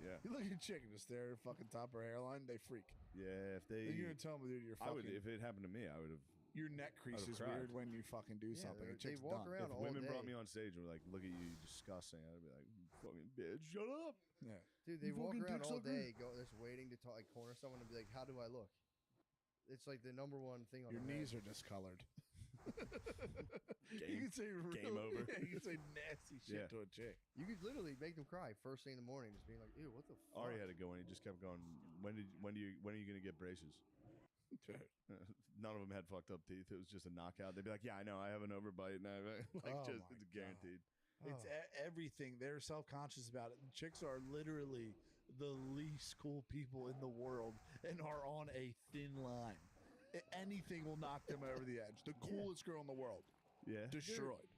Yeah. You look at a chick and just stare at her fucking top of her hairline, they freak. Yeah, if they. You're gonna tell them, dude, you're fucking. I would, if it happened to me, I would have. Your neck crease is cried. weird when you fucking do something. A they chick's walk done. around If all women day. brought me on stage and were like, look at you, disgusting, I'd be like, fucking bitch, shut up. Yeah. Dude, they You walk fucking around dick all sucker. day, just waiting to talk, like corner someone and be like, "How do I look?" It's like the number one thing on Your their knees head. are discolored. Game- you can say game over. Yeah, you can say nasty shit Yeah. to a chick. You could literally make them cry first thing in the morning, just being like, "Ew, what the fuck?" Ari had to go and he just kept going. When are you going to get braces? None of them had fucked up teeth. It was just a knockout. They'd be like, "Yeah, I know. I have an overbite." And I like Oh just my it's guaranteed. It's everything. They're self-conscious about it. And chicks are literally the least cool people in the world and are on a thin line. Anything will knock them over the edge. The coolest girl in the world. Yeah. Destroyed.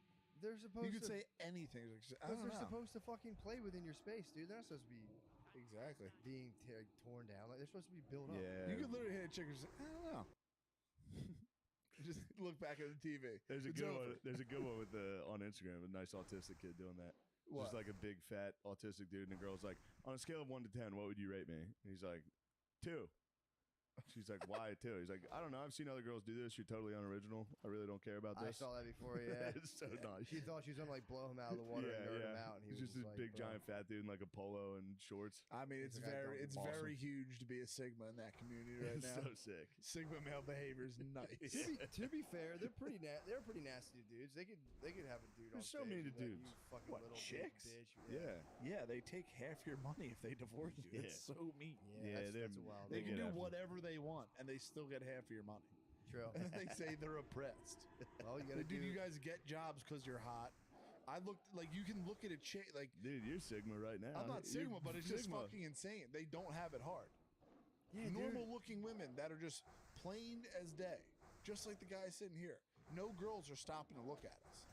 They're supposed. You could to, say anything. I Because don't they're know. supposed to fucking play within your space, dude. They're not supposed to be Exactly. being torn down. Like they're supposed to be built up. Yeah. You could literally hit a chick and just say, I don't know. Just look back at the TV. There's a It's good over. one. There's a good one with on Instagram. A nice autistic kid doing that. What? Just like a big fat autistic dude, and the girl's like, on a scale of 1 to 10, what would you rate me? And he's like, 2. She's like, why 2? He's like, I don't know. I've seen other girls do this. You're totally unoriginal. I really don't care about I this. saw that before. Yeah, It's so nice. She thought she was gonna like blow him out of the water and nerd him out, and he He's was just this like, big "Bro." giant fat dude in like a polo and shorts. I mean, it's He's like, very, it's awesome. very huge to be a Sigma in that community right It's now. so sick. Sigma male behavior is nice. To be fair, they're pretty nasty dudes. They could have a dude. They're on so stage mean to and be like, dudes. "You fucking What, little chicks? bitch." Yeah. Yeah, they take half your money if they divorce you. Yeah. It's so mean. Yeah, that's a wild. They They can get do after it. whatever they want, and they still get half of your money. True. And then they say they're oppressed. Well, you Like, gotta dude, do. you guys get jobs because you're hot. I looked like you can look at a chick like Dude, you're Sigma right now. I'm not You're Sigma, but it's just Sigma. fucking insane. They don't have it hard. Yeah, dude. Normal looking women that are just plain as day, just like the guy sitting here. No girls are stopping to look at us.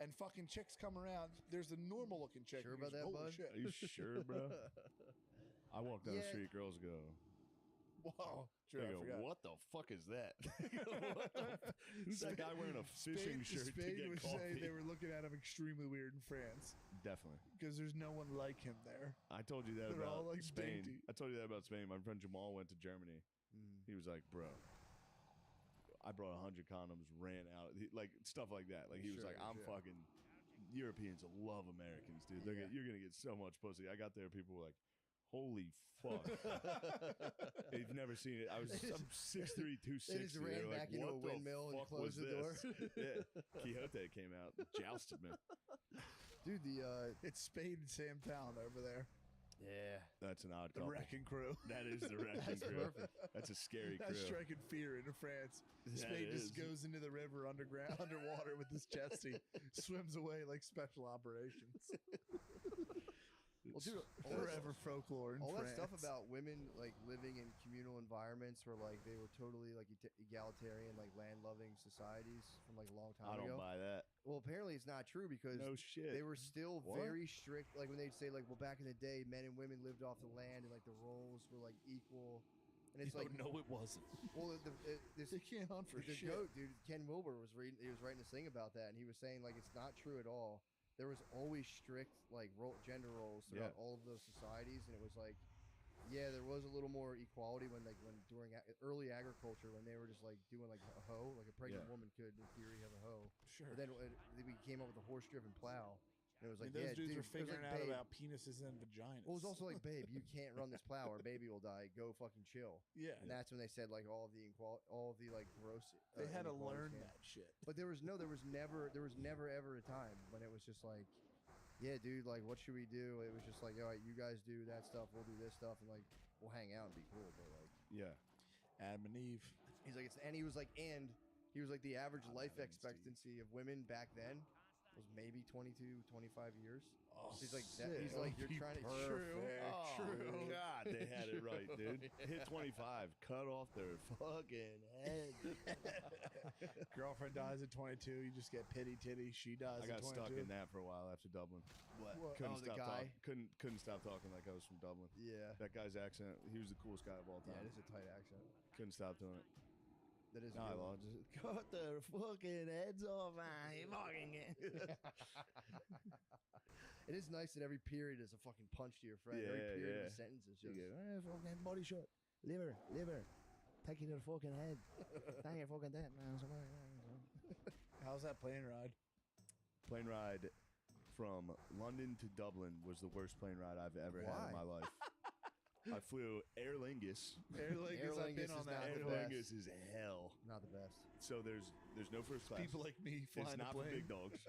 And fucking chicks come around. There's a normal looking chick. Sure who about goes, that, "Holy bud?" shit." Are you sure, bro? I walk down the street, girls go. Whoa, They go, what the fuck is that? Who's that guy wearing a fishing shirt to Spain get was coffee? saying they were looking at him extremely weird in France Definitely. because there's no one like him there. I told you that They're about all, like, Spain. dainty. I told you that about Spain. My friend Jamal went to Germany. He was like, bro, I brought 100 condoms, ran out. Like, stuff like that. Like, he was like, I'm fucking... Europeans love Americans, dude. You're going to get so much pussy. I got there, people were like, holy fuck. They've never seen it. I'm 6'3", 260. They just ran They're back like, into a what the windmill and fuck closed was the door. this? Yeah. Quixote came out, jousted me. Dude, it's Spade and Sam Town over there. Yeah. That's an odd The couple. Wrecking Crew. That is the Wrecking That's Crew. perfect. That's a scary crew. That's striking fear into France. That Spade just is. goes into the river underwater with his chest. He swims away like special operations. Well, dude, Forever folklore in all France. that stuff about women like living in communal environments where like they were totally like egalitarian, like land-loving societies from like a long time I ago. don't buy that. Well, apparently it's not true because No shit. they were still What? very strict. Like when they'd say like, well, back in the day, men and women lived off the land and like the roles were like equal. And it's like no, it wasn't. Well, this They can't hunt for the shit. goat dude, Ken Wilber was reading. He was writing this thing about that, and he was saying like it's not true at all. There was always strict like gender roles throughout all of those societies, and it was like, yeah, there was a little more equality when during early agriculture when they were just like doing like a hoe, like a pregnant woman could in theory have a hoe. Sure. But then we came up with a horse-driven plow. And it was like, those yeah, dudes dude, are figuring it was out like, babe, about penises and vaginas. well, it was also like, babe, you can't run this plow or baby will die. Go fucking chill. Yeah. And that's when they said like all of the like gross. They had to inequalities learn came. that shit. But there was never ever a time when it was just like, yeah, dude, like what should we do? It was just like, all right, you guys do that stuff, we'll do this stuff, and like we'll hang out and be cool. But like, yeah, Adam and Eve. He's like, he was like the average life expectancy of women back then was maybe 22, 25 years. Oh, he's like, sick. he's like, you're trying to True. Oh, God, they had it right, dude. Hit 25, cut off their fucking head. Girlfriend dies at 22. You just get pity titty. She dies I got at 22. stuck in that for a while after Dublin. What? Couldn't the stop guy? Couldn't stop talking like I was from Dublin. Yeah. That guy's accent, he was the coolest guy of all time. Yeah, it is a tight accent. Couldn't stop doing it. That is. No, I lost. Just cut their fucking heads off. I fucking It is nice that every period is a fucking punch to your friend. Every period of a sentence is just. fucking body shot. Liver. Take you to the fucking head. Take your fucking dead, man. How's that plane ride? Plane ride from London to Dublin was the worst plane ride I've ever had in my life. I flew Aer Lingus. Aer Lingus, I've been on that. Aer Lingus is hell. Not the best. So there's no first class. People like me It's flying not the for plane. big dogs.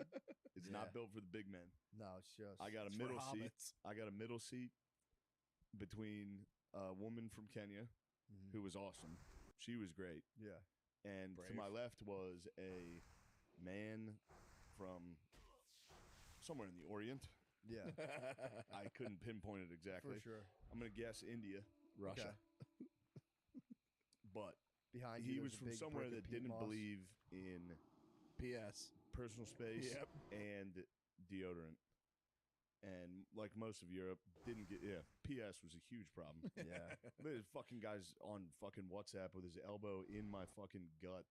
It's not built for the big men. No, it's just. I got a It's for middle seat. hobbits. I got a middle seat between a woman from Kenya who was awesome. She was great. Yeah. And to my left was a man from somewhere in the Orient. Yeah. I couldn't pinpoint it exactly. For sure. I'm going to guess India. Russia. But Behind he you, was there's a from big somewhere brick of that peat didn't moss. believe in P.S. personal space Yep. and deodorant. And like most of Europe, didn't get PS was a huge problem. Yeah. There's fucking guys on fucking WhatsApp with his elbow in my fucking gut.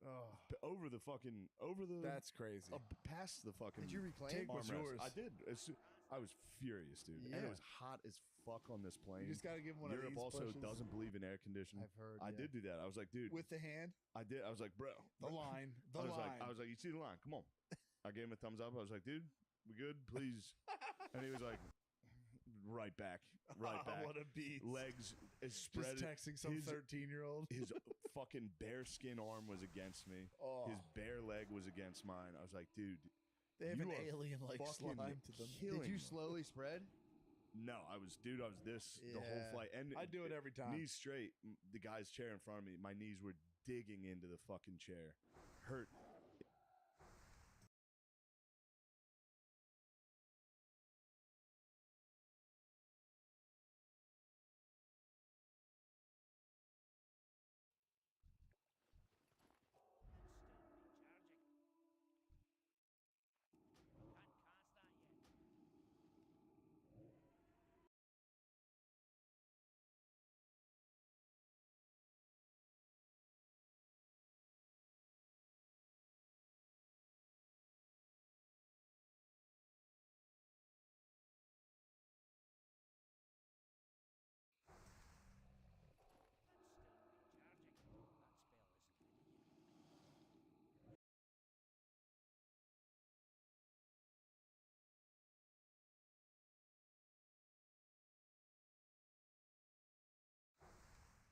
Oh. Over the That's crazy. Past the fucking Did you reclaim? Take what's armrest. yours. I did. I was furious, dude. And Yeah. it was hot as fuck on this plane. You just got to give him one Europe of these also pushes doesn't believe in air conditioning. I've heard. I did do that. I was like, dude. with the hand. I did. I was like, bro. The line. The I was line. like, you see the line? Come on. I gave him a thumbs up. I was like, dude, we good? Please. And he was like, right back. Right back. What a beast. Legs is spread. Just texting some 13-year-old. His fucking bare skin arm was against me. Oh. His bare leg was against mine. I was like, dude. They have you an are alien-like fucking slime to them. killing Did you me. slowly spread? No, I was this the whole Yeah. flight. And I do it every time. Knees straight. The guy's chair in front of me, my knees were digging into the fucking chair. Hurt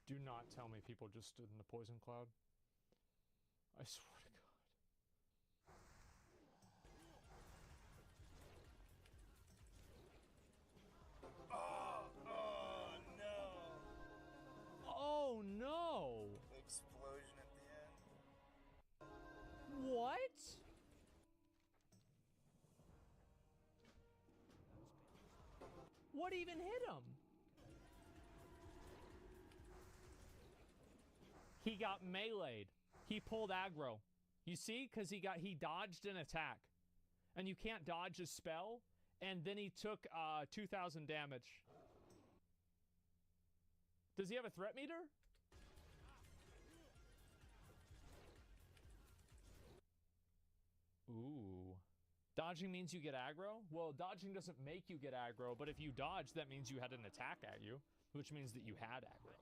Do not tell me people just stood in the poison cloud. I swear to God. Oh no! Oh no! Explosion at the end. What? What even hit him? He got meleeed. He pulled aggro. You see? Because he dodged an attack. And you can't dodge a spell. And then he took 2,000 damage. Does he have a threat meter? Ooh. Dodging means you get aggro? Well, dodging doesn't make you get aggro, but if you dodge, that means you had an attack at you, which means that you had aggro.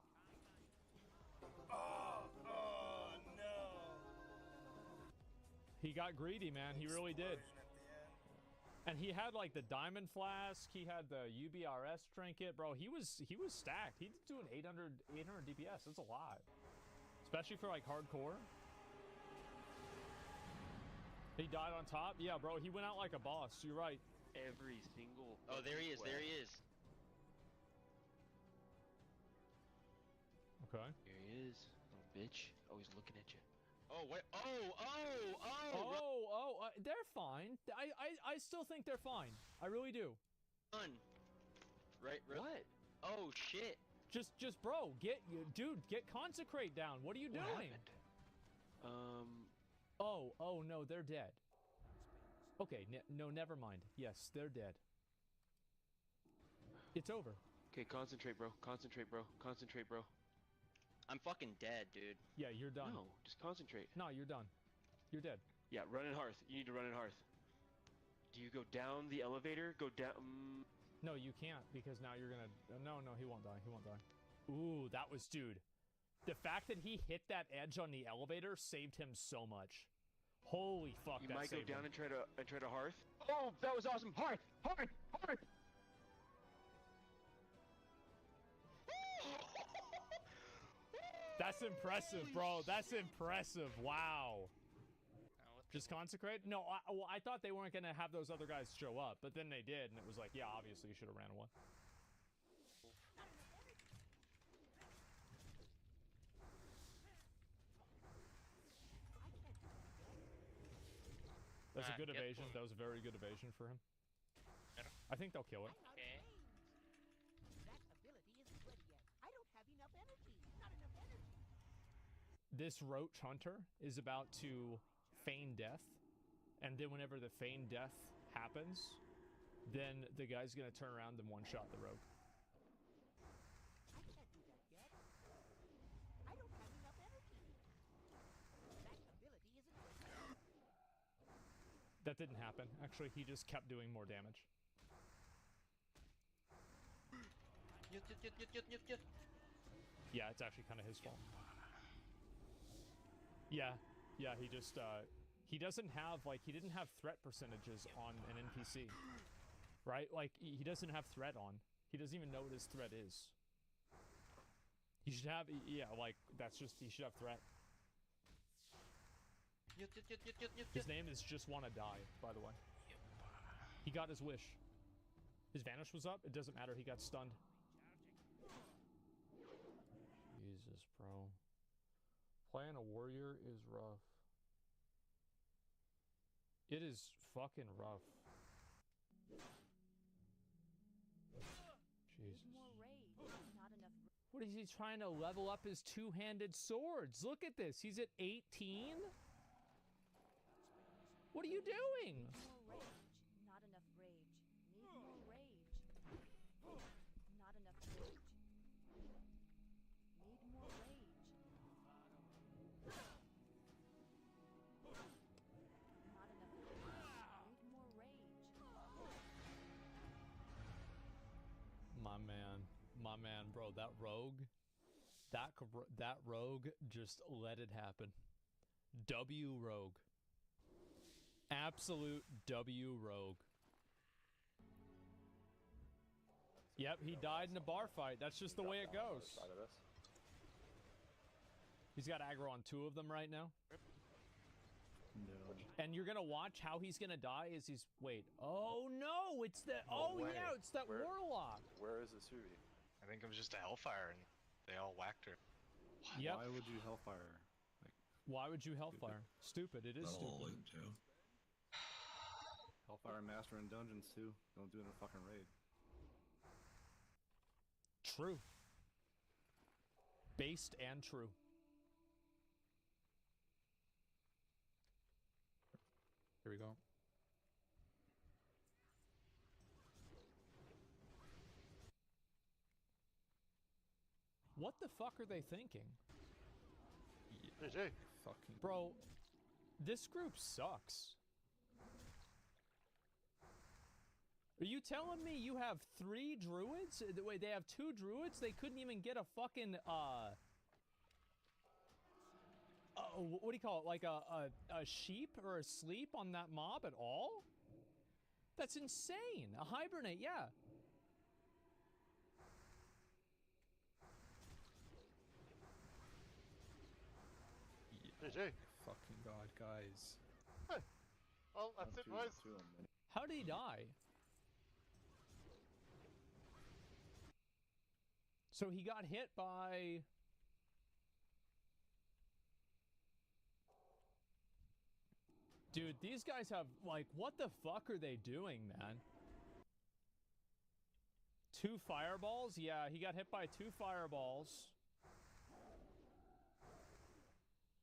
Oh no! He got greedy, man. He really did. And he had like the diamond flask. He had the UBRS trinket, bro. He was stacked. He did do an 800 DPS. That's a lot, especially for like hardcore. He died on top. Yeah, bro. He went out like a boss. You're right. Every single. Oh, there he is. There he is. Okay. There he is, little bitch. Oh, he's looking at you. Oh wait! Oh! They're fine. I still think they're fine. I really do. Right. What? Oh shit! Just bro, dude, get consecrate down. What are you doing? Oh no, they're dead. Okay, no, never mind. Yes, they're dead. It's over. Okay, concentrate, bro. Concentrate, bro. Concentrate, bro. I'm fucking dead, dude. Yeah, you're done. No, just concentrate. No, you're done. You're dead. Yeah, run in hearth. You need to run in hearth. Do you go down the elevator? Go down. No, you can't because now you're gonna. No, he won't die. He won't die. Ooh, that was, dude. The fact that he hit that edge on the elevator saved him so much. Holy fuck! You that might go saved down him. and try to hearth. Oh, that was awesome! Hearth. That's impressive, bro. That's impressive. Wow. Just consecrate? No, I thought they weren't gonna have those other guys show up, but then they did, and it was like, yeah, obviously you should have ran away. That's a good evasion. That was a very good evasion for him. I think they'll kill it. Okay. That ability isn't ready yet. I don't have enough energy. Not enough energy. This Roach Hunter is about to feign death, and then whenever the feign death happens, then the guy's gonna turn around and one-shot the rogue. I can't do that yet. I don't have enough energy. That ability isn't ready yet. That didn't happen. Actually, he just kept doing more damage. Yeah, it's actually kind of his fault. Yeah, he just, he doesn't have, like, he didn't have threat percentages on an NPC, right? Like, he doesn't have threat on. He doesn't even know what his threat is. He should have, yeah, like, that's just, he should have threat. His name is Just Wanna Die, by the way. He got his wish. His vanish was up, it doesn't matter, he got stunned. Jesus, bro. Playing a warrior is rough. It is fucking rough. Jesus. What is he trying to level up his two-handed swords? Look at this. He's at 18? What are you doing? More rage. Not enough rage. Need more rage. Not enough rage. Need more rage. Not enough rage. Need more rage. My man, bro, that rogue, that rogue just let it happen. W rogue. Absolute W rogue. Yep, he died in a bar fight. That's just the way it goes. He's got aggro on 2 of them right now. No. And you're gonna watch how he's gonna die as he's wait. Oh no, it's the yeah, it's that warlock. Where is Asuri? I think it was just a Hellfire and they all whacked her. Yep. Why would you Hellfire? Why would you Hellfire? Stupid. It is stupid. Hellfire Master in dungeons too. Don't do it in a fucking raid. True. Based and true. Here we go. What the fuck are they thinking? GG. Fucking bro, this group sucks. Are you telling me you have 3 druids? Wait, they have 2 druids? They couldn't even get a fucking what do you call it? Like a sheep or a sleep on that mob at all? That's insane. A hibernate, yeah. GG. Fucking god, guys. Hey. Well, that's it, boys. How did he die? So he got hit by... Dude, these guys have, like, what the fuck are they doing, man? 2 fireballs? Yeah, he got hit by 2 fireballs.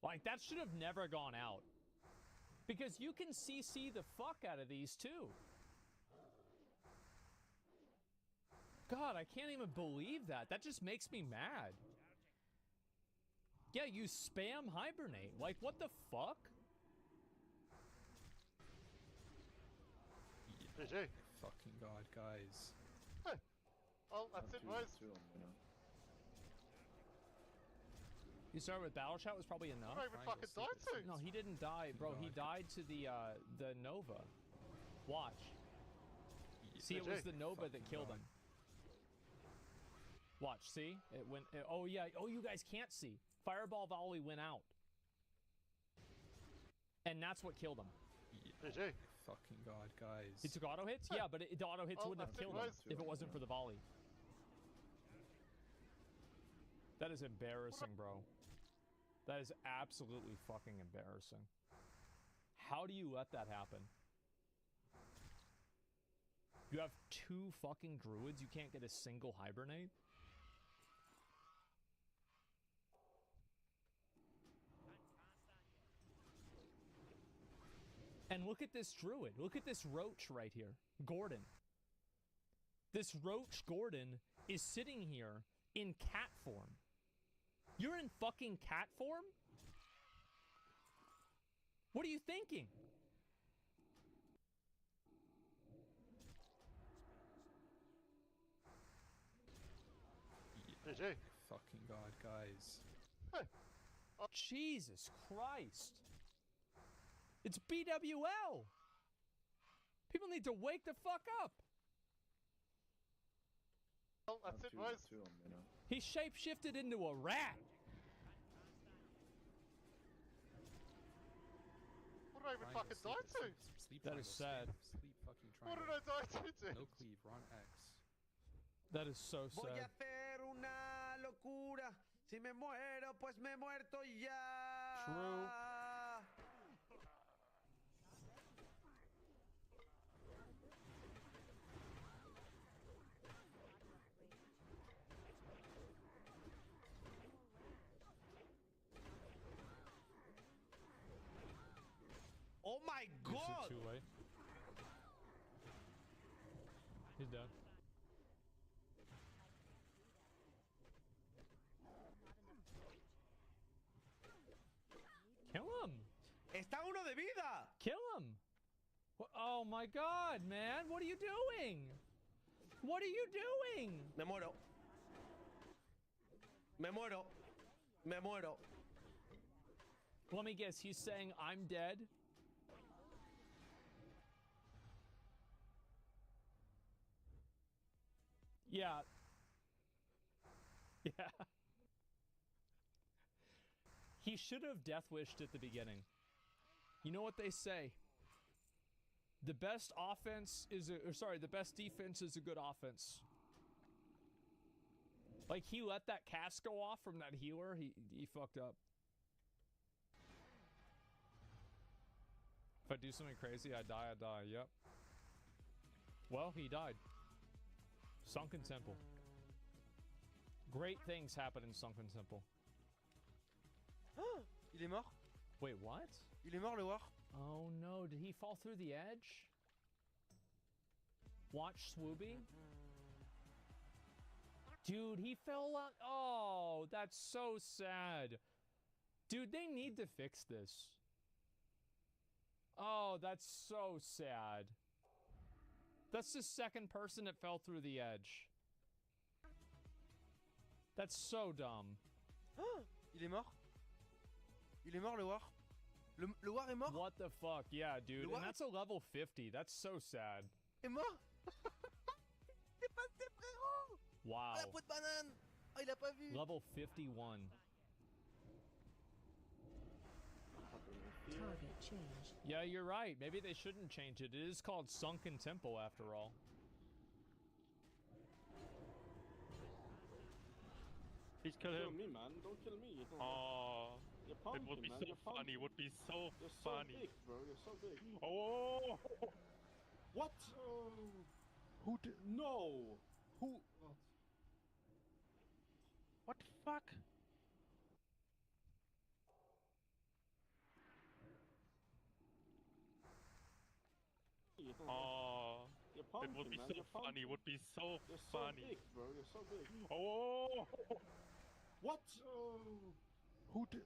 Like, that should have never gone out. Because you can CC the fuck out of these, too. God, I can't even believe that. That just makes me mad. Yeah, you spam hibernate. Like, what the fuck? GG. Fucking god, guys. Hey. Well, that's it, boys. You started with Battle Chat was probably enough. I don't even fucking die to. No, he didn't die, bro. He died to the Nova. Watch. See, it was the Nova that killed him. Watch, see? It went... oh, yeah. Oh, you guys can't see. Fireball volley went out. And that's what killed him. GG. Fucking god, guys. He took auto hits? Yeah, but the auto hits wouldn't have killed him if it wasn't for the volley. That is embarrassing, bro. That is absolutely fucking embarrassing. How do you let that happen? You have 2 fucking druids, you can't get a single hibernate? And look at this druid. Look at this roach right here. Gordon. This roach Gordon is sitting here in cat form. You're in fucking cat form? What are you thinking? GG. Fucking god, guys. Hey. Jesus Christ. It's BWL. People need to wake the fuck up. Well, that's it, boys. He shapeshifted into a rat. What did I even fucking die to? Sleep That is sad. Sleep fucking What triangle. did I die to, dude? No cleave, we're on X. That is so Voy a sad. hacer una locura. Si me muero, pues me muerto ya. True. Oh my god! Too late. He's done. Kill him! Está uno de vida! Kill him! Oh my god, man! What are you doing? What are you doing? Me muero. Me muero. Me muero. Let me guess, he's saying I'm dead? Yeah. Yeah. He should have death wished at the beginning. You know what they say? The best offense is the best defense is a good offense. Like, he let that cast go off from that healer. He fucked up. If I do something crazy, I die. Yep. Well, he died. Sunken Temple. Great things happen in Sunken Temple. Il est mort? Wait, what? Il est mort, le war? Oh no, did he fall through the edge? Watch Swooby? Dude, he fell out. Oh, that's so sad. Dude, they need to fix this. Oh, that's so sad. That's the second person that fell through the edge. That's so dumb. Il est mort? Il est mort, le war? Le war est mort? What the fuck? Yeah, dude. And that's a level 50. That's so sad. Est mort? T'es passé, frérot! Wow. La peau de banane! Oh, il a pas vu! Level 51. Target change. Yeah, you're right. Maybe they shouldn't change it. It is called Sunken Temple after all. Please kill him. me, man. Don't kill me. You don't Oh, You're it pumping, would be man. so You're funny. It would be so You're so funny. big, bro. You're so big. Oh, What? who did? No. Who? What the fuck? You don't Oh, You're it pumping, would be man. so You're funny. pumping. It would be so You're so funny. big, bro. You're so big. Oh, What? who did?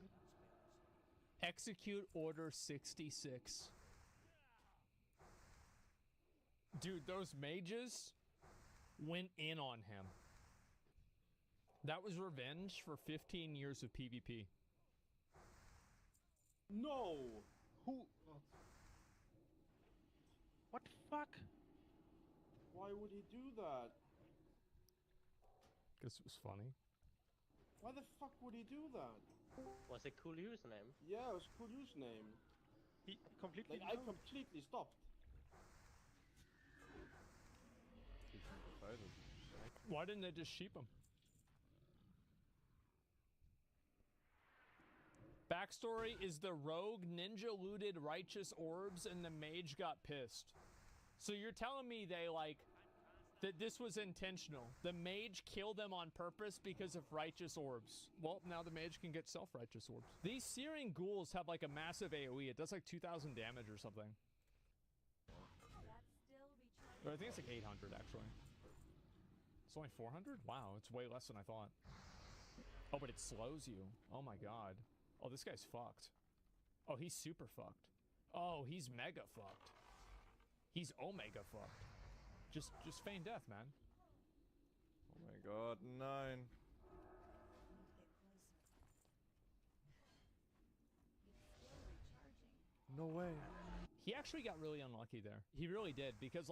Execute Order 66. Dude, those mages went in on him. That was revenge for 15 years of PvP. No. Who? What the fuck? Why would he do that? Guess it was funny. Why the fuck would he do that? Was it cool username? Yeah, it was cool username. He completely. Like, I completely stopped. Why didn't they just sheep him? Backstory is the rogue ninja looted righteous orbs and the mage got pissed. So you're telling me they that this was intentional. The mage killed them on purpose because of righteous orbs. Well, now the mage can get self-righteous orbs. These searing ghouls have a massive AoE. It does 2,000 damage or something. Or I think it's 800 actually. It's only 400? Wow, it's way less than I thought. Oh, but it slows you. Oh my god. Oh, this guy's fucked. Oh, he's super fucked. Oh, he's mega fucked. He's omega fucked. Just feign death, man. Oh my god, 9. No way. He actually got really unlucky there. He really did, because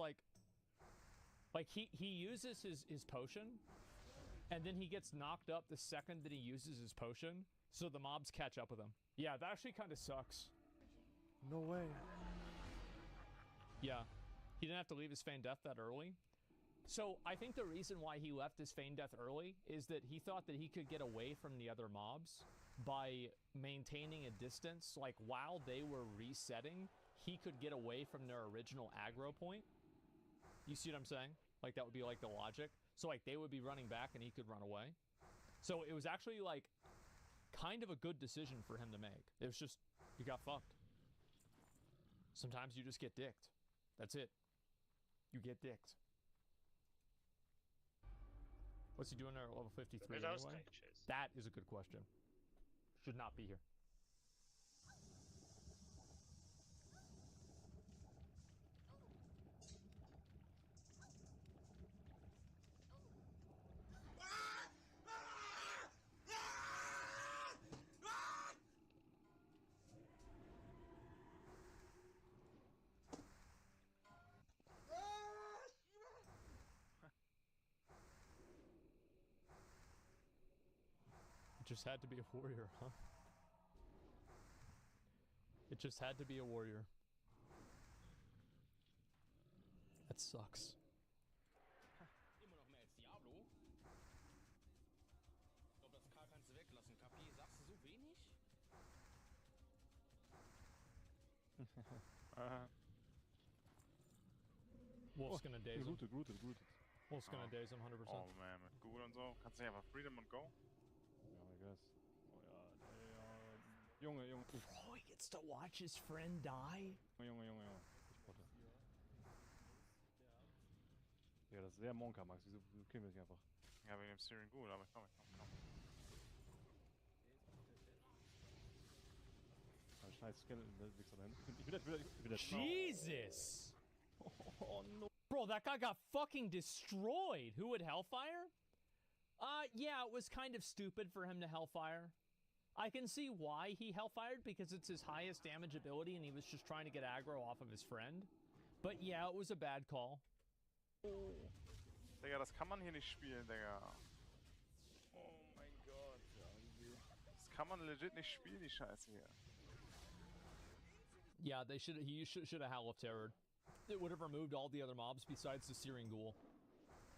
he uses his potion, and then he gets knocked up the second that he uses his potion, so the mobs catch up with him. Yeah, that actually kind of sucks. No way. Yeah. He didn't have to leave his feign death that early. So I think the reason why he left his feign death early is that he thought that he could get away from the other mobs by maintaining a distance. Like, while they were resetting, he could get away from their original aggro point. You see what I'm saying? Like, that would be the logic. So they would be running back and he could run away. So it was actually kind of a good decision for him to make. It was just, you got fucked. Sometimes you just get dicked. That's it. You get dicked. What's he doing there at level 53 anyway? That is a good question. Should not be here. Just had to be a warrior, huh? It just had to be a warrior. That sucks. Immer noch mehr als Diablo. Ich glaube, das K kannst du weglassen. Kapi, sagst du so wenig? Wolf's gonna daze him. Routed. Wolf's gonna daze him 100%. Oh man, mit Google und so. Kannst du nicht einfach Freedom und Go? Ja, I guess. Oh ja, Junge. Oh, he gets to watch his friend die? Junge. Ich potte. Ja, das ist sehr Monka, Max. Wieso killen wir dich einfach? Ja, wegen dem Steering Ghoul, aber komm. Scheiß Skeleton, der Wichser da hinten. Ich bin der Jesus! Oh no. Bro, that guy got fucking destroyed. Who would Hellfire? Yeah, it was kind of stupid for him to Hellfire. I can see why he Hellfired, because it's his highest damage ability and he was just trying to get aggro off of his friend. But yeah, it was a bad call. Digga, das kann man hier nicht spielen, Digga. Oh mein Gott. Das kann man legit nicht spielen, die Scheiße hier. Yeah, he should have Howl of Terror. It would have removed all the other mobs besides the Searing Ghoul.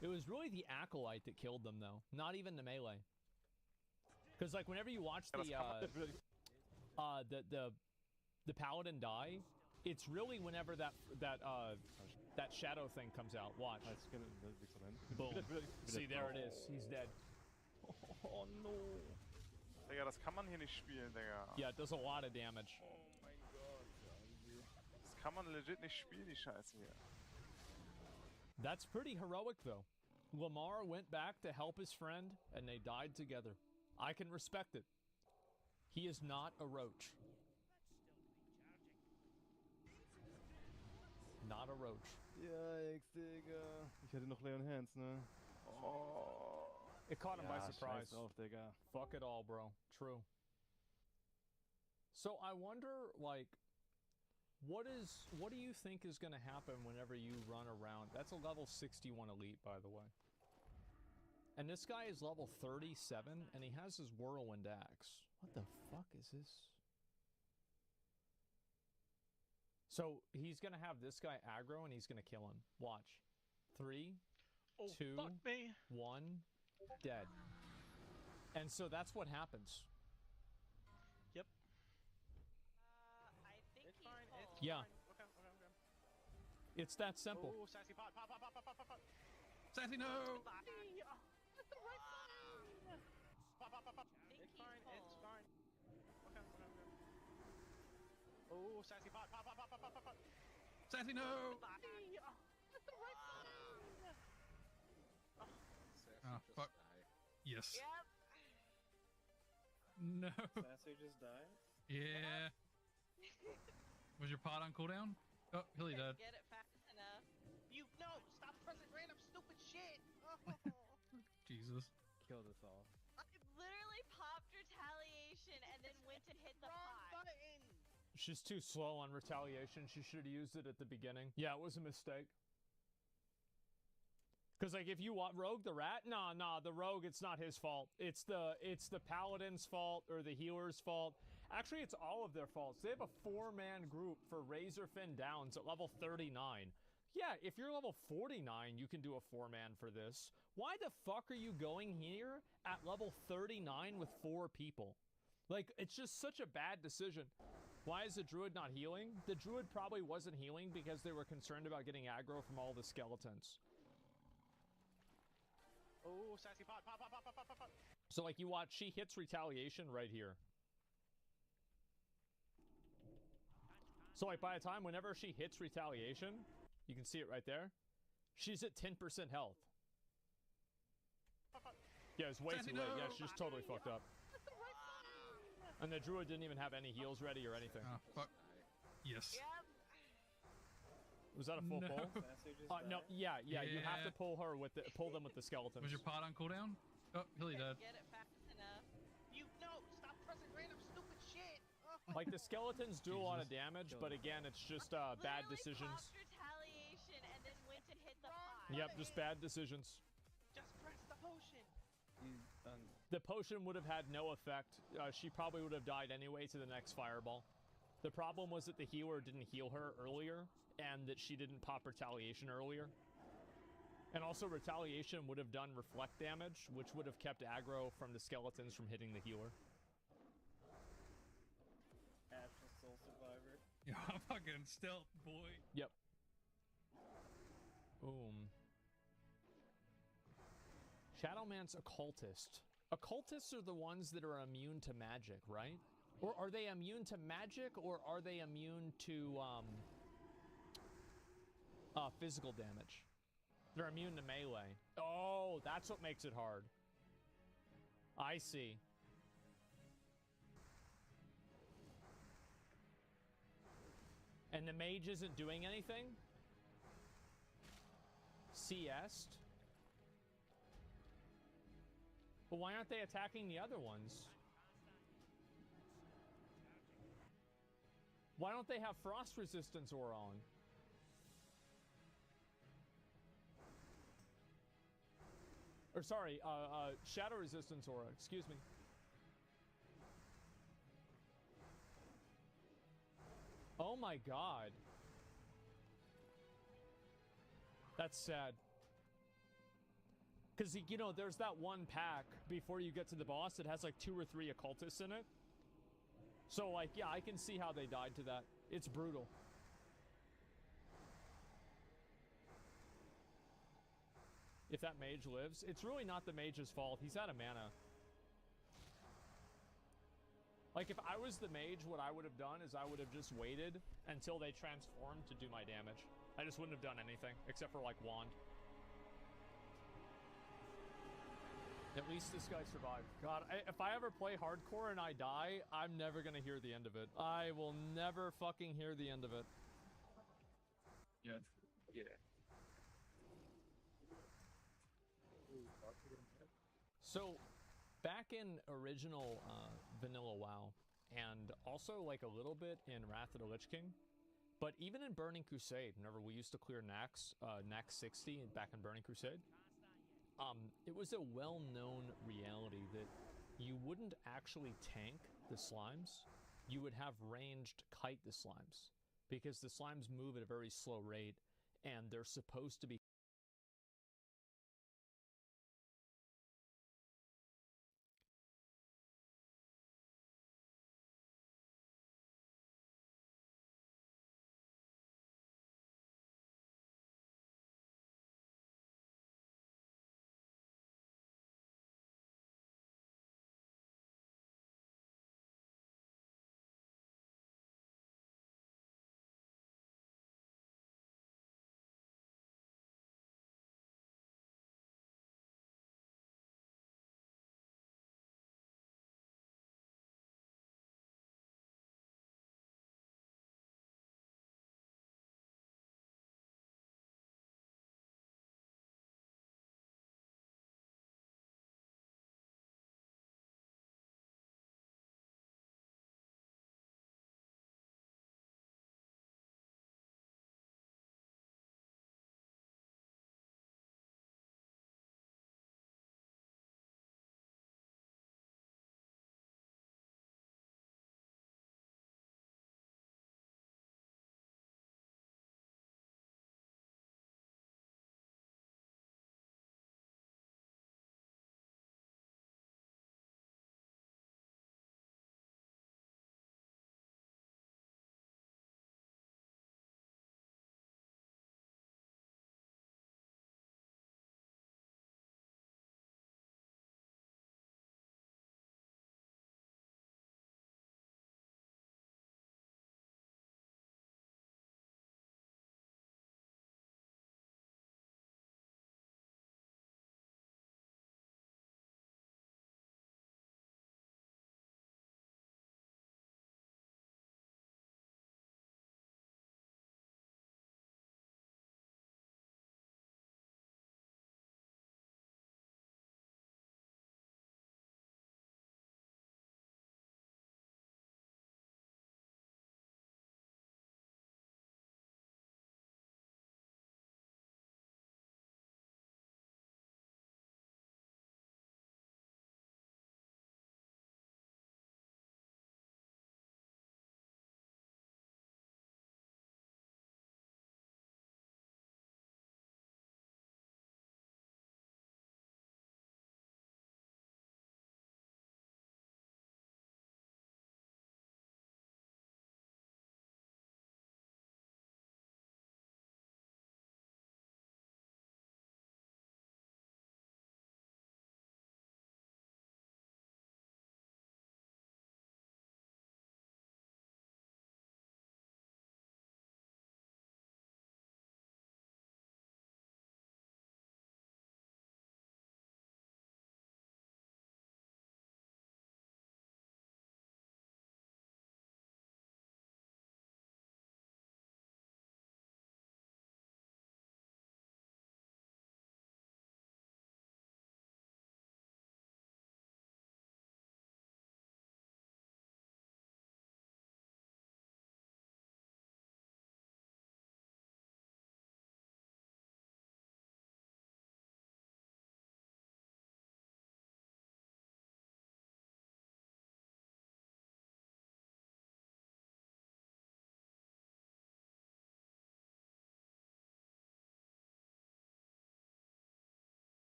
It was really the Acolyte that killed them, though. Not even the melee. Because like whenever you watch the Paladin die, it's really whenever that shadow thing comes out. Watch. Boom. See, there it is. He's dead. Oh no. Digga, das kann man hier nicht spielen, Digga. Yeah, it does a lot of damage. Oh mein Gott. Das kann man legit nicht spielen, die Scheiße hier. That's pretty heroic, though. Lamar went back to help his friend, and they died together. I can respect it. He is not a roach. Not a roach. Yikes, Digga. Ich hätte noch Leon Hands, ne? Oh. It caught him by surprise. Scheiß drauf, Digga. Fuck it all, bro. True. So I wonder, like, what do you think is going to happen whenever you run around? That's a level 61 elite, by the way. And this guy is level 37, and he has his whirlwind axe. What the fuck is this? So he's going to have this guy aggro, and he's going to kill him. Watch. 3, 2, 1, dead. And so that's what happens. Yep. I think It's fine. It's Yeah. fine. Okay. It's that simple. Oh, sassy pot. Sassy, no! It's fine. Okay. Oh, sassy pot. Sassy, no! Oh, fuck. Yes. Yep. No. Sassy just died? Yeah. Was your pot on cooldown? Oh, Hilly died. Get it fast enough. You no! Stop pressing random stupid shit. Oh. Jesus. Killed us all. I literally popped retaliation and then went and hit the pot. She's too slow on retaliation. She should have used it at the beginning. Yeah, it was a mistake. Because, like, if you want Rogue the Rat, nah, the Rogue, it's not his fault. It's the Paladin's fault or the healer's fault. Actually, it's all of their faults. They have a 4-man group for Razorfin Downs at level 39. Yeah, if you're level 49, you can do a 4-man for this. Why the fuck are you going here at level 39 with 4 people? Like, it's just such a bad decision. Why is the Druid not healing? The Druid probably wasn't healing because they were concerned about getting aggro from all the skeletons. Oh, sassy pot. So, like, you watch, she hits retaliation right here. So, like, by the time, whenever she hits retaliation, you can see it right there, she's at 10% health. Yeah, it's way too late. Yeah, she's just totally fucked up. And the Druid didn't even have any heals ready or anything. Oh, fuck. Yes. Was that a full pull? No, yeah, you have to pull them with the skeletons. Was your pot on cooldown? Oh, Hilly died. Get it fast enough. You no! Stop pressing random stupid shit. Oh. Like, the skeletons do a lot of damage, but again, it's just bad decisions. Popped retaliation and then went and hit the pot. Yep, just bad decisions. Just press the potion. The potion would have had no effect. She probably would have died anyway to the next fireball. The problem was that the healer didn't heal her earlier, and that she didn't pop retaliation earlier. And also retaliation would have done reflect damage, which would have kept aggro from the skeletons from hitting the healer. Actual soul survivor. Yeah, fucking stealth boy. Yep. Boom. Shadowman's occultist. Occultists are the ones that are immune to magic, right? Or are they immune to magic, or are they immune to physical damage? They're immune to melee. Oh, that's what makes it hard. I see. And the mage isn't doing anything? CS? But why aren't they attacking the other ones? Why don't they have frost resistance aura on? Or sorry, shadow resistance aura, excuse me. Oh my god. That's sad. Because, you know, there's that one pack before you get to the boss that has like 2 or 3 occultists in it. So, like, yeah, I can see how they died to that. It's brutal. If that mage lives, it's really not the mage's fault. He's out of mana. Like, if I was the mage, what I would have done is I would have just waited until they transformed to do my damage. I just wouldn't have done anything, except for, like, wand. At least this guy survived. God, if I ever play hardcore and I die, I'm never gonna hear the end of it. I will never fucking hear the end of it. Yeah. Yeah. So, back in original vanilla WoW, and also like a little bit in Wrath of the Lich King, but even in Burning Crusade, whenever we used to clear Nax 60 back in Burning Crusade, it was a well-known reality that you wouldn't actually tank the slimes. You would have ranged kite the slimes, because the slimes move at a very slow rate, and they're supposed to be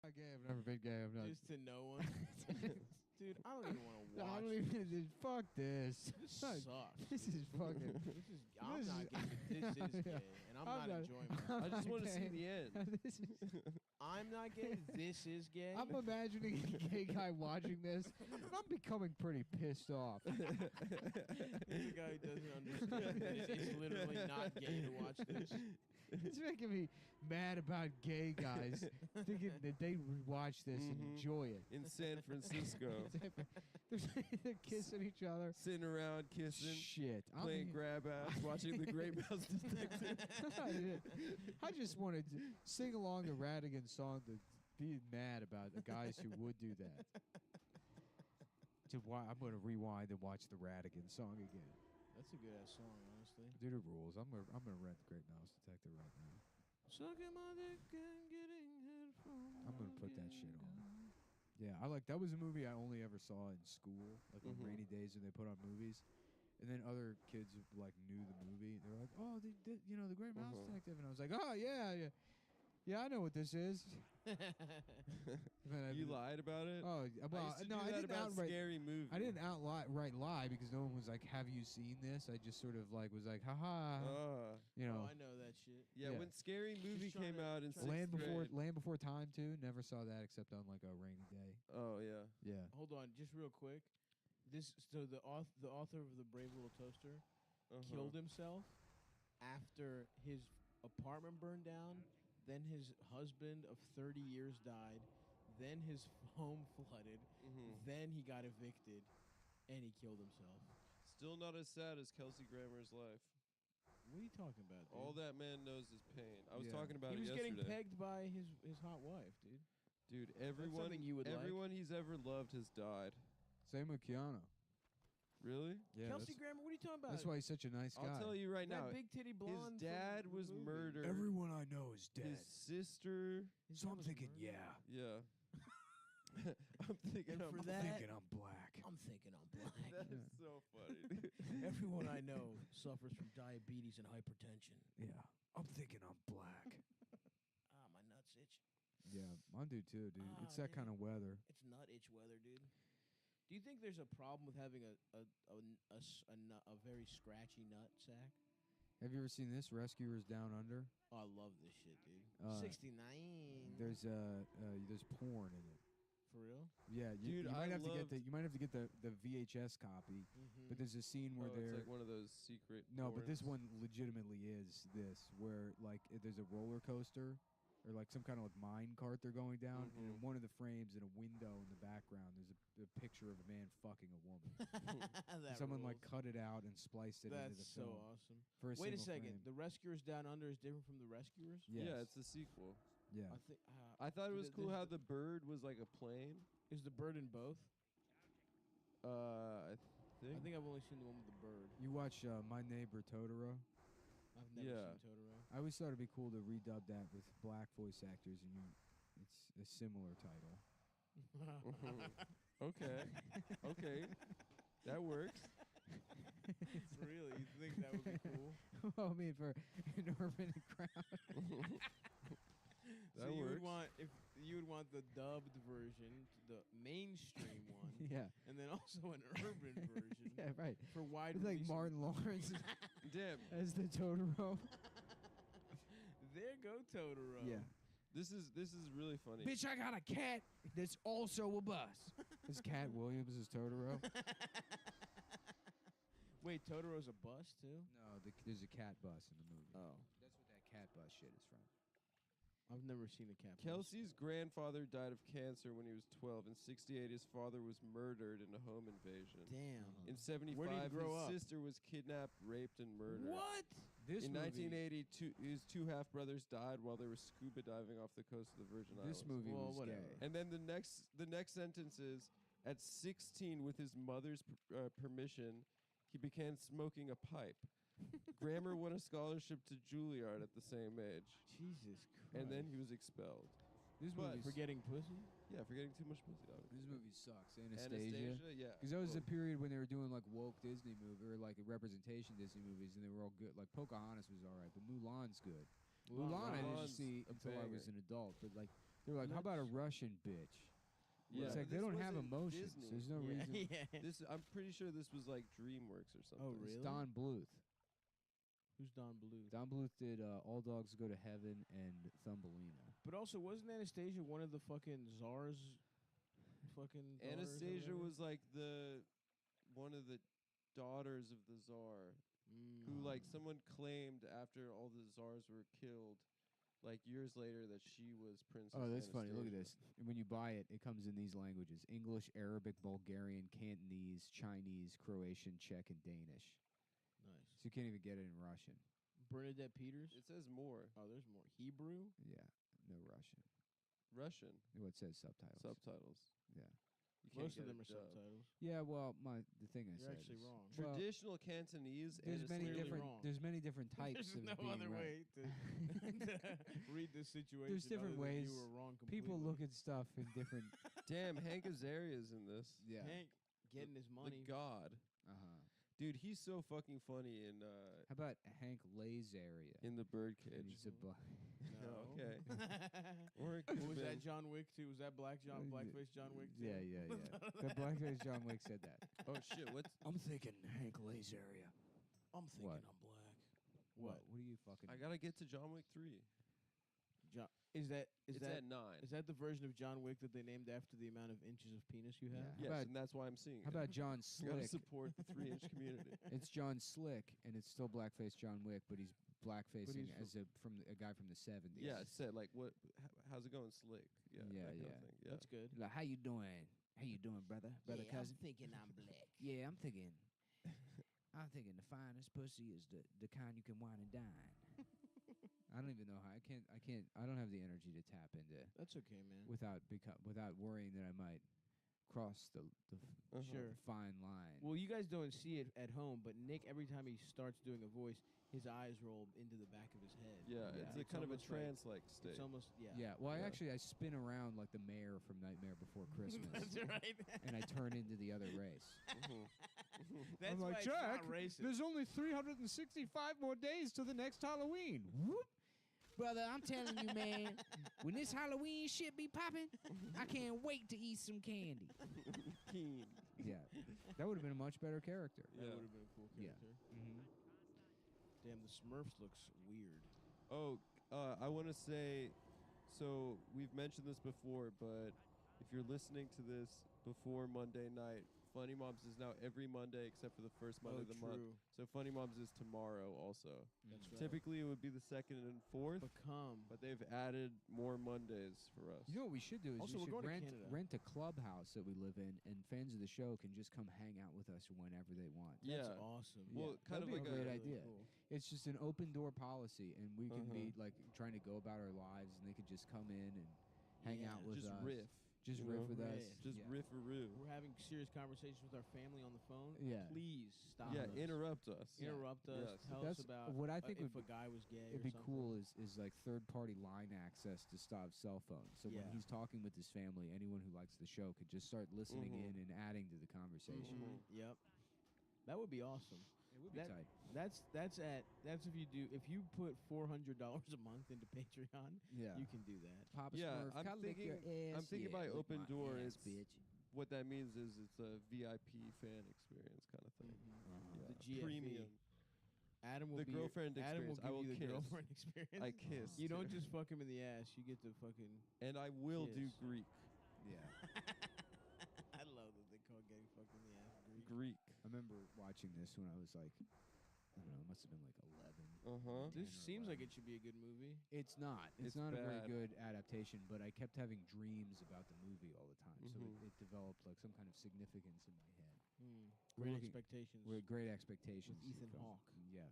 not gay. I've never been gay. I'm not. Just to no one. Dude, I don't even want to watch. I don't even. Fuck this. This sucks. This is fucking. I'm not gay. This is gay, and I'm not enjoying myself. I just want to see the end. I'm not gay. This is gay. I'm imagining a gay guy watching this, and I'm becoming pretty pissed off. There's a guy who doesn't understand that it's literally not gay to watch this. It's making me mad about gay guys thinking that they would watch this and enjoy it. In San Francisco. They're kissing each other. Sitting around kissing. Shit. Playing grab ass, watching the Great Mouse Detective. I just wanted to sing along the Radigan song to be mad about the guys who would do that. I'm going to rewind and watch the Radigan song again. That's a good ass song, honestly. Dude, it rules. I'm gonna rent the Great Mouse Detective right now. Sucking my dick and getting head from. I'm gonna put that shit on. Yeah, that was a movie I only ever saw in school, like on rainy days when they put on movies. And then other kids like knew the movie. They were like, "Oh, the Great Mouse Detective," and I was like, "Oh yeah, I know what this is." You lied about it? Oh, well, no, I didn't about outright. Scary Movie. I didn't outright lie because no one was like, "Have you seen this?" I just sort of like was like, "Haha," you know. Oh, I know that shit. Yeah, when Scary Movie came out in Land grade. Before Time too. Never saw that except on like a rainy day. Oh yeah. Yeah. Hold on, just real quick. So the author of the Brave Little Toaster killed himself after his apartment burned down. Then his husband of 30 years died. Then his home flooded. Then he got evicted, and he killed himself. Still not as sad as Kelsey Grammer's life. What are you talking about, dude? All that man knows is pain. I was talking about he it was yesterday. getting pegged by his hot wife, dude. Dude, something you would like. everyone he's ever loved has died. Same with Keanu. Really? Yeah. Kelsey Grammer, what are you talking about? That's why he's such a nice guy. I'll tell you right now. That big titty blonde. His dad from was the movie. murdered. Everyone I know is dead. His sister. So I'm thinking, yeah. Yeah. I'm thinking And for I'm that, thinking I'm black. I'm thinking I'm black. That is so funny. Everyone I know suffers from diabetes and hypertension. Yeah. I'm thinking I'm black. My nuts itch. Yeah, mine do too, dude. It's that kind of weather. It's nut itch weather, dude. Do you think there's a problem with having a very scratchy nut sack? Have you ever seen this? Rescuers Down Under. Oh, I love this shit, dude. 69. There's porn in it. For real? Yeah, Dude, you might I have to get loved- you might have to get the VHS copy. But there's a scene where it's like one of those secret. No, but this porns. one legitimately is this, where like there's a roller coaster or like some kind of like mine cart they're going down, and in one of the frames in a window in the background, there's a picture of a man fucking a woman. Someone like cut it out and spliced it into the That's so film. awesome. For a Wait a single second. frame. The Rescuers Down Under is different from the Rescuers? Yes. Yeah, it's the sequel. Yeah. I thought it was cool how the bird was like a plane. Is the bird in both? I think I've only seen the one with the bird. You watch My Neighbor Totoro? I've never seen Totoro. I always thought it'd be cool to redub that with black voice actors, and it's a similar title. Okay. Okay. That works. Really? You think that would be cool? Well, I mean, for an urban crowd. That you works. would want the dubbed version, the mainstream one. Yeah. And then also an urban version. Yeah, right. For wide It's like release. Martin Lawrence Damn. as the Totoro. There go Totoro. Yeah. This is really funny. Bitch, I got a cat that's also a bus. Is Cat Williams is Totoro? Wait, Totoro's a bus too? No, there's a cat bus in the movie. Oh. That's what that cat bus shit is from. I've never seen a cat bus. Kelsey's grandfather died of cancer when he was 12. In 68, his father was murdered in a home invasion. Damn. In 75, Where did he grow his up? sister was kidnapped, raped, and murdered. What? In 1982, his two half-brothers died while they were scuba diving off the coast of the Virgin Islands. This movie was gay. And then the next sentence is, at 16, with his mother's permission, he began smoking a pipe. Grammer won a scholarship to Juilliard at the same age. Jesus Christ. And then he was expelled. This But- movie For getting pussy? Yeah, for getting too much pussy. This movie sucks. Anastasia. Anastasia, yeah. Because that was a Well- period when they were doing like woke Disney movie or like representation Disney movies, and they were all good. Like Pocahontas was all right, but Mulan's good. Mulan I didn't Mulan's see a until I was banger. an adult, but like They're like, how about a Russian bitch? Yeah, It's like they this don't have wasn't emotions. Disney. There's no reason. This I'm pretty sure this was like DreamWorks or something. Oh, really? It's Don Bluth. Who's Don Bluth? Don Bluth did All Dogs Go to Heaven and Thumbelina. But also, wasn't Anastasia one of the fucking czars? Fucking daughters or Anastasia whatever? was like one of the daughters of the czar, who like someone claimed after all the czars were killed, like years later, that she was Princess. Oh, that's funny. Look at Anastasia. this. When you buy it, it comes in these languages: English, Arabic, Bulgarian, Cantonese, Chinese, Croatian, Czech, and Danish. Nice. So you can't even get it in Russian. Bernadette Peters? It says more. Oh, there's more. Hebrew? Yeah, no Russian. Russian. Well, it says subtitles. Subtitles. Yeah. You can't Most of get them a are dub. subtitles. Yeah, well, the thing I You're said actually is wrong. well, Traditional Cantonese. there's and many clearly different. wrong. There's many different types There's of no being other right. way to read this situation. There's different other than ways. You were wrong completely. People look at stuff in different. Damn, Hank Azaria's in this. Yeah. Hank getting his money. The god. Uh-huh. Dude, he's so fucking funny in How about Hank Lazaria? in the Birdcage. He's a No. Okay. Or it What could've was that been- John Wick too? Was that Blackface John Wick too? Yeah, yeah, yeah. The Blackface John Wick said that. Oh shit! What's I'm thinking Hank Lazaria. I'm thinking What? I'm black. What? What are you fucking? I gotta get to John Wick 3. John, is that It's at 9. Is that the version of John Wick that they named after the amount of inches of penis you have? Yes, about- and that's why I'm seeing How it. about John You gotta Slick? support the 3-inch community. It's John Slick, and it's still blackface John Wick, but he's blackfacing he's as a guy from the 70s. Yeah, it said like what? How's it going, Slick? Yeah, Yeah, that kind yeah. of thing. Yeah. That's good. Like, how you doing? How you doing, brother? Brother, cousin? thinking I'm black. Yeah, I'm thinking. I'm thinking the finest pussy is the kind you can wine and dine. I don't even know how. I don't have the energy to tap into That's okay, man. without worrying that I might cross the Sure. fine line. Well, you guys don't see it at home, but Nick, every time he starts doing a voice, his eyes roll into the back of his head. Yeah, it's a kind of a almost like- trance-like state. It's almost Yeah, well, Yeah. I spin around like the mayor from Nightmare Before Christmas. That's right. And I turn into the other race. That's I'm why like, it's not Jack, racist. there's only 365 more days till the next Halloween. Whoop. Brother, I'm telling you, man, when this Halloween shit be popping, I can't wait to eat some candy. Yeah, that would have been a much better character. That would have been a cool Yeah. character. Damn, the Smurfs looks weird. Oh, I want to say, so we've mentioned this before, but if you're listening to this before Monday night, Funny Moms is now every Monday except for the first Monday of the month. true. So Funny Moms is tomorrow also. That's right. Typically it would be the 2nd and 4th, but they've added more Mondays for us. You know what we should do is Also, we we're should going to Canada. rent a clubhouse that we live in, and fans of the show can just come hang out with us whenever they want. Yeah. That's awesome. Well, kind That'd of be like a great a- idea. cool. It's just an open door policy, and we can be Uh-huh. like trying to go about our lives, and they could just come in and hang Yeah, out with just us. riff. Just you riff know? with us. Just Yeah. riff-a-roo. We're having serious conversations with our family on the phone. Yeah. Please stop. Yeah, us. interrupt us. Interrupt us. Yes. Tell That's us about what I think if would a guy was gay. It'd or be something. cool is like third-party line access to stop cell phones. So when Yeah. he's talking with his family, anyone who likes the show could just start listening Mhm. in and adding to the conversation. Yep. That would be awesome. It would be That- tight. That's if you put $400 a month into Patreon, Yeah. you can do that. Papa Yeah, Smurf, I'm kinda lick thinking. your I'm ass. thinking Yeah, by lick open my door, ass, it's bitch. what that means is it's a VIP fan experience kind of thing. Uh-huh. Yeah. The GFE. Premium. Adam will The be girlfriend Adam will experience. give I will you the kiss. girlfriend experience. I kiss. You don't just fuck him in the ass. You get to fucking. And I will do kiss. Greek. Yeah. I love that they call getting fucked in the ass Greek. Greek. I remember watching this when I was like, I don't know, it must have been like 11. Uh-huh. This seems like it should be a good movie. It's not. It's It's not a very bad. good adaptation, but I kept having dreams about the movie all the time. So Mhm. it developed like some kind of significance in my head. We're Great looking- expectations. We're great expectations. With Ethan because- Hawke. Yeah.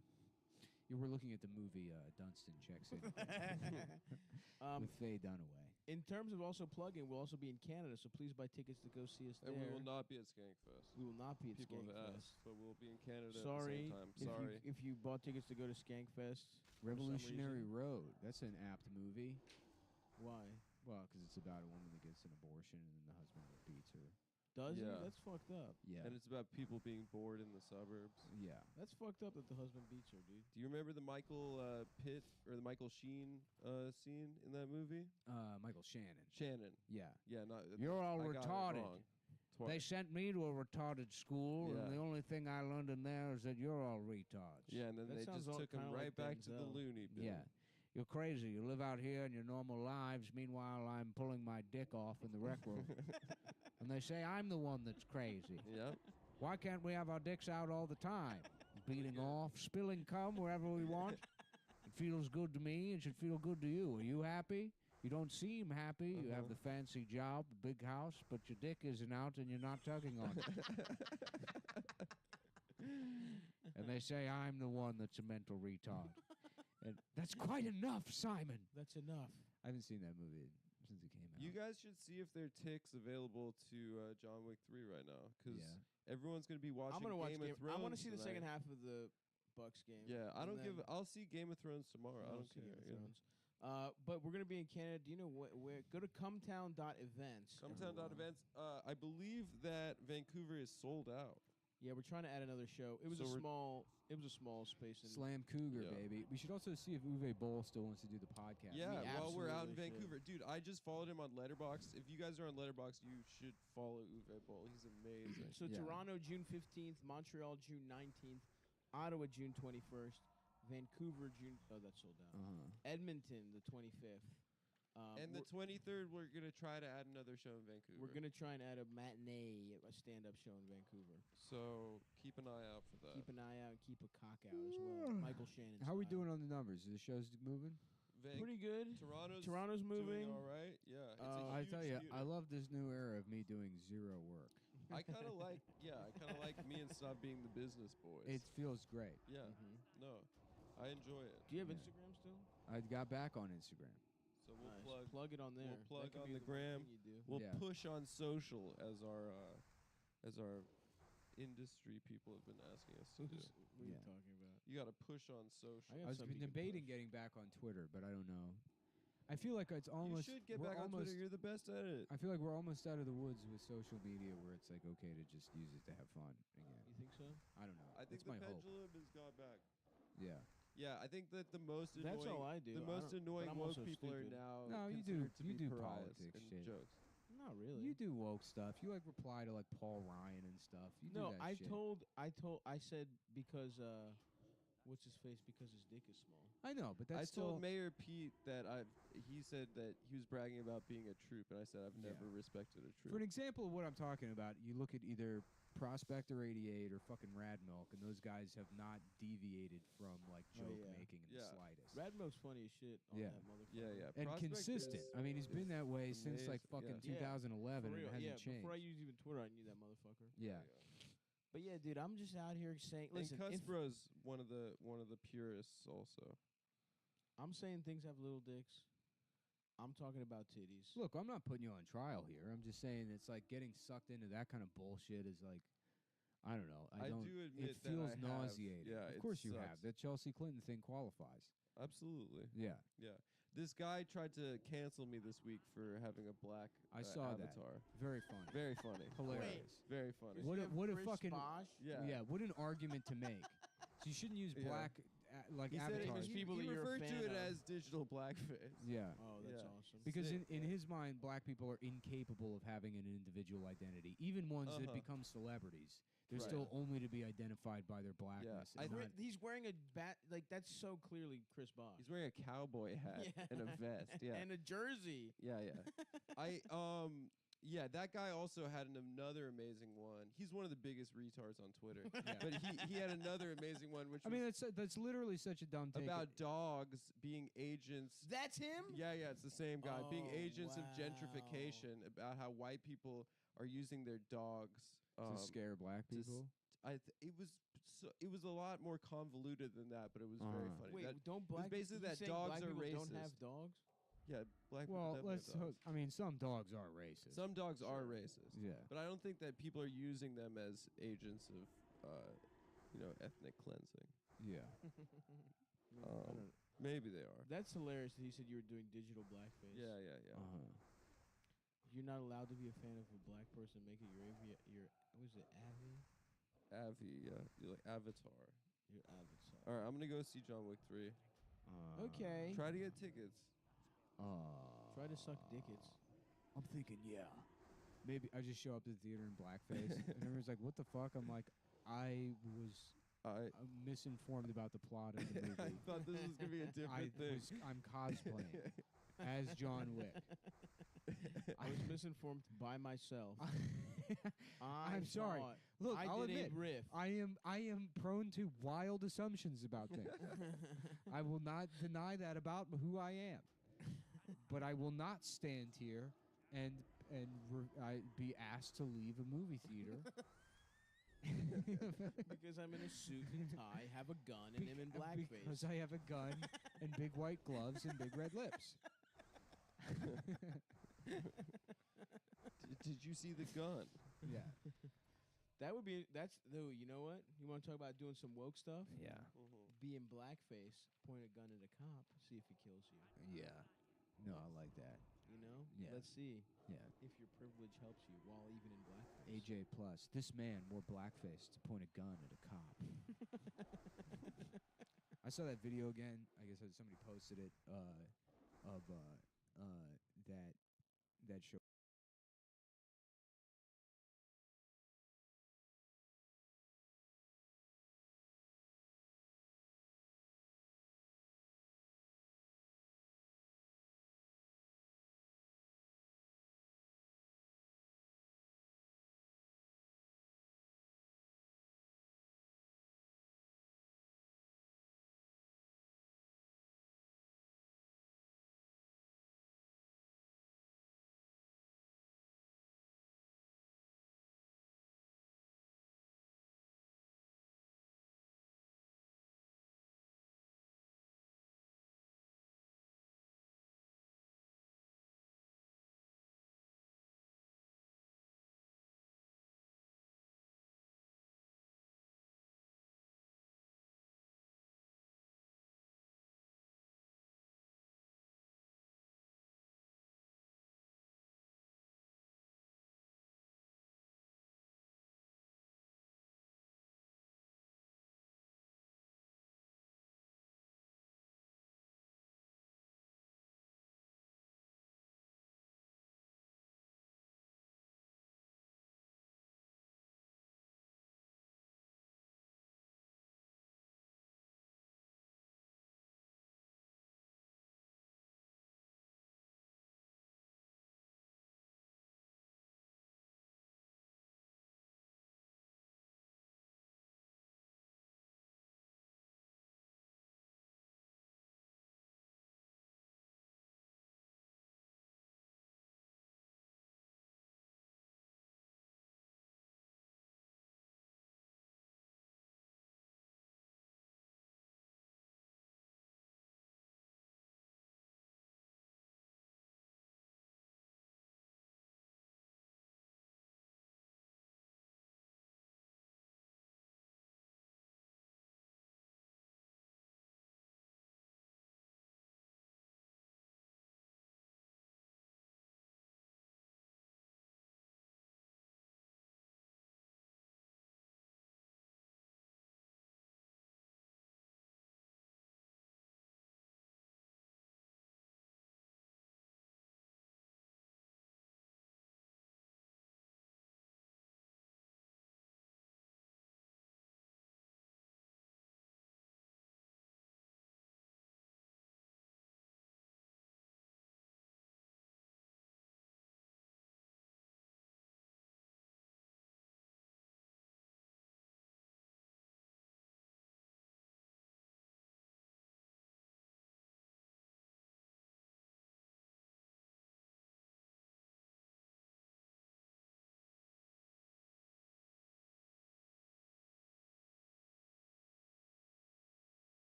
Yeah, we're looking at the movie Dunstan Checks In with Faye Dunaway. In terms of also plugging, we'll also be in Canada, so please buy tickets to go see us there. And we will not be at Skankfest. We will not be at People have Skankfest. asked, but we'll be in Canada Sorry, at the same time. Sorry. If you bought tickets to go to Skankfest, for some Revolutionary reason. Road. That's an apt movie. Why? Well, because it's about a woman that gets an abortion and then the husband beats her. Does he? Yeah. That's fucked up. Yeah. And it's about people being bored in the suburbs. Yeah. That's fucked up that the husband beats her, dude. Do you remember the Michael Pitt or the Michael Sheen scene in that movie? Michael Shannon. Shannon. Yeah. Yeah. Not. You're all I got it retarded. wrong. They sent me to a retarded school, Yeah. and the only thing I learned in there is that you're all retards. Yeah, and then they just took him right back to the loony bin. Yeah. You're crazy. You live out here in your normal lives. Meanwhile, I'm pulling my dick off in the rec room. And they say I'm the one that's crazy. Yep. Why can't we have our dicks out all the time? Beating off, spilling cum wherever we want. It feels good to me. It should feel good to you. Are you happy? You don't seem happy. You have the fancy job, big house, but your dick isn't out and you're not tugging on it. And they say I'm the one that's a mental retard. And that's quite enough, Simon. That's enough. I haven't seen that movie since it came out. You guys should see if there are ticks available to John Wick 3 right now, because everyone's going to be watching I'm gonna watch Game of Thrones. I want to see the second tonight. half of the Bucks game. Yeah, I and don't then give. I'll see Game of Thrones tomorrow. I don't see care. Game of you know. Thrones. But we're gonna be in Canada. Do you know where? Go to cumtown.events. Cumtown.events. I believe that Vancouver is sold out. Yeah, we're trying to add another show. It was So a we're- small. It was a small space. In Slam Cougar, Yeah. baby. We should also see if Uwe Boll still wants to do the podcast. Yeah, while we're out in absolutely Vancouver, dude, I just followed him on Letterboxd. If you guys are on Letterboxd, you should follow Uwe Boll. He's amazing. So Toronto June 15th, Montreal June 19th, Ottawa June 21st, Vancouver June. Oh, that's sold out. Edmonton the 25th. And the 23rd, we're gonna try to add another show in Vancouver. We're gonna try and add a matinee, a stand-up show in Vancouver. So keep an eye out for that. Keep an eye out and keep a cock out as well. Michael Shannon. How are we style. doing on the numbers? Are the shows moving? Pretty good. Toronto's moving. doing all right. Yeah, it's a I huge tell you, theater. I love this new era of me doing zero work. I kind of like, me and Stop being the business boys. It feels great. Yeah, no, I enjoy it. Do you have Instagram still? I got back on Instagram. So we'll Nice. Plug it on there. We'll plug That could on be the the one gram. thing you do. We'll Yeah. push on social as our industry people have been asking us to do. What are you talking about? You got to push on social. I was been debating getting back on Twitter, but I don't know. I feel like it's almost. You should get we're back on almost, Twitter. You're the best at it. I feel like we're almost out of the woods with social media, where it's like okay to just use it to have fun again. You think so? I don't know. I think That's the my hope. pendulum has gone back. Yeah. Yeah, I think that the most annoying. That's all I do. The I most don't- annoying but I'm woke also people are stupid. now. No, you do. considered to You be do pariahs politics and shit. jokes. Not really. You do woke stuff. You like reply to like Paul Ryan and stuff. You do No, that I shit. I said because what's his face? Because his dick is small. I know, but I that's still. told Mayor Pete that he said that he was bragging about being a troop, and I said I've never respected a troop. For an example of what I'm talking about, you look at either Prospect or 88 or fucking Rad Milk, and those guys have not deviated from like joke making in the slightest. Rad Milk's funny as shit on Yeah. that motherfucker. Yeah. And Prospect consistent. is- I mean, he's been that way since like amazing, fucking yeah. 2011, For and real. it hasn't Yeah, changed. before I used even Twitter, I knew that motherfucker. Yeah. But yeah, dude, I'm just out here saying, listen, and if Cusbro's one of the purists also. I'm saying things have little dicks, I'm talking about titties. Look, I'm not putting you on trial here. I'm just saying it's like getting sucked into that kind of bullshit is like, I don't know. I don't, do admit it that feels I have. nauseating. Yeah, of it course you sucks. have. That Chelsea Clinton thing qualifies. Absolutely. Yeah. Yeah. This guy tried to cancel me this week for having a black I saw avatar. that. Very funny. Very funny. Hilarious. Very funny. What a fucking Yeah. What an argument to make. So you shouldn't use Yeah. black like He said it avatars. was he referred to it as digital blackface. Yeah. Oh, that's awesome. Because in his mind, black people are incapable of having an individual identity. Even ones that become celebrities, they're Right. still only to be identified by their blackness. and not- He's wearing a bat. Like that's so clearly Chris Bosh. He's wearing a cowboy hat and a vest. Yeah. and a jersey. Yeah, yeah. That guy also had another amazing one. He's one of the biggest retards on Twitter. But he had another amazing one, which I mean, that's literally such a dumb take. about dogs being agents. That's him? Yeah, it's the same guy. Being Oh, agents of gentrification, about how white people are using their dogs to scare black people. It was a lot more convoluted than that, but it was very funny. Wait, That- don't it was black basically you that saying dogs black are people racist. don't have dogs? Yeah, black Well, people let's. definitely have dogs. I mean, some dogs are racist. Some dogs are racist. Yeah. But I don't think that people are using them as agents of, ethnic cleansing. Yeah. Maybe they are. That's hilarious that he said you were doing digital blackface. Yeah. You're not allowed to be a fan of a black person. Make it your what is it, Avi? Avi, yeah. You're like Avatar. Your avatar. All right, I'm gonna go see John Wick 3. Okay. Try to get tickets. Try to suck dickets. I'm thinking, yeah. Maybe I just show up to the theater in blackface, and everyone's like, "What the fuck?" I'm like, I'm misinformed about the plot of the movie. I thought this was gonna be a different thing. I'm cosplaying as John Wick. I was misinformed by myself. I'm sorry. thought Look, I I'll did admit, a riff. I am prone to wild assumptions about things. I will not deny that about who I am. But I will not stand here and be asked to leave a movie theater. Because I'm in a suit and tie, have a gun, and am in blackface. Because I have a gun and big white gloves and big red lips. Did you see the gun? Yeah. That's though. You know what? You want to talk about doing some woke stuff? Yeah. Be in blackface, point a gun at a cop, see if he kills you. Yeah. No, I like that. You know? Yeah. Let's see. Yeah. If your privilege helps you while even in blackface. AJ plus. This man wore blackface to point a gun at a cop. I saw that video again. I guess somebody posted it of that show.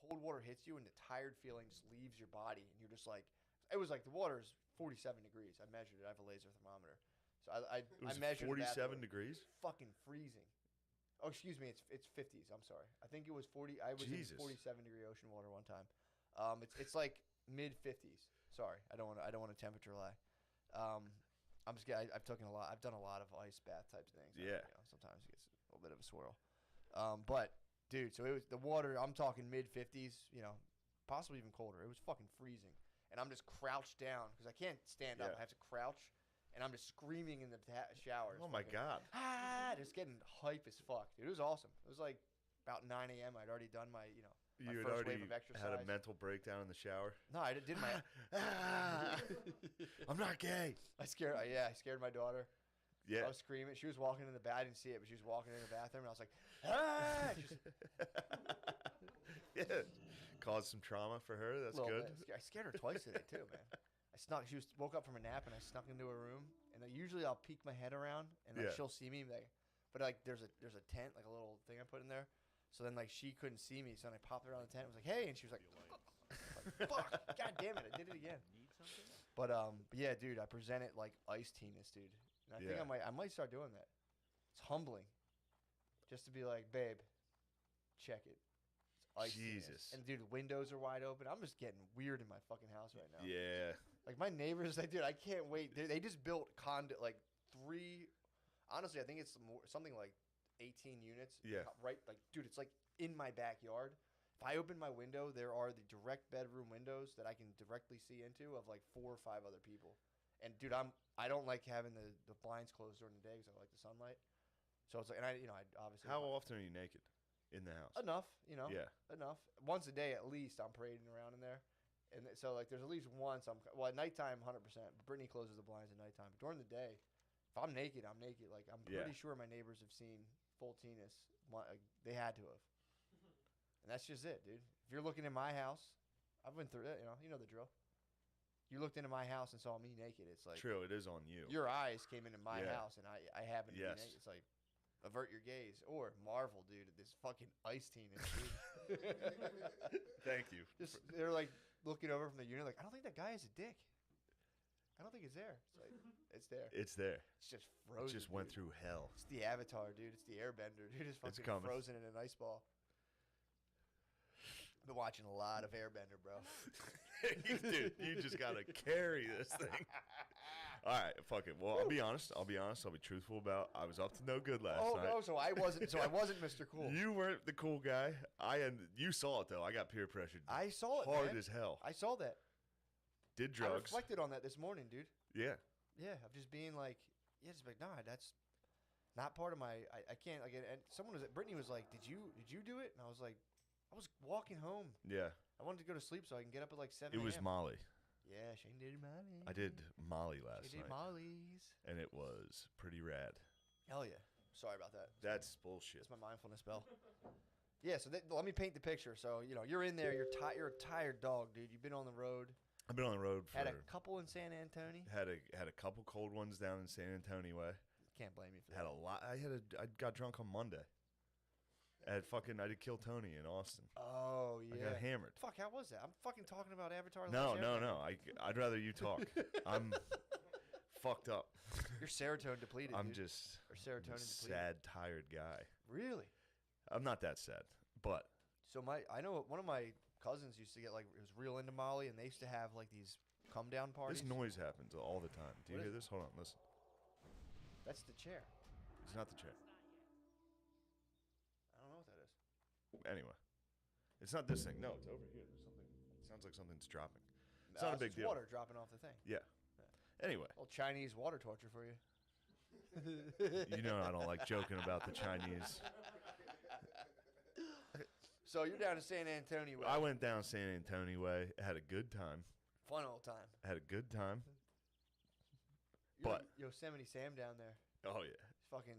cold water hits you and the tired feeling just leaves your body, and you're just like, it was like the water is 47 degrees. I measured it. I have a laser thermometer, so I measured 47 degrees. Fucking freezing. Oh, excuse me. It's 50s. I'm sorry. I think it was 40. I was Jesus. in 47-degree ocean water one time. It's like mid 50s. Sorry, I don't want to temperature lie. I'm just kidding. I've done a lot of ice bath type things. Yeah. Sometimes it gets a little bit of a swirl. But dude, so it was the water. I'm talking mid 50s. Possibly even colder. It was fucking freezing, and I'm just crouched down because I can't stand up. I have to crouch, and I'm just screaming in the shower. Oh my god. Just getting hype as fuck, dude. It was awesome. It was like about 9 a.m. I'd already done my my You had first already wave of exercise. had a mental breakdown in the shower. No, I did my. I'm not gay. I scared my daughter. Yeah. I was screaming. She was walking in the bath. I didn't see it, but she was walking in the bathroom, and I was like, ah! Yeah. Caused some trauma for her. That's good. I scared her twice today too, man. She woke up from a nap, and I snuck into her room. And usually I'll peek my head around, and she'll see me. But there's a tent, like a little thing I put in there. So then she couldn't see me. So then I popped around the tent. I was like, hey, and she was like, fuck, god damn it, I did it again. But yeah, dude, I presented like ice tennis, dude. And I think I might start doing that. It's humbling, just to be like, babe, check it. It's ice Jesus. tennis. And dude, the windows are wide open. I'm just getting weird in my fucking house right now. Yeah. Like my neighbors, dude, I can't wait. They just built like 3. Honestly, I think it's something like 18 units. Yeah. Right, like, dude, it's like in my backyard. If I open my window, there are the direct bedroom windows that I can directly see into of like 4 or 5 other people. And dude, I don't like having the blinds closed during the day because I like the sunlight. So it's like, and I obviously. How often are you naked in the house? Enough, Yeah. enough. Once a day at least, I'm parading around in there. And so like, there's at least once at nighttime, 100%. But Brittany closes the blinds at nighttime. But during the day, if I'm naked, I'm naked. Like I'm pretty sure my neighbors have seen full tennis. They had to have. And that's just it, dude. If you're looking in my house, I've been through it. You know the drill. You looked into my house and saw me naked. It's like true. It is on you. Your eyes came into my house, and I happen to be naked. It's like avert your gaze or marvel, dude, at this fucking ice tennis, dude. Thank you. They're like looking over from the unit, like I don't think that guy has a dick. I don't think it's there. It's like it's there. It's there. It's just frozen. It just went through hell. It's the Avatar, dude. It's the Airbender, dude. It's fucking frozen in an ice ball. I've been watching a lot of Airbender, bro. Dude, you just gotta carry this thing. All right, fuck it. Well, I'll be honest. I'll be truthful about. I was up to no good last night. Oh no, so I wasn't Mr. Cool. You weren't the cool guy. You saw it though. I got peer pressured. I saw it hard man. as hell. I saw that. Did drugs. I reflected on that this morning, dude. Yeah. Yeah, of just being like, just like, nah, that's not part of my. I can't like. And Brittany was like, did you do it? And I was like, I was walking home. Yeah. I wanted to go to sleep so I can get up at like 7 It was Molly. Yeah, Shane did Molly. I did Molly last night. Molly's. And it was pretty rad. Hell yeah. Sorry about that. That's bullshit. That's my mindfulness bell. Yeah, so let me paint the picture. So, you're in there. You're a tired dog, dude. You've been on the road. I've been on the road for... Had a couple in San Antonio. Had a couple cold ones down in San Antonio way. Can't blame you for that. Had a lot. I got drunk on Monday. I did Kill Tony in Austin. Oh, yeah. I got hammered. Fuck, how was that? I'm fucking talking about Avatar. No. I'd rather you talk. I'm fucked up. You're serotonin depleted, I'm dude. just or serotonin a sad, tired guy. Really? I'm not that sad, but... So I know one of my cousins used to get like, it was real into Molly, and they used to have like these come down parties. This noise happens all the time. Do you hear this? Hold on, listen. That's the chair. It's not the chair. Anyway, it's not this thing. No, it's over here. There's something. It sounds like something's dropping. It's not a big deal. Water dropping off the thing. Yeah. Anyway. A little Chinese water torture for you. You know I don't like joking about the Chinese. So you're down to San Antonio way. I went down San Antonio way. Had a good time. Fun old time. Had a good time. You're like Yosemite Sam down there. Oh yeah. Fucking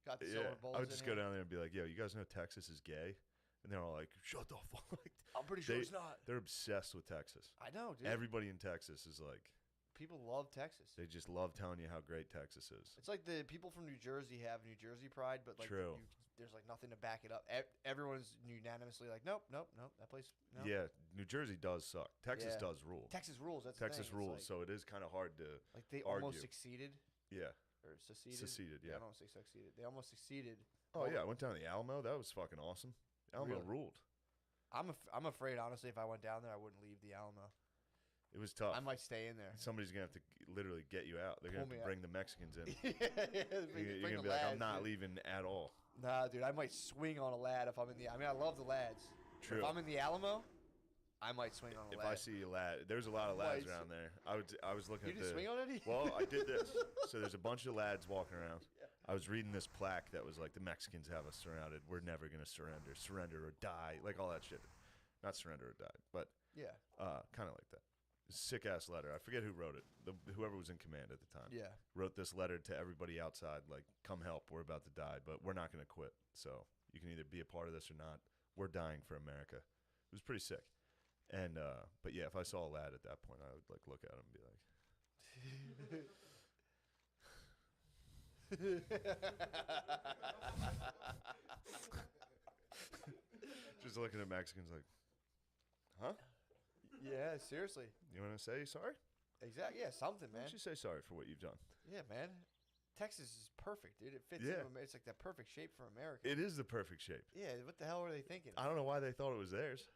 got the silver bowls. I would just go down there and be like, "Yo, you guys know Texas is gay?" And they're all like, "Shut the fuck!" I'm pretty sure it's not. They're obsessed with Texas. I know, dude. Everybody in Texas is like, people love Texas. They just love telling you how great Texas is. It's like the people from New Jersey have New Jersey pride, but like True. there's like nothing to back it up. Everyone's unanimously like, nope, that place. No. Yeah, New Jersey does suck. Texas Yeah. does rule. Texas rules. That's Texas the thing. rules. It's So it is kind of hard to like they argue. almost succeeded. Yeah. Or seceded. Seceded. Yeah. I don't say succeeded. They almost succeeded. Oh yeah, I went down to the Alamo. That was fucking awesome. Alamo Really? ruled. I'm afraid, honestly, if I went down there, I wouldn't leave the Alamo. It was tough. I might stay in there. Somebody's gonna have to literally get you out. They're Pull gonna me have to out. bring the Mexicans in. Bring You're the gonna be like, I'm lads, not dude. leaving at all. Nah, dude, I might swing on a lad if I'm in the. I mean, I love the lads. True. If I'm in the Alamo, I might swing on a If lad. I see a lad, there's a lot of lads around there. I was looking You at didn't the. swing on any? Well, I did this. So there's a bunch of lads walking around. I was reading this plaque that was like, the Mexicans have us surrounded. We're never gonna surrender. Surrender or die. Like all that shit. Not surrender or die, but Yeah. kind of like that. Sick ass letter. I forget who wrote it. Whoever was in command at the time. Yeah. Wrote this letter to everybody outside, like, come help. We're about to die, but we're not going to quit. So you can either be a part of this or not. We're dying for America. It was pretty sick. And but yeah, if I saw a lad at that point, I would like look at him and be like, just looking at Mexicans like, huh? Yeah, seriously. You want to say sorry? Exactly. Yeah, something, Why man. don't you say sorry for what you've done? Yeah, man. Texas is perfect, dude. It fits Yeah. in. It's like the perfect shape for America. It is the perfect shape. Yeah. What the hell were they thinking? I don't know why they thought it was theirs.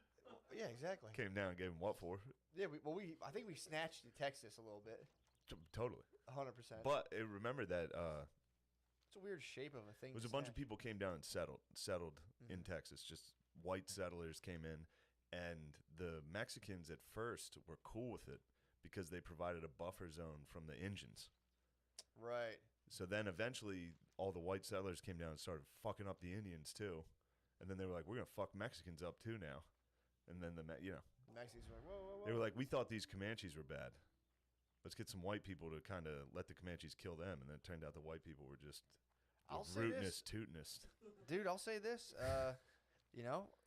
Yeah, exactly. Came down and gave them what for? Yeah. I think we snatched Texas a little bit. Totally. 100%. But remember that It's a weird shape of a thing. it was to a bunch of snatch. people came down and settled in Texas. Just white settlers came in, and the Mexicans at first were cool with it because they provided a buffer zone from the Indians. Right. So then eventually all the white settlers came down and started fucking up the Indians too. And then they were like, we're going to fuck Mexicans up too now. And then The Mexicans were like, whoa, whoa, whoa. they were like, we thought these Comanches were bad. Let's get some white people to kind of let the Comanches kill them. And then it turned out the white people were just I'll say rootinous, this. tootinous. Dude, I'll say this.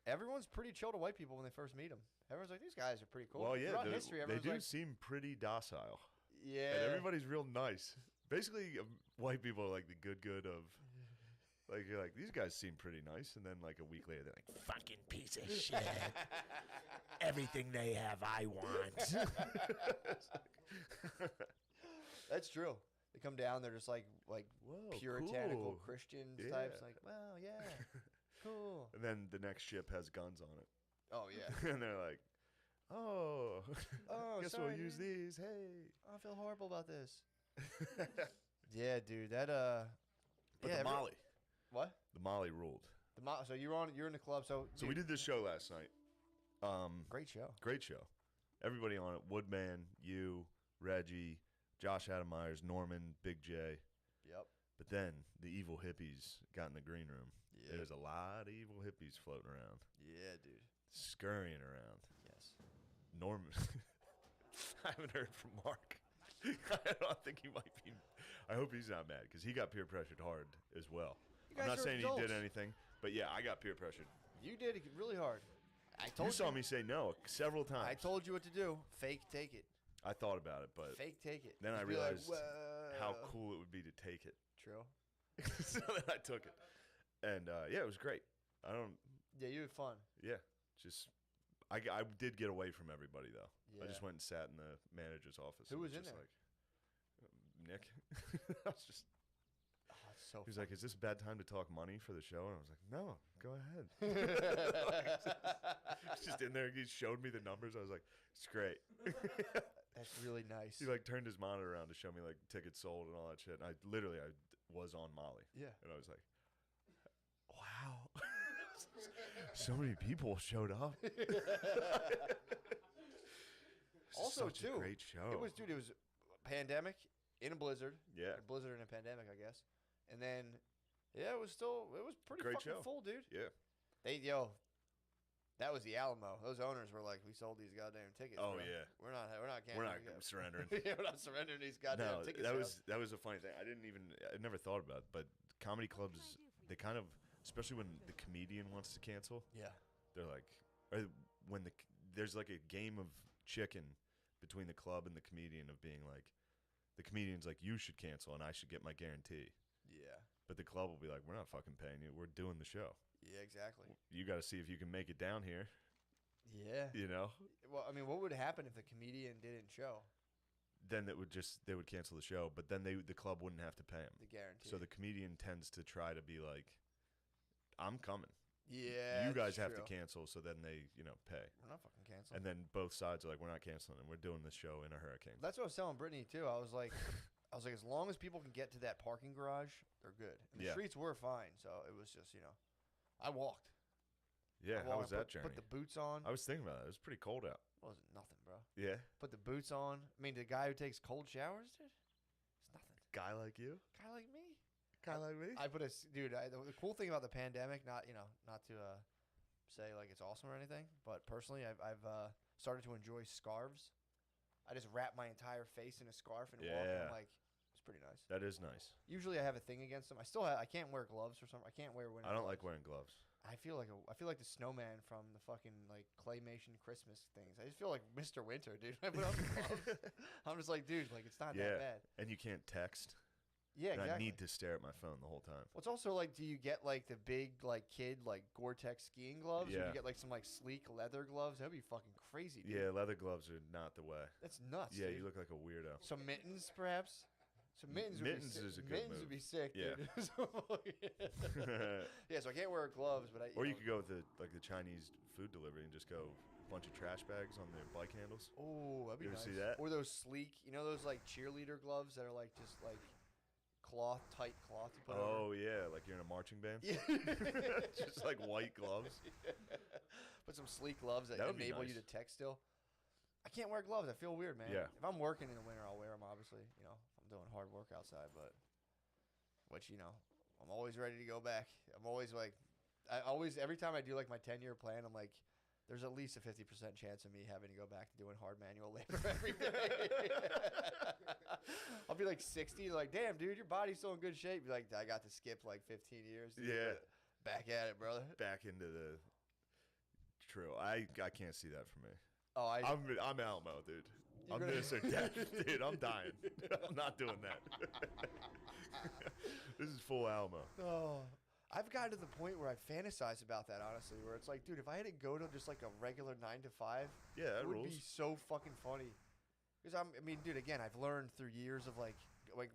Everyone's pretty chill to white people when they first meet them. Everyone's like, these guys are pretty cool. Well, yeah, Throughout history, they everyone's do like, seem pretty docile. Yeah. And everybody's real nice. Basically, white people are like the good of, like, you're like, these guys seem pretty nice. And then, like, a week later, they're like, fucking piece of shit. Everything they have, I want. That's true. They come down, they're just like Whoa, puritanical cool. Christian Yeah. types. Like, well, yeah, cool. And then the next ship has guns on it. Oh, yeah. And they're like, oh, guess sorry, we'll use dude. these. Hey. I feel horrible about this. Yeah, dude. That But yeah, the Molly. What? The Molly ruled. So you're in the club. So we did this show last night. Great show. Great show. Everybody on it. Woodman, you, Reggie, Josh Adam Myers, Norman, Big J. Yep. But then the evil hippies got in the green room. Yeah. There's a lot of evil hippies floating around. Yeah, dude. Scurrying around. Yes. Norman. I haven't heard from Mark. I don't think he might be. I hope he's not mad because he got peer pressured hard as well. You I'm guys not are saying he did adults. anything, but yeah, I got peer pressured. You did it really hard. I told You saw me say no several times. I told you what to do. Fake take it. I thought about it, but Fake take it. then I Just be like, realized how cool it would be to take it. True. So then I took it, and yeah, it was great. I don't. Yeah, you had fun. Yeah, just I did get away from everybody though. I Yeah. just went and sat in the manager's office. Who and was in just there? Like, Nick. I was just. Oh, it's so He was like, "Is this a bad time to talk money for the show?" And I was like, "No, go ahead." He's just in there. He showed me the numbers. I was like, "It's great." That's really nice. He like turned his monitor around to show me like tickets sold and all that shit. And I was on Molly. Yeah. And I was like, "Wow, so many people showed up." Also, Such too, a great show. It was pandemic in a blizzard. Yeah. A blizzard in a pandemic, I guess. And then, yeah, it was pretty Great fucking show. full, dude. Yeah. That was the Alamo. Those owners were like, we sold these goddamn tickets. Oh, bro. yeah. We're not We're not canceling. surrendering. Yeah, we're not surrendering these goddamn No, tickets. that was a funny thing. I never thought about it, but comedy clubs, they kind of, especially when the comedian wants to cancel. Yeah. They're like, or when there's like a game of chicken between the club and the comedian of being like, the comedian's like, you should cancel and I should get my guarantee. Yeah. But the club will be like, we're not fucking paying you. We're doing the show. Yeah, exactly. You got to see if you can make it down here. Yeah. You know? Well, I mean, what would happen if the comedian didn't show? Then they would cancel the show, but then the club wouldn't have to pay him. The guarantee. So the comedian tends to try to be like, I'm coming. Yeah, you guys that's have to true. cancel, so then they, pay. We're not fucking canceling. And then both sides are like, we're not canceling, and we're doing this show in a hurricane. That's what I was telling Brittany too. I was like, as long as people can get to that parking garage, they're good. And the Yeah. streets were fine, so it was just I walked. Yeah, how was that journey? Put the boots on. I was thinking about it. It was pretty cold out. Wasn't nothing, bro. Yeah. Put the boots on. I mean, the guy who takes cold showers, dude. It's nothing. Guy like you? Guy like me. Guy like me? I put the cool thing about the pandemic, not to say like it's awesome or anything, but personally, I've started to enjoy scarves. I just wrap my entire face in a scarf and walk. And I'm like, it's pretty nice. That is nice. Usually, I have a thing against them. I can't wear gloves or something. I can't wear winter. I don't gloves. like wearing gloves. I feel like the snowman from the fucking like claymation Christmas things. I just feel like Mr. Winter, dude. I put on the gloves. I'm just like, dude, like it's not that bad. And you can't text. Yeah, and exactly. I need to stare at my phone the whole time. Well, it's also like, do you get like the big like kid like Gore-Tex skiing gloves? Or do you get like some like sleek leather gloves? That'd be fucking crazy, dude. Yeah, leather gloves are not the way. That's nuts. Yeah, dude. you look like a weirdo. Some mittens, perhaps. Some mittens. Mittens would be is a good mittens move. would be sick. Yeah. Dude. Yeah, so I can't wear gloves, but you could go with the Chinese food delivery and just go a bunch of trash bags on their bike handles. Oh, that'd be you ever nice. see that? Or those sleek, those like cheerleader gloves that are like just like tight cloth you put over. Oh yeah, like you're in a marching band. Yeah. Just like white gloves. Put some sleek gloves that That would be enable you nice. to text still. I can't wear gloves. I feel weird, man. Yeah. If I'm working in the winter, I'll wear them. Obviously, if I'm doing hard work outside, but I'm always ready to go back. I'm always like, every time I do like my 10-year plan, I'm like, there's at least a 50% chance of me having to go back to doing hard manual labor every day. I'll be like 60, like, damn, dude, your body's still in good shape. Be like, I got to skip like 15 years. Dude, Yeah. back at it, brother. Back into the. True. I can't see that for me. Oh, I'm Alamo, dude. I'm this or that, dude. I'm dying. I'm not doing that. This is full Alamo. Oh, I've gotten to the point where I fantasize about that, honestly, where it's like, dude, if I had to go to just like a regular 9 to 5, Yeah, that it would rules. be so fucking funny. Because dude, again, I've learned through years of like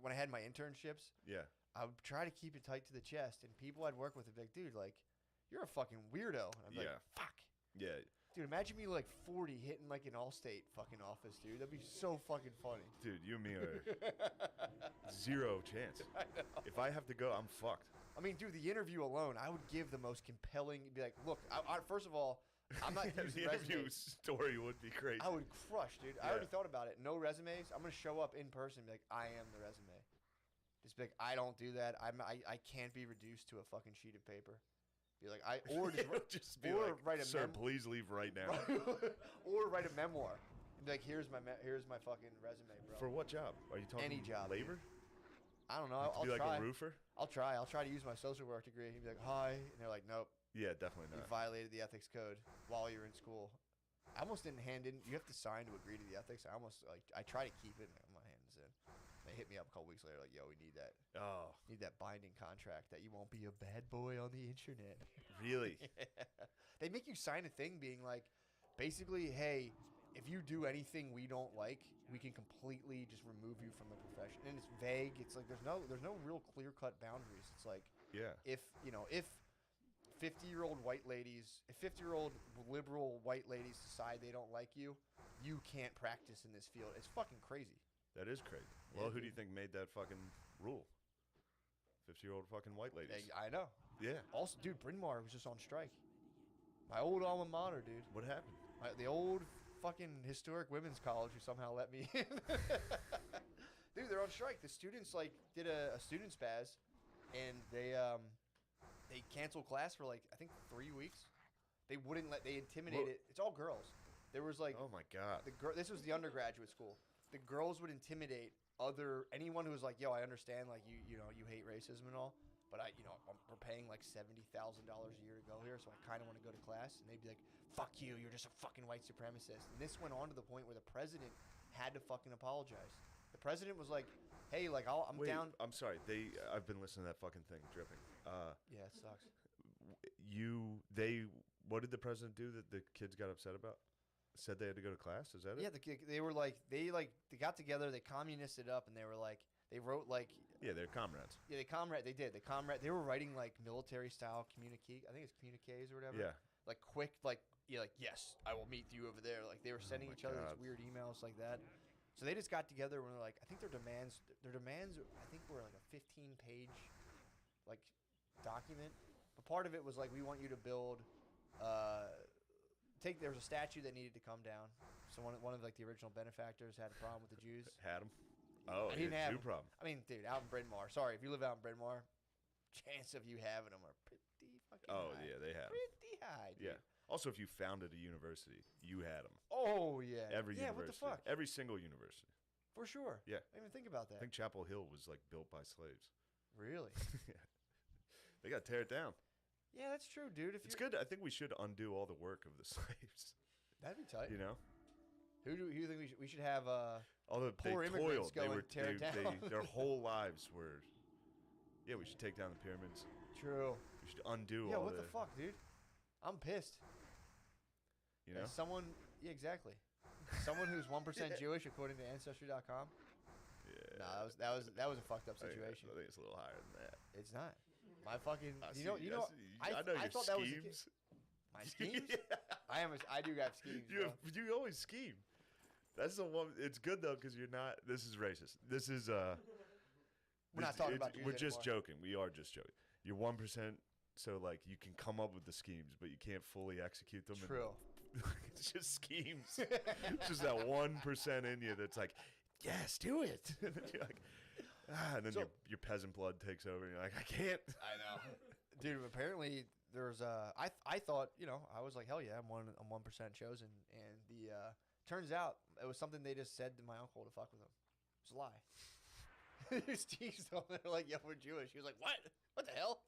when I had my internships, Yeah. I would try to keep it tight to the chest, and people I'd work with would be like, dude, like, you're a fucking weirdo. And I'm like, Yeah. fuck. Yeah. Dude, imagine me like 40 hitting like an Allstate fucking office, dude. That'd be so fucking funny. Dude, you and me are zero chance. I know. If I have to go, I'm fucked. I mean, dude, the interview alone, I would give the most compelling. Be like, look, first of all, I'm not The using interview resumes. story would be crazy. I would crush, dude. I Yeah. already thought about it. No resumes. I'm gonna show up in person and be like, I am the resume. Just be like, I don't do that. I can't be reduced to a fucking sheet of paper. Be like, just be or like, write a sir, please leave right now. or write a memoir. And be like, here's my fucking resume, bro. For what job? Are you talking Any job, dude. labor? I don't know. You have to I'll be like try. a roofer? I'll try. I'll try to use my social work degree. He'd be like, hi. And they're like, nope. Yeah, definitely You not. violated the ethics code while you're in school. I almost didn't hand in. You have to sign to agree to the ethics. I try to keep it. I'm not handing this in. They hit me up a couple weeks later, like, yo, we need that. Oh. Need that binding contract that you won't be a bad boy on the internet. Really? Yeah. They make you sign a thing being like, basically, hey, if you do anything we don't like, we can completely just remove you from the profession. And it's vague. It's like there's no real clear-cut boundaries. It's like, Yeah. if 50-year-old white ladies, if 50-year-old liberal white ladies decide they don't like you, you can't practice in this field. It's fucking crazy. That is crazy. Yeah, Well, who do dude. you think made that fucking rule? 50-year-old fucking white ladies. I know. Yeah. Also, dude, Bryn Mawr was just on strike. My old alma mater, dude. What happened? The old fucking historic women's college who somehow let me in. Dude, they're on strike. The students did a student spaz, and they canceled class for I think 3 weeks. They wouldn't let. They intimidated. It's all girls. There was Oh my god. This was the undergraduate school. The girls would intimidate anyone who was like, yo, I understand you hate racism and all, but we're paying $70,000 a year to go here, so I kind of want to go to class. And they'd be like, fuck you, you're just a fucking white supremacist. And this went on to the point where the president had to fucking apologize. The president was like, "Hey, like I'm Wait, down." I'm sorry. I've been listening to that fucking thing dripping. Yeah, it sucks. What did the president do that the kids got upset about? Said they had to go to class. Is that Yeah, it? they were like they got together, they communisted up, and they were like they wrote like Yeah, they're comrades. yeah they were writing like military style communique. I think it's communiques or whatever. Yeah. Like quick like yes, I will meet you over there. Like they were sending each other God. these weird emails like that. So they just got together and were like, I think their demands I think were like a 15-page like document. But part of it was like we want you to build there was a statue that needed to come down. So one of like the original benefactors had a problem with the Jews. Had them. Oh, he didn't have Jew 'em. problem. I mean, dude, out in Bryn Mawr. Sorry, if you live out in Bryn Mawr, chance of you having them are pretty fucking high. Yeah, they had 'em. Pretty high, dude. Yeah. Also, if you founded a university, you had them. Oh, yeah. Every Yeah, university. what the fuck? Every single university. For sure. Yeah. I didn't even think about I that. think Chapel Hill was like built by slaves. Really? Yeah. They got to tear it down. Yeah, that's true, dude. It's good. I think we should undo all the work of the slaves. That'd be tight. You know? Who do you think we should have Although poor they immigrants toiled, go and tear it down? their whole lives were. Yeah, we should take down the pyramids. True. We should undo Yeah, all what the fuck, dude? I'm pissed. You know? As someone, yeah, exactly. Someone who's 1% Jewish according to Ancestry.com. Yeah. No, that was a fucked up situation. I think it's a little higher than that. It's not. My fucking, I you know, I know I your thought that was schemes. my schemes. Yeah. I do have schemes. You always scheme. That's the one. It's good though because you're not. This is racist. This is We're not talking about Jews We're just anymore. joking. We are just joking. You're 1%, so like you can come up with the schemes, but you can't fully execute them. True. It's just schemes. It's just that 1% in you that's like, yes, do it. And then you're like, and then your peasant blood takes over, and you're like, I can't. I know, dude. Apparently, there's I thought, I was like, hell yeah, I'm 1% chosen, and the turns out it was something they just said to my uncle to fuck with him. It's a lie. Steve's on there like, yo, we're Jewish. He was like, what? What the hell?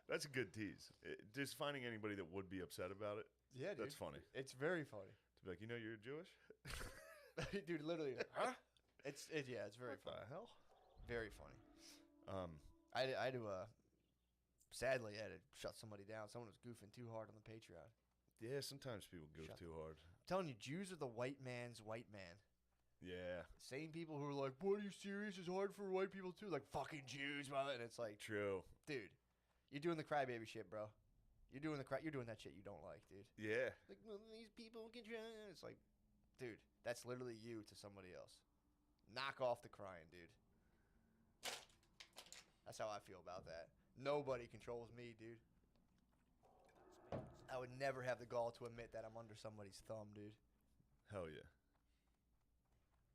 That's a good tease. Just finding anybody that would be upset about it. Yeah, dude. That's funny. It's very funny. To be like, you're Jewish? Dude, literally, huh? It's very What funny. the hell? Very funny. I do sadly I had to shut somebody down. Someone was goofing too hard on the Patreon. Yeah, sometimes people goof too hard. I'm telling you, Jews are the white man's white man. Yeah. Same people who are like, what, are you serious? It's hard for white people too. Like, fucking Jews, man. And it's like, true. Dude, you're doing the crybaby shit, bro. You're doing that shit you don't like, dude. Yeah. Like, well, these people can try. It's like, dude, that's literally you to somebody else. Knock off the crying, dude. That's how I feel about that. Nobody controls me, dude. I would never have the gall to admit that I'm under somebody's thumb, dude. Hell yeah.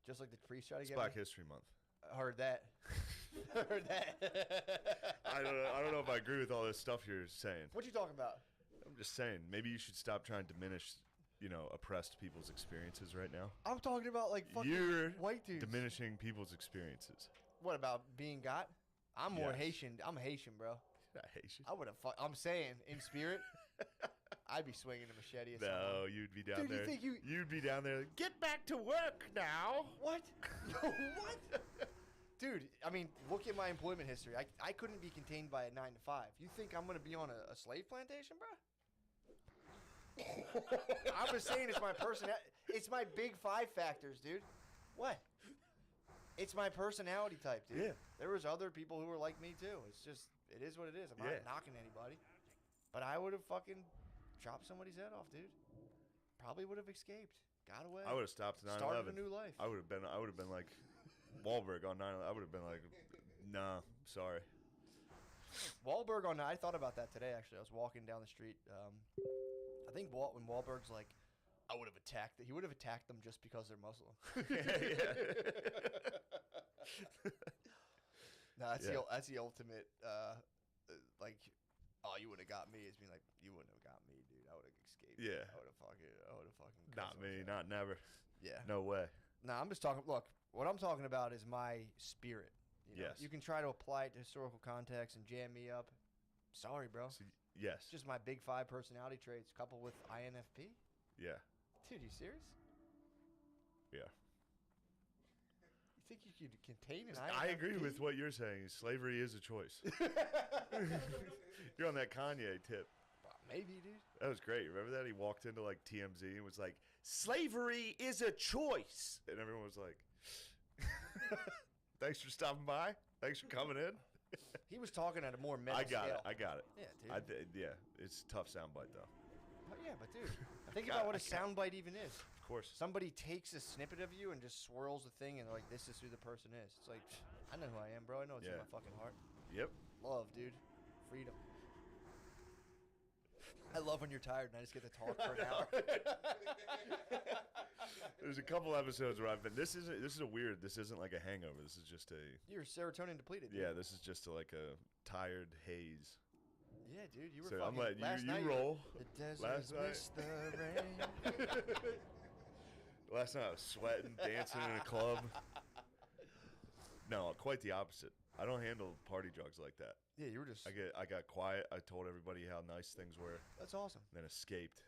Just like the priest tried to It's get Black me. History Month. I heard that. Heard that. I don't know if I agree with all this stuff you're saying. What you talking about? I'm just saying, maybe you should stop trying to diminish, oppressed people's experiences right now. I'm talking about like fucking You're white dudes. diminishing people's experiences. What about being got? I'm more Yes. Haitian. I'm Haitian, bro. Not Haitian. I would have. I'm saying in spirit, I'd be swinging a machete. At No, someone. you'd be down Dude, there. you think You'd be down there. Get back to work now. What? What? Dude, I mean, look at my employment history. I couldn't be contained by a 9 to 5. You think I'm gonna be on a slave plantation, bro? I'm just saying it's my it's my big 5 factors, dude. What? It's my personality type, dude. Yeah. There was other people who were like me too. It's just, it is what it is. I'm not knocking anybody. But I would have fucking chopped somebody's head off, dude. Probably would have escaped. Got away. I would have stopped 9/11. Started a new life. I would have been like Wahlberg on 9/11. I would have been like, nah, sorry. Wahlberg on. I thought about that today. Actually, I was walking down the street. I think when Wahlberg's like, I would have attacked. He would have attacked them just because they're Muslim. No, that's the ultimate. Like, oh, you would have got me. It's being like, you wouldn't have got me, dude. I would have escaped. Yeah. I would have fucking. Not me. Not never. Yeah. No way. Nah, I'm just talking. Look, what I'm talking about is my spirit. Yes. You can try to apply it to historical context and jam me up. Sorry, bro. Yes. It's just my big 5 personality traits coupled with INFP. Yeah. Dude, you serious? Yeah. You think you could contain an I agree with what you're saying. Slavery is a choice. You're on that Kanye tip. Maybe, dude. That was great. Remember that? He walked into like TMZ and was like, "Slavery is a choice," and everyone was like, "Thanks for stopping by. Thanks for coming in." He was talking at a more mental I got scale. it. I got it. Yeah, dude. Yeah, it's a tough soundbite though. Oh, yeah, but dude, think about what a soundbite even is. Of course. Somebody takes a snippet of you and just swirls the thing, and they're like, "This is who the person is." It's like, I know who I am, bro. I know it's in my fucking heart. Yep. Love, dude. Freedom. I love when you're tired and I just get to talk for an hour. There's a couple episodes where I've been. This isn't a weird. This isn't like a hangover. This is just a. You're serotonin depleted. Dude. Yeah, this is just like a tired haze. Yeah, dude, you were. So fucking, I'm letting last you night, roll. The desert Last night. missed the rain. Last night I was sweating, dancing in a club. No, quite the opposite. I don't handle party drugs like that. Yeah, you were just. I got quiet. I told everybody how nice things were. That's awesome. Then escaped.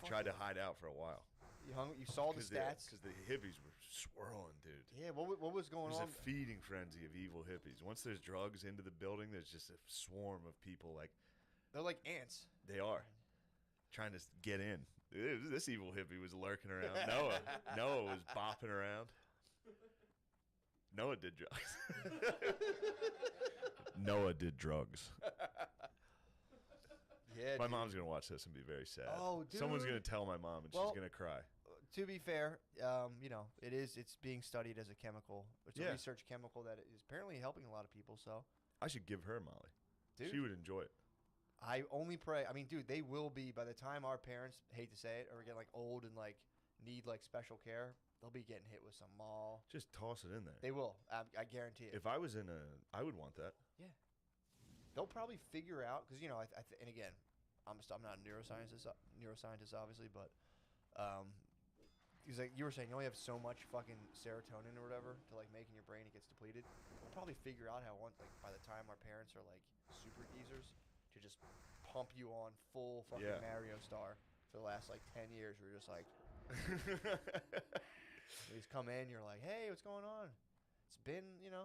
Tried to hide out for a while. You saw the stats? Because the hippies were swirling, dude. Yeah, what was going on? There's a feeding frenzy of evil hippies. Once there's drugs into the building, there's just a swarm of people like... They're like ants. They are. Trying to get in. This evil hippie was lurking around. Noah was bopping around. Noah did drugs. Noah did drugs. Yeah, my mom's going to watch this and be very sad. Oh, dude. Someone's going to tell my mom and she's going to cry. To be fair, it's being studied as a chemical. It's a research chemical that is apparently helping a lot of people, so. I should give her Molly. Dude. She would enjoy it. I only pray. I mean, dude, they will be, by the time our parents, hate to say it, are getting like old and like need like special care, they'll be getting hit with some mall. Just toss it in there. They will. I guarantee it. If I was in I would want that. Yeah. They'll probably figure out, because, and again, I'm not a neuroscientist, obviously, but because like you were saying, you only have so much fucking serotonin or whatever to like make in your brain, it gets depleted. They'll probably figure out how by the time our parents are like super geezers, to just pump you on full fucking Mario Star for the last like 10 years. We're just like, you just come in, you're like, "Hey, what's going on?" It's been 6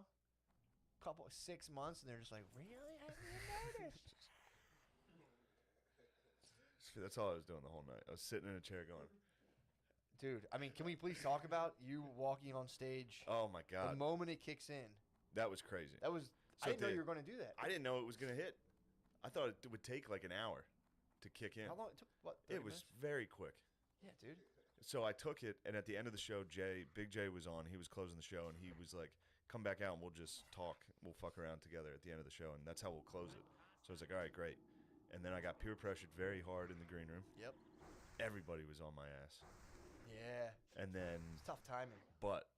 months, and they're just like, "Really? I didn't notice." That's all I was doing the whole night. I was sitting in a chair going, dude, I mean, can we please talk about you walking on stage? Oh my God. The moment it kicks in. That was crazy. I didn't know you were going to do that. I didn't know it was going to hit. I thought it would take like an hour to kick in. How long? It took, what, 30 It was minutes? very quick. Yeah, dude. So I took it, and at the end of the show, Big J was on. He was closing the show, and he was like, "Come back out, and we'll just talk. We'll fuck around together at the end of the show, and that's how we'll close it." So I was like, "All right, great." And then I got peer pressured very hard in the green room. Yep. Everybody was on my ass. Yeah. And then it's tough timing. But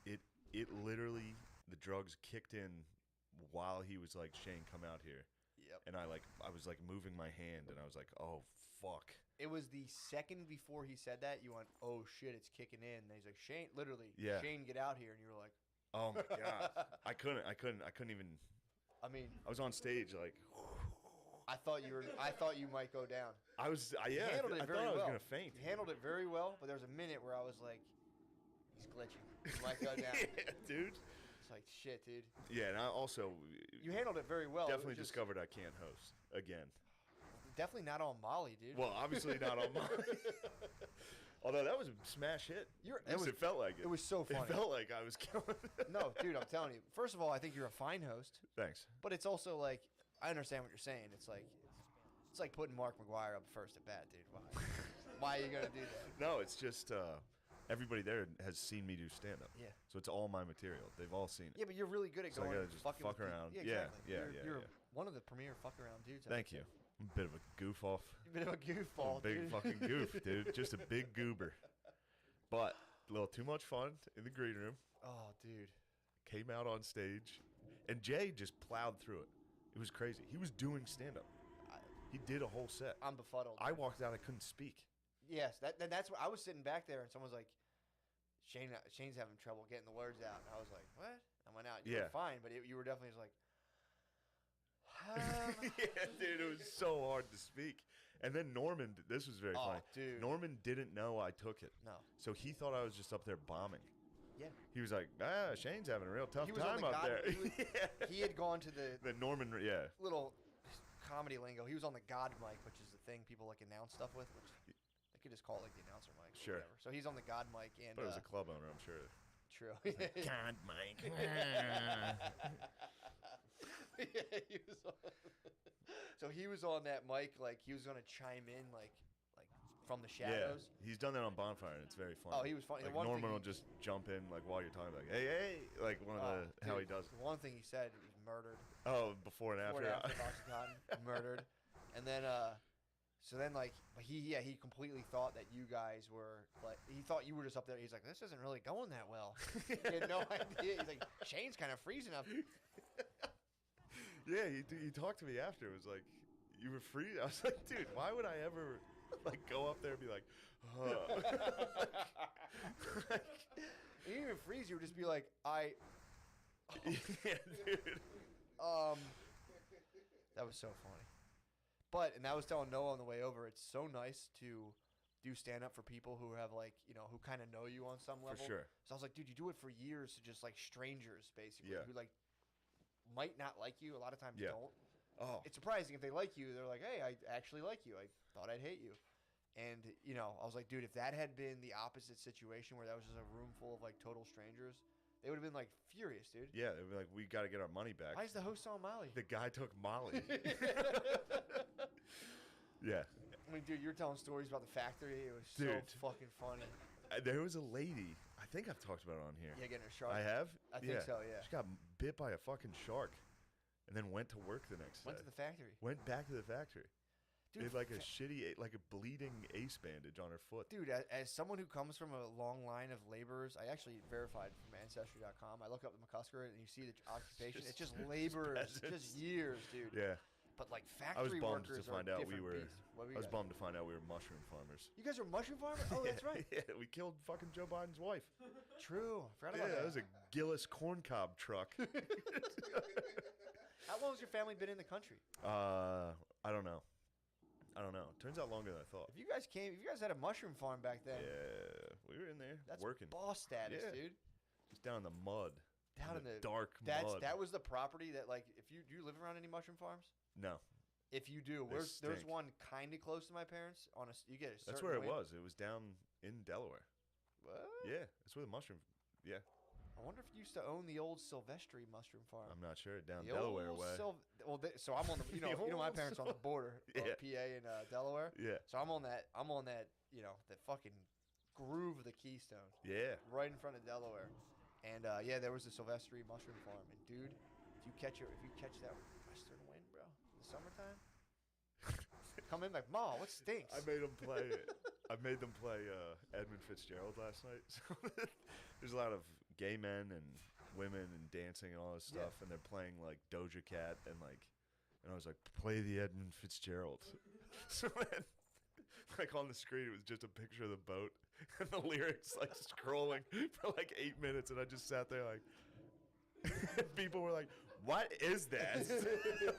it literally, the drugs kicked in while he was like, "Shane, come out here." Yep. And I was like moving my hand, and I was like, "Oh fuck." It was the second before he said that, you went, "Oh shit, it's kicking in." And he's like, "Shane, literally, Yeah. Shane, get out here." And you were like, "Oh my God." I couldn't even. I mean, I was on stage like. I thought you might go down. I was, You handled it I very thought I was well. gonna faint. You handled it very well, but there was a minute where I was like, he's glitching. He might go down. Yeah, dude. It's like, shit, dude. Yeah, and I also. You handled it very well. Definitely discovered I can't host again. Definitely not on Molly, dude. Well, obviously not on Molly. Although that was a smash hit. It felt like it. It was so funny. It felt like I was killing it. No, dude, I'm telling you. First of all, I think you're a fine host. Thanks. But it's also like, I understand what you're saying. It's like putting Mark McGuire up first at bat, dude. Why are you gonna do that? No, it's just everybody there has seen me do stand up. Yeah. So it's all my material. They've all seen it. Yeah, but you're really good at So I going gotta and just fucking fuck with around. people. Yeah, exactly. you're One of the premier fuck around dudes. Thank you. I'm a bit of a goof off. A bit of a goofball, Big dude. fucking goof, dude. Just a big goober. But a little too much fun in the green room. Oh, dude. Came out on stage, and Jay just plowed through it. It was crazy. He was doing stand up. He did a whole set. I'm befuddled. I walked out. I couldn't speak. Yes, that's what I was sitting back there, and someone's like, Shane's having trouble getting the words out, and I was like, what? I went out. You were fine, but you were definitely just like, yeah, dude, it was so hard to speak. And then Norman, this was very funny. Dude. Norman didn't know I took it. No. So he thought I was just up there bombing. Yeah. He was like, Shane's having a real tough He was on time up there. He had gone to the Norman, yeah. little comedy lingo. He was on the God mic, which is the thing people like announce stuff with, which they could just call it like the announcer mic. Or Sure. whatever. So he's on the God mic, and But it was a club owner, I'm sure. True. God mic. Yeah, he was on, so he was on that mic, like he was gonna chime in, like from the shadows. Yeah, he's done that on Bonfire, and it's very funny. Oh, he was funny. Like The one Norman thing will just jump in, like while you're talking, like hey, like one of the how he does. The one thing he said was murdered. Oh, before and after. Oxycontin, murdered, and then so then like he completely thought that you guys were like he thought you were just up there. He's like, this isn't really going that well. He had no idea. He's like, Shane's kind of freezing up. Yeah, he talked to me after. It was like, you were free. I was like, dude, why would I ever like go up there and be like, You didn't even freeze. You would just be like, yeah, dude. That was so funny. But, and I was telling Noah on the way over, it's so nice to do stand up for people who have like, you know, who kind of know you on some level. For sure. So I was like, dude, you do it for years to just like strangers, basically, Yeah. who like might not like you. A lot of times Yeah. don't. Oh. It's surprising if they like you. They're like, hey, I actually like you. I thought I'd hate you. And, you know, I was like, dude, if that had been the opposite situation where that was just a room full of like total strangers, they would have been like furious, dude. Yeah, they'd be like, we got to get our money back. Why is the host on Molly? The guy took Molly. Yeah. I mean, dude, you were telling stories about the factory. It was Dude. so fucking funny. There was a lady. I think I've talked about it on here. Yeah, getting a shark. I have? I think so, yeah. She got bit by a fucking shark and then went to work the next day. Went to the factory. Went back to the factory. Dude, Did like a like a bleeding ace bandage on her foot. Dude, as someone who comes from a long line of laborers, I actually verified from Ancestry.com. I look up the McCusker and you see the occupation. It's just laborers. It's just years, dude. Yeah. But like I was factory bummed workers to find out we were. What I was bummed to find out we were mushroom farmers. You guys are mushroom farmers? Oh, that's right. Yeah, we killed fucking Joe Biden's wife. True. I forgot about Yeah, that. that was a Gillis corncob truck. How long has your family been in the country? I don't know. Turns out longer than I thought. If you guys had a mushroom farm back then. Yeah, we were in there That's working. boss status, Yeah. dude. Just down in the mud. Down in the dark mud. That was the property that, like, if you do you live around any mushroom farms? No. If you do, They there's stink. one kind of close to my parents. You get a certain That's where it way- was. It was down in Delaware. What? Yeah, that's where the mushroom. Yeah. I wonder if you used to own the old Silvestri mushroom farm. I'm not sure. Down The Delaware old way. So I'm on the you know my parents are on the border of Yeah. PA and Delaware. Yeah. So I'm on that that fucking groove of the Keystone. Yeah. Right in front of Delaware, and yeah, there was a Silvestri mushroom farm, and dude, if you catch that western wind, bro, in the summertime, come in like, Ma, what stinks? I made them play. I made them play Edmund Fitzgerald last night. So there's a lot of gay men and women and dancing and all this Yeah. stuff, and they're playing like Doja Cat and I was like, play the Edmund Fitzgerald. So then, like on the screen, it was just a picture of the boat and the lyrics like scrolling for like 8 minutes, and I just sat there like, and people were like, "What is that?"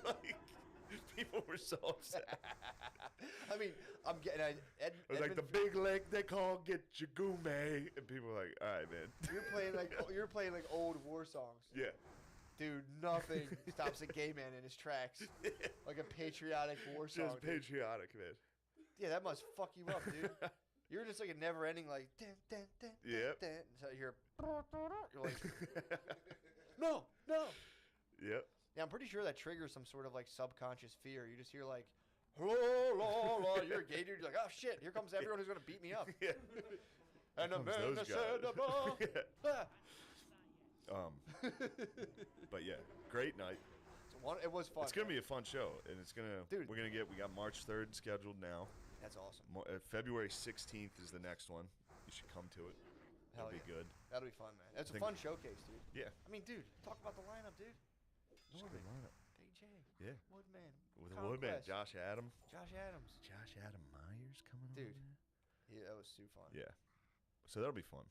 Like, people were so upset. I mean, I'm getting. It was like the big lake they call Getchagume, and people were like, "All right, man." You're playing like old war songs. Yeah. Dude, nothing stops a gay man in his tracks. Like a patriotic war song. Just patriotic, man. Yeah, that must fuck you up, dude. You're just like a never-ending like. Dun, dun, dun, Yep. dun, so you're like, no. Yep. Yeah, I'm pretty sure that triggers some sort of like subconscious fear. You just hear like, la, la. You're a gay dude. You're like, oh shit, here comes everyone who's gonna beat me up. Yeah. And the Comes man those that said guys. above. Yeah. But yeah, great night. It was fun. It's gonna be a fun show, and Dude. we got March 3rd scheduled now. That's awesome. February 16th is the next one. You should come to it. Hell It'll be good. That'll be fun, man. It's a think- fun showcase, dude. Yeah. I mean, dude, talk about the lineup, dude. Just a good lineup. Big J. Yeah. Woodman. With the Woodman, Josh Adam. Josh Adams. Josh Adam Myers coming Dude. over there. Yeah, that was too fun. Yeah. So that'll be fun.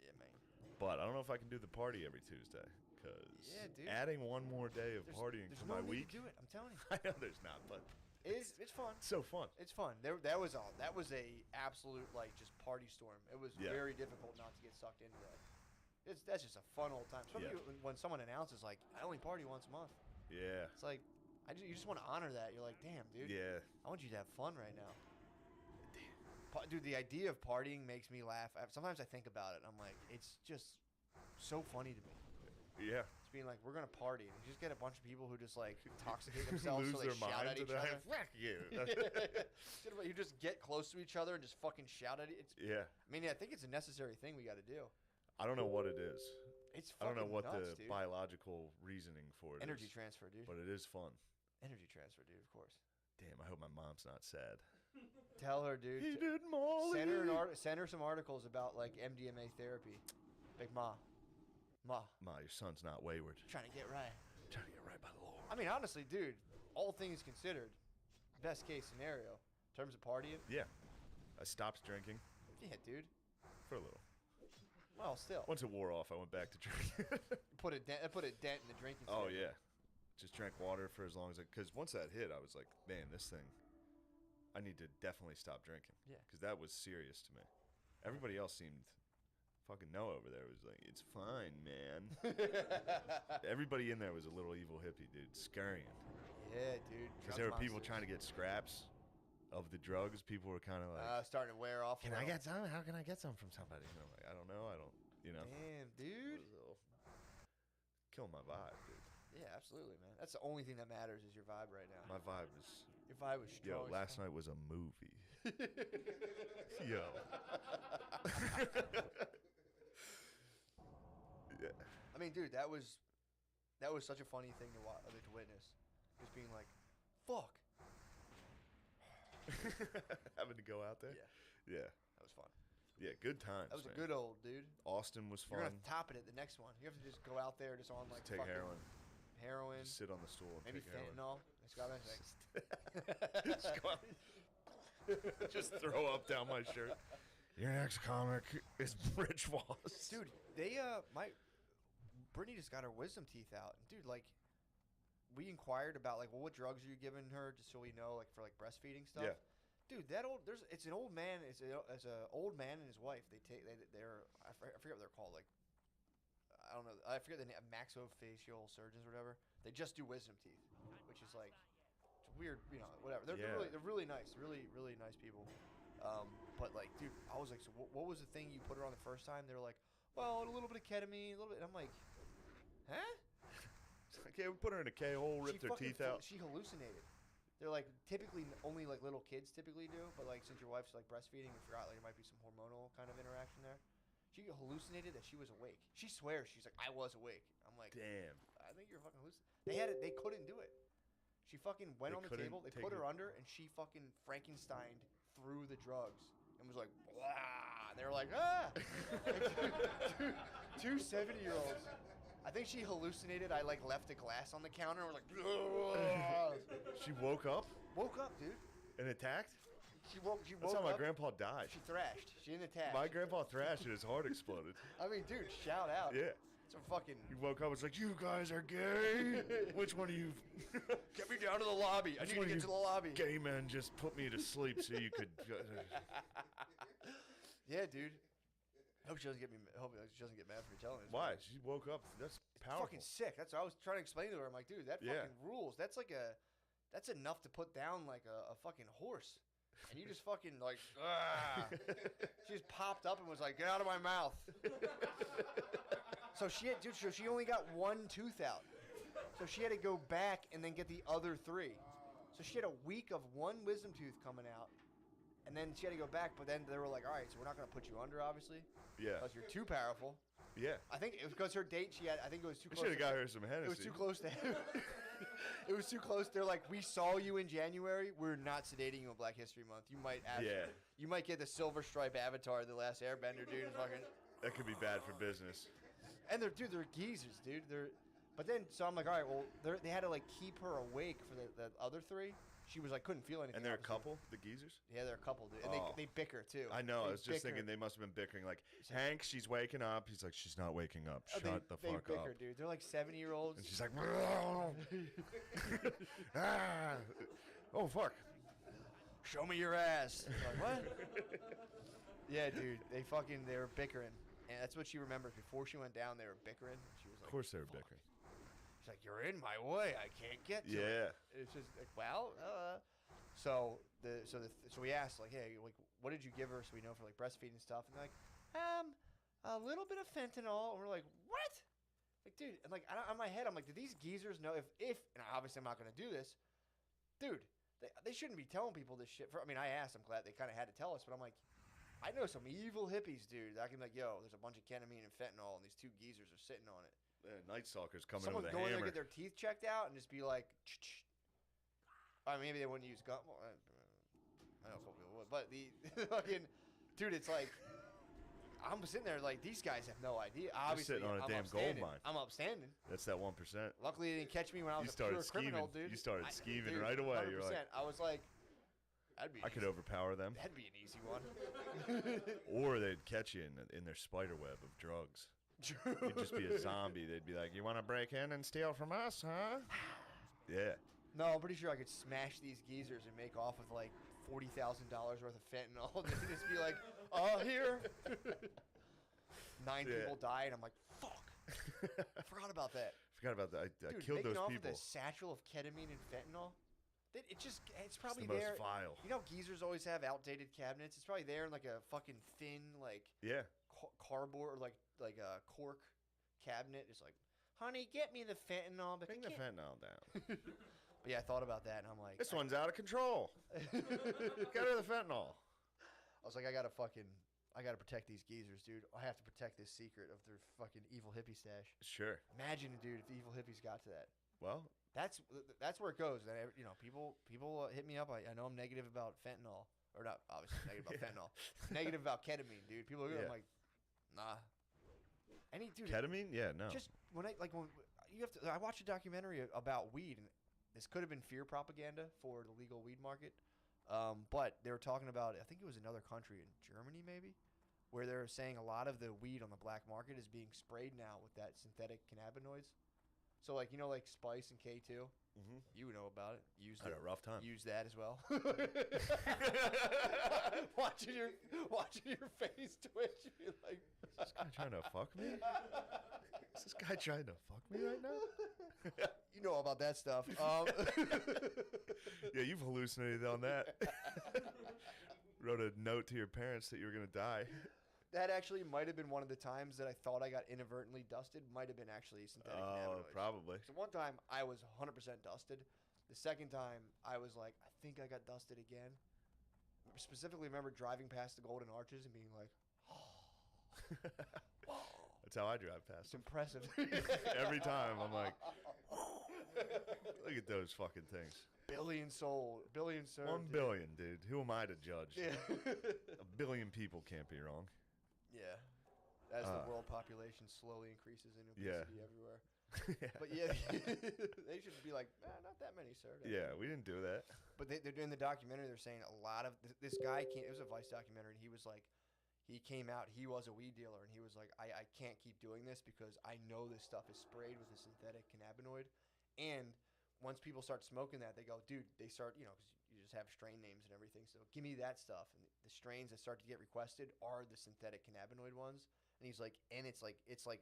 Yeah, man. But I don't know if I can do the party every Tuesday, because Yeah, dude. adding one more day of partying there's to no my need week. to do it. I'm telling you. I know there's not, but It's fun. So fun. It's fun. That was a absolute like just party storm. It was very difficult not to get sucked into that. That's just a fun old time. Especially when someone announces like, I only party once a month. Yeah. It's like you just want to honor that. You're like, damn, dude. Yeah. I want you to have fun right now. Dude, the idea of partying makes me laugh. Sometimes I think about it. And I'm like, it's just so funny to me. Yeah. It's being like, we're gonna party, and you just get a bunch of people who just like intoxicate themselves, so they Lose their shout at minds each and other. fuck you. You just get close to each other and just fucking shout at it. Yeah. I mean, I think it's a necessary thing we got to do. I don't know what it is. It's I don't know fucking what nuts, the dude. biological reasoning for it Energy is. transfer, dude. But it is fun. Energy transfer, dude. Of course. Damn, I hope my mom's not sad. Tell her, dude. He did Molly. Send her some articles about like MDMA therapy. Like, Ma, your son's not wayward. trying to get right. Trying to get right by the Lord. I mean, honestly, dude. All things considered, best case scenario in terms of partying. Yeah. I stopped drinking. Yeah, dude. For a little. Well, still. Once it wore off, I went back to drinking. Put a dent in the drinking. Oh, schedule. yeah. Just drank water for as long as because once that hit, I was like, man, this thing, I need to definitely stop drinking. Yeah. Because that was serious to me. Everybody else seemed fucking Noah over there was like, it's fine, man. Everybody in there was a little evil hippie, dude, scurrying. Yeah, dude. Because there were people trying to get scraps of the drugs. People were kind of like, starting to wear off. can I get some? How can I get some from somebody? And I'm like, I don't know. Damn, dude. Kill my vibe, dude. Yeah, absolutely, man. That's the only thing that matters is your vibe right now. My vibe was. Your vibe was strong. Yo, last night was a movie. Yo. Yeah. I mean, dude, that was such a funny thing to witness. Just being like, fuck. Having to go out there? Yeah. Yeah. That was fun. Yeah, good times. That was man. a good old, dude. Austin was fun. You're going to top it at the next one. You have to just go out there just on like Just take fucking heroin. Heroin. Just sit on the stool and maybe take heroin. fentanyl. It's got like, Just go out. Just throw up down my shirt. Your next comic is Rich Wallace. Dude, Brittany just got her wisdom teeth out. Dude, like, we inquired about like, well, what drugs are you giving her, just so we know, like for like breastfeeding stuff. Yeah. Dude, it's an old man. It's an old man and his wife. They're I forget what they're called. Like, I don't know. I forget the name. Maxillofacial surgeons or whatever. They just do wisdom teeth, which is like it's weird. You know, whatever. They're really nice. Really nice people. But like, dude, I was like, so what was the thing you put her on the first time? They were like, well, a little bit of ketamine, a little bit. And I'm like, huh? Okay, we put her in a K-hole, ripped her teeth out. She hallucinated. They're like typically only like little kids typically do, but like since your wife's like breastfeeding, we forgot like there might be some hormonal kind of interaction there. She hallucinated that she was awake. She swears she's like, I was awake. I'm like, damn. I think you're fucking hallucinating. They couldn't do it. She fucking went on the table. They put her under, and she fucking Frankensteined through the drugs and was like, blah. And they were like, ah. two 70-year-olds. I think she hallucinated. I like left a glass on the counter and was like, ugh. She woke up? Woke up, dude. And attacked? She woke That's how up. my grandpa died. She thrashed. She didn't attack. My grandpa thrashed and his heart exploded. I mean, dude, shout out. Yeah. It's a fucking. He woke up and was like, you guys are gay. Which one of you? Get me down to the lobby. I need to get to the lobby. Gay men just put me to sleep so you could. Yeah, dude. Hope she doesn't get mad for me telling this. Why? She woke up. That's powerful. Fucking sick. That's what I was trying to explain to her. I'm like, dude, that fucking rules. That's enough to put down like a fucking horse. And you just fucking like, she just popped up and was like, get out of my mouth. So she only got one tooth out. So she had to go back and then get the other 3. So she had a week of one wisdom tooth coming out. And then she had to go back, but then they were like, all right, so we're not going to put you under, obviously. Yeah. Because you're too powerful. Yeah. I think it was because her date, I think it was too close. We should have got her some Hennessy. It was too close to it was too close. They're like, we saw you in January. We're not sedating you in Black History Month. You might you might get the Silver Stripe Avatar, the Last Airbender, dude. Fucking. That could be bad for business. And they're geezers, dude. But then, so I'm like, all right, well, they had to like keep her awake for the other 3. She was like, couldn't feel anything. And they're a couple, the geezers? Yeah, they're a couple, dude. And they bicker too. I know. I was just thinking they must have been bickering. Like, Hank, she's waking up. He's like, she's not waking up. Shut the fuck up. They bicker, up. dude. They're like 70-year-olds. And she's like, Oh fuck. Show me your ass. Like, what? Yeah, dude. They were bickering. And that's what she remembers. Before she went down, they were bickering. She was like, Of course they were bickering. she's like, you're in my way. I can't get to Yeah. it. It's just like, well, so we asked, like, hey, like, what did you give her so we know for like breastfeeding stuff? And they're like, a little bit of fentanyl. And we're like, what? Like, dude, and like on my head, I'm like, do these geezers know if and obviously I'm not gonna do this, dude. They shouldn't be telling people this shit. I mean, I asked. I'm glad they kind of had to tell us, but I'm like, I know some evil hippies, dude. I can be like, yo, there's a bunch of ketamine and fentanyl, and these two geezers are sitting on it. Night Stalker's coming Someone in with a go in there hammer. and get their teeth checked out and just be like, ch-ch. I mean, maybe they wouldn't use gun. Well, I know some people would, but the fucking dude, it's like I'm sitting there like these guys have no idea. Obviously, sitting on a I'm damn gold upstanding. mine. I'm upstanding. That's that 1%. Luckily, they didn't catch me when I was You a pure started criminal, scheming. dude. You started scheming dude, right away. 100%. You're like, I was like, I could overpower them. That'd be an easy one. Or they'd catch you in their spider web of drugs. You'd just be a zombie. They'd be like, you want to break in and steal from us, huh? Yeah. No, I'm pretty sure I could smash these geezers and make off with like $40,000 worth of fentanyl. And just be like, here. 9 people died. I'm like, fuck. I forgot about that. Forgot about that. I Dude, killed those off people. With a satchel of ketamine and fentanyl. It's probably the most there. vile. You know, geezers always have outdated cabinets. It's probably there in like a fucking thin, like cardboard or like a cork cabinet. It's like, honey, get me the fentanyl. But bring the fentanyl down. But yeah, I thought about that, and I'm like, this one's out of control. Get her the fentanyl. I was like, I gotta protect these geezers, dude. I have to protect this secret of their fucking evil hippie stash. Sure. Imagine, dude, if the evil hippies got to that. Well, that's where it goes. That people hit me up. I know I'm negative about fentanyl, or not obviously negative about fentanyl. Negative about ketamine, dude. People are I'm like, nah. Dude, ketamine? Yeah, no. Just when you have to. I watched a documentary about weed, and this could have been fear propaganda for the legal weed market. But they were talking about, I think it was another country in Germany maybe, where they're saying a lot of the weed on the black market is being sprayed now with that synthetic cannabinoids. So like, you know, like Spice and K2, you know about it. Had a rough time. Use that as well. watching your face twitch. You're like, is this guy trying to fuck me? Is this guy trying to fuck me right now? You know about that stuff. Yeah, you've hallucinated on that. Wrote a note to your parents that you were going to die. That actually might have been one of the times that I thought I got inadvertently dusted. Might have been actually synthetic cannabinoids. Probably. So one time I was 100% dusted. The second time I was like, I think I got dusted again. I specifically remember driving past the Golden Arches and being like, That's how I drive past. It's impressive. Every time I'm like, look at those fucking things. Billion served. 1 billion, dude. Who am I to judge? Yeah. A billion people can't be wrong. Yeah. As the world population slowly increases in obesity everywhere. But yeah, they should be like, not that many, sir. Yeah, we didn't do that. But they're doing the documentary. They're saying a lot of this guy came. It was a Vice documentary, and he was like, he came out. He was a weed dealer, and he was like, I can't keep doing this because I know this stuff is sprayed with a synthetic cannabinoid, and once people start smoking that, they go, dude. They start, because you just have strain names and everything. So give me that stuff, and the strains that start to get requested are the synthetic cannabinoid ones. And he's like, and it's like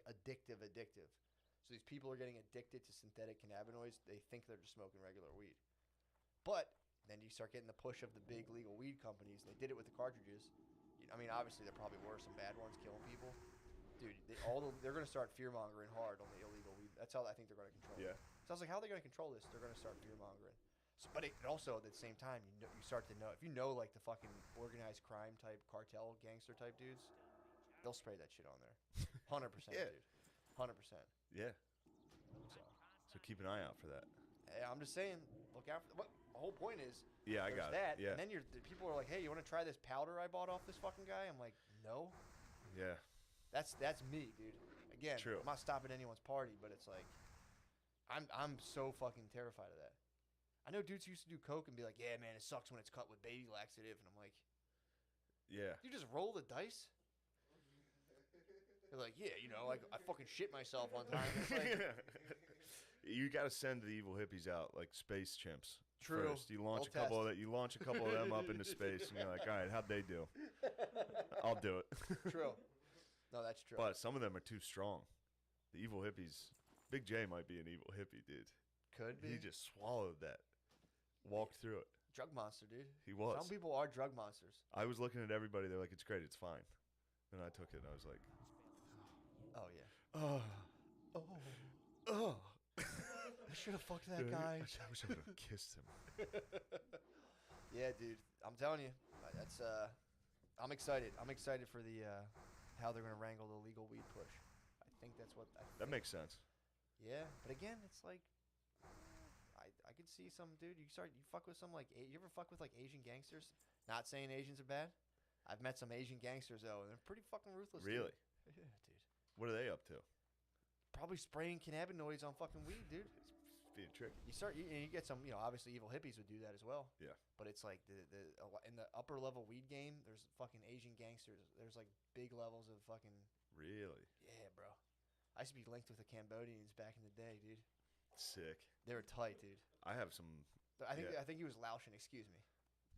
addictive. So these people are getting addicted to synthetic cannabinoids. They think they're just smoking regular weed. But then you start getting the push of the big legal weed companies. They did it with the cartridges. I mean, obviously there probably were some bad ones killing people. Dude, they're going to start fear-mongering hard on the illegal weed. That's how I think they're going to control it. So I was like, how are they going to control this? They're going to start fear-mongering. So, but it also, at the same time, you start to know. If you know, like, the fucking organized crime type, cartel, gangster type dudes, they'll spray that shit on there. 100%, dude. 100%. Yeah. So keep an eye out for that. I'm just saying, look out for the whole point is, I got that, it. Yeah. And then the people are like, hey, you want to try this powder I bought off this fucking guy? I'm like, no. Yeah. That's me, dude. Again, True. I'm not stopping anyone's party, but it's like, I'm so fucking terrified of that. I know dudes used to do coke and be like, yeah, man, it sucks when it's cut with baby laxative. And I'm like, yeah. You just roll the dice? They're like, yeah, I fucking shit myself one time. It's like, You got to send the evil hippies out like space chimps. True. First. You launch They'll a couple test. of that. You launch a couple of them up into space, and you're like, all right, how'd they do? I'll do it. True. No, that's true. But some of them are too strong. The evil hippies. Big J might be an evil hippie, dude. Could be. He just swallowed that. Walked through it. Drug monster, dude. He was. Some people are drug monsters. I was looking at everybody. They're like, it's great. It's fine. Then I took it, and I was like, Oh yeah. oh. Oh. I should have fucked that guy. I wish I would have kissed him. Yeah, dude. I'm telling you, that's I'm excited. I'm excited for the how they're gonna wrangle the legal weed push. I think that's what. That makes sense. Yeah, but again, it's like I could see some dude. You fuck with some like you ever fuck with like Asian gangsters? Not saying Asians are bad. I've met some Asian gangsters though, and they're pretty fucking ruthless. Really? Dude. Yeah, dude. What are they up to? Probably spraying cannabinoids on fucking weed, dude. It's being tricky. You get some, obviously evil hippies would do that as well. Yeah. But it's like in the upper level weed game, there's fucking Asian gangsters. There's like big levels of fucking. Really? Yeah, bro. I used to be linked with the Cambodians back in the day, dude. Sick. They were tight, dude. I have some. I think he was Laotian. Excuse me.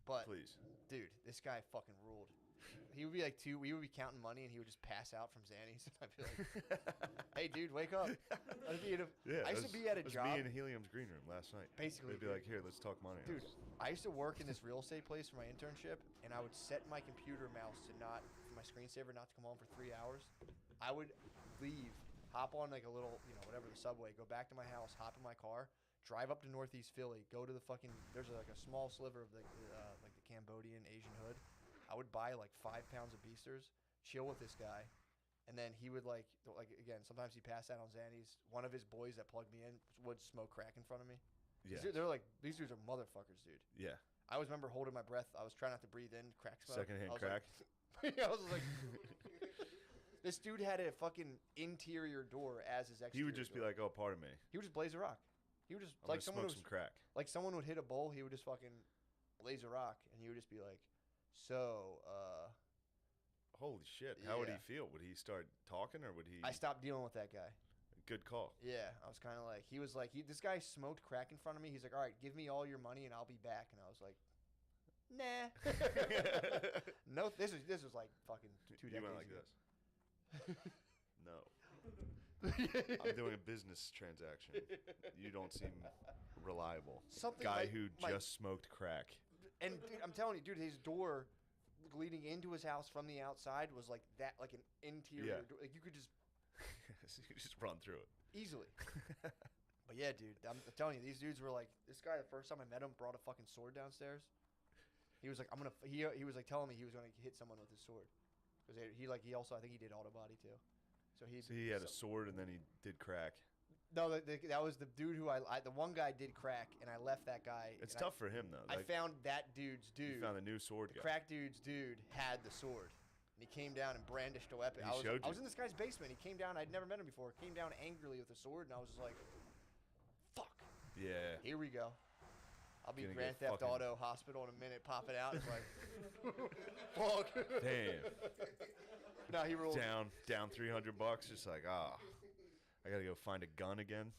But please, dude, this guy fucking ruled. He would be like we would be counting money, and he would just pass out from Xannies. I'd be like, "Hey, dude, wake up!" I used to be at a job. Me in Helium's green room last night. Basically, they'd be like, "Here, let's talk money." Dude, I used to work in this real estate place for my internship, and I would set my computer mouse to for my screensaver not to come on for 3 hours. I would leave, hop on like a little, whatever, the subway, go back to my house, hop in my car, drive up to Northeast Philly, go to the fucking. There's like a small sliver of the Cambodian Asian hood. I would buy like 5 pounds of beasters, chill with this guy, and then he would like again. Sometimes he passed out on Xannies. One of his boys that plugged me in would smoke crack in front of me. Yeah, they're like these dudes are motherfuckers, dude. Yeah. I always remember holding my breath. I was trying not to breathe in crack smoke. Secondhand crack. I was like, this dude had a fucking interior door as his exterior. He would just be like, "Oh, pardon me." He would just blaze a rock. He would just I'm like gonna someone smoke some crack. Like someone would hit a bowl. He would just fucking blaze a rock, and he would just be like, "So, holy shit! How would he yeah. feel? Would he start talking, or would he? I stopped dealing with that guy. Good call. Yeah, I was kind of like, he was like, this guy smoked crack in front of me. He's like, all right, give me all your money and I'll be back. And I was like, nah. No, this was like fucking 2 decades went like ago. this. No. I'm doing a business transaction. You don't seem reliable. Something guy like who just smoked crack. And dude, I'm telling you, dude, his door leading into his house from the outside was like that, like an interior door. Like you could just you just run through it easily. But yeah, dude, I'm telling you, these dudes were like, this guy, the first time I met him, brought a fucking sword downstairs. He was like, he was like telling me he was gonna hit someone with his sword, because he also, I think he did auto body too. So he had a sword and then he did crack. No, that was the dude who the one guy did crack, and I left that guy. It's tough for him though. I found that dude's dude. You found the new sword guy. Crack dude's dude had the sword, and he came down and brandished a weapon. I was in this guy's basement. He came down. I'd never met him before. Came down angrily with a sword, and I was just like, "Fuck." Yeah. Here we go. I'll be Gonna Grand get Theft fucking- Auto Hospital in a minute. Pop it out. It's like, fuck. Damn. No, he rolled down $300. Just like I gotta go find a gun again.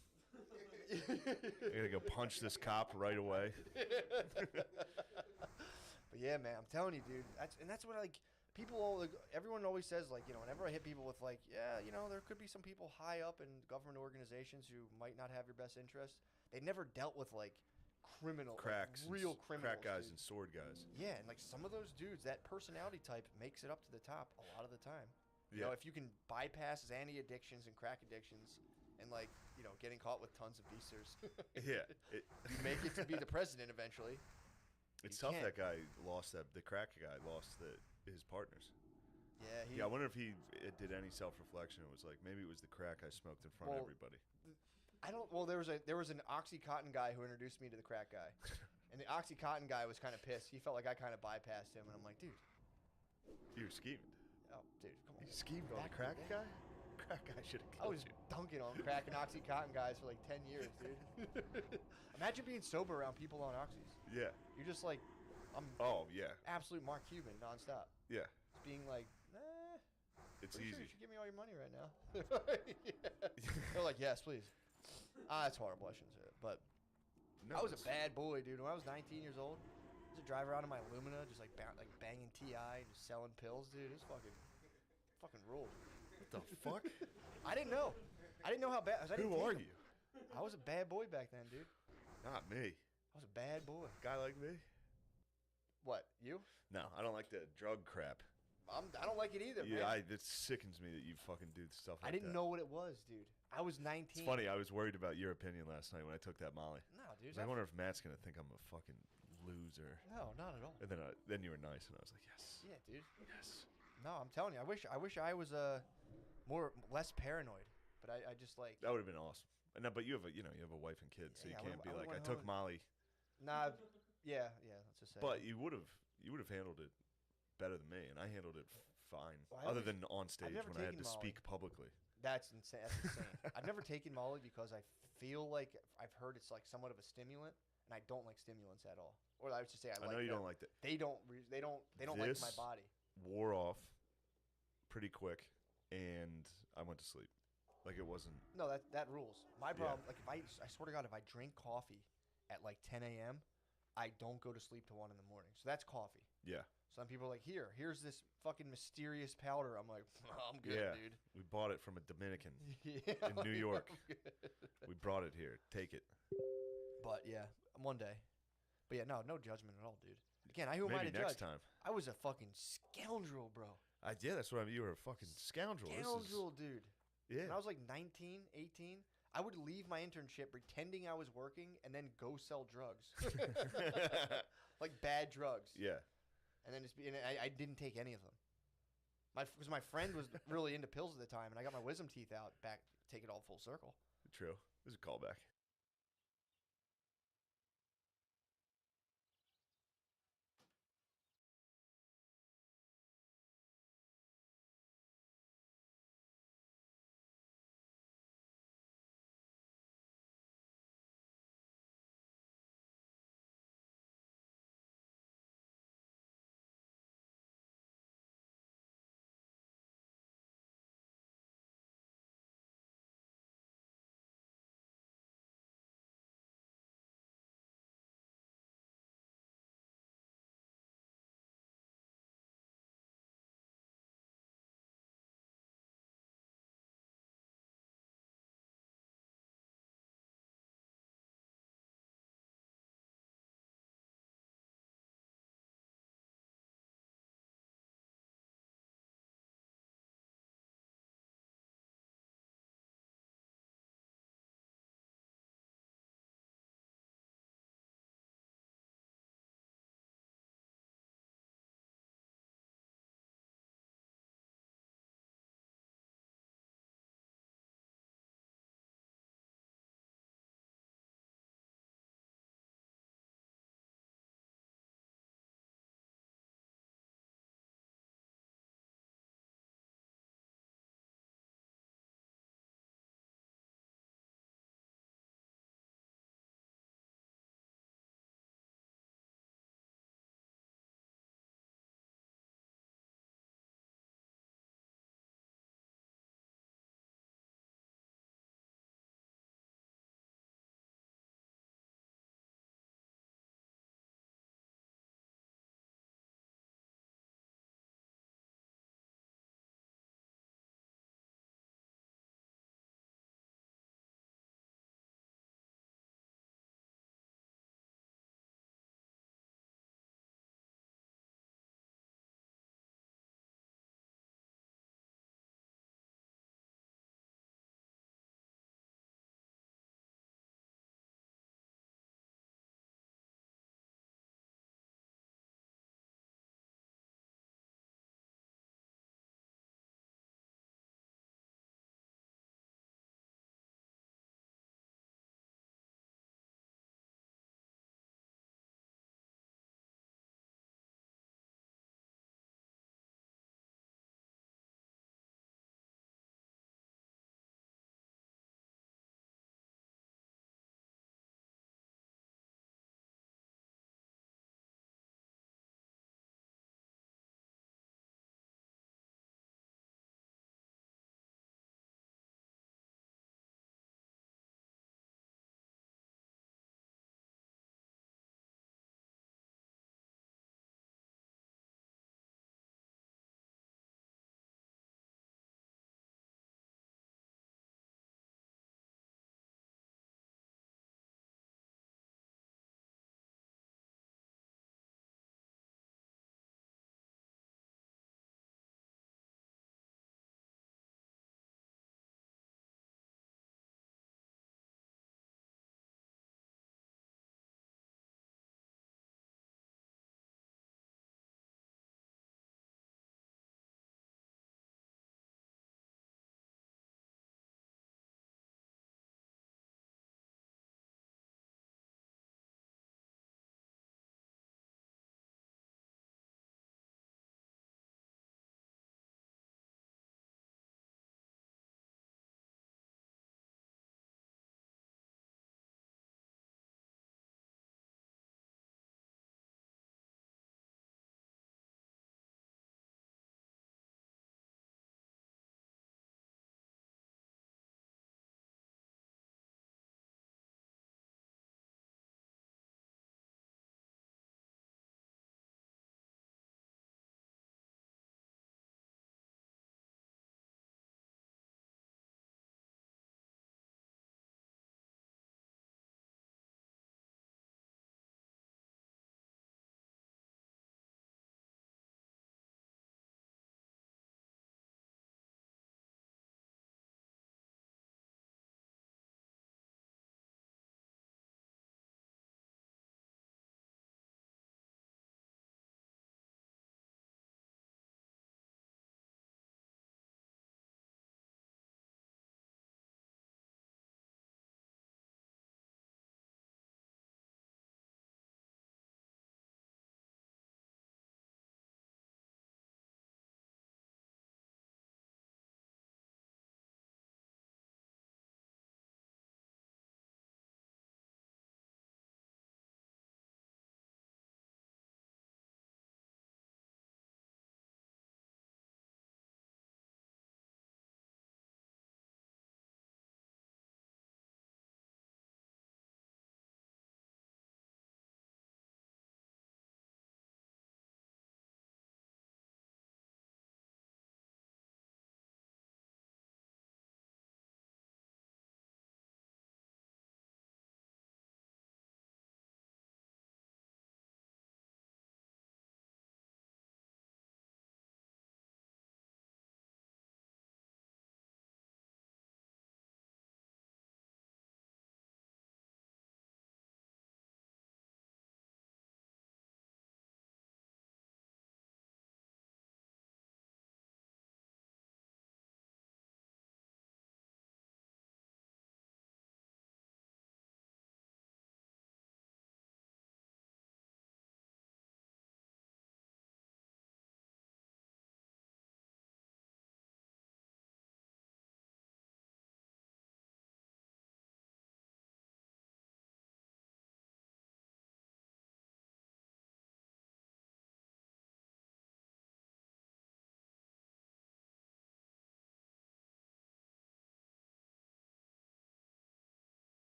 I gotta go punch this cop right away. But yeah, man, I'm telling you, dude. That's what everyone always says, like, whenever I hit people with like, yeah, there could be some people high up in government organizations who might not have your best interest. They never dealt with like cracks, real criminals, crack guys dude. and sword guys. Yeah, and like some of those dudes, that personality type makes it up to the top a lot of the time. Yeah. If you can bypass Xanny addictions and crack addictions, and like getting caught with tons of beasters, yeah, you make it to be the president eventually. It's tough. That guy lost the crack guy lost his partners. Yeah, I wonder if he did any self-reflection. It was like, maybe it was the crack I smoked in front of everybody. I don't. Well, there was an OxyContin guy who introduced me to the crack guy, and the OxyContin guy was kind of pissed. He felt like I kind of bypassed him, and I'm like, dude, you were scheming. Oh, dude, come on. You schemed on the crack guy? Crack guy should have killed you. I was dunking on crack and OxyContin guys for like 10 years, dude. Imagine being sober around people on oxys. Yeah. You're just like, I'm. Oh yeah. Absolute Mark Cuban nonstop. Yeah. Just being like, it's easy. easy. Sure you should give me all your money right now. Yeah. They're like, yes, please. That's horrible. I shouldn't say it. But No, I was a it's- bad boy, dude. When I was 19 years old, I used to drive around in my Lumina, just like banging TI, just selling pills, dude. It was fucking ruled. What the fuck? I didn't know. I didn't know how bad. Who are you? I was a bad boy back then, dude. Not me. I was a bad boy. Guy like me? What, you? No, I don't like that drug crap. I don't like it either, man. It sickens me that you fucking do stuff like that. I didn't know what it was, dude. I was 19. It's funny. I was worried about your opinion last night when I took that Molly. No, dude. I wonder if Matt's gonna think I'm a fucking loser. No, not at all. And then you were nice, and I was like, yes. Yeah, dude. Yes. No, I'm telling you. I wish I was less paranoid. But I just like. That would have been awesome. No, but you have a wife and kids, so you Yeah, I can't would've- be I like, I would've took went Molly. Nah. Yeah. Let's just say. But you would have handled it better than me, and I handled it fine. Well, other than on stage never when I had taken to Molly. speak publicly. That's insane. That's insane. I've never taken Molly because I feel like I've heard it's like somewhat of a stimulant, and I don't like stimulants at all. Or I would just say I like. know you them. don't like that. They don't like my body. Wore off pretty quick, and I went to sleep. Like it wasn't. No, that rules. My problem, like if I swear to God, if I drink coffee at like 10 a.m., I don't go to sleep till 1 in the morning. So that's coffee. Yeah. Some people are like, here's this fucking mysterious powder. I'm like, I'm good, Yeah, dude. we bought it from a Dominican Yeah, in New York. I'm good. We brought it here. Take it. But yeah, one day. But yeah, no judgment at all, dude. Again, who am I to Maybe next judge? time. I was a fucking scoundrel, bro. Yeah, that's what I mean. You were a fucking scoundrel. Scoundrel, dude. Yeah. When I was like 19, 18, I would leave my internship pretending I was working and then go sell drugs. Like bad drugs. Yeah. And then I didn't take any of them. Because my friend was really into pills at the time, and I got my wisdom teeth out back, take it all full circle. True. It was a callback.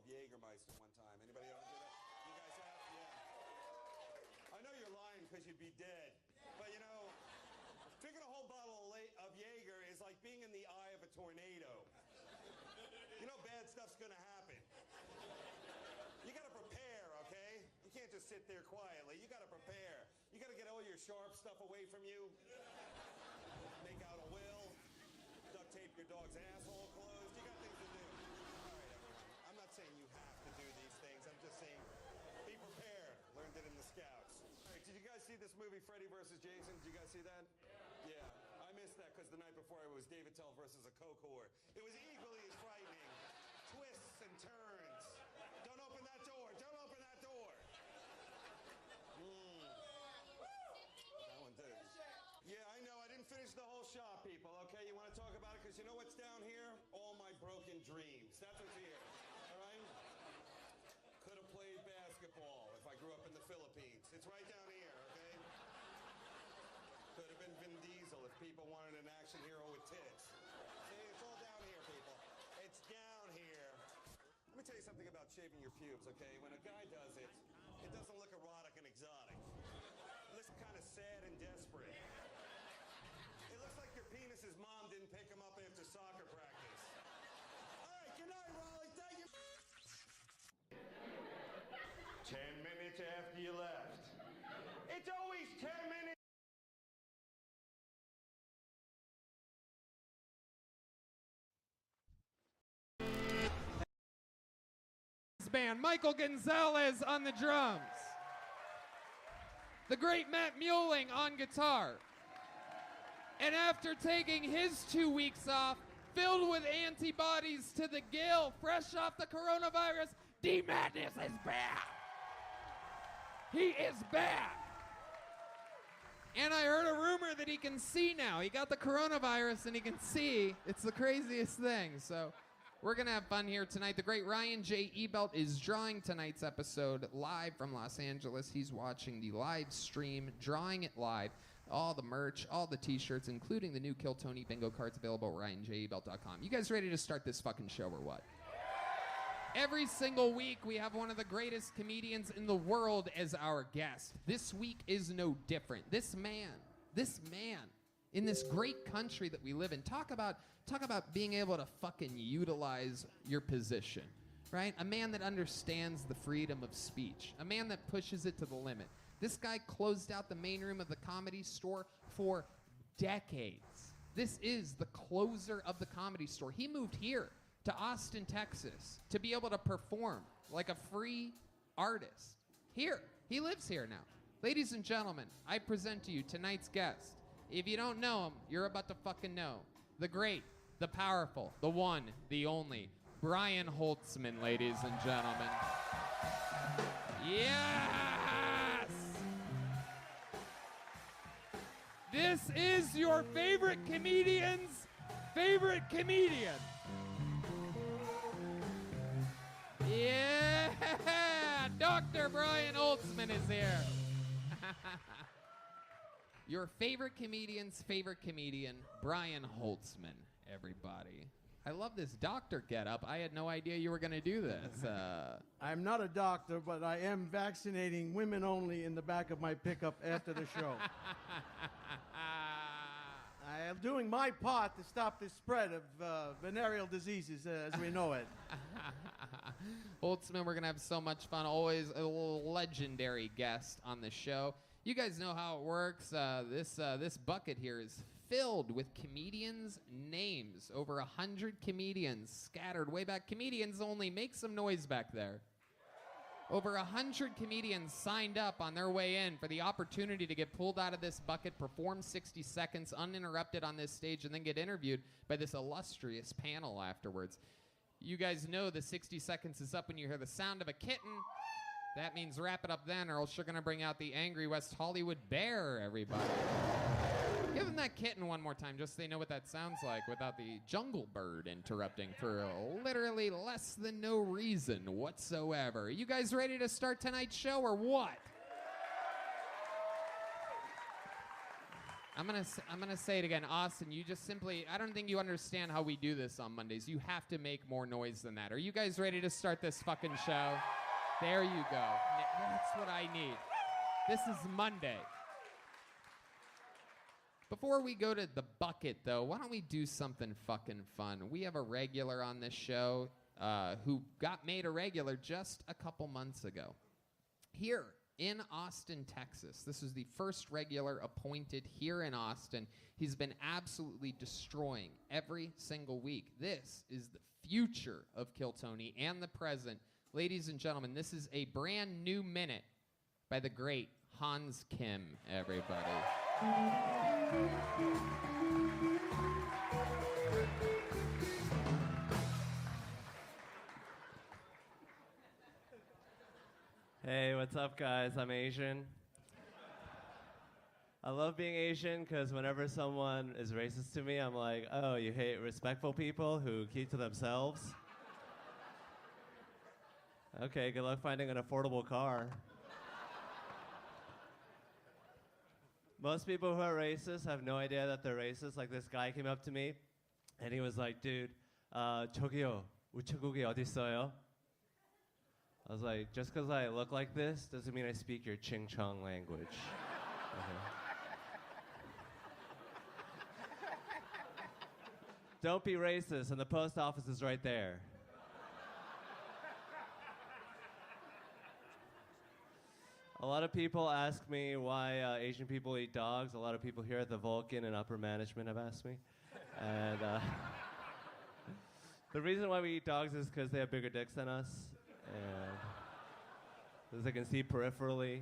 Jägermeister one time. Anybody ever do that? You guys have? Yeah. I know you're lying because you'd be dead. But you know, drinking a whole bottle of Jaeger is like being in the eye of a tornado. You know bad stuff's gonna happen. You gotta prepare, okay? You can't just sit there quietly. You gotta prepare. You gotta get all your sharp stuff away from you. Make out a will. Duct tape your dog's asshole closed. You got things to do. All right, everyone. I'm not saying you have to do these things. I'm just saying be prepared. Learned it in the Scouts. All right, did you guys see this movie, Freddy vs. Jason? Did you guys see that? Yeah. I missed that because the night before it was David Tell versus a coke whore. It was equally as frightening. Twists and turns. Don't open that door. Don't open that door. That one did. Yeah, I know. I didn't finish the whole shot, people. Okay, you want to talk about it? Because you know what's down here? All my broken dreams. That's what's here. All right? Could have played basketball if I grew up in the Philippines. It's right down here, okay? Could have been Vin Diesel if people wanted an action hero with tits. See, it's all down here, people. It's down here. Let me tell you something about shaving your pubes, okay? When a guy does it, it doesn't look erotic and exotic. It looks kind of sad and desperate. It looks like your penis's mom didn't pick him up after soccer practice. All right, good night, Raleigh. Thank you. 10 minutes after you left. It's always 10 minutes. Band, Michael Gonzalez on the drums, the great Matt Muehling on guitar, and after taking his 2 weeks off, filled with antibodies to the gill, fresh off the coronavirus, D Madness is back. He is back. And I heard a rumor that he can see now. He got the coronavirus and he can see. It's the craziest thing. So we're going to have fun here tonight. The great Ryan J. Ebelt is drawing tonight's episode live from Los Angeles. He's watching the live stream, drawing it live. All the merch, all the t-shirts, including the new Kill Tony bingo cards available at RyanJEbelt.com. You guys ready to start this fucking show or what? Every single week, we have one of the greatest comedians in the world as our guest. This week is no different. This man, in this great country that we live in, talk about being able to fucking utilize your position, right? A man that understands the freedom of speech. A man that pushes it to the limit. This guy closed out the main room of the Comedy Store for decades. This is the closer of the Comedy Store. He moved here to Austin, Texas, to be able to perform like a free artist. Here, he lives here now. Ladies and gentlemen, I present to you tonight's guest. If you don't know him, you're about to fucking know. The great, the powerful, the one, the only, Brian Holtzman, ladies and gentlemen. Yes! This is your favorite comedian's favorite comedian. Yeah! Dr. Brian Holtzman is here. Your favorite comedian's favorite comedian, Brian Holtzman, everybody. I love this doctor getup. I had no idea you were going to do this. I'm not a doctor, but I am vaccinating women only in the back of my pickup after the show. I am doing my part to stop the spread of venereal diseases as we know it. Holtzman, we're going to have so much fun. Always a legendary guest on the show. You guys know how it works. This bucket here is filled with comedians' names. Over 100 comedians scattered way back. Comedians only, make some noise back there. Over 100 comedians signed up on their way in for the opportunity to get pulled out of this bucket, perform 60 seconds uninterrupted on this stage, and then get interviewed by this illustrious panel afterwards. You guys know the 60 seconds is up when you hear the sound of a kitten. That means wrap it up then, or else you're going to bring out the angry West Hollywood bear, everybody. Give them that kitten one more time, just so they know what that sounds like without the jungle bird interrupting for literally less than no reason whatsoever. You guys ready to start tonight's show, or what? I'm gonna say it again, Austin. You just simply, I don't think you understand how we do this on Mondays. You have to make more noise than that. Are you guys ready to start this fucking show? There you go. That's what I need. This is Monday. Before we go to the bucket, though, why don't we do something fucking fun? We have a regular on this show who got made a regular just a couple months ago. Here in Austin, Texas. This is the first regular appointed here in Austin. He's been absolutely destroying every single week. This is the future of Kill Tony and the present. Ladies and gentlemen, this is a brand new minute by the great Hans Kim, everybody. Hey, what's up, guys? I'm Asian. I love being Asian because whenever someone is racist to me, I'm like, oh, you hate respectful people who keep to themselves? Okay, good luck finding an affordable car. Most people who are racist have no idea that they're racist. Like, this guy came up to me, and he was like, dude, 저기요, 우체국이 어딨어요? I was like, just because I look like this doesn't mean I speak your Ching Chong language. Don't be racist, and the post office is right there. A lot of people ask me why Asian people eat dogs. A lot of people here at the Vulcan and upper management have asked me. And the reason why we eat dogs is because they have bigger dicks than us. And as they can see peripherally.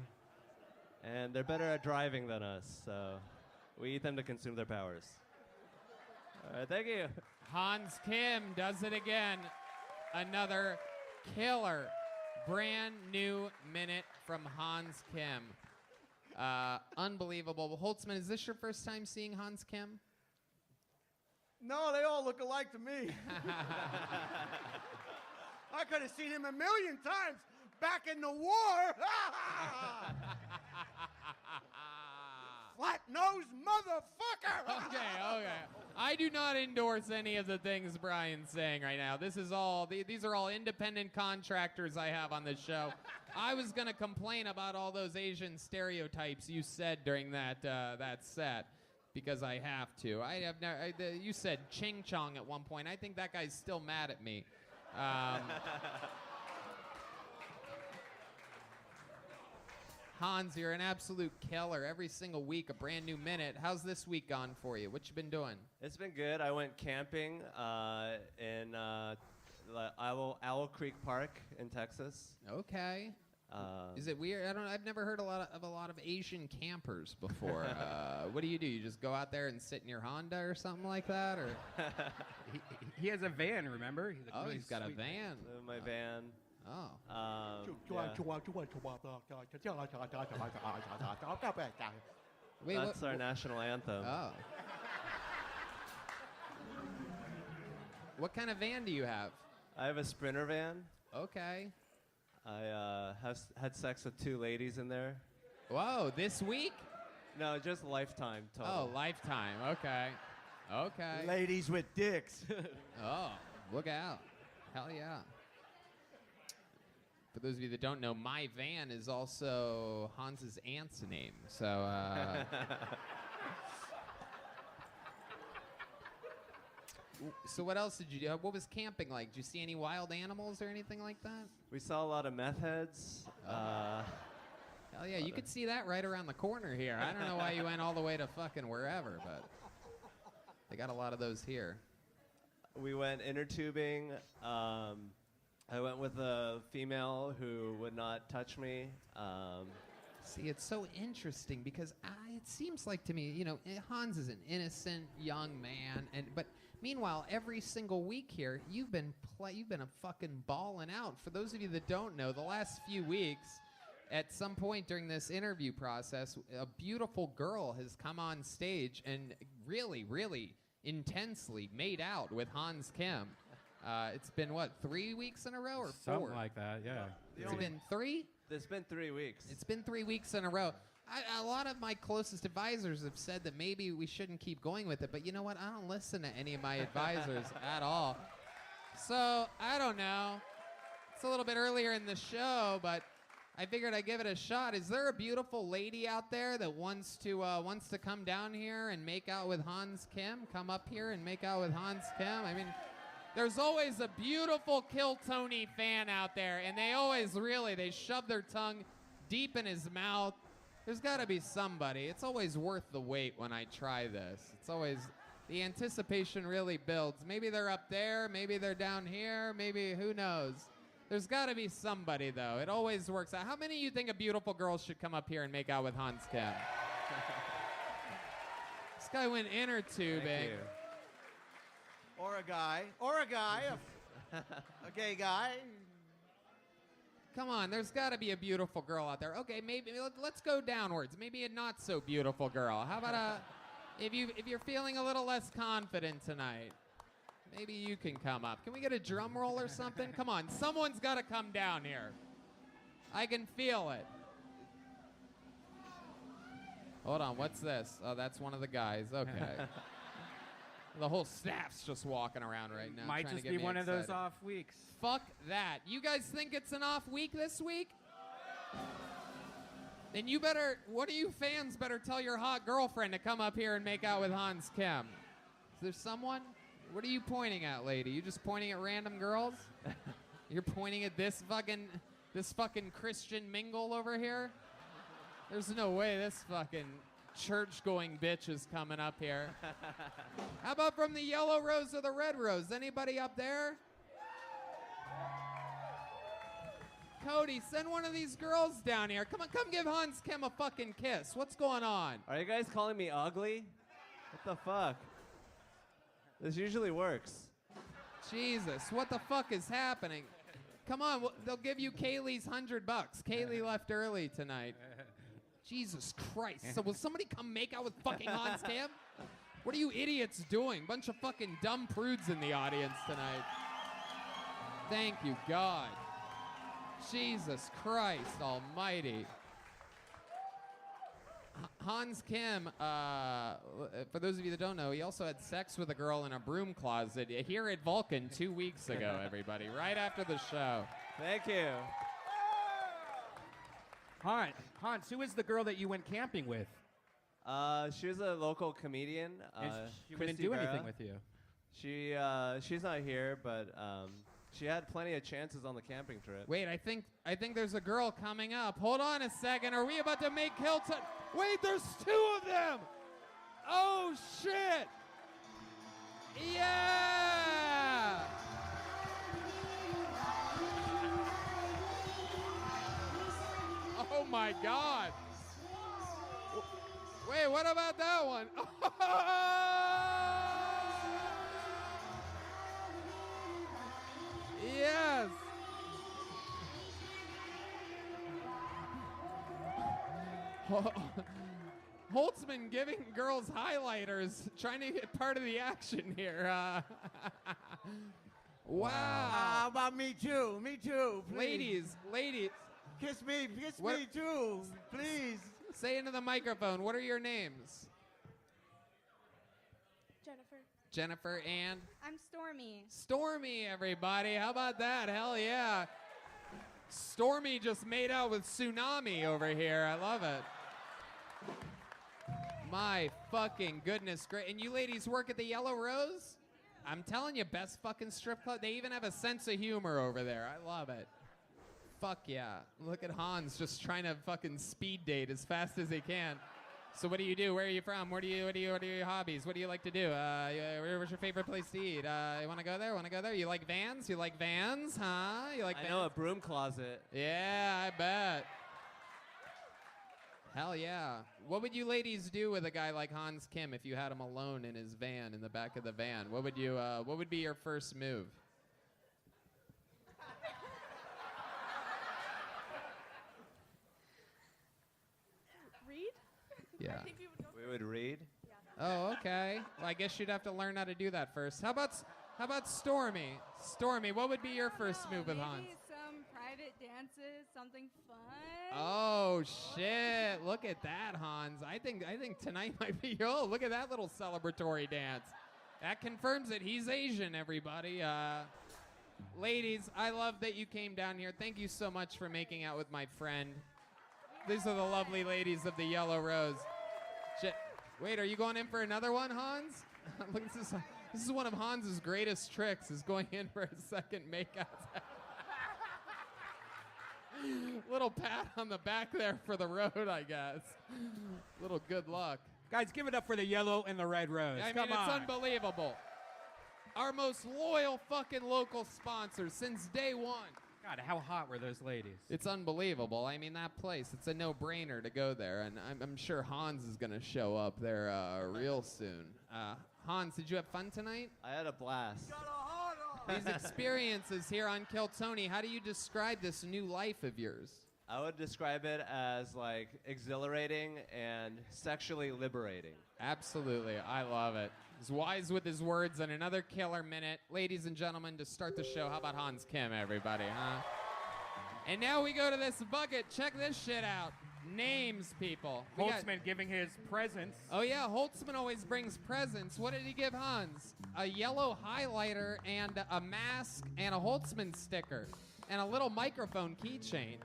And they're better at driving than us, so we eat them to consume their powers. All right, thank you. Hans Kim does it again. Another killer, brand new minute from Hans Kim. Unbelievable. Holtzman, is this your first time seeing Hans Kim? No, they all look alike to me. I could have seen him a million times back in the war. Flat-nosed motherfucker. Okay. I do not endorse any of the things Brian's saying right now. This is all, these are all independent contractors I have on this show. I was going to complain about all those Asian stereotypes you said during that set. Because I have to. You said Ching Chong at one point. I think that guy's still mad at me. Hans, you're an absolute killer. Every single week, a brand new minute. How's this week gone for you? What you been doing? It's been good. I went camping in Owl Creek Park in Texas. Okay. Is it weird? I've never heard of a lot of Asian campers before. What do? You just go out there and sit in your Honda or something like that, or? He has a van. Remember? He's got a van. My van. Wait, that's our national anthem. Oh. What kind of van do you have? I have a Sprinter van. Okay. I had sex with 2 ladies in there. Whoa, this week? No, just lifetime total. Oh, lifetime. Okay. Ladies with dicks. Oh, look out. Hell yeah. For those of you that don't know, my van is also Hans's aunt's name. So, So what else did you do? What was camping like? Did you see any wild animals or anything like that? We saw a lot of meth heads. Hell yeah, you could see that right around the corner here. I don't know why you went all the way to fucking wherever, but they got a lot of those here. We went inner tubing. I went with a female who would not touch me. See, it's so interesting because it seems like to me, Hans is an innocent young man, but meanwhile, every single week here, you've been a fucking balling out. For those of you that don't know, the last few weeks, at some point during this interview process, a beautiful girl has come on stage and really, really intensely made out with Hans Kim. It's been, 3 weeks in a row or 4? Something like that, yeah. It's been 3? It's been 3 weeks. It's been 3 weeks in a row. A lot of my closest advisors have said that maybe we shouldn't keep going with it, but you know what? I don't listen to any of my advisors at all. So, I don't know. It's a little bit earlier in the show, but I figured I'd give it a shot. Is there a beautiful lady out there that wants to come down here and make out with Hans Kim? Come up here and make out with Hans Kim? I mean, there's always a beautiful Kill Tony fan out there, and they shove their tongue deep in his mouth. There's got to be somebody. It's always worth the wait when I try this. It's always, the anticipation really builds. Maybe they're up there, maybe they're down here, maybe, who knows? There's got to be somebody, though. It always works out. How many of you think a beautiful girl should come up here and make out with Hans Kim? This guy went inner tubing. Or a guy, a gay guy. Come on, there's got to be a beautiful girl out there. Okay, maybe let's go downwards. Maybe a not so beautiful girl. How about if you're feeling a little less confident tonight? Maybe you can come up. Can we get a drum roll or something? Come on, someone's got to come down here. I can feel it. Hold on, what's this? Oh, that's one of the guys. Okay. The whole staff's just walking around right now. Might just be one of those off weeks. Fuck that. You guys think it's an off week this week? Then you better, what do you fans better tell your hot girlfriend to come up here and make out with Hans Kim? Is there someone? What are you pointing at, lady? You just pointing at random girls? You're pointing at this fucking Christian mingle over here? There's no way this fucking church-going bitch is coming up here. How about from the yellow rose or the red rose? Anybody up there? Cody, send one of these girls down here. Come on, come give Hans Kim a fucking kiss. What's going on? Are you guys calling me ugly? What the fuck? This usually works. Jesus, what the fuck is happening? Come on, they'll give you Kaylee's $100. Kaylee left early tonight. Jesus Christ. So will somebody come make out with fucking Hans Kim? What are you idiots doing? Bunch of fucking dumb prudes in the audience tonight. Thank you, God. Jesus Christ almighty. Hans Kim, for those of you that don't know, he also had sex with a girl in a broom closet here at Vulcan 2 weeks ago, everybody, right after the show. Thank you. Hans, who is the girl that you went camping with? She was a local comedian. She couldn't do anything with you. She's not here, but she had plenty of chances on the camping trip. Wait, I think there's a girl coming up. Hold on a second. Are we about to make Hilton? Wait, there's two of them. Oh shit! Yeah! Oh my God! Wait, what about that one? Yes! Holtzman giving girls highlighters, trying to get part of the action here. Wow. How about me too? Me too, please. Ladies. Kiss me too, please. Say into the microphone, what are your names? Jennifer and? I'm Stormy. Stormy, everybody. How about that? Hell yeah. Stormy just made out with Tsunami over here. I love it. My fucking goodness. Great. And you ladies work at the Yellow Rose? I'm telling you, best fucking strip club. They even have a sense of humor over there. I love it. Fuck yeah. Look at Hans just trying to fucking speed date as fast as he can. So what do you do? Where are you from? What are your hobbies? What do you like to do? Where's your favorite place to eat? You want to go there? Want to go there? You like vans? You like vans? Huh? You like vans? I know, a broom closet. Yeah, I bet. Hell yeah. What would you ladies do with a guy like Hans Kim if you had him alone in his van, in the back of the van? What would be your first move? Read? Yeah. We would read? Oh, okay. Well, I guess you'd have to learn how to do that first. How about Stormy? Stormy, what would be your first move with Hans? Maybe some private dances, something fun. Oh shit! Look at that, Hans. I think tonight might be. Oh, look at that little celebratory dance. That confirms that he's Asian. Everybody, ladies, I love that you came down here. Thank you so much for making out with my friend. These are the lovely ladies of the Yellow Rose. Shit. Wait, are you going in for another one, Hans? Look, this is one of Hans's greatest tricks, is going in for a second makeout. Little pat on the back there for the road, I guess. Little good luck. Guys, give it up for the yellow and the red rose. I Come mean, on. it's unbelievable. Our most loyal fucking local sponsor since day one. God, how hot were those ladies? It's unbelievable. I mean, that place, it's a no-brainer to go there, and I'm sure Hans is going to show up there real soon. Hans, did you have fun tonight? I had a blast. These experiences here on Kill Tony, how do you describe this new life of yours? I would describe it as like exhilarating and sexually liberating. Absolutely. I love it. He's wise with his words, and another killer minute. Ladies and gentlemen, to start the show, how about Hans Kim, everybody, huh? And now we go to this bucket. Check this shit out. Names, people. Holtzman giving his presents. Oh, yeah, Holtzman always brings presents. What did he give Hans? A yellow highlighter and a mask and a Holtzman sticker and a little microphone keychain.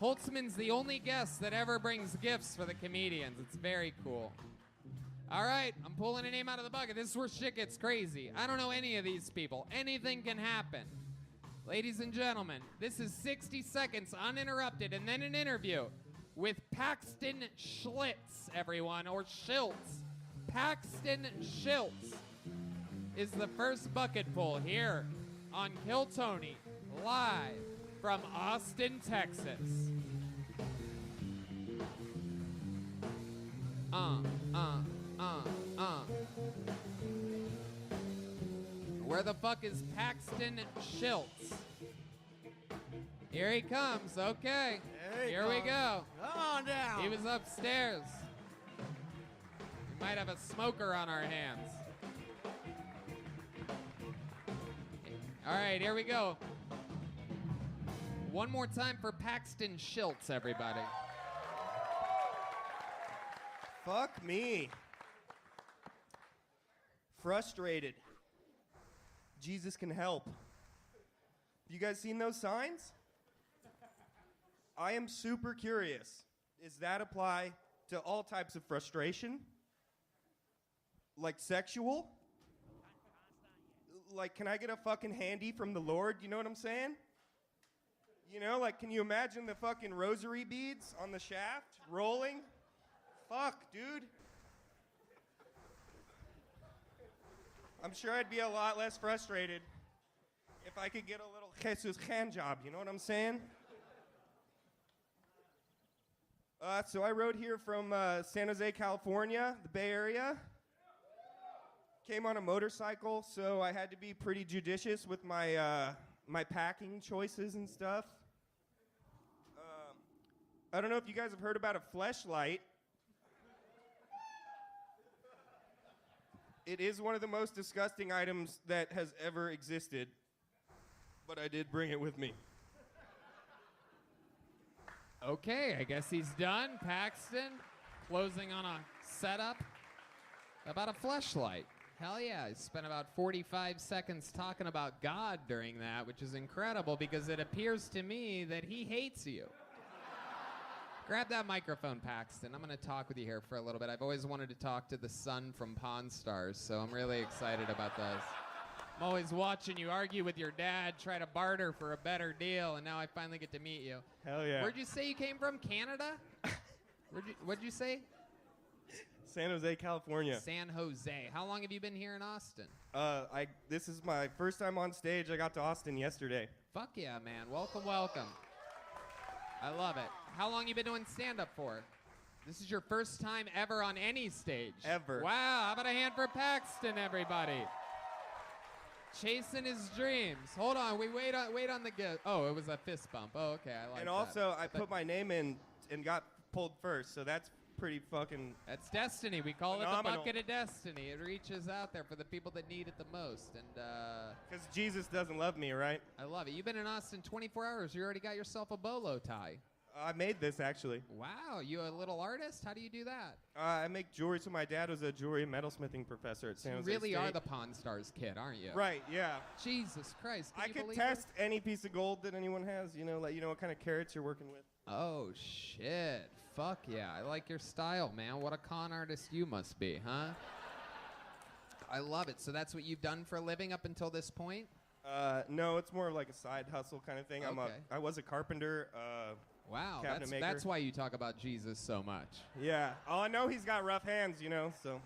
Holtzman's the only guest that ever brings gifts for the comedians. It's very cool. All right, I'm pulling a name out of the bucket. This is where shit gets crazy. I don't know any of these people. Anything can happen. Ladies and gentlemen, this is 60 seconds uninterrupted and then an interview with Paxton Schlitz, everyone, or Schiltz. Paxton Schiltz is the first bucket pull here on Kill Tony, live from Austin, Texas. Where the fuck is Paxton Schiltz? Here he comes. Okay. Here we go. Come on down. He was upstairs. We might have a smoker on our hands. All right, here we go. One more time for Paxton Schiltz, everybody. Fuck me. Frustrated. Jesus can help. You guys seen those signs? I am super curious. Does that apply to all types of frustration? Like sexual? Like, can I get a fucking handy from the Lord? You know what I'm saying? You know, like, can you imagine the fucking rosary beads on the shaft rolling? Fuck, dude. I'm sure I'd be a lot less frustrated if I could get a little Jesus hand job, you know what I'm saying? So I rode here from San Jose, California, the Bay Area. Came on a motorcycle, so I had to be pretty judicious with my my packing choices and stuff. I don't know if you guys have heard about a fleshlight. It is one of the most disgusting items that has ever existed, but I did bring it with me. Okay, I guess he's done. Paxton, closing on a setup about a fleshlight. Hell yeah, I spent about 45 seconds talking about God during that, which is incredible because it appears to me that he hates you. Grab that microphone, Paxton. I'm going to talk with you here for a little bit. I've always wanted to talk to the son from Pawn Stars, so I'm really excited about this. I'm always watching you argue with your dad, try to barter for a better deal, and now I finally get to meet you. Hell yeah. Where'd you say you came from? Canada? What'd you say? San Jose, California. San Jose. How long have you been here in Austin? This is my first time on stage. I got to Austin yesterday. Fuck yeah, man. Welcome, welcome. I love it. How long you been doing stand-up for? This is your first time ever on any stage. Ever. Wow, how about a hand for Paxton, everybody? Chasing his dreams. Hold on, we wait on the gift. Oh, it was a fist bump. Oh, okay, I like that. And also, I put my name in and got pulled first, so that's pretty fucking. That's destiny. We call it the phenomenal. bucket of destiny. It reaches out there for the people that need it the most. And because Jesus doesn't love me, right? I love it. You've been in Austin 24 hours. You already got yourself a bolo tie. I made this actually. Wow, you a little artist? How do you do that? I make jewelry. So my dad was a jewelry and metalsmithing professor at San You Jose really State. are the Pawn Stars kid, aren't you? Right. Yeah. Jesus Christ. Can I you could believe test any piece of gold that anyone has. You know, let you know what kind of carats you're working with. Oh, shit. Fuck yeah. I like your style, man. What a con artist you must be, huh? I love it. So that's what you've done for a living up until this point? No, it's more of like a side hustle kind of thing. Okay. I was a carpenter. Wow, cabinet maker. that's why you talk about Jesus so much. Yeah. Oh, I know he's got rough hands, you know. So.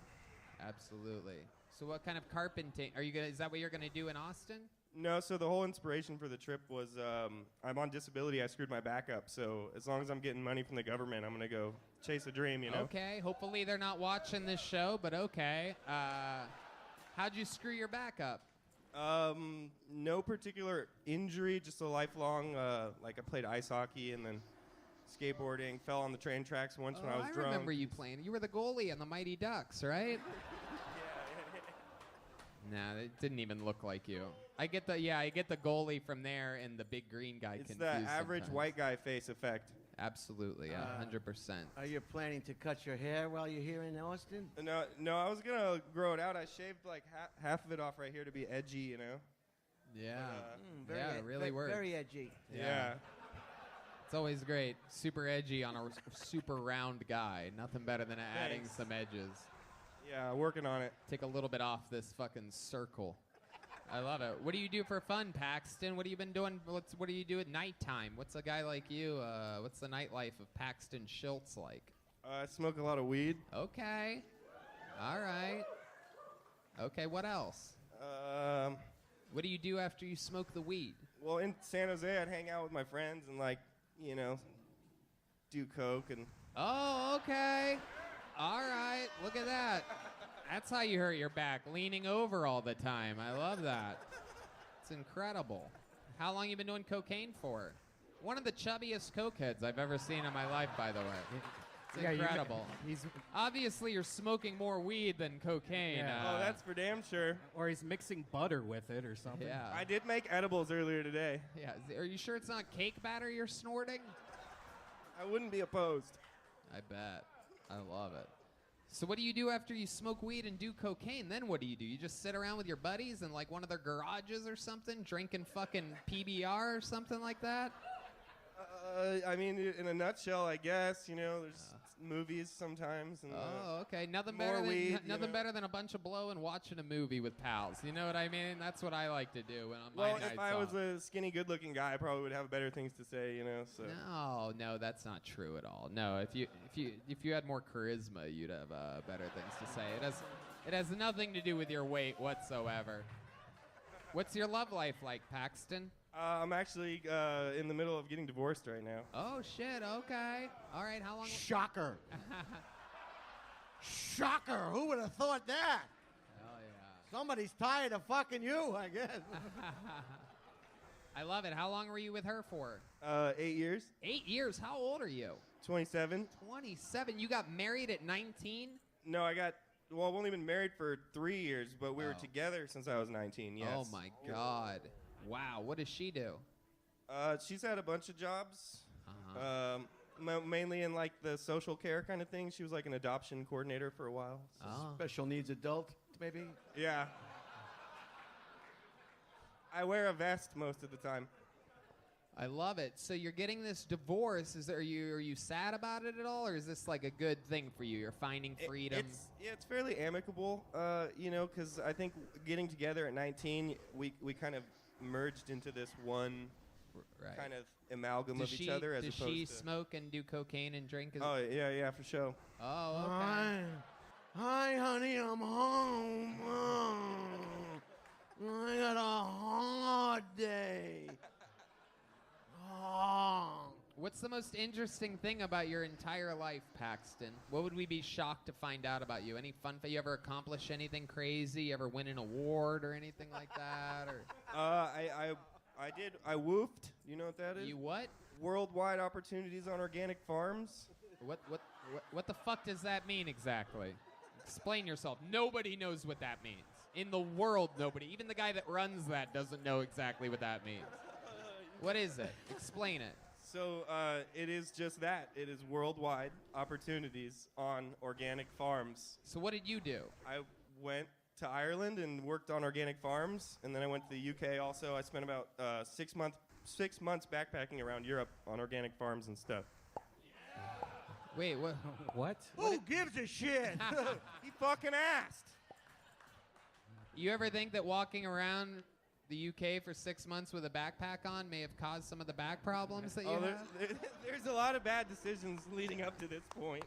Absolutely. So what kind of carpenting are you gonna? Is that what you're gonna do in Austin? No, so the whole inspiration for the trip was I'm on disability. I screwed my back up. So as long as I'm getting money from the government, I'm gonna go chase a dream. You know. Okay. Hopefully they're not watching this show, but okay. How'd you screw your back up? No particular injury, just a lifelong. Like I played ice hockey and then skateboarding. Fell on the train tracks once when I was drunk. I remember you playing. You were the goalie on the Mighty Ducks, right? Nah, it didn't even look like you. I get the goalie from there and the big green guy It's confused the average sometimes. white guy face effect. Absolutely, yeah, 100%. Are you planning to cut your hair while you're here in Austin? No, I was gonna grow it out. I shaved like half of it off right here to be edgy, you know. Yeah, Very it really works. Very edgy. Yeah. It's always great. Super edgy on a super round guy. Nothing better than adding Thanks. some edges. Yeah, working on it. Take a little bit off this fucking circle. I love it. What do you do for fun, Paxton? What have you been doing? What do you do at nighttime? What's a guy like you? What's the nightlife of Paxton Schultz like? I smoke a lot of weed. Okay. All right. Okay, what else? What do you do after you smoke the weed? Well, in San Jose, I'd hang out with my friends and like, you know, do coke and. Oh, okay. All right. Look at that. That's how you hurt your back, leaning over all the time. I love that. It's incredible. How long you been doing cocaine for? One of the chubbiest cokeheads I've ever seen in my life, by the way. It's incredible. Obviously, you're smoking more weed than cocaine. Yeah. Oh, that's for damn sure. Or he's mixing butter with it or something. Yeah. I did make edibles earlier today. Yeah. Are you sure it's not cake batter you're snorting? I wouldn't be opposed. I bet. I love it. So what do you do after you smoke weed and do cocaine? Then what do? You just sit around with your buddies in like one of their garages or something, drinking fucking PBR or something like that? I mean, in a nutshell, I guess, you know, there's movies sometimes. And, Okay. Nothing more better than weed, nothing you know. better than a bunch of blow and watching a movie with pals. You know what I mean? That's what I like to do when I'm Well, my if nights I was off. a skinny, good-looking guy, I probably would have better things to say, you know. So. No, that's not true at all. No, if you had more charisma, you'd have better things to say. It has nothing to do with your weight whatsoever. What's your love life like, Paxton? I'm actually in the middle of getting divorced right now. Oh shit. Okay. All right. How long? Shocker. Shocker. Who would have thought that? Hell yeah. Somebody's tired of fucking you, I guess. I love it. How long were you with her for? 8 years. 8 years. How old are you? 27. 27. You got married at 19? No, I've only been married for 3 years, but we were together since I was 19, yes. Oh my God. Wow. What does she do? She's had a bunch of jobs. Mainly in like the social care kind of thing. She was like an adoption coordinator for a while. Special needs adult, maybe? Yeah. I wear a vest most of the time. I love it. So you're getting this divorce. Are you sad about it at all, or is this like a good thing for you? You're finding freedom. It's fairly amicable, you know, because I think getting together at 19, we kind of merged into this one kind of amalgam of each other. As does opposed she to smoke and do cocaine and drink? Oh yeah, for sure. Oh, okay. Hi, honey, I'm home. I got a hard day. What's the most interesting thing about your entire life, Paxton? What would we be shocked to find out about you? Any fun? You ever accomplish anything crazy? You ever win an award or anything like that? Or I did. I woofed. You know what that is? You what? Worldwide opportunities on organic farms. What the fuck does that mean exactly? Explain yourself. Nobody knows what that means. In the world, nobody. Even the guy that runs that doesn't know exactly what that means. What is it? Explain it. So it is just that. It is worldwide opportunities on organic farms. So what did you do? I went to Ireland and worked on organic farms, and then I went to the UK also. I spent about 6 months backpacking around Europe on organic farms and stuff. Wait, what? What? Who gives a shit? He fucking asked. You ever think that walking around the UK for 6 months with a backpack on may have caused some of the back problems that you have? There's a lot of bad decisions leading up to this point.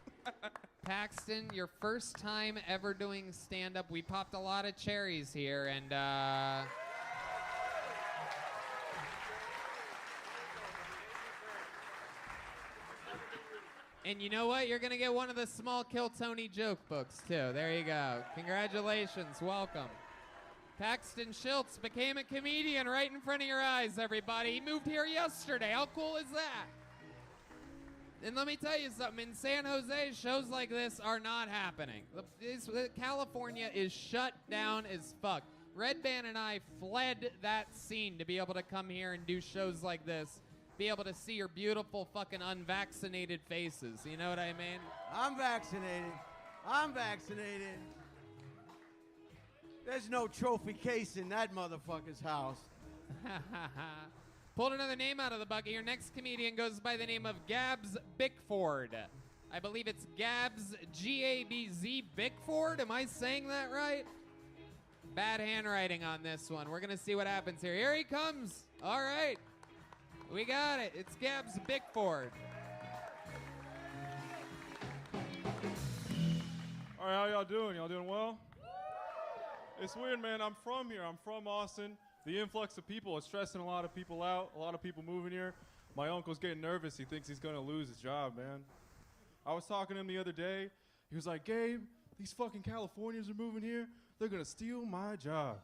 Paxton, your first time ever doing stand-up. We popped a lot of cherries here, and and you know what? You're gonna get one of the Small Kill Tony joke books too. There you go. Congratulations. Welcome. Paxton Schultz became a comedian right in front of your eyes, everybody. He moved here yesterday. How cool is that? And let me tell you something. In San Jose, shows like this are not happening. California is shut down as fuck. Red Band and I fled that scene to be able to come here and do shows like this. Be able to see your beautiful fucking unvaccinated faces. You know what I mean? I'm vaccinated. I'm vaccinated. There's no trophy case in that motherfucker's house. Pulled another name out of the bucket. Your next comedian goes by the name of Gabs Bickford. I believe it's Gabs, G-A-B-Z Bickford. Am I saying that right? Bad handwriting on this one. We're going to see what happens here. Here he comes. All right. We got it. It's Gabs Bickford. All right, how y'all doing? Y'all doing well? It's weird, man. I'm from here. I'm from Austin. The influx of people is stressing a lot of people out. A lot of people moving here. My uncle's getting nervous. He thinks he's going to lose his job, man. I was talking to him the other day. He was like, Gabe, these fucking Californians are moving here. They're going to steal my job.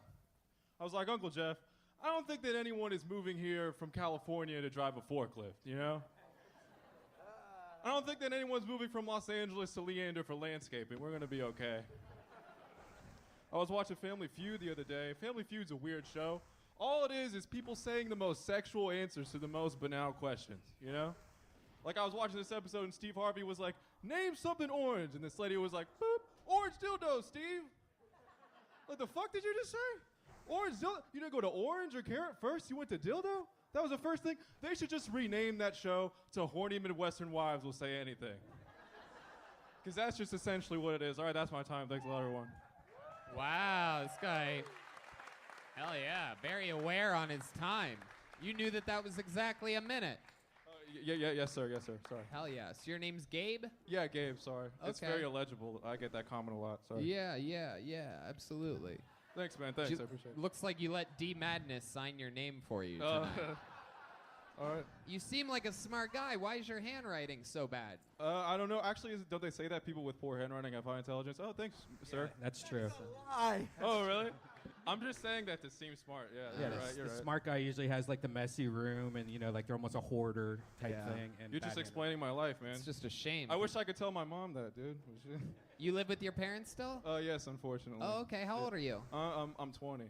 I was like, Uncle Jeff, I don't think that anyone is moving here from California to drive a forklift, you know? I don't think that anyone's moving from Los Angeles to Leander for landscaping. We're going to be okay. I was watching Family Feud the other day. Family Feud's a weird show. All it is people saying the most sexual answers to the most banal questions, you know? Like, I was watching this episode and Steve Harvey was like, name something orange. And this lady was like, boop, orange dildo, Steve. Like, the fuck did you just say? Orange dildo? You didn't go to orange or carrot first? You went to dildo? That was the first thing? They should just rename that show to Horny Midwestern Wives Will Say Anything. Because that's just essentially what it is. All right, that's my time. Thanks a lot, everyone. Wow, this guy, hell yeah, very aware on his time. You knew that was exactly a minute. Yes, sir. Sorry. Hell yeah. So your name's Gabe? Yeah, Gabe, sorry. It's Okay. very illegible. I get that comment a lot, sorry. Yeah, absolutely. Thanks, man. Thanks, I appreciate it. Looks like you let D Madness sign your name for you tonight. All right. You seem like a smart guy. Why is your handwriting so bad? I don't know. Actually, don't they say that people with poor handwriting have high intelligence? Oh, thanks, sir. That's true. Why? Oh, really? I'm just saying that to seem smart. Yeah, you're the right. smart guy usually has like the messy room and like they're almost a hoarder type thing. And You're just explaining my life, man. It's just a shame. I wish I could tell my mom that, dude. You live with your parents still? Yes, unfortunately. Oh, okay. How old are you? I'm 20.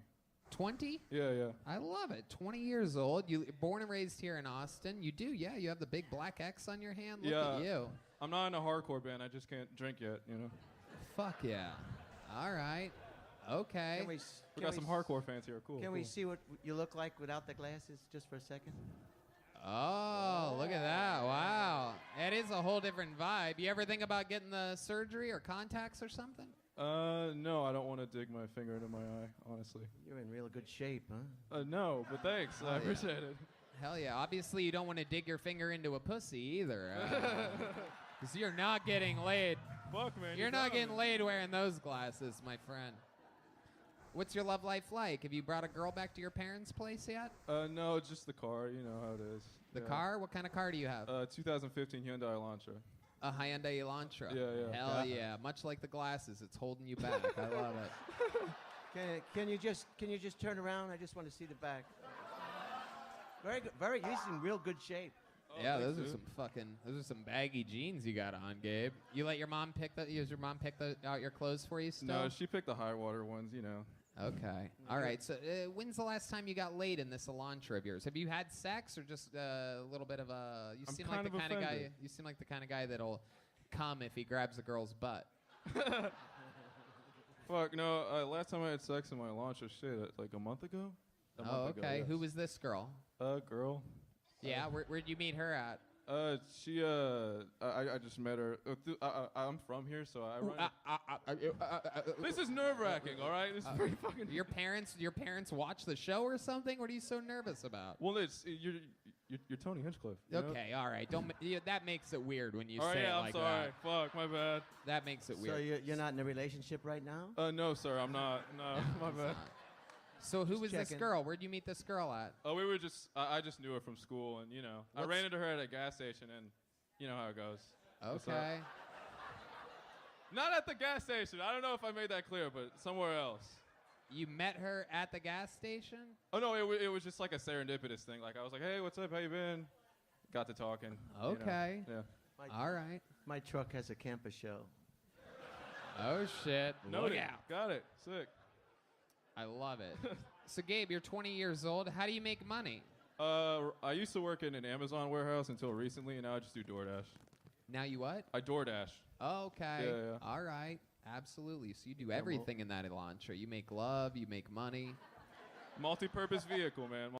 20? Yeah. I love it. 20 years old. You born and raised here in Austin. You do, yeah. You have the big black X on your hand. Look at you. I'm not in a hardcore band. I just can't drink yet, you know. Fuck yeah. All right. Okay. We got some hardcore fans here. Cool. Can we see what you look like without the glasses just for a second? Oh, look at that. Wow. It is a whole different vibe. You ever think about getting the surgery or contacts or something? No, I don't want to dig my finger into my eye, honestly. You're in real good shape, huh? No, but thanks. I appreciate it. Hell yeah. Obviously, you don't want to dig your finger into a pussy either. Because you're not getting laid. Fuck, man. You're not getting laid wearing those glasses, my friend. What's your love life like? Have you brought a girl back to your parents' place yet? No, just the car. You know how it is. The car? What kind of car do you have? 2015 Hyundai Elantra. A Hyundai Elantra. Yeah. Hell yeah. Much like the glasses, it's holding you back. I love it. Can you just turn around? I just want to see the back. Very good. He's in real good shape. Yeah, thanks, those are dude. those are some baggy jeans you got on, Gabe. You let your mom pick out your clothes for you still? No, she picked the high water ones, you know. Okay. All right. So, when's the last time you got laid in this Elantra of yours? Have you had sex or just a little bit of a? You I'm seem like kind the of kind of guy. offended. You seem like the kind of guy that'll come if he grabs a girl's butt. Fuck, no, last time I had sex in my launcher, shit, like a month ago? A month ago, Okay. yes. Who was this girl? Girl. Yeah. Where'd you meet her at? She, I just met her. I'm from here, so I run. This is nerve-wracking, all right? This is pretty fucking. Your parents watch the show or something? What are you so nervous about? Well, you're Tony Hinchcliffe. you know? Okay, all right. Don't. That makes it weird when you All right, say yeah, it I'm like sorry. that. Fuck, my bad. That makes it So weird. you're not in a relationship right now? No, sir, I'm not. No, my bad. So who Just was this checking. girl? Where'd you meet this girl at? Oh, we were just. I just knew her from school, and I What's- ran into her at a gas station, and you know how it goes. What's up? Okay. Not at the gas station. I don't know if I made that clear, but somewhere else. You met her at the gas station? Oh no, it was just like a serendipitous thing. Like I was like, hey, what's up? How you been? Got to talking. you know. Okay. Yeah. All right. My truck has a campus show. Oh shit. Look Noted. out. Got it. Sick. I love it. So Gabe, you're 20 years old. How do you make money? I used to work in an Amazon warehouse until recently, and now I just do DoorDash. Now you what? I DoorDash. Okay. Yeah. All right. Absolutely. So you do everything in that Elantra. You make love, you make money. Multi-purpose vehicle, man.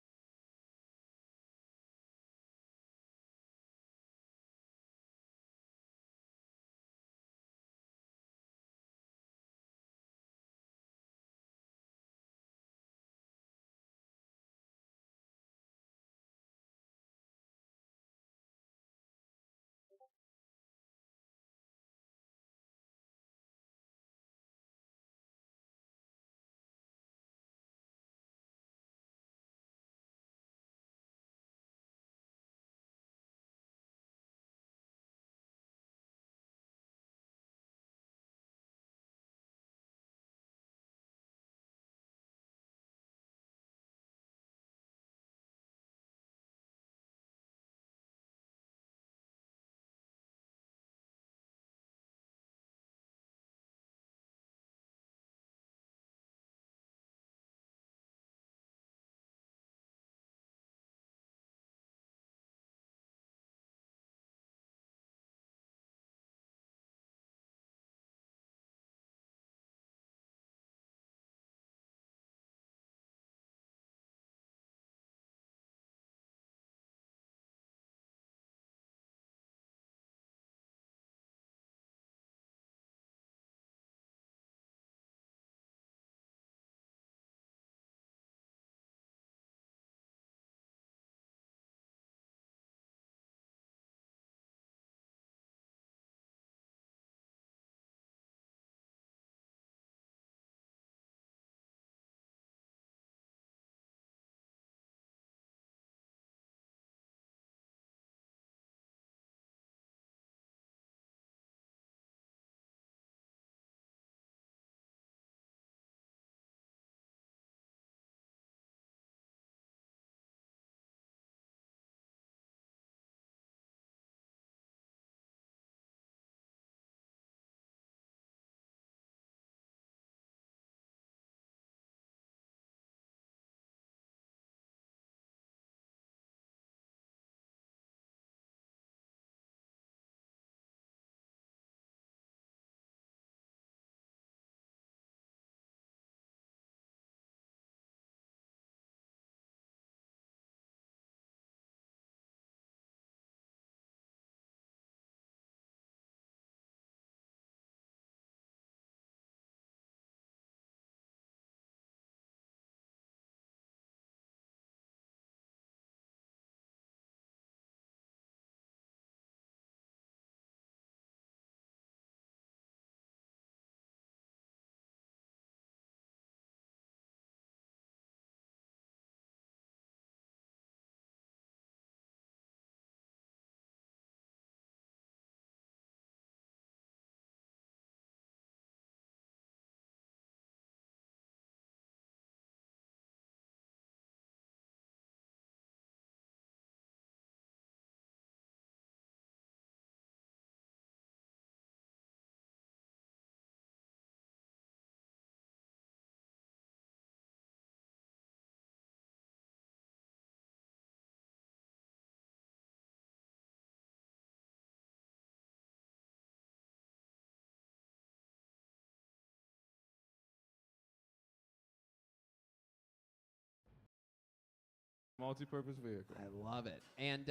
multi-purpose vehicle. I love it. And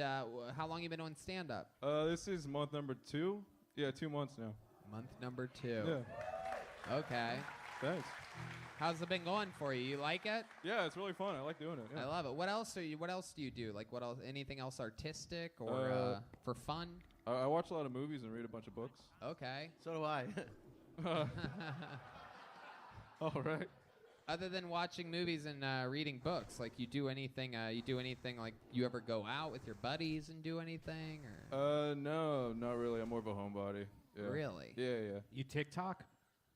how long you been on stand-up? This is month number 2. Yeah, 2 months now. Month number 2. Yeah. Okay. Thanks. How's it been going for you? You like it? Yeah, it's really fun. I like doing it. Yeah. I love it. What else do you do? Like what else? Anything else artistic or for fun? I watch a lot of movies and read a bunch of books. Okay. So do I. All right. Other than watching movies and reading books, like you do anything like you ever go out with your buddies and do anything? Or? No, not really. I'm more of a homebody. Yeah. Really? Yeah. You TikTok?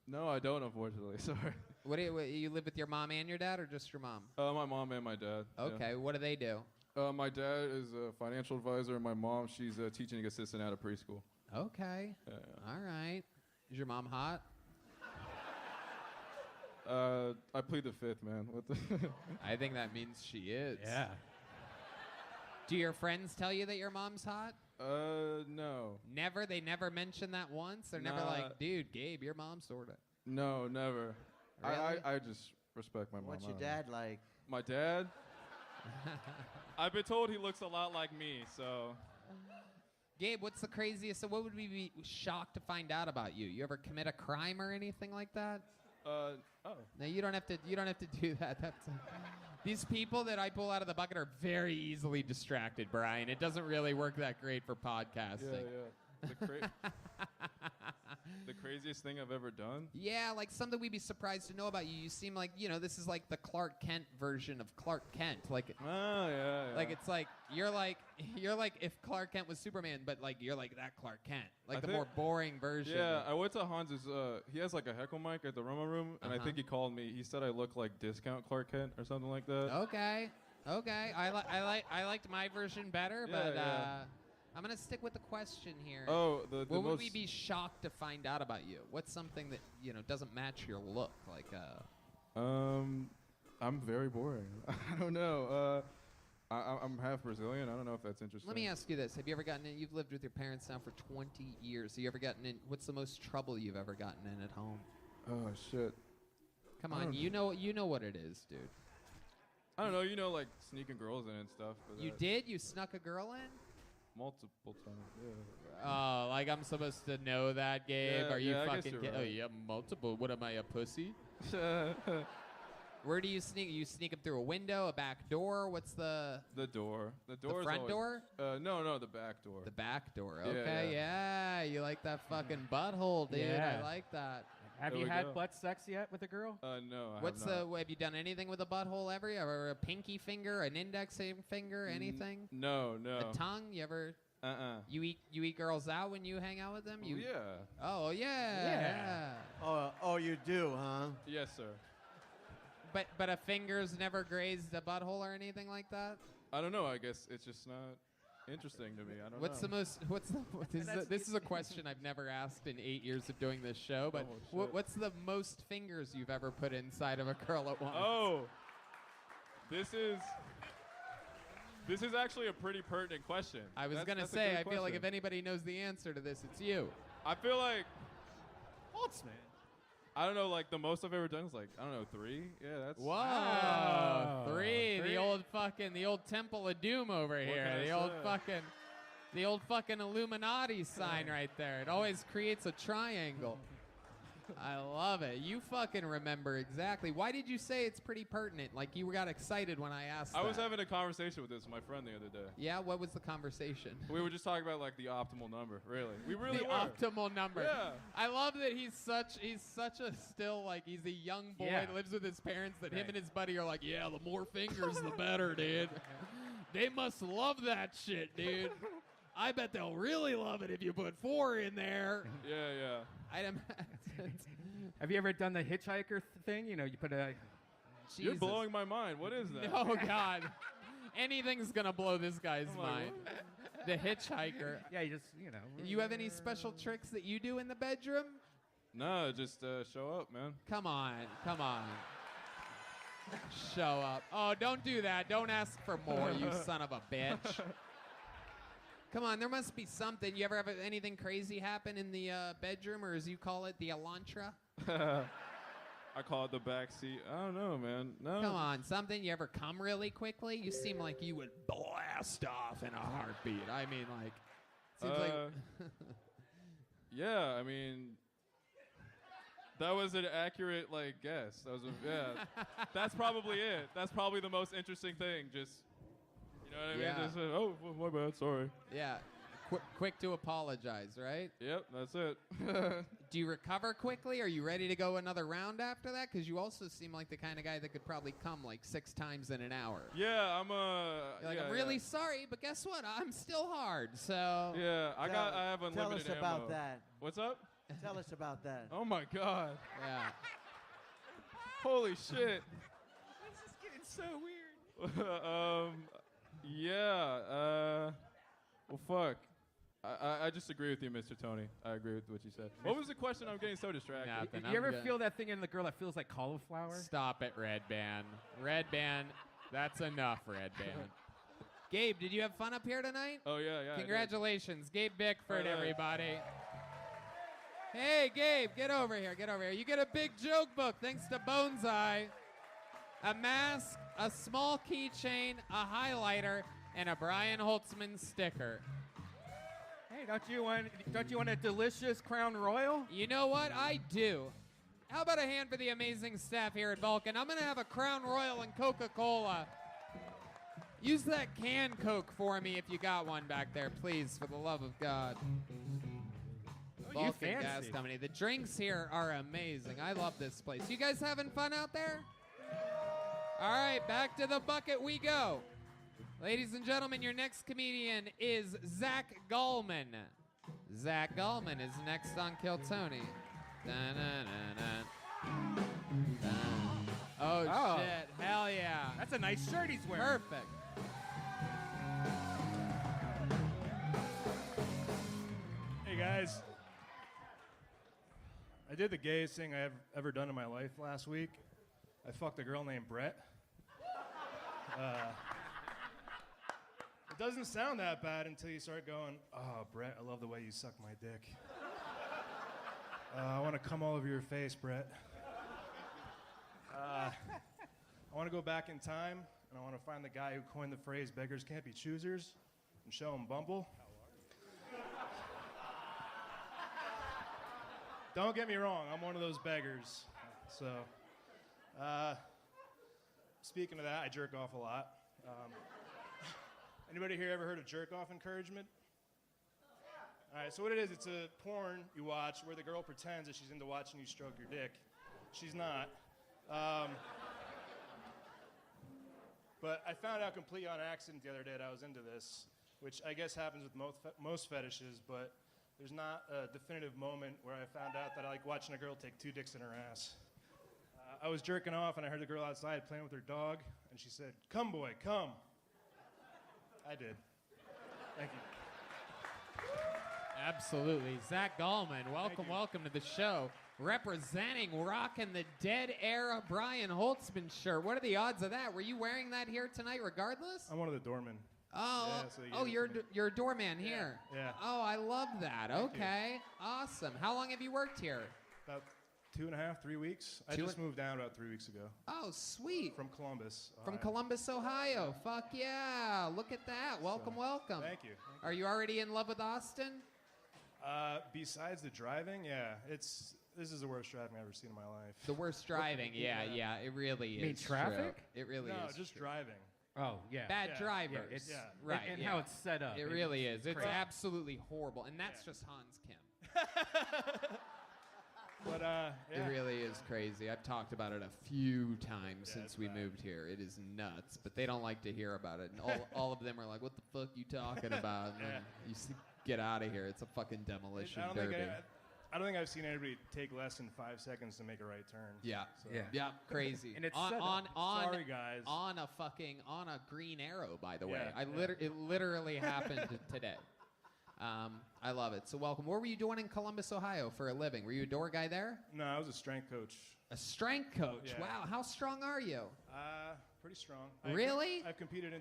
No, I don't, unfortunately. Sorry. What you live with your mom and your dad, or just your mom? My mom and my dad. Okay. Yeah. What do they do? My dad is a financial advisor, and my mom, she's a teaching assistant at a preschool. Okay. Yeah. All right. Is your mom hot? I plead the fifth, man. What the? I think that means she is. Yeah. Do your friends tell you that your mom's hot? No. Never? They never mention that once? They're never Nah. like, dude, Gabe, your mom's sorta. No, never. Really? I just respect my mom. What's I your don't know. dad like? My dad? I've been told he looks a lot like me, so. Gabe, what's the craziest? So what would we be shocked to find out about you? You ever commit a crime or anything like that? Oh. No, you don't have to do that. That's these people that I pull out of the bucket are very easily distracted, Brian. It doesn't really work that great for podcasting. Yeah. The craziest thing I've ever done? Yeah, like something we'd be surprised to know about you. You seem like, this is like the Clark Kent version of Clark Kent. Like, oh, yeah. Like it's like you're like if Clark Kent was Superman, but like you're like that Clark Kent, like the more boring version. Yeah, I went to Hans's. He has like a heckle mic at the Roma Room, and I Uh-huh. think he called me. He said I look like discount Clark Kent or something like that. Okay. I liked my version better, Yeah, but yeah. I'm gonna stick with the question here. Oh, the what would we most- be shocked to find out about you? What's something that doesn't match your look? Like I'm very boring. I don't know. I'm half Brazilian. I don't know if that's interesting. Let me ask you this: have you ever gotten in? You've lived with your parents now for 20 years. Have you ever gotten in? What's the most trouble you've ever gotten in at home? Oh shit. Come I on, don't you know what it is, dude. I don't know. Like sneaking girls in and stuff. But You did? You snuck a girl in? multiple times. Yeah. Oh, like I'm supposed to know that, Gabe? Yeah, Are you yeah, I guess fucking? you're Oh, right. yeah, multiple. What am I, a pussy? Where do you sneak? You sneak them through a window, a back door? What's the? The door. The door. front always, door? No, the back door. The back door. Yeah, Okay, yeah. You like that fucking butthole, dude. Yeah. I like that. Have There you we had go. butt sex yet with a girl? No. What's have you done anything with a butthole ever? You ever a pinky finger, an index finger, anything? No. A tongue? You ever? You eat girls out when you hang out with them? You yeah. Oh yeah. Oh, you do, huh? Yes, sir. But a finger's never grazed a butthole or anything like that? I don't know. I guess it's just not interesting to me. I don't know. This is a question I've never asked in 8 years of doing this show, but Oh, shit. what's the most fingers you've ever put inside of a girl at once? Oh. This is actually a pretty pertinent question. I was going to That's a say, good I feel like question. if anybody knows the answer to this, it's you. I feel like What's man? I don't know. Like the most I've ever done is like 3. Yeah, that's. Whoa, Oh, three. three. The old Temple of Doom over here. can I The old fucking Illuminati sign right there. It always creates a triangle. I love it. You fucking remember exactly. Why did you say it's pretty pertinent? Like you got excited when I asked I was that. having a conversation with my friend the other day. Yeah, what was the conversation? We were just talking about like the optimal number. Really, we really The were. optimal number. Yeah. I love that he's such a still like he's a young boy Yeah. that lives with his parents that him Right. and his buddy are like, yeah, the more fingers the better, dude. They must love that shit, dude. I bet they'll really love it if you put 4 in there. Yeah. I'd imagine. Have you ever done the hitchhiker thing? You put a. You're Jesus. blowing my mind. What is that? Oh God. Anything's gonna blow this guy's I'm like, mind. The hitchhiker. Yeah, you just You have any special tricks that you do in the bedroom? No, just show up, man. Come on. Show up. Oh, don't do that. Don't ask for more, you son of a bitch. Come on, there must be something. You ever have anything crazy happen in the bedroom, or as you call it, the Elantra? I call it the back seat. I don't know, man. No. Come on, something you ever come really quickly? You seem like you would blast off in a heartbeat. I mean, like, seems like. Yeah, I mean, that was an accurate guess. That was yeah. That's probably it. That's probably the most interesting thing. Just you know what I mean? Yeah. Just oh, my bad. Sorry. Yeah. Quick to apologize, right? Yep, that's it. Do you recover quickly? Are you ready to go another round after that? Because you also seem like the kind of guy that could probably come 6 times in an hour. Yeah, I'm You're like, I'm really sorry, but guess what? I'm still hard. So Yeah, I have unlimited Tell us about ammo. that. What's up? Tell us about that. Oh my God. Yeah. Holy shit. This is getting so weird. Yeah. Well, fuck. I just agree with you, Mr. Tony. I agree with what you said. What was the question? I'm getting so distracted. Nothing. You ever feel that thing in the girl that feels like cauliflower? Stop it, Red Band. Red Band, that's enough, Red Band. Gabe, did you have fun up here tonight? Oh, yeah. I did. Congratulations, Gabe Bickford, All right. everybody. Hey, Gabe, get over here. You get a big joke book thanks to Boneseye. A mask, a small keychain, a highlighter, and a Brian Holtzman sticker. Hey, don't you want a delicious Crown Royal? You know what? I do. How about a hand for the amazing staff here at Vulcan? I'm going to have a Crown Royal and Coca-Cola. Use that canned Coke for me if you got one back there, please, for the love of God. Vulcan Gas Company. The drinks here are amazing. I love this place. You guys having fun out there? All right, back to the bucket we go. Ladies and gentlemen, your next comedian is Zach Gallman. Zach Gallman is next on Kill Tony. Oh, shit. Hell yeah. That's a nice shirt he's wearing. Perfect. Hey, guys. I did the gayest thing I've ever done in my life last week. I fucked a girl named Brett. It doesn't sound that bad until you start going, oh, Brett, I love the way you suck my dick. I want to come all over your face, Brett. I want to go back in time, and I want to find the guy who coined the phrase beggars can't be choosers and show him Bumble. Don't get me wrong, I'm one of those beggars. So, speaking of that, I jerk off a lot. Anybody here ever heard of jerk off encouragement? All right, so what it is, it's a porn you watch where the girl pretends that she's into watching you stroke your dick. She's not. But I found out completely on accident the other day that I was into this, which I guess happens with most fetishes, but there's not a definitive moment where I found out that I like watching a girl take 2 dicks in her ass. I was jerking off and I heard the girl outside playing with her dog, and she said, "Come, boy, come." I did. Thank you. Absolutely. Zach Gallman, welcome to the show. Representing, rocking the dead era Brian Holtzman shirt. What are the odds of that? Were you wearing that here tonight regardless? I'm one of the doormen. Oh, Yeah, so you're a doorman here. Yeah. Oh, I love that. Thank you. Okay, awesome. How long have you worked here? About 2.5, 3 weeks. I just moved down about 3 weeks ago. Oh, sweet. From Columbus. From Columbus, Ohio. Fuck yeah. Look at that. Welcome. Thank you. Are you already in love with Austin? Besides the driving, yeah, this is the worst driving I've ever seen in my life. The worst driving, yeah, it really is. You mean traffic? True. It really is. No, just true. driving. Oh, yeah. Bad Yeah. drivers. Yeah, it's, right. And yeah. how it's set up. It really is. It's crazy. absolutely horrible. And that's just Hans Kim. But, It really is crazy. I've talked about it a few times since we moved here. It is nuts, but they don't like to hear about it. And all of them are like, "What the fuck you talking about?" And then you get out of here. It's a fucking demolition derby. I don't think I've seen anybody take less than 5 seconds to make a right turn. Yeah. So. Yeah, crazy. And it's on Sorry, guys. on a green arrow, by the way. Yeah, It literally happened today. I love it. So welcome. What were you doing in Columbus, Ohio for a living? Were you a door guy there? No, I was a strength coach. A strength coach? Yeah. Wow. How strong are you? Pretty strong. Really? I've competed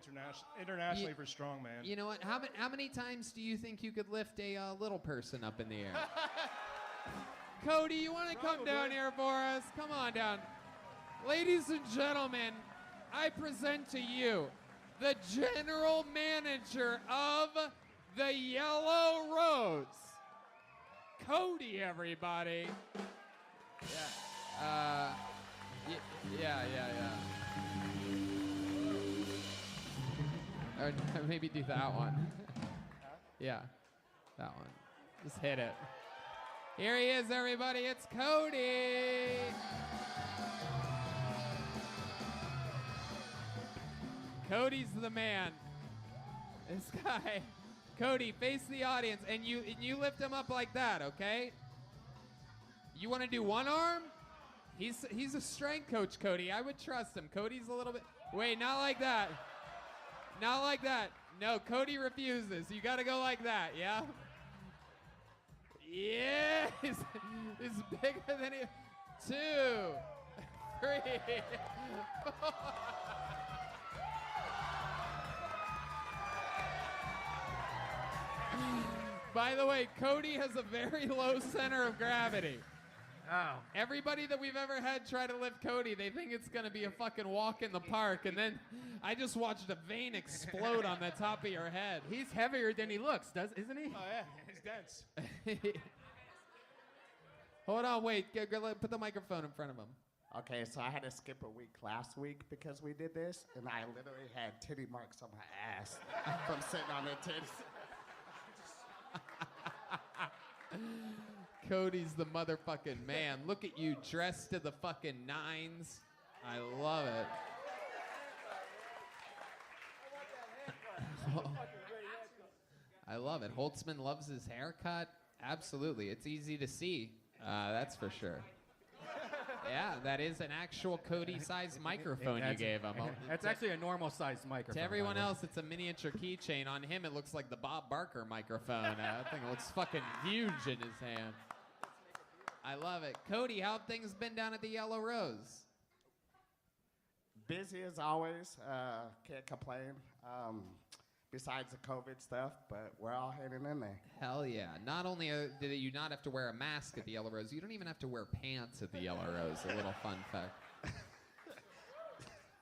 internationally for strongman. You know what? How many times do you think you could lift a little person up in the air? Cody, you want to come down here for us? Come on down. Ladies and gentlemen, I present to you the general manager of the Yellow Rose. Cody, everybody. Yeah. Or maybe do that one. Yeah, that one. Just hit it. Here he is, everybody. It's Cody. Cody's the man. This guy, Cody, face the audience, and you lift him up like that, okay? You want to do one arm? He's a strength coach, Cody. I would trust him. Cody's a little bit. Wait, not like that. Not like that. No, Cody refuses. You got to go like that, yeah? Yeah, it's bigger than he. 2, 3, 4. By the way, Cody has a very low center of gravity. Oh. Everybody that we've ever had try to lift Cody, they think it's going to be a fucking walk in the park, and then I just watched a vein explode on the top of your head. He's heavier than he looks, isn't he? Oh, yeah. He's dense. Hold on, wait. Put the microphone in front of him. Okay, so I had to skip a week last week because we did this, and I literally had titty marks on my ass from sitting on the titties. Cody's the motherfucking man. Look at you, dressed to the fucking nines. I love it. I love it. Holtzman loves his haircut. Absolutely. It's easy to see. That's for sure. Yeah, that is an actual Cody-sized microphone you gave him. That's actually a normal-sized microphone. To everyone else, it's a miniature keychain. On him, it looks like the Bob Barker microphone. I think it looks fucking huge in his hand. I love it. Cody, how have things been down at the Yellow Rose? Busy as always. Can't complain. Besides the COVID stuff, but we're all hanging in there. Hell yeah. Not only do you not have to wear a mask at the Yellow Rose, you don't even have to wear pants at the Yellow Rose. A little fun fact.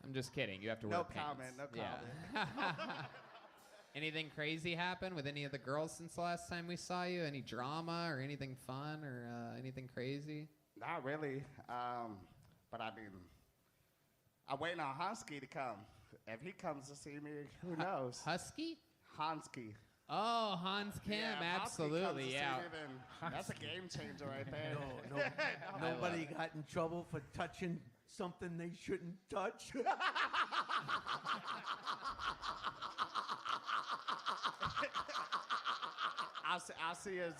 I'm just kidding. You have to wear pants. No comment. Yeah. Anything crazy happen with any of the girls since the last time we saw you? Any drama or anything fun or anything crazy? Not really. But I mean, I'm waiting on Hansky to come. If he comes to see me, who knows? Husky? Hansky. Oh, Hans Kim, Yeah, if absolutely, Hansky comes to see yeah. me, then that's a game changer right there. Nobody got in trouble for touching something they shouldn't touch. I'll see his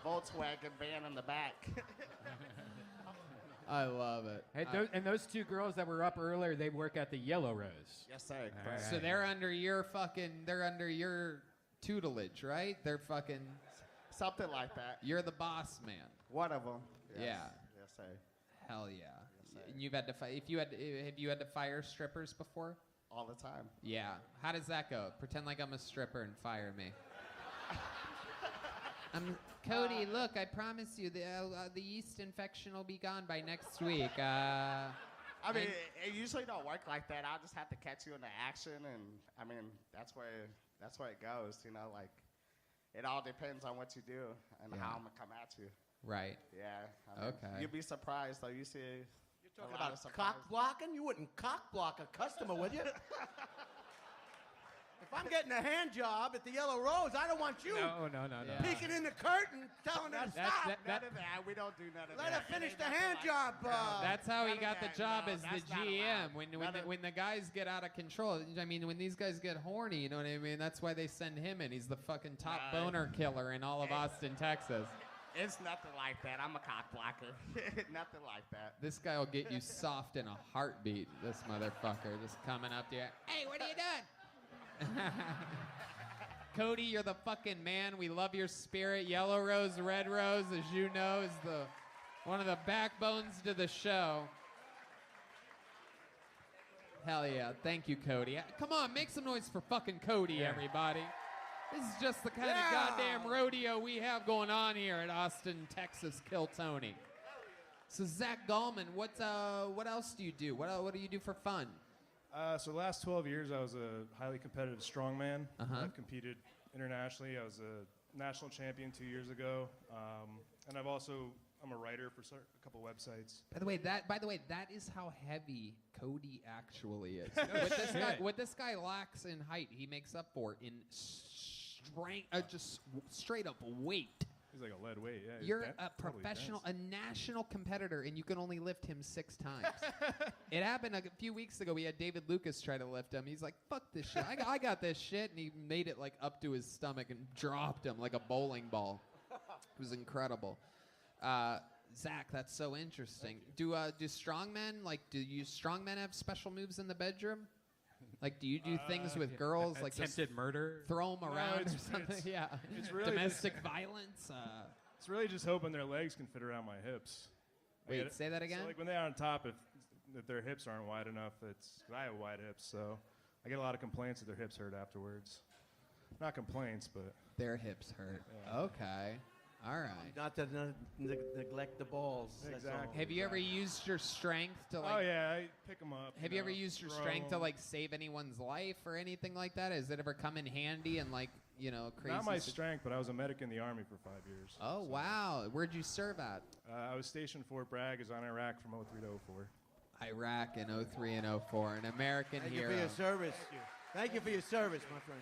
Volkswagen van in the back. I love it. Hey, and those two girls that were up earlier, they work at the Yellow Rose. Yes, sir. Right. So they're under your tutelage, right? They're fucking something like that. You're the boss man. One of them. Yes. Yeah. Yes, sir. Hell yeah. And you've had to have you had to fire strippers before? All the time. Yeah. How does that go? Pretend like I'm a stripper and fire me. Cody, look, I promise you the yeast infection will be gone by next week. I mean, it usually don't work like that. I'll just have to catch you in the action, and I mean, that's where it goes. You know, like it all depends on what you do and how I'm gonna come at you. Right. Yeah. I mean, okay. You'd be surprised though. You see. You're talking about cock blocking? You wouldn't cock block a customer, would you? If I'm getting a hand job at the Yellow Rose, I don't want you No. peeking in the curtain telling her to stop. None of that. We don't do none of Let that. her finish the hand job. That's how he got the job as that's the not GM. allowed. When the guys get out of control, I mean, when these guys get horny, you know what I mean? That's why they send him in. He's the fucking top boner killer in all of Austin, Texas. It's nothing like that. I'm a cock blocker. Nothing like that. This guy will get you soft in a heartbeat, this motherfucker. Just coming up to you. Hey, what are you doing? Cody, you're the fucking man. We love your spirit. Yellow Rose, Red Rose, as you know, is one of the backbones to the show. Hell yeah. Thank you, Cody. Come on, make some noise for fucking Cody, everybody. This is just the kind of goddamn rodeo we have going on here at Austin, Texas, Kill Tony. So Zach Gallman, what else do you do? What do you do for fun? So the last 12 years, I was a highly competitive strongman. Uh-huh. I've competed internationally. I was a national champion 2 years ago, and I'm a writer for a couple websites. By the way, that is how heavy Cody actually is. What this guy lacks in height, he makes up for in strength, just straight up weight. He's like a lead weight. Yeah. You're a professional, a national competitor, and you can only lift him 6 times. It happened a few weeks ago. We had David Lucas try to lift him. He's like, "Fuck this shit. I got this shit," and he made it like up to his stomach and dropped him like a bowling ball. It was incredible. Zach, that's so interesting. Do strongmen do you strongmen have special moves in the bedroom? Like, do you do things with girls like attempted murder? Throw them around or something? Yeah. It's really domestic violence. It's really just hoping their legs can fit around my hips. Wait, say that again? So like when they're on top, if their hips aren't wide enough, it's because I have wide hips, so I get a lot of complaints that their hips hurt afterwards. Not complaints, but their hips hurt. Yeah. Okay. All right. Not to neglect the balls. Exactly. Have you ever used your strength to like? Oh yeah, I pick them up. Have you ever used your strength to like save anyone's life or anything like that? Has it ever come in handy and like crazy? Not my strength, but I was a medic in the Army for 5 years. Oh wow, where'd you serve at? I was stationed Fort Bragg, is on Iraq from 03 to 04. Iraq in 03 and 04, an American hero. Thank you for your service. Thank you for your service, my friend.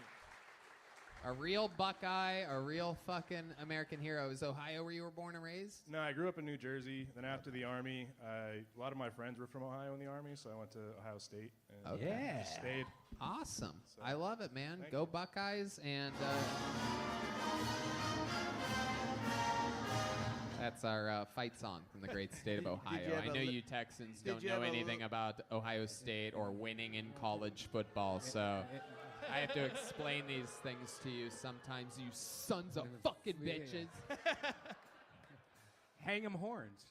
A real Buckeye, a real fucking American hero. Is Ohio where you were born and raised? No, I grew up in New Jersey. Then after the Army, a lot of my friends were from Ohio in the Army, so I went to Ohio State. And just stayed. Awesome. So, I love it, man. thank Go you. Buckeyes. And that's our fight song from the great state of Ohio. I know you Texans don't know anything about Ohio State or winning in college football, so I have to explain these things to you sometimes, you sons of fucking bitches. Hang 'em horns.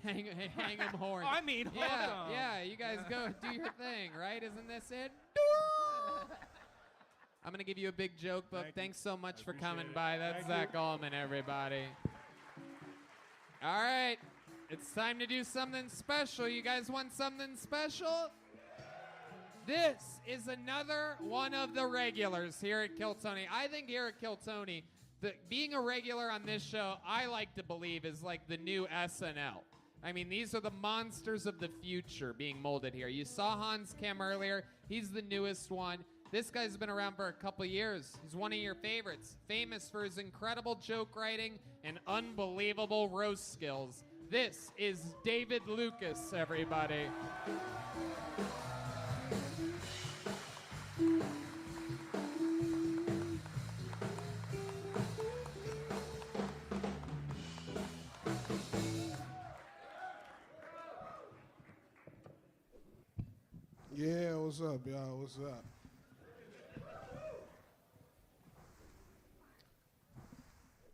hang 'em horns. I mean, hold on. Yeah, you guys go do your thing, right? Isn't this it? I'm going to give you a big joke book. Thanks so much for coming by. That's Zach Allman, everybody. All right. It's time to do something special. You guys want something special? This is another one of the regulars here at Kill Tony. I think here at Kill Tony, being a regular on this show, I like to believe is like the new SNL. I mean, these are the monsters of the future being molded here. You saw Hans Kim earlier. He's the newest one. This guy's been around for a couple years. He's one of your favorites, famous for his incredible joke writing and unbelievable roast skills. This is David Lucas, everybody. Yeah, what's up, y'all? What's up?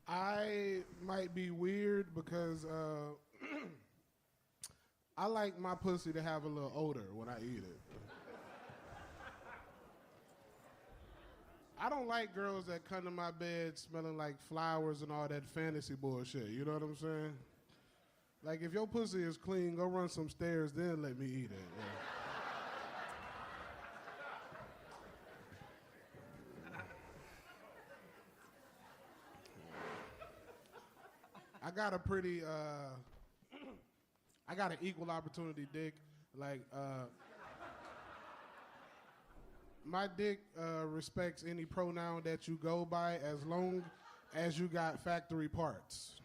I might be weird because I like my pussy to have a little odor when I eat it. I don't like girls that come to my bed smelling like flowers and all that fantasy bullshit. You know what I'm saying? Like, if your pussy is clean, go run some stairs, then let me eat it. Yeah. I got a pretty, I got an equal opportunity dick. Like, my dick respects any pronoun that you go by as long as you got factory parts.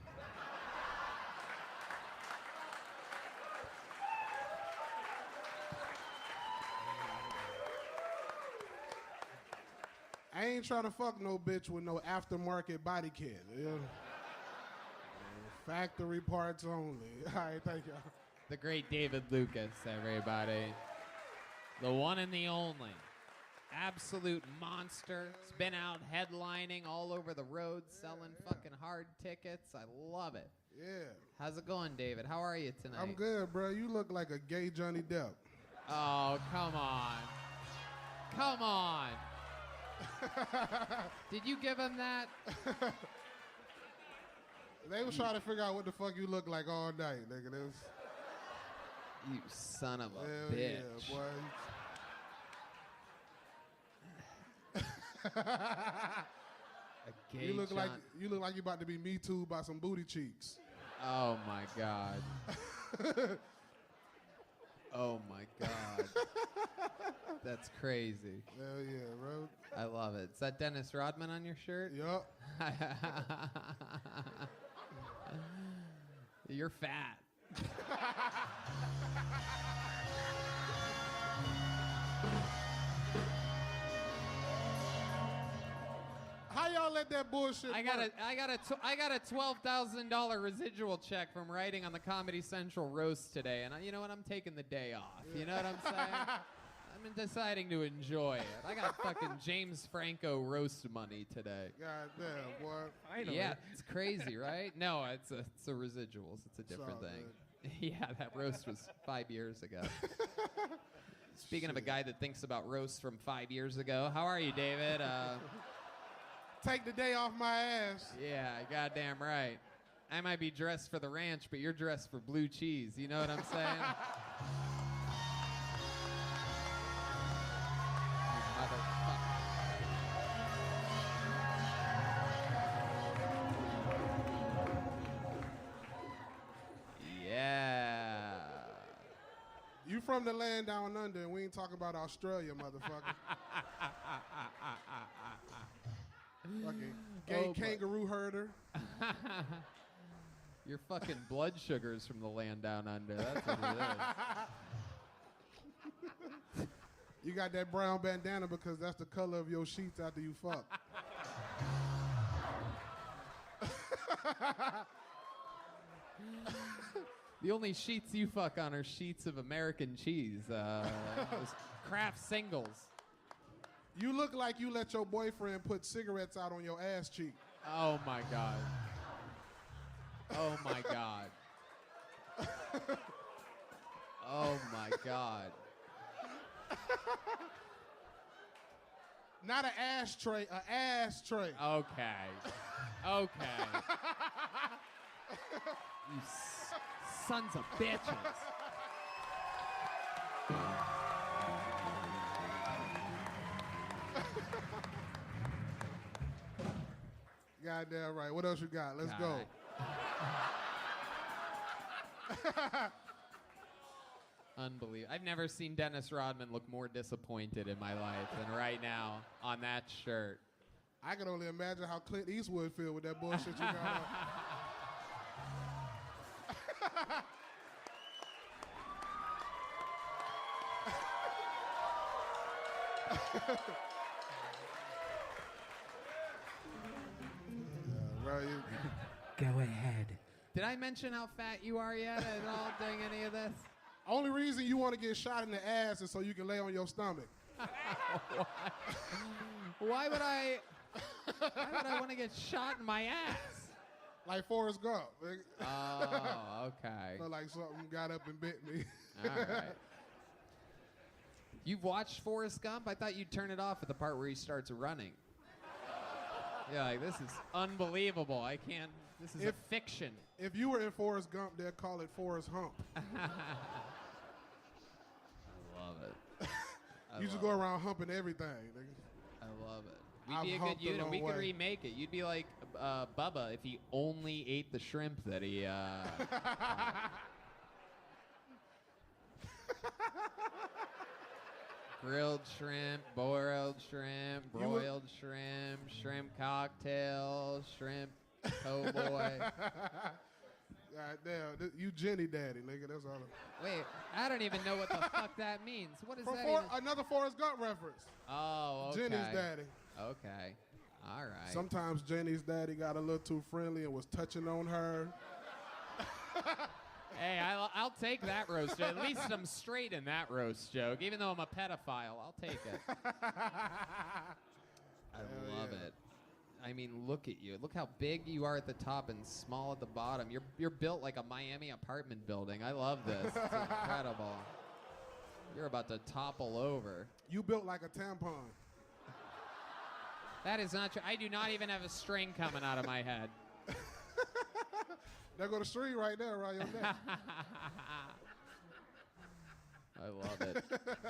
I ain't trying to fuck no bitch with no aftermarket body kit. You know? Factory parts only. All right, thank y'all. The great David Lucas, everybody. The one and the only. Absolute monster. It's been out headlining all over the road, selling fucking hard tickets. I love it. Yeah. How's it going, David? How are you tonight? I'm good, bro. You look like a gay Johnny Depp. Oh, come on. Come on. Did you give him that? They was trying to figure out what the fuck you look like all night, nigga. They was, You son of a hell bitch. yeah, boy. gay You look like John- you look like you about to be Me Too by some booty cheeks. Oh my God. Oh my God. That's crazy. Hell yeah, bro. I love it. Is that Dennis Rodman on your shirt? Yup. You're fat. How y'all let that bullshit I got a $12,000 residual check from writing on the Comedy Central roast today, and you know what? I'm taking the day off. You know what I'm saying? I'm deciding to enjoy it. I got fucking James Franco roast money today. God damn, boy. Yeah, it's crazy, right? No, it's a residuals. It's a different all thing. Yeah, that roast was 5 years ago. Speaking of a guy that thinks about roasts from 5 years ago, how are you, David? Take the day off my ass. Yeah, goddamn right. I might be dressed for the ranch, but you're dressed for blue cheese. You know what I'm saying? You motherfucker. Yeah. You from the land down under, and we ain't talking about Australia, motherfucker. Fucking gay kangaroo herder. Your fucking blood sugar's from the land down under. That's what it is. You got that brown bandana because that's the color of your sheets after you fuck. The only sheets you fuck on are sheets of American cheese. Those Kraft singles. You look like you let your boyfriend put cigarettes out on your ass cheek. Oh my God. Oh my God. Oh my God. Not an ashtray, an ashtray. Okay. Okay. You sons of bitches. Goddamn right. What else you got? Let's go. Unbelievable. I've never seen Dennis Rodman look more disappointed in my life than right now on that shirt. I can only imagine how Clint Eastwood feel with that bullshit you got on. Go ahead. Did I mention how fat you are yet at all during any of this? Only reason you want to get shot in the ass is so you can lay on your stomach. Why would I want to get shot in my ass? Like Forrest Gump. Oh, okay. So like something got up and bit me. All right. You've watched Forrest Gump? I thought you'd turn it off at the part where he starts running. Yeah, like, this is unbelievable. I can't. This is a fiction. If you were in Forrest Gump, they'd call it Forrest Hump. I love it. You just go around humping everything. Nigga. I love it. I've We'd be a humped good a unit. long We could way. remake it. You'd be like Bubba if he only ate the shrimp that he. Grilled shrimp, boiled shrimp, broiled shrimp, shrimp cocktail, shrimp po' boy. God damn, you Jenny Daddy, nigga. That's all. Wait, I don't even know what the fuck that means. What is From that? Even? Another Forrest Gump reference. Oh, okay. Jenny's daddy. Okay, all right. Sometimes Jenny's daddy got a little too friendly and was touching on her. Hey, I'll take that roast joke. At least I'm straight in that roast joke. Even though I'm a pedophile, I'll take it. I love it. I mean, look at you. Look how big you are at the top and small at the bottom. You're built like a Miami apartment building. I love this. It's incredible. You're about to topple over. You built like a tampon. That is not true. I do not even have a string coming out of my head. There go the string right there around your neck. I love it.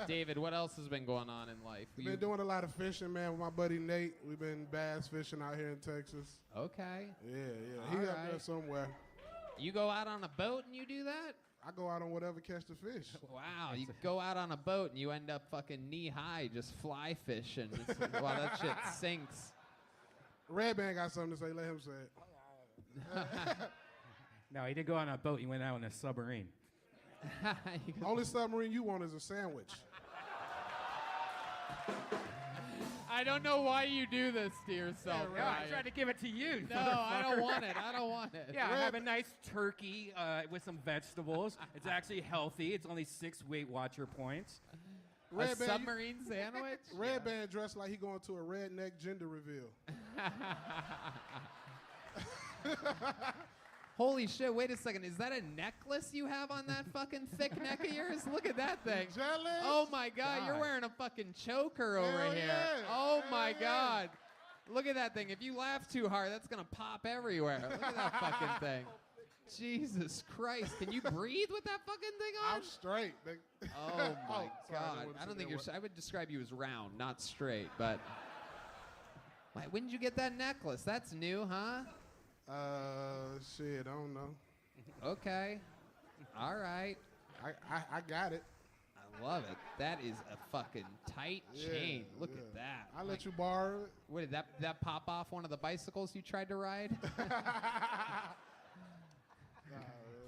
David, what else has been going on in life? We've been doing a lot of fishing, man, with my buddy Nate. We've been bass fishing out here in Texas. Okay. Yeah. He up there somewhere. You go out on a boat and you do that? I go out on whatever catch the fish. Wow, you go out on a boat and you end up fucking knee high just fly fishing while that shit sinks. Red Band got something to say. Let him say it. No, he didn't go on a boat. He went out on a submarine. Only submarine you want is a sandwich. I don't know why you do this to yourself. Yeah, right. I tried to give it to you. No, I don't want it. I don't want it. Yeah, I have a nice turkey with some vegetables. It's actually healthy. It's only 6 Weight Watcher points. A submarine sandwich? Red Band dressed like he going to a redneck gender reveal. Holy shit, wait a second. Is that a necklace you have on that fucking thick neck of yours? Look at that thing. Jealous? Oh my God, you're wearing a fucking choker over Hell here. yeah. Oh my Hell God. Look at that thing. If you laugh too hard, that's gonna pop everywhere. Look at that fucking thing. Jesus Christ. Can you breathe with that fucking thing on? I'm straight. Oh my sorry, God. I don't think you're, I would describe you as round, not straight, but. Why, when did you get that necklace? That's new, huh? Shit, I don't know. Okay. All right. I got it. I love it. That is a fucking tight chain. Look at that. I'll let you borrow it. What, did that pop off one of the bicycles you tried to ride?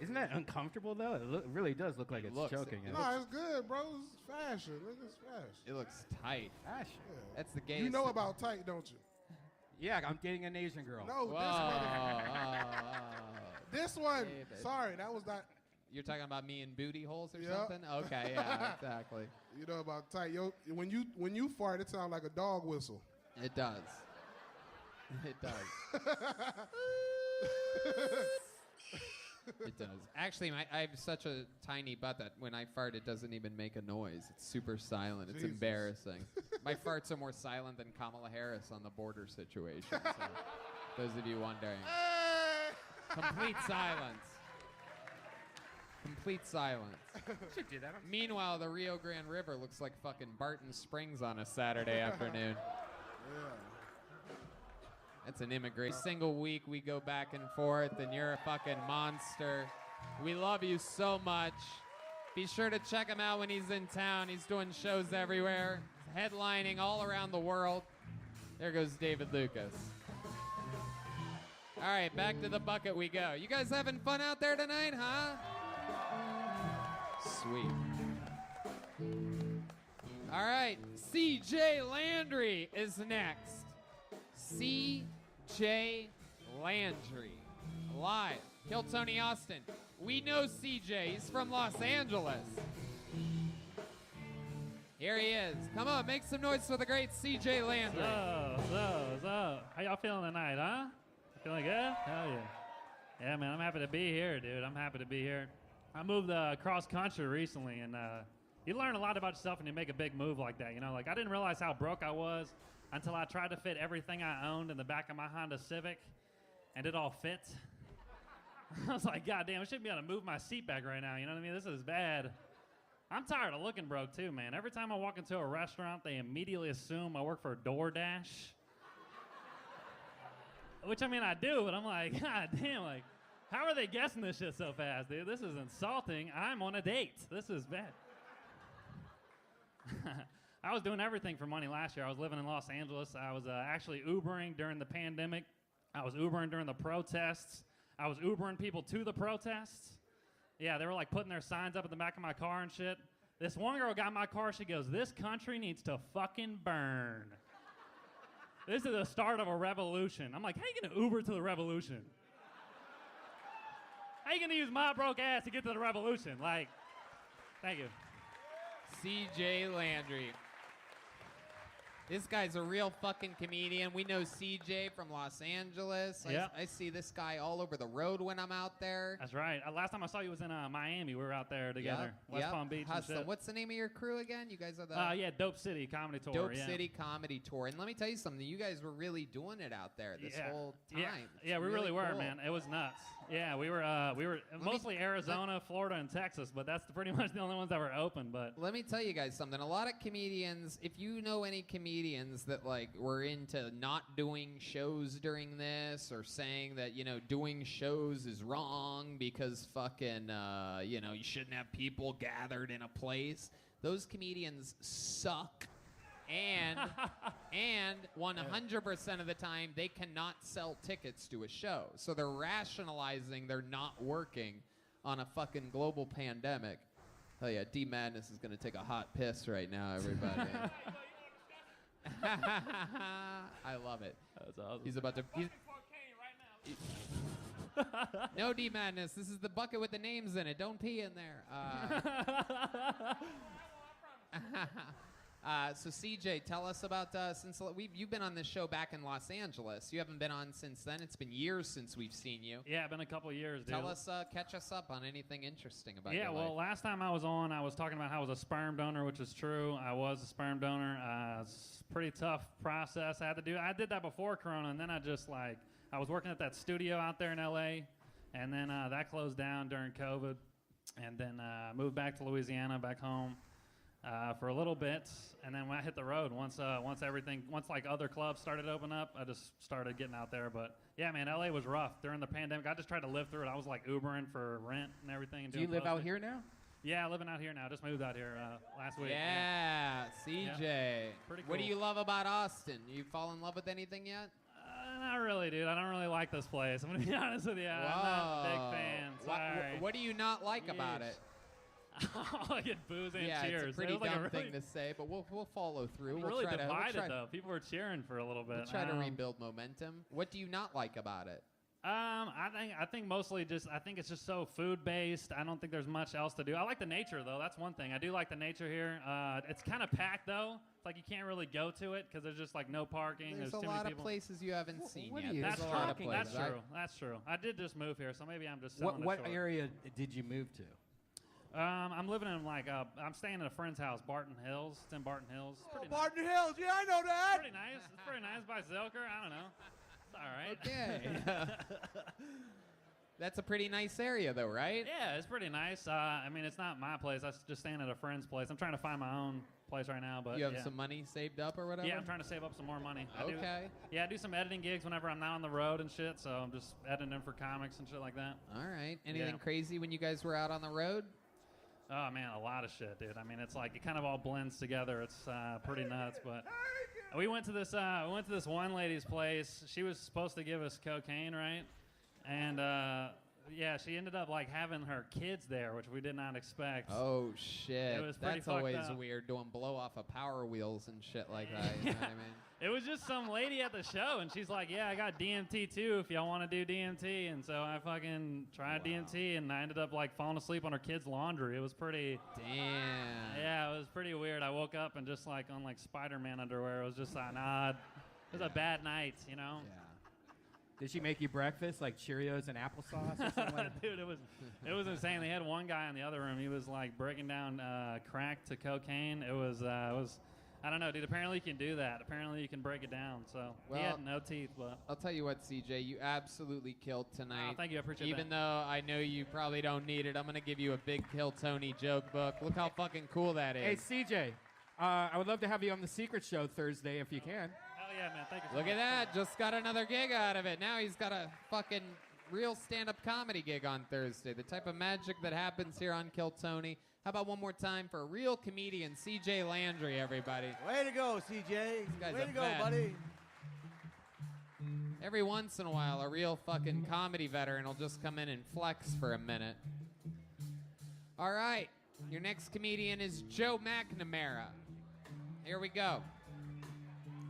Isn't that uncomfortable, though? It really does look like it's choking. No, it's good, bro. It's fashion. Look, it's fashion. It looks tight. Fashion. Yeah. That's the gayest. You know about tight, don't you? Yeah, I'm dating an Asian girl. No, this one. David. Sorry, that was not. You're talking about me in booty holes or Yep. something? Okay, yeah, exactly. You know about tight. When you fart, it sounds like a dog whistle. It does. It does. It does. Actually, I have such a tiny butt that when I fart, it doesn't even make a noise. It's super silent. It's Jesus. embarrassing. My farts are more silent than Kamala Harris on the border situation. So, those of you wondering. Complete silence. Complete silence. Should do that. Meanwhile, the Rio Grande River looks like fucking Barton Springs on a Saturday afternoon. Yeah. That's an immigration. Single week we go back and forth, and you're a fucking monster. We love you so much. Be sure to check him out when he's in town. He's doing shows everywhere, headlining all around the world. There goes David Lucas. All right, back to the bucket we go. You guys having fun out there tonight, huh? Sweet. All right, CJ Landry is next. CJ Landry, live. Kill Tony Austin. We know CJ. He's from Los Angeles. Here he is. Come on, make some noise for the great CJ Landry. So. How y'all feeling tonight, huh? Feeling good? Hell yeah. Yeah, man, I'm happy to be here, dude. I'm happy to be here. I moved cross country recently, and you learn a lot about yourself when you make a big move like that. You know, like I didn't realize how broke I was until I tried to fit everything I owned in the back of my Honda Civic, and it all fit. I was like, God damn, I shouldn't be able to move my seat back right now. You know what I mean? This is bad. I'm tired of looking broke, too, man. Every time I walk into a restaurant, they immediately assume I work for DoorDash. Which, I mean, I do, but I'm like, God damn, like, how are they guessing this shit so fast, dude? This is insulting. I'm on a date. This is bad. I was doing everything for money last year. I was living in Los Angeles. I was actually Ubering during the pandemic. I was Ubering during the protests. I was Ubering people to the protests. Yeah, they were like putting their signs up at the back of my car and shit. This one girl got in my car. She goes, "This country needs to fucking burn. This is the start of a revolution." I'm like, how you gonna Uber to the revolution? How you gonna use my broke ass to get to the revolution? Like, thank you. CJ Landry. This guy's a real fucking comedian. We know CJ from Los Angeles. Yep. I see this guy all over the road when I'm out there. That's right. Last time I saw you was in Miami. We were out there together, West Palm Beach and Hustling. shit. What's the name of your crew again? You guys are the Yeah, Dope City Comedy Tour. Dope yeah. City Comedy Tour. And let me tell you something. You guys were really doing it out there this whole time. Yeah, It's we really were, cool. man. It was nuts. Yeah, we were mostly Arizona, Florida, and Texas, but that's pretty much the only ones that were open. But Let me tell you guys something. A lot of comedians, if you know any comedians that like were into not doing shows during this or saying that, you know, doing shows is wrong because fucking, you know, you shouldn't have people gathered in a place, those comedians suck. And 100% of the time, they cannot sell tickets to a show. So they're rationalizing they're not working on a fucking global pandemic. Oh yeah, D Madness is gonna take a hot piss right now, everybody. I love it. That's awesome. He's about to. No, D Madness. This is the bucket with the names in it. Don't pee in there. So CJ, tell us about since you've been on this show back in Los Angeles. You haven't been on since then. It's been years since we've seen you. yeah, been a couple years, dude. Tell us, catch us up on anything interesting about Yeah, your well, life. last time I was on, I was talking about how I was a sperm donor, which is true. I was a sperm donor. It's a pretty tough process I had to do. I did that before Corona, and then I was working at that studio out there in LA, and then that closed down during COVID, and then moved back to Louisiana, back home. For a little bit, and then when I hit the road, once like other clubs started to open up, I just started getting out there. But yeah, man, LA was rough during the pandemic. I just tried to live through it. I was like Ubering for rent and everything. And Do you doing live out posting. here now? Yeah, living out here now. Just moved out here last week. Yeah, CJ. Yeah. Pretty What do cool. you love about Austin? You fall in love with anything yet? Not really, dude. I don't really like this place. I'm gonna be honest with you. I'm not a big fan. Sorry. What do you not like about it? I get boos and Yeah, cheers. it's a pretty It was like dumb really, thing to say, but we'll follow through. We'll really try divided to, though. People were cheering for a little bit. We'll try to rebuild momentum. What do you not like about it? I think mostly I think it's just so food based. I don't think there's much else to do. I like the nature though. That's one thing. I do like the nature here. It's kind of packed though. It's like you can't really go to it because there's just like no parking. There's too a many lot of people. places you haven't seen what yet. are you There's a lot of talking places. That's true. That's true. I did just move here, so maybe I'm just selling What it short. area did you move to? I'm living in I'm staying at a friend's house, Barton Hills. It's in Barton Hills. It's pretty nice. Barton Hills, yeah, I know that. Pretty nice. It's pretty nice by Zilker. I don't know. It's all right. Okay. That's a pretty nice area, though, right? Yeah, it's pretty nice. I mean, it's not my place. I'm just staying at a friend's place. I'm trying to find my own place right now, but You have yeah. some money saved up or whatever? Yeah, I'm trying to save up some more money. Okay. I do some editing gigs whenever I'm not on the road and shit, so I'm just editing for comics and shit like that. All right. Anything Yeah. crazy when you guys were out on the road? Oh man, a lot of shit, dude. I mean, it's like it kind of all blends together. It's pretty nuts. But we went to this one lady's place. She was supposed to give us cocaine, right? And yeah, she ended up like having her kids there, which we did not expect. Oh shit! It was pretty That's always fucked up. weird, doing blow off of Power Wheels and shit like that. You know what I mean? It was just some lady at the show, and she's like, "Yeah, I got DMT too. If y'all want to do DMT." And so I fucking tried DMT, and I ended up like falling asleep on her kids' laundry. It was pretty. Damn. Yeah, it was pretty weird. I woke up and just like on like Spider-Man underwear. It was just like, nah, it was a bad night, you know. Yeah. Did she make you breakfast like Cheerios and applesauce or something? Like Dude, it was insane. They had one guy in the other room. He was like breaking down crack to cocaine. It was I don't know, dude. Apparently you can do that. Apparently you can break it down. So he had no teeth, but I'll tell you what, CJ, you absolutely killed tonight. Oh, thank you. I appreciate Even that. though I know you probably don't need it, I'm gonna give you a big Kill Tony joke book. Look how fucking cool that is. Hey, CJ, I would love to have you on the Secret Show Thursday if you can. Hell yeah, man. Thank you so Look much. at that. Just got another gig out of it. Now he's got a fucking real stand-up comedy gig on Thursday. The type of magic that happens here on Kill Tony. How about one more time for a real comedian, CJ Landry, everybody. Way to go, CJ. guy's Way a to go, vet. buddy. Every once in a while, a real fucking comedy veteran will just come in and flex for a minute. All right. Your next comedian is Joe McNamara. Here we go.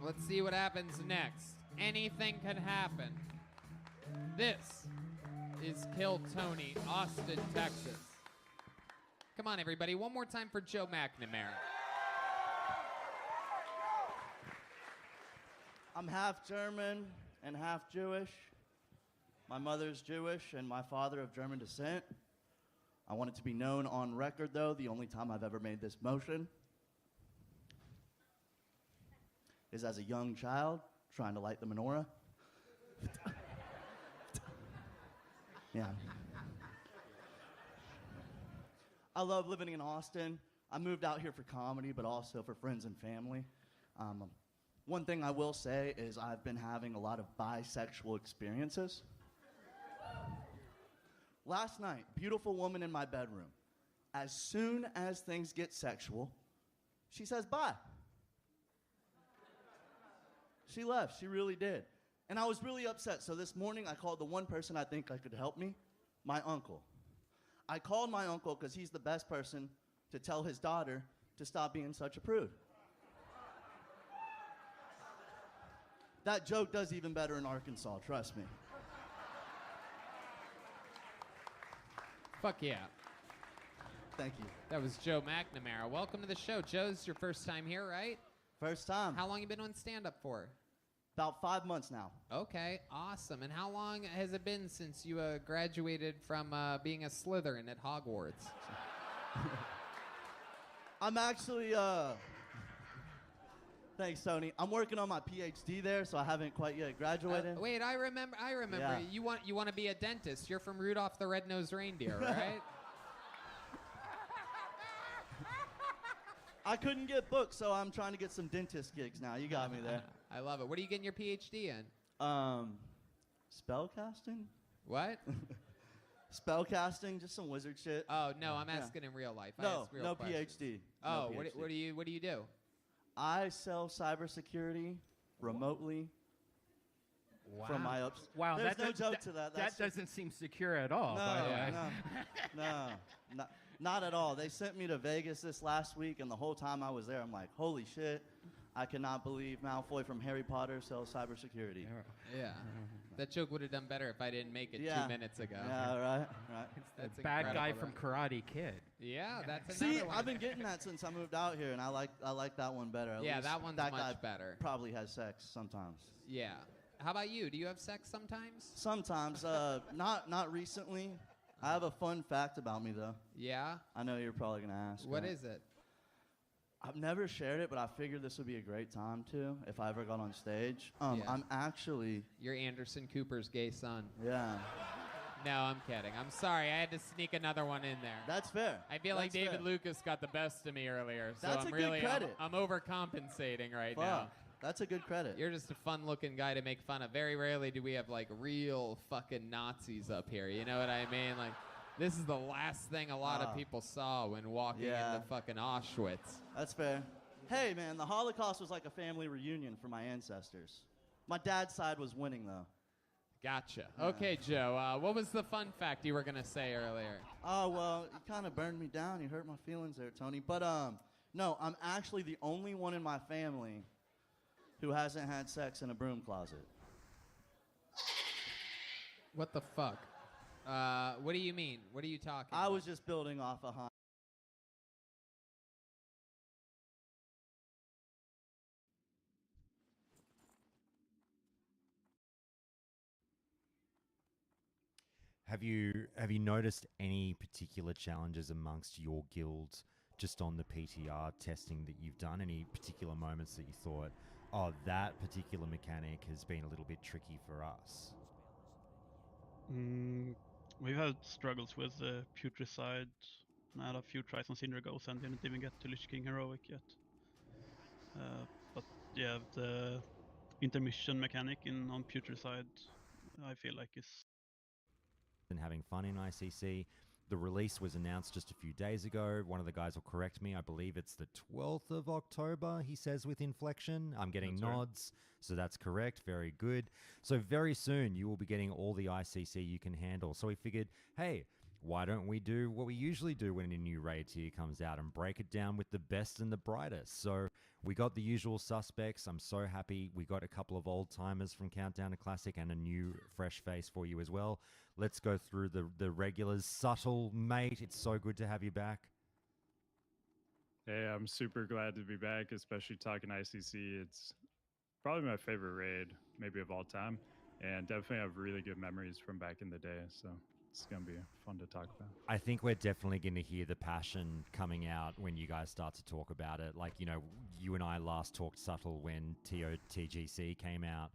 Let's see what happens next. Anything can happen. This is Kill Tony, Austin, Texas. Come on, everybody. One more time for Joe McNamara. I'm half German and half Jewish. My mother's Jewish and my father of German descent. I want it to be known on record, though, the only time I've ever made this motion is as a young child trying to light the menorah. Yeah. I love living in Austin. I moved out here for comedy, but also for friends and family. One thing I will say is I've been having a lot of bisexual experiences. Last night, beautiful woman in my bedroom. As soon as things get sexual, she says bye. She left, she really did. And I was really upset, so this morning I called the one person I think could help me, my uncle. I called my uncle because he's the best person to tell his daughter to stop being such a prude. That joke does even better in Arkansas, trust me. Fuck yeah. Thank you. That was Joe McNamara. Welcome to the show. Joe's your first time here, right? First time. How long you been on stand-up for? About 5 months now. Okay, awesome. And how long has it been since you graduated from being a Slytherin at Hogwarts? I'm actually, thanks, Tony. I'm working on my PhD there, so I haven't quite yet graduated. Wait, I remember. Yeah. You want to be a dentist. You're from Rudolph the Red-Nosed Reindeer, right? I couldn't get booked, so I'm trying to get some dentist gigs now. You got me there. I love it. What are you getting your PhD in? Spell casting? What? Spell casting, just some wizard shit. Oh no, I'm Yeah. asking in real life. I No, ask real no questions. PhD. Oh, No what PhD. do you do? I sell cybersecurity remotely from my ups. Wow, There's that no does- joke that- to that. that doesn't seem secure at all, No, by the way. no, not at all. They sent me to Vegas this last week, and the whole time I was there, I'm like, holy shit, I cannot believe Malfoy from Harry Potter sells cybersecurity. Yeah. That joke would have done better if I didn't make it 2 minutes ago. Yeah, right. That's The bad guy incredible, from Karate Kid. Yeah, that's See, another one. I've been getting that since I moved out here, and I like that one better. At Yeah, least that one's that much guy better. Probably has sex sometimes. Yeah. How about you? Do you have sex sometimes? Sometimes, not recently. I have a fun fact about me though. Yeah? I know you're probably gonna ask. What right? is it? I've never shared it, but I figured this would be a great time to if I ever got on stage. Yeah. I'm actually. You're Anderson Cooper's gay son. Yeah. No, I'm kidding. I'm sorry. I had to sneak another one in there. That's fair. I feel like That's David fair. Lucas got the best of me earlier. So That's I'm a good really credit. I'm overcompensating right now. Fuck. That's a good credit. You're just a fun-looking guy to make fun of. Very rarely do we have like real fucking Nazis up here. You know what I mean? Like, this is the last thing a lot of people saw when walking into fucking Auschwitz. That's fair. Hey, man, the Holocaust was like a family reunion for my ancestors. My dad's side was winning, though. Gotcha. Okay, Joe. What was the fun fact you were gonna say earlier? Oh, well, you kind of burned me down. You hurt my feelings there, Tony. But, no, I'm actually the only one in my family who hasn't had sex in a broom closet. What the fuck? What do you mean? What are you talking I about? was just building off a high. Have you noticed any particular challenges amongst your guilds just on the PTR testing that you've done? Any particular moments that you thought, oh, that particular mechanic has been a little bit tricky for us? We've had struggles with Putricide. I had a few tries on Syndra Ghost and didn't even get to Lich King Heroic yet. But yeah, the intermission mechanic on Putricide, I feel like is And having fun in ICC. The release was announced just a few days ago. One of the guys will correct me. I believe it's the 12th of October, he says with inflection. I'm getting That's right. nods, so that's correct. Very good. So very soon you will be getting all the ICC you can handle. So we figured, hey, why don't we do what we usually do when a new raid tier comes out and break it down with the best and the brightest? So we got the usual suspects. I'm so happy. We got a couple of old timers from Countdown to Classic and a new fresh face for you as well. Let's go through the regulars. Subtle, mate, it's so good to have you back. Hey, I'm super glad to be back, especially talking ICC. It's probably my favorite raid, maybe of all time, and definitely have really good memories from back in the day. So it's gonna be fun to talk about. I think we're definitely going to hear the passion coming out when you guys start to talk about it. Like, you know, you and I last talked subtle when TOTGC came out.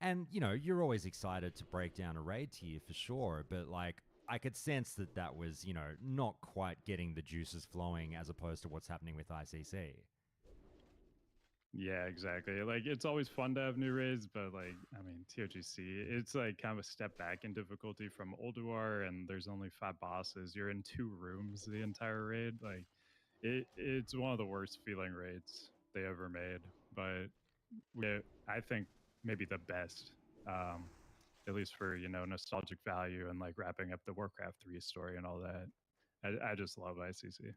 And, you know, you're always excited to break down a raid tier for sure. But, like, I could sense that that was, you know, not quite getting the juices flowing as opposed to what's happening with ICC. Yeah, exactly. Like it's always fun to have new raids, but like I mean TOGC, it's like kind of a step back in difficulty from Ulduar, and there's only 5 bosses. You're in 2 rooms the entire raid. Like it's one of the worst feeling raids they ever made. But I think maybe the best, at least for nostalgic value and like wrapping up the Warcraft 3 story and all that. I just love ICC.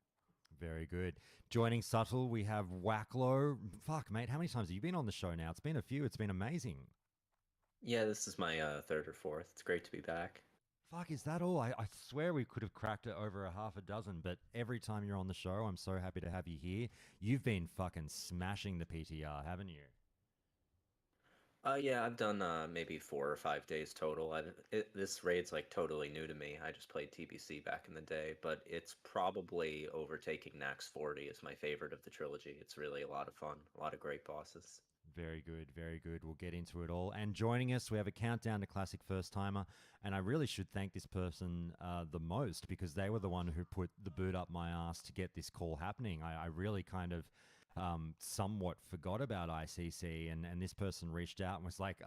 Very good. Joining Subtle, we have Wacklow. Fuck, mate, how many times have you been on the show now? It's been a few. It's been amazing. Yeah, this is my third or fourth. It's great to be back. Fuck, is that all? I swear we could have cracked it over a half a dozen, but every time you're on the show, I'm so happy to have you here. You've been fucking smashing the PTR, haven't you? Yeah, I've done maybe 4 or 5 days total. This raid's like totally new to me. I just played TBC back in the day, but it's probably overtaking Nax 40 as my favorite of the trilogy. It's really a lot of fun, a lot of great bosses. Very good, very good. We'll get into it all. And joining us, we have a countdown to Classic First Timer. And I really should thank this person the most because they were the one who put the boot up my ass to get this call happening. I really kind of somewhat forgot about ICC, and this person reached out and was like,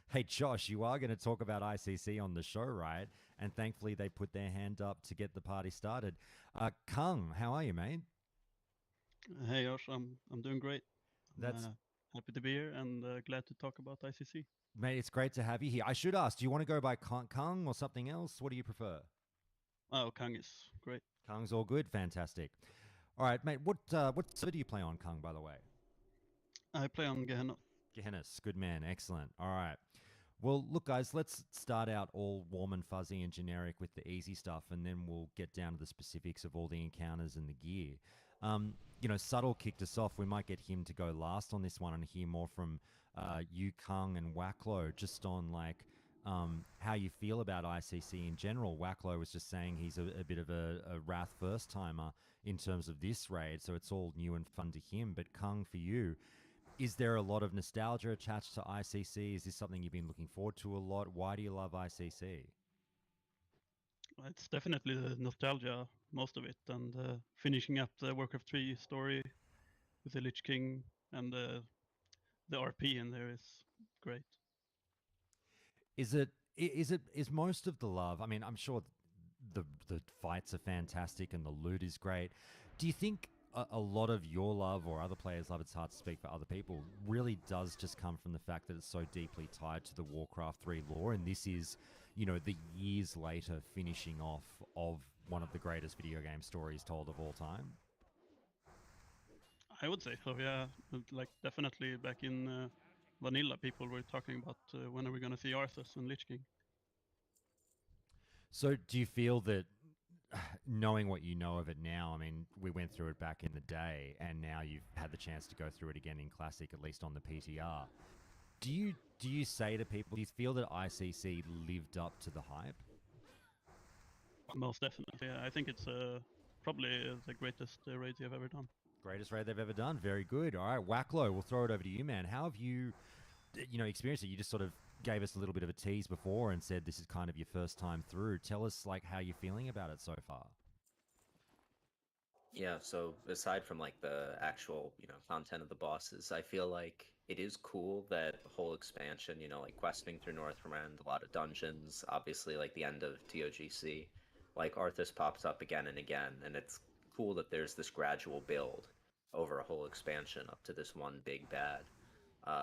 hey, Josh, you are going to talk about ICC on the show, right? And thankfully, they put their hand up to get the party started. Kung, how are you, mate? Hey, Josh, I'm doing great. That's happy to be here and glad to talk about ICC. Mate, it's great to have you here. I should ask, do you want to go by Kung or something else? What do you prefer? Oh, Kung is great. Kung's all good. Fantastic. All right, mate, what server do you play on, Kung, by the way? I play on Gehenna. Gehenna's, good man, excellent. All right. Well, look, guys, let's start out all warm and fuzzy and generic with the easy stuff, and then we'll get down to the specifics of all the encounters and the gear. Subtle kicked us off. We might get him to go last on this one and hear more from you, Kung, and Wacklow, just on like how you feel about ICC in general. Wacklow was just saying he's a bit of a Wrath first timer in terms of this raid, so it's all new and fun to him. But Kung, for you, is there a lot of nostalgia attached to ICC? Is this something you've been looking forward to a lot? Why do you love ICC? It's definitely the nostalgia, most of it, and finishing up the Warcraft 3 story with the Lich King and the RP in there is great. Is most of the love? I mean, I'm sure the fights are fantastic and the loot is great. Do you think a lot of your love or other players' love, it's hard to speak for other people, really does just come from the fact that it's so deeply tied to the Warcraft 3 lore, and this is, the years later finishing off of one of the greatest video game stories told of all time? I would say so, yeah. Like, definitely back in Vanilla, people were talking about when are we going to see Arthas and Lich King. So do you feel that, knowing what you know of it now, I mean, we went through it back in the day, and now you've had the chance to go through it again in Classic, at least on the PTR. Do you say to people, do you feel that ICC lived up to the hype? Most definitely, yeah. I think it's probably the greatest raid they've ever done. Greatest raid they've ever done. Very good. All right, Wacklow, we'll throw it over to you, man. How have you, experienced it? You just sort of gave us a little bit of a tease before and said this is kind of your first time through. Tell us, like, how you're feeling about it so far. Yeah, so aside from like the actual, content of the bosses, I feel like it is cool that the whole expansion, like questing through Northrend, a lot of dungeons, obviously like the end of TOGC, like Arthas pops up again and again, and it's cool that there's this gradual build over a whole expansion up to this one big bad.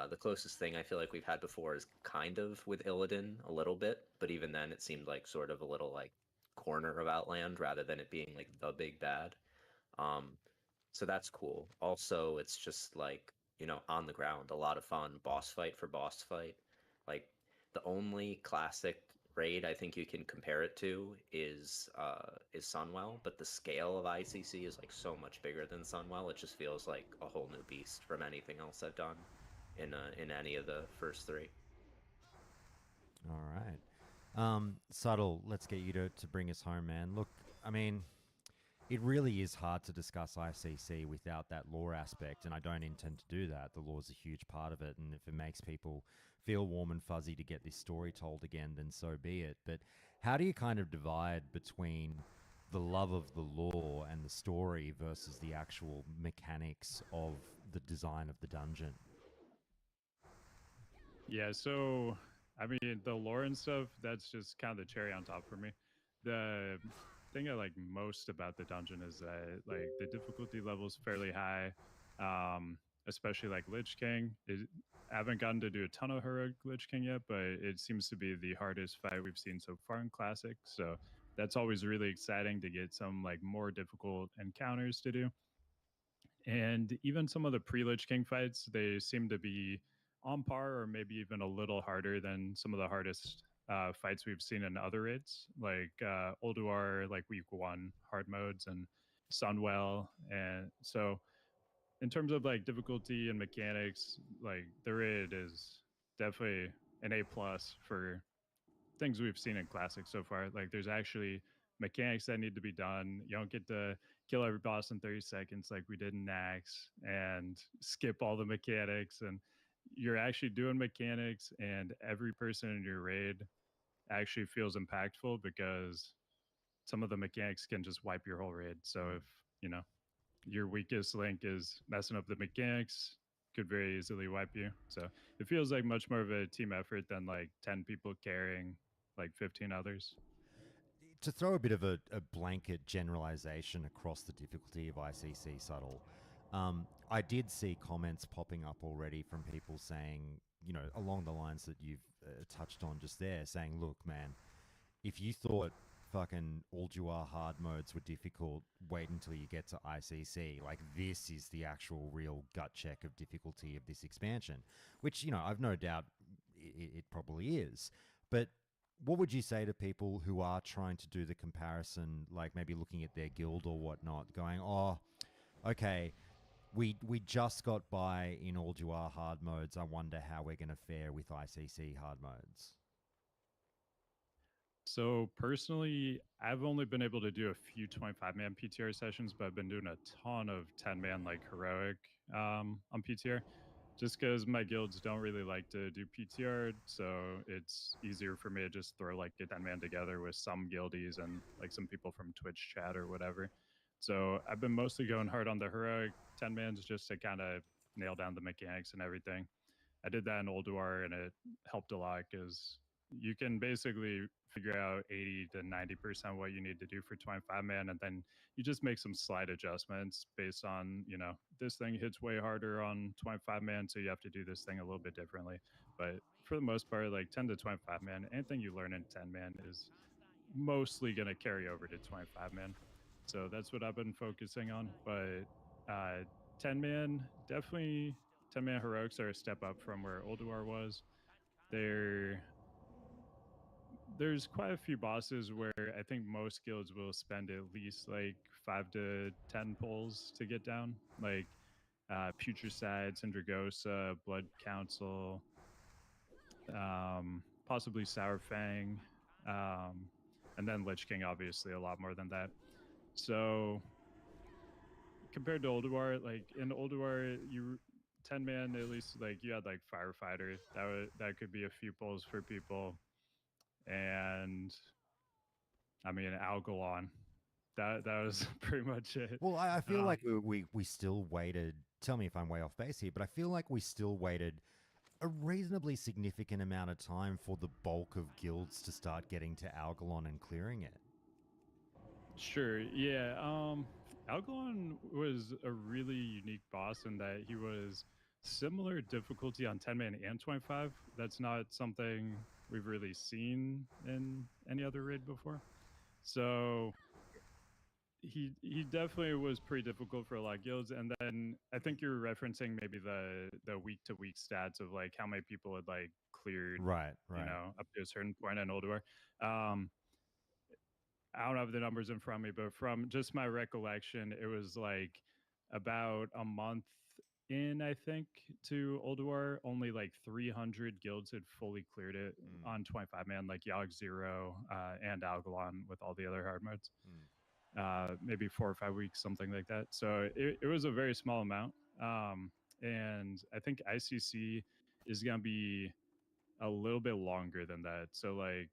The closest thing I feel like we've had before is kind of with Illidan a little bit, but even then it seemed like sort of a little like corner of Outland rather than it being like the big bad. So that's cool. Also, it's just like, on the ground, a lot of fun. Boss fight for boss fight. Like, the only classic raid I think you can compare it to is Sunwell, but the scale of ICC is like so much bigger than Sunwell. It just feels like a whole new beast from anything else I've done. in any of the first three. All right. Subtle, let's get you to bring us home, man. Look, I mean, it really is hard to discuss ICC without that lore aspect, and I don't intend to do that. The lore is a huge part of it, and if it makes people feel warm and fuzzy to get this story told again, then so be it. But how do you kind of divide between the love of the lore and the story versus the actual mechanics of the design of the dungeon? Yeah, so I mean, the lore and stuff, that's just kind of the cherry on top for me. The thing I like most about the dungeon is that like the difficulty level is fairly high, especially like Lich King. I haven't gotten to do a ton of heroic Lich King yet, but it seems to be the hardest fight we've seen so far in Classic. So that's always really exciting to get some like more difficult encounters to do. And even some of the pre-Lich King fights, they seem to be on par or maybe even a little harder than some of the hardest fights we've seen in other raids, like Ulduar, like Week 1 hard modes, and Sunwell. And so in terms of like difficulty and mechanics, like the raid is definitely an A plus for things we've seen in Classic so far. Like there's actually mechanics that need to be done. You don't get to kill every boss in 30 seconds like we did in Nax and skip all the mechanics. And you're actually doing mechanics, and every person in your raid actually feels impactful because some of the mechanics can just wipe your whole raid. So if, you know, your weakest link is messing up the mechanics, could very easily wipe you. So it feels like much more of a team effort than like 10 people carrying like 15 others. To throw a bit of a blanket generalization across the difficulty of ICC Subtle, I did see comments popping up already from people saying, you know, along the lines that you've touched on just there, saying, look, man, if you thought fucking Ulduar hard modes were difficult, wait until you get to ICC. Like, this is the actual real gut check of difficulty of this expansion, which, you know, I've no doubt it probably is. But what would you say to people who are trying to do the comparison, like maybe looking at their guild or whatnot, going, oh, okay, we just got by in Ulduar hard modes. I wonder how we're going to fare with ICC hard modes. So personally, I've only been able to do a few 25-man PTR sessions, but I've been doing a ton of 10-man like heroic on PTR, just because my guilds don't really like to do PTR, so it's easier for me to just throw like a 10-man together with some guildies and like some people from Twitch chat or whatever. So I've been mostly going hard on the heroic 10-mans just to kind of nail down the mechanics and everything. I did that in Ulduar, and it helped a lot because you can basically figure out 80 to 90% what you need to do for 25-man, and then you just make some slight adjustments based on, you know, this thing hits way harder on 25-man, so you have to do this thing a little bit differently. But for the most part, like 10 to 25-man, anything you learn in 10-man is mostly going to carry over to 25-man. So that's what I've been focusing on. But 10-man, definitely 10-man heroics are a step up from where Ulduar was. There's quite a few bosses where I think most guilds will spend at least like 5 to 10 pulls to get down, like Putricide, Syndragosa, Blood Council, possibly Sour Fang, and then Lich King, obviously a lot more than that. So compared to Ulduar, like in Ulduar, you 10-man at least, like you had like Firefighter. That could be a few pulls for people. And I mean, Algalon. That was pretty much it. Well, I feel like we still waited. Tell me if I'm way off base here, but I feel like we still waited a reasonably significant amount of time for the bulk of guilds to start getting to Algalon and clearing it. Sure, yeah. Algalon was a really unique boss in that he was similar difficulty on 10-man and 25. That's not something we've really seen in any other raid before. So he definitely was pretty difficult for a lot of guilds. And then I think you're referencing maybe the week to week stats of like how many people had like cleared, right, you know, up to a certain point in Ulduar. I don't have the numbers in front of me, but from just my recollection, it was like about a month in, I think, to Ulduar. Only like 300 guilds had fully cleared it on 25 man, like Yogg Zero and Algalon with all the other hard modes. Maybe 4 or 5 weeks, something like that. So it was a very small amount. And I think ICC is going to be a little bit longer than that. So like,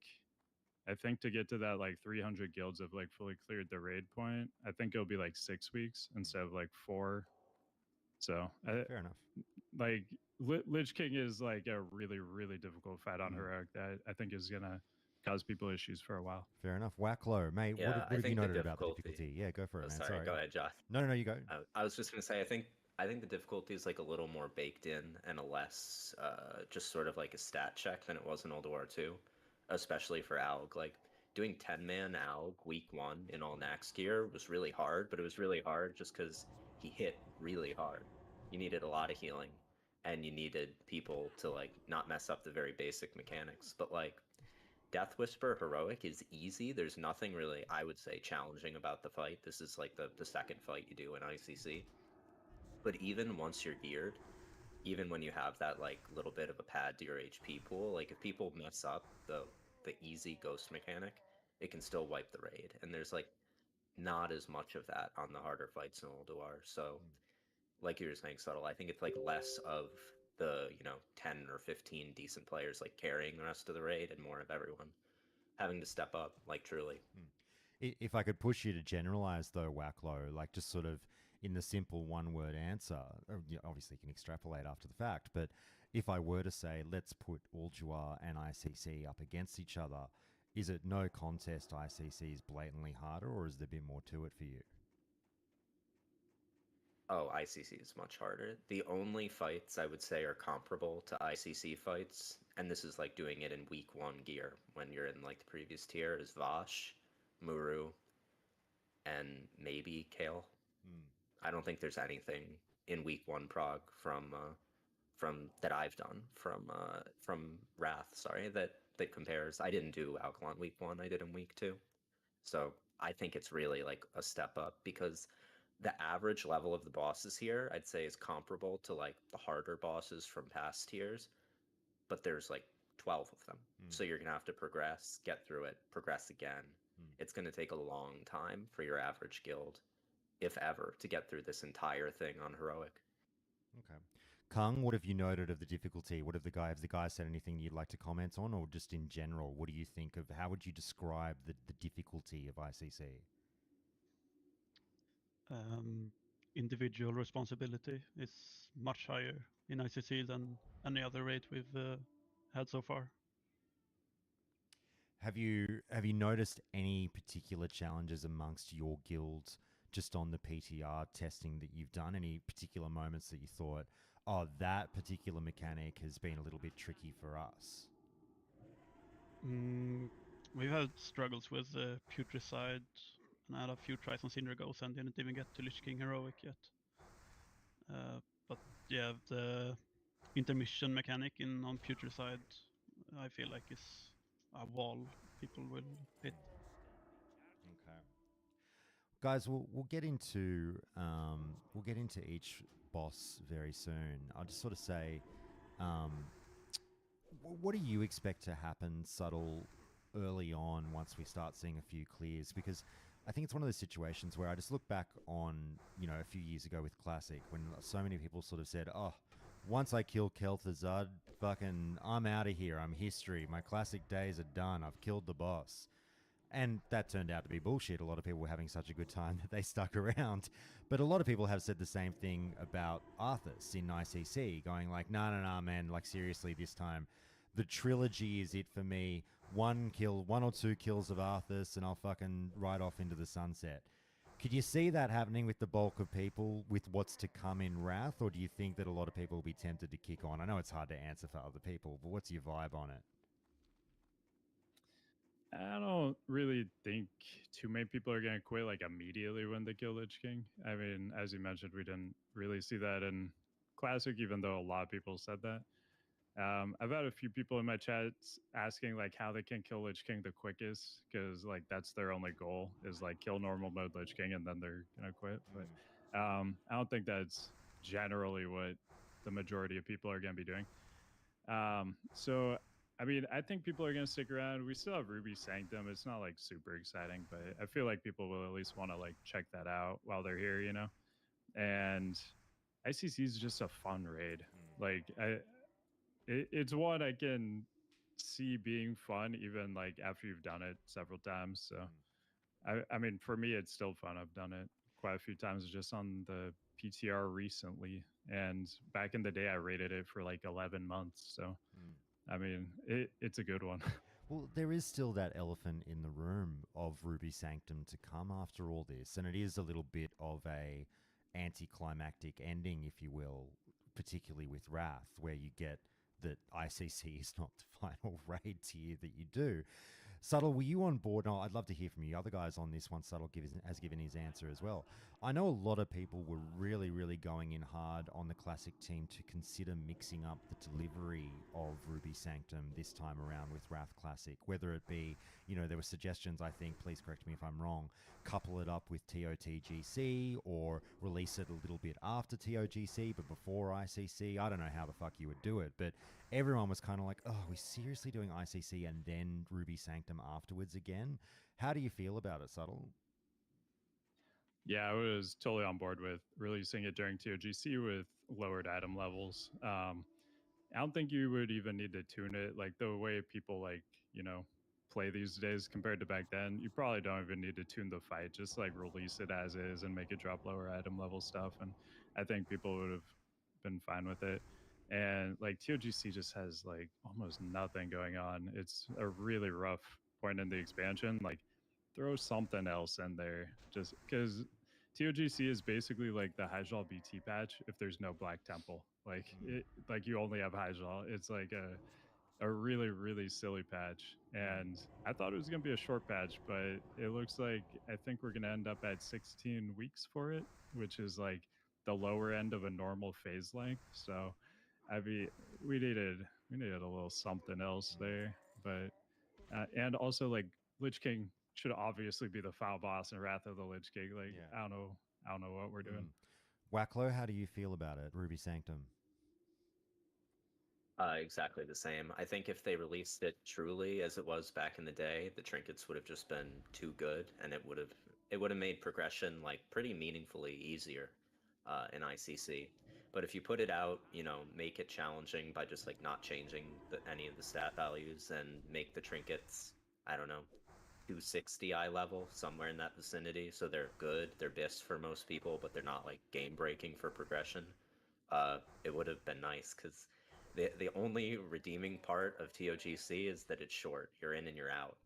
I think to get to that like 300 guilds of like fully cleared the raid point, I think it'll be like 6 weeks instead of like 4. So fair enough. Like Lich King is like a really, really difficult fight on heroic that I think is gonna cause people issues for a while. Fair enough. Wacklow, mate, Yeah, what I have you think the noted about the difficulty- difficulty? Yeah, go for it, Oh, man. sorry, go ahead, Josh. No, you go. I was just gonna say, I think the difficulty is like a little more baked in and a less just sort of like a stat check than it was in Old War 2, especially for Alg. Like doing 10-man Alg week 1 in all Nax gear was really hard, but it was really hard just because he hit really hard. You needed a lot of healing, and you needed people to like not mess up the very basic mechanics. But like Death Whisper Heroic is easy. There's nothing really, I would say, challenging about the fight. This is like the second fight you do in ICC. But even once you're geared, even when you have that like little bit of a pad to your HP pool, like if people mess up the easy ghost mechanic, it can still wipe the raid. And there's like not as much of that on the harder fights in Ulduar. So like you were saying, Subtle, I think it's like less of the, 10 or 15 decent players like carrying the rest of the raid and more of everyone having to step up, like truly. If I could push you to generalize, though, Wacklow, like just sort of in the simple one-word answer, obviously you can extrapolate after the fact, but if I were to say, let's put Ulduar and ICC up against each other, is it no contest ICC is blatantly harder, or is there a bit more to it for you? Oh, ICC is much harder. The only fights I would say are comparable to ICC fights, and this is like doing it in week 1 gear when you're in like the previous tier, is Vosh, Muru, and maybe Kale. I don't think there's anything in week 1 prog from that I've done from Wrath, sorry, that compares. I didn't do Alkaline week 1, I did in week 2. So I think it's really like a step up because the average level of the bosses here, I'd say, is comparable to like the harder bosses from past tiers, but there's like 12 of them. So you're going to have to progress, get through it, progress again. It's going to take a long time for your average guild, if ever, to get through this entire thing on heroic. Okay. Kung, what have you noted of the difficulty? Have the guys said anything you'd like to comment on, or just in general, what do you think of, how would you describe the difficulty of ICC? Individual responsibility is much higher in ICC than any other raid we've had so far. Have you noticed any particular challenges amongst your guilds just on the PTR testing that you've done? Any particular moments that you thought, oh, that particular mechanic has been a little bit tricky for us? We've had struggles with Putricide, and I had a few tries on Syndra Ghost and didn't even get to Lich King Heroic yet. But yeah, the intermission mechanic on Putricide, I feel like is a wall people will hit. Okay. Guys, we'll get into each boss very soon. I'll just sort of say, what do you expect to happen, Subtle, early on once we start seeing a few clears? Because I think it's one of those situations where I just look back on, a few years ago with Classic when so many people sort of said, oh, once I kill Kel'Thuzad, fucking, I'm out of here. I'm history. My Classic days are done. I've killed the boss. And that turned out to be bullshit. A lot of people were having such a good time that they stuck around. But a lot of people have said the same thing about Arthas in ICC, going like, nah, man, like seriously this time. The trilogy is it for me. 1 or 2 kills of Arthas and I'll fucking ride off into the sunset. Could you see that happening with the bulk of people with what's to come in Wrath? Or do you think that a lot of people will be tempted to kick on? I know it's hard to answer for other people, but what's your vibe on it? I don't really think too many people are going to quit like immediately when they kill Lich King. I mean, as you mentioned, we didn't really see that in Classic, even though a lot of people said that. I've had a few people in my chats asking like how they can kill Lich King the quickest, because like that's their only goal is like kill normal mode Lich King and then they're gonna quit. But I don't think that's generally what the majority of people are going to be doing. So I mean, I think people are going to stick around. We still have Ruby Sanctum. It's not like super exciting, but I feel like people will at least want to like check that out while they're here, you know. And ICC is just a fun raid. Like it's one I can see being fun even like after you've done it several times. So I mean, for me, it's still fun. I've done it quite a few times just on the PTR recently, and back in the day, I rated it for like 11 months. So I mean, it's a good one. Well, there is still that elephant in the room of Ruby Sanctum to come after all this, and it is a little bit of a anticlimactic ending, if you will, particularly with Wrath, where you get that ICC is not the final raid tier that you do. Subtle, were you on board? No, I'd love to hear from you. Other guys on this one, Subtle has given his answer as well. I know a lot of people were really, really going in hard on the Classic team to consider mixing up the delivery of Ruby Sanctum this time around with Wrath Classic, whether it be, you know, there were suggestions, I think, please correct me if I'm wrong, couple it up with TOTGC or release it a little bit after TOGC but before ICC. I don't know how the fuck you would do it, but everyone was kind of like, oh, are we seriously doing ICC and then Ruby Sanctum afterwards again? How do you feel about it, Subtle? Yeah, I was totally on board with releasing it during TOGC with lowered item levels. I don't think you would even need to tune it. Like the way people like, you know, play these days compared to back then, you probably don't even need to tune the fight. Just like release it as is and make it drop lower item level stuff. And I think people would have been fine with it. And like TOGC just has like almost nothing going on. It's a really rough point in the expansion. Like throw something else in there just because TOGC is basically like the Hyjal BT patch if there's no Black Temple. Like like you only have Hyjal. It's like a really, really silly patch. And I thought it was gonna be a short patch, but it looks like I think we're gonna end up at 16 weeks for it, which is like the lower end of a normal phase length. So I mean we needed a little something else there. But and also like Lich King should obviously be the final boss in Wrath of the Lich King. Like I don't know what we're doing. Wacklo, how do you feel about it, Ruby Sanctum? Exactly the same. I think if they released it truly as it was back in the day, the trinkets would have just been too good, and it would have made progression like pretty meaningfully easier in ICC. But if you put it out, you know, make it challenging by just like not changing any of the stat values and make the trinkets, I don't know, 260 eye level, somewhere in that vicinity, so they're good, they're BIS for most people, but they're not like game breaking for progression. It would have been nice because the only redeeming part of TOGC is that it's short. You're in and you're out.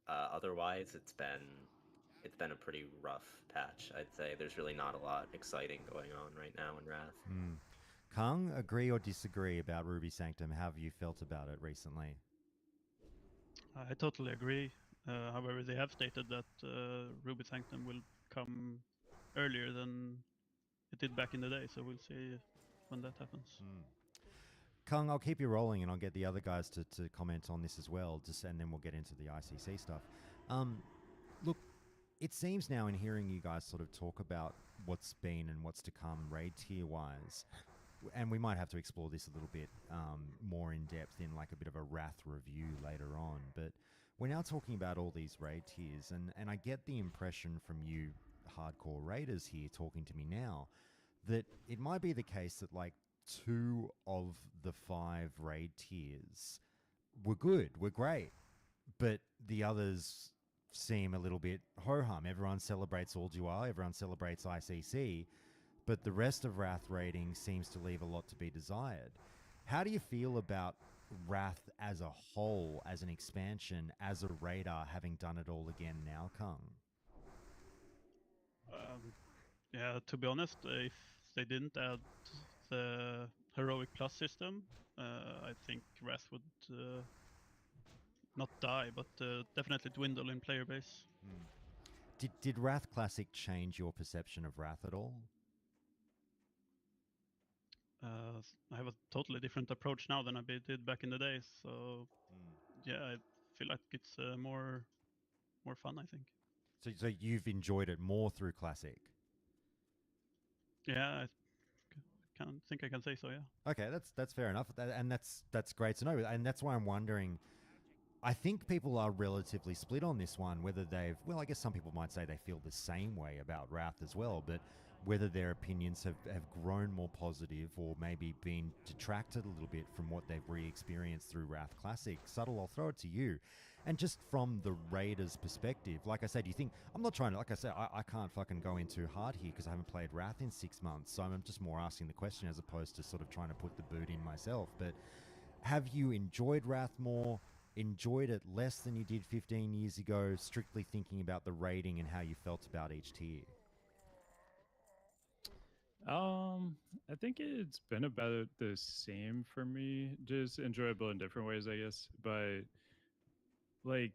Otherwise, it's been a pretty rough patch. I'd say there's really not a lot exciting going on right now in Wrath. Kung, agree or disagree about Ruby Sanctum? How have you felt about it recently? I totally agree. However, they have stated that Ruby Sanctum will come earlier than it did back in the day, so we'll see when that happens. Kung, I'll keep you rolling and I'll get the other guys to comment on this as well, and then we'll get into the ICC stuff. Look, it seems now in hearing you guys sort of talk about what's been and what's to come raid tier-wise, and we might have to explore this a little bit more in depth in like a bit of a Wrath review later on, but we're now talking about all these raid tiers, and I get the impression from you hardcore raiders here talking to me now that it might be the case that like 2 of the 5 raid tiers were good, were great, but the others seem a little bit ho-hum. Everyone celebrates All-Dual, everyone celebrates ICC, but the rest of Wrath raiding seems to leave a lot to be desired. How do you feel about Wrath as a whole, as an expansion, as a raider, having done it all again now, Kung? Yeah, to be honest, if they didn't add the Heroic Plus system, I think Wrath would not die, but definitely dwindle in player base. Did Wrath Classic change your perception of Wrath at all? I have a totally different approach now than I did back in the day, so yeah, I feel like it's more fun, I think. So you've enjoyed it more through Classic? Yeah, think I can say so. Yeah. Okay, that's fair enough, and that's great to know, and that's why I'm wondering. I think people are relatively split on this one, whether well, I guess some people might say they feel the same way about Wrath as well, but whether their opinions have grown more positive or maybe been detracted a little bit from what they've re-experienced through Wrath Classic. Subtle, I'll throw it to you. And just from the Raiders' perspective, like I said, you think, I'm not trying to, like I said, I can't fucking go in too hard here because I haven't played Wrath in 6 months, so I'm just more asking the question as opposed to sort of trying to put the boot in myself. But have you enjoyed Wrath more? Enjoyed it less than you did 15 years ago, strictly thinking about the rating and how you felt about each tier? I think it's been about the same for me, just enjoyable in different ways, I guess. But like,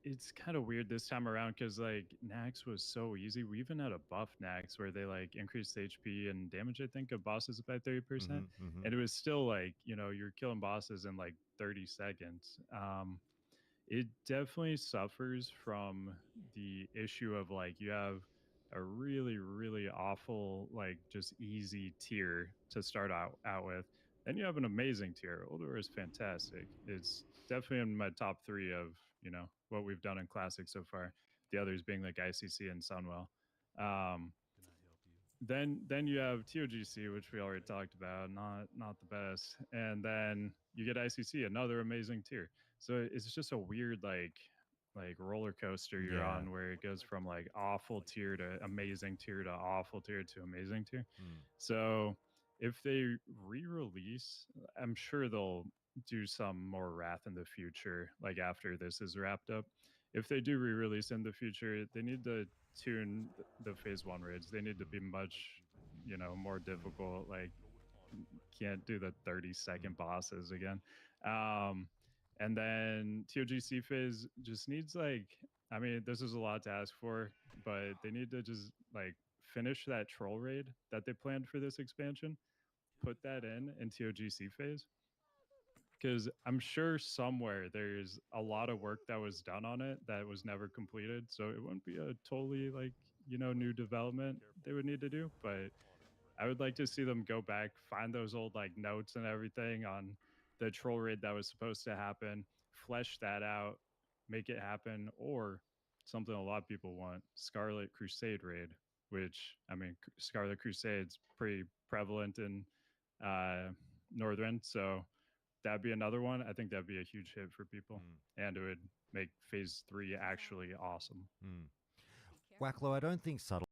it's kind of weird this time around because like Nax was so easy. We even had a buff Nax where they like increased HP and damage, I think, of bosses by 30%. And it was still like, you're killing bosses in like 30 seconds. It definitely suffers from the issue of like you have a really, really awful, like just easy tier to start out with. Then you have an amazing tier. Uldur is fantastic. It's definitely in my top 3 of, what we've done in Classic so far. The others being like ICC and Sunwell. Then you have TOGC, which we already talked about, not the best. And then you get ICC, another amazing tier. So it's just a weird like roller coaster you're on where it goes from like awful tier to amazing tier to awful tier to amazing tier. So if they re-release, I'm sure they'll do some more Wrath in the future, like after this is wrapped up. If they do re-release in the future, they need to tune the phase 1 raids. They need to be much, more difficult. Like, can't do the 30-second bosses again. And then TOGC phase just needs like, I mean, this is a lot to ask for, but they need to just like finish that troll raid that they planned for this expansion, put that in TOGC phase. Because I'm sure somewhere there's a lot of work that was done on it that was never completed. So it wouldn't be a totally like, new development they would need to do. But I would like to see them go back, find those old like notes and everything on the troll raid that was supposed to happen, flesh that out, make it happen, or something a lot of people want, Scarlet Crusade raid, which, I mean, Scarlet Crusade's pretty prevalent in Northern, so that'd be another one. I think that'd be a huge hit for people, and it would make phase 3 actually awesome. Wacklow, I don't think Subtle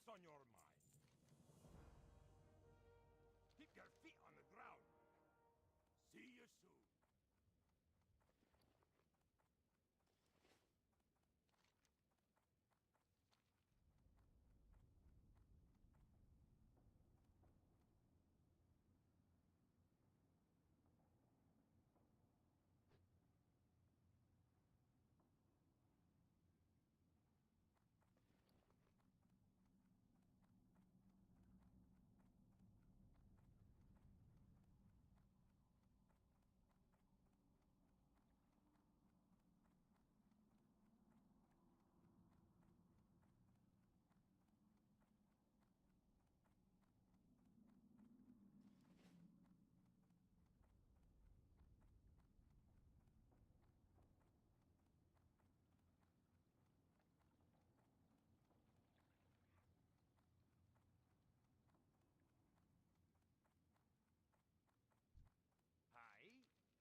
What's on your mind? Keep your feet on the ground. See you soon. Hi. See you soon.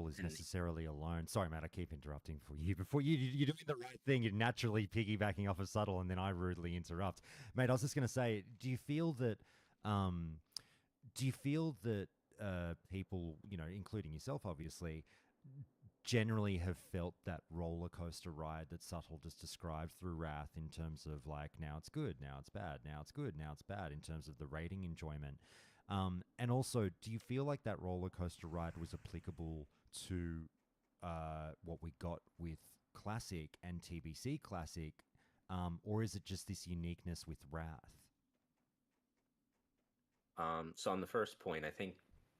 Is necessarily alone. Sorry, Matt, I keep interrupting for you. Before you're doing the right thing. You're naturally piggybacking off of Subtle, and then I rudely interrupt. Mate, I was just going to say, do you feel that people, including yourself, obviously, generally have felt that roller coaster ride that Subtle just described through Wrath in terms of like, now it's good, now it's bad, now it's good, now it's bad, in terms of the rating enjoyment. And also, do you feel like that roller coaster ride was applicable to what we got with Classic and TBC Classic, or is it just this uniqueness with Wrath? So on the first point, I think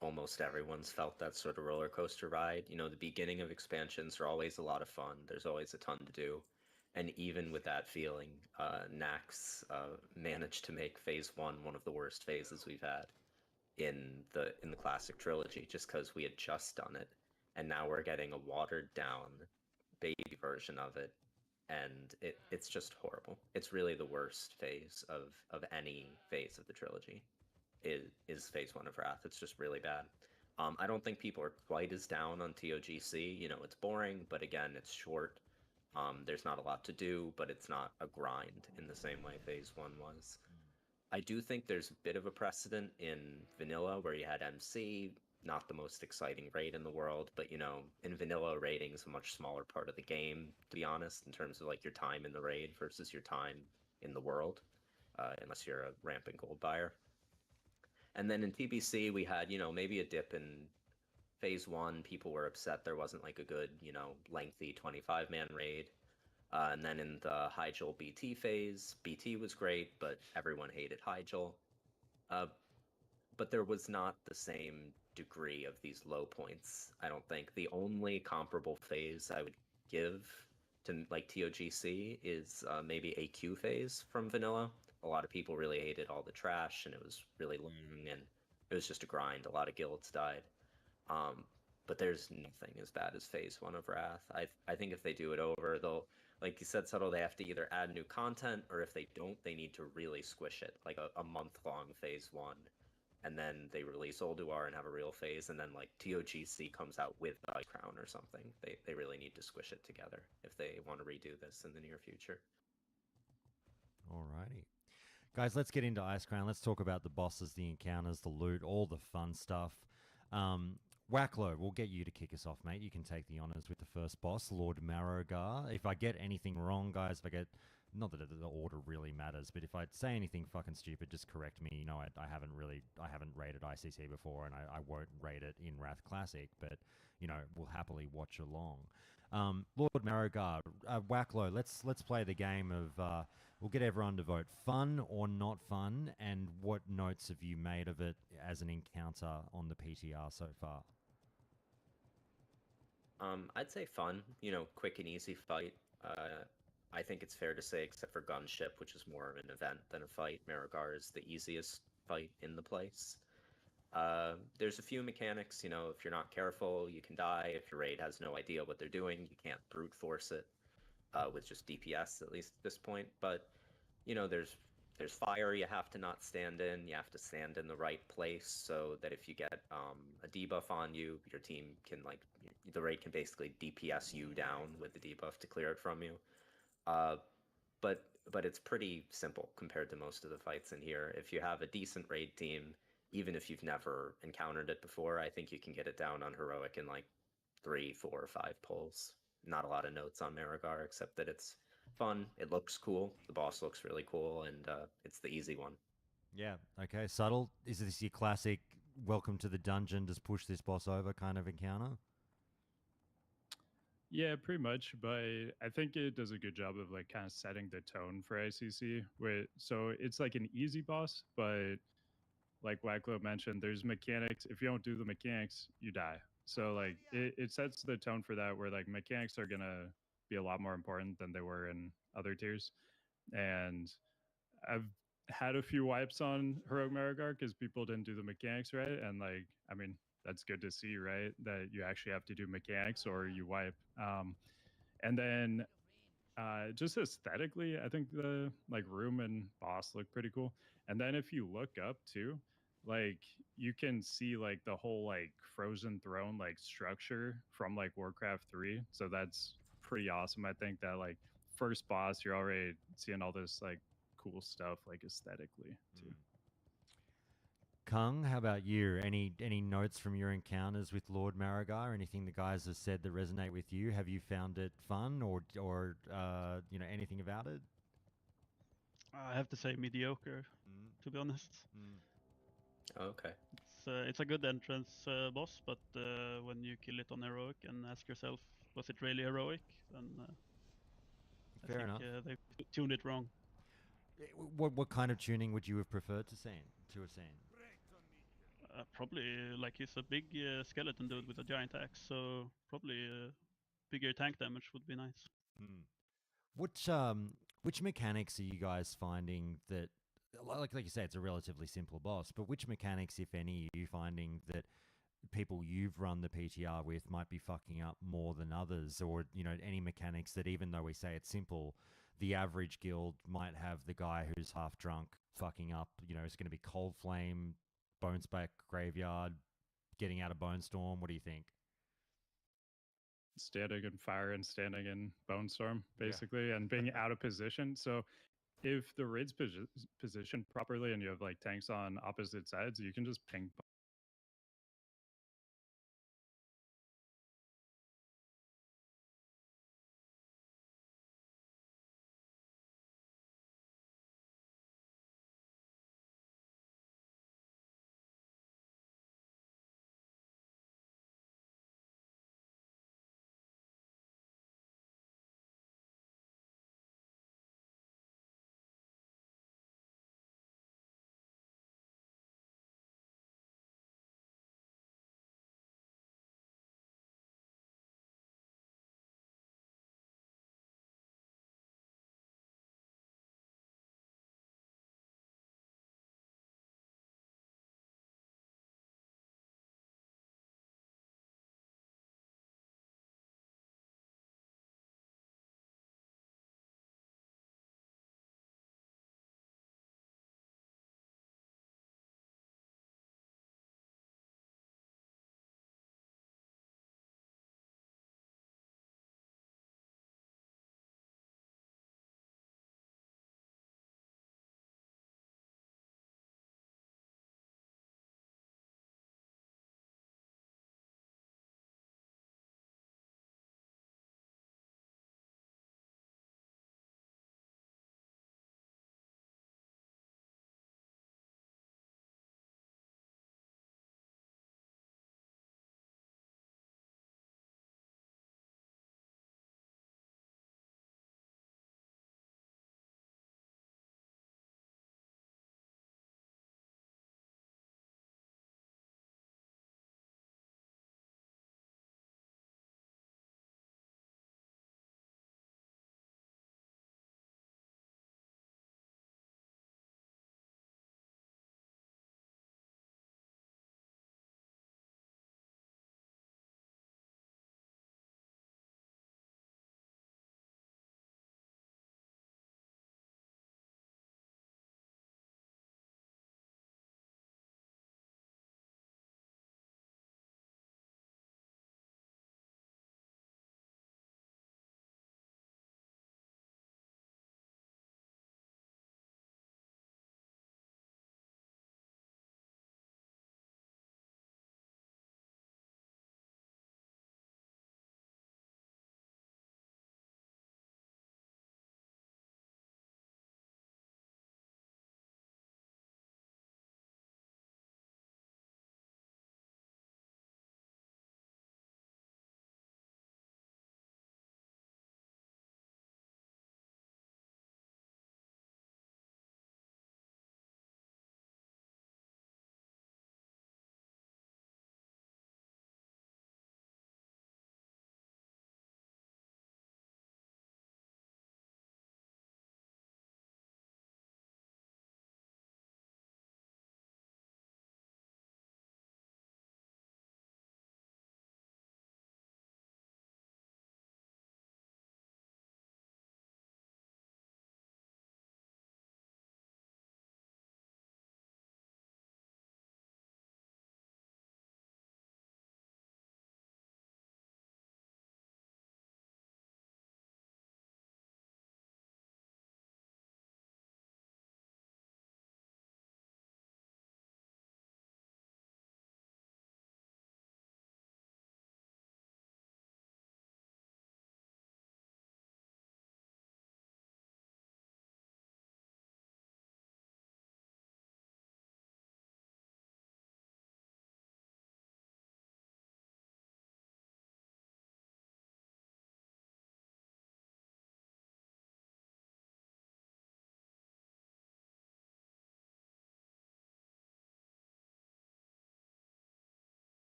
almost everyone's felt that sort of roller coaster ride. The beginning of expansions are always a lot of fun. There's always a ton to do. And even with that feeling, Nax managed to make Phase 1 one of the worst phases we've had in the classic trilogy, just because we had just done it. And now we're getting a watered down baby version of it. And it's just horrible. It's really the worst phase of any phase of the trilogy. Is Phase 1 of Wrath. It's just really bad. I don't think people are quite as down on TOGC. It's boring, but again, it's short. There's not a lot to do, but it's not a grind in the same way Phase 1 was. I do think there's a bit of a precedent in Vanilla where you had MC, not the most exciting raid in the world, but in Vanilla, raiding is a much smaller part of the game, to be honest, in terms of like your time in the raid versus your time in the world, unless you're a rampant gold buyer. And then in TBC, we had, maybe a dip in Phase 1. People were upset there wasn't like a good, lengthy 25-man raid. And then in the Hyjal BT phase, BT was great, but everyone hated Hyjal. But there was not the same degree of these low points, I don't think. The only comparable phase I would give to like TOGC is maybe AQ phase from Vanilla. A lot of people really hated all the trash, and it was really long, and it was just a grind. A lot of guilds died. But there's nothing as bad as Phase 1 of Wrath. I think if they do it over, they'll, like you said, Subtle, they have to either add new content, or if they don't, they need to really squish it, like a month-long Phase 1. And then they release Ulduar and have a real phase, and then like TOGC comes out with Ice Crown or something. They really need to squish it together if they want to redo this in the near future. Alrighty. Guys, let's get into Ice Crown. Let's talk about the bosses, the encounters, the loot, all the fun stuff. Wacklo, we'll get you to kick us off, mate. You can take the honors with the first boss, Lord Marogar. If I get anything wrong, guys, not that the order really matters, but if I say anything fucking stupid, just correct me. I haven't rated ICC before, and I won't rate it in Wrath Classic, but, we'll happily watch along. Lord Marogar, Wacklo, let's play the game of, we'll get everyone to vote fun or not fun, and what notes have you made of it as an encounter on the PTR so far? I'd say fun, quick and easy fight. I think it's fair to say, except for Gunship, which is more of an event than a fight, Marogar is the easiest fight in the place. There's a few mechanics, if you're not careful, you can die. If your raid has no idea what they're doing, you can't brute force it with just DPS, at least at this point. But, there's fire you have to not stand in. You have to stand in the right place so that if you get a debuff on you, your team can, the raid can basically DPS you down with the debuff to clear it from you. But it's pretty simple compared to most of the fights in here. If you have a decent raid team, even if you've never encountered it before, I think you can get it down on Heroic in 3, 4, or 5 pulls. Not a lot of notes on Marogar, except that it's fun, it looks cool, the boss looks really cool, and it's the easy one. Yeah, okay. Subtle, is this your classic welcome to the dungeon, just push this boss over kind of encounter? Yeah, pretty much, but I think it does a good job of kind of setting the tone for ICC. So it's like an easy boss, but like Wacklo mentioned, there's mechanics. If you don't do the mechanics, you die. So it sets the tone for that, where mechanics are gonna be a lot more important than they were in other tiers. And I've had a few wipes on Heroic Marogar because people didn't do the mechanics right, and that's good to see, right? That you actually have to do mechanics or you wipe. And then just aesthetically, I think the room and boss look pretty cool. And then if you look up too, you can see the whole frozen throne structure from Warcraft 3. So that's pretty awesome. I think that first boss, you're already seeing all this cool stuff aesthetically too. Kung, how about you? Any notes from your encounters with Lord Marigar? Anything the guys have said that resonate with you? Have you found it fun, or you know, anything about it? I have to say mediocre, to be honest. Okay. It's a good entrance boss, but when you kill it on heroic and ask yourself, was it really heroic? Then Fair I enough. think they tuned it wrong. What kind of tuning would you have preferred to have seen? Probably like he's a big skeleton dude with a giant axe, so probably bigger tank damage would be nice. Which mechanics are you guys finding that, like you say, it's a relatively simple boss, but which mechanics, if any, are you finding that people you've run the PTR with might be fucking up more than others, or you know, any mechanics that even though we say it's simple, the average guild might have the guy who's half drunk fucking up. You know, it's going to be Cold Flame, Bonesback Graveyard, getting out of Bone Storm. What do you think? Standing in fire and standing in Bone Storm, Yeah. basically, and being out of position. So if the raid's positioned properly and you have like tanks on opposite sides, you can just ping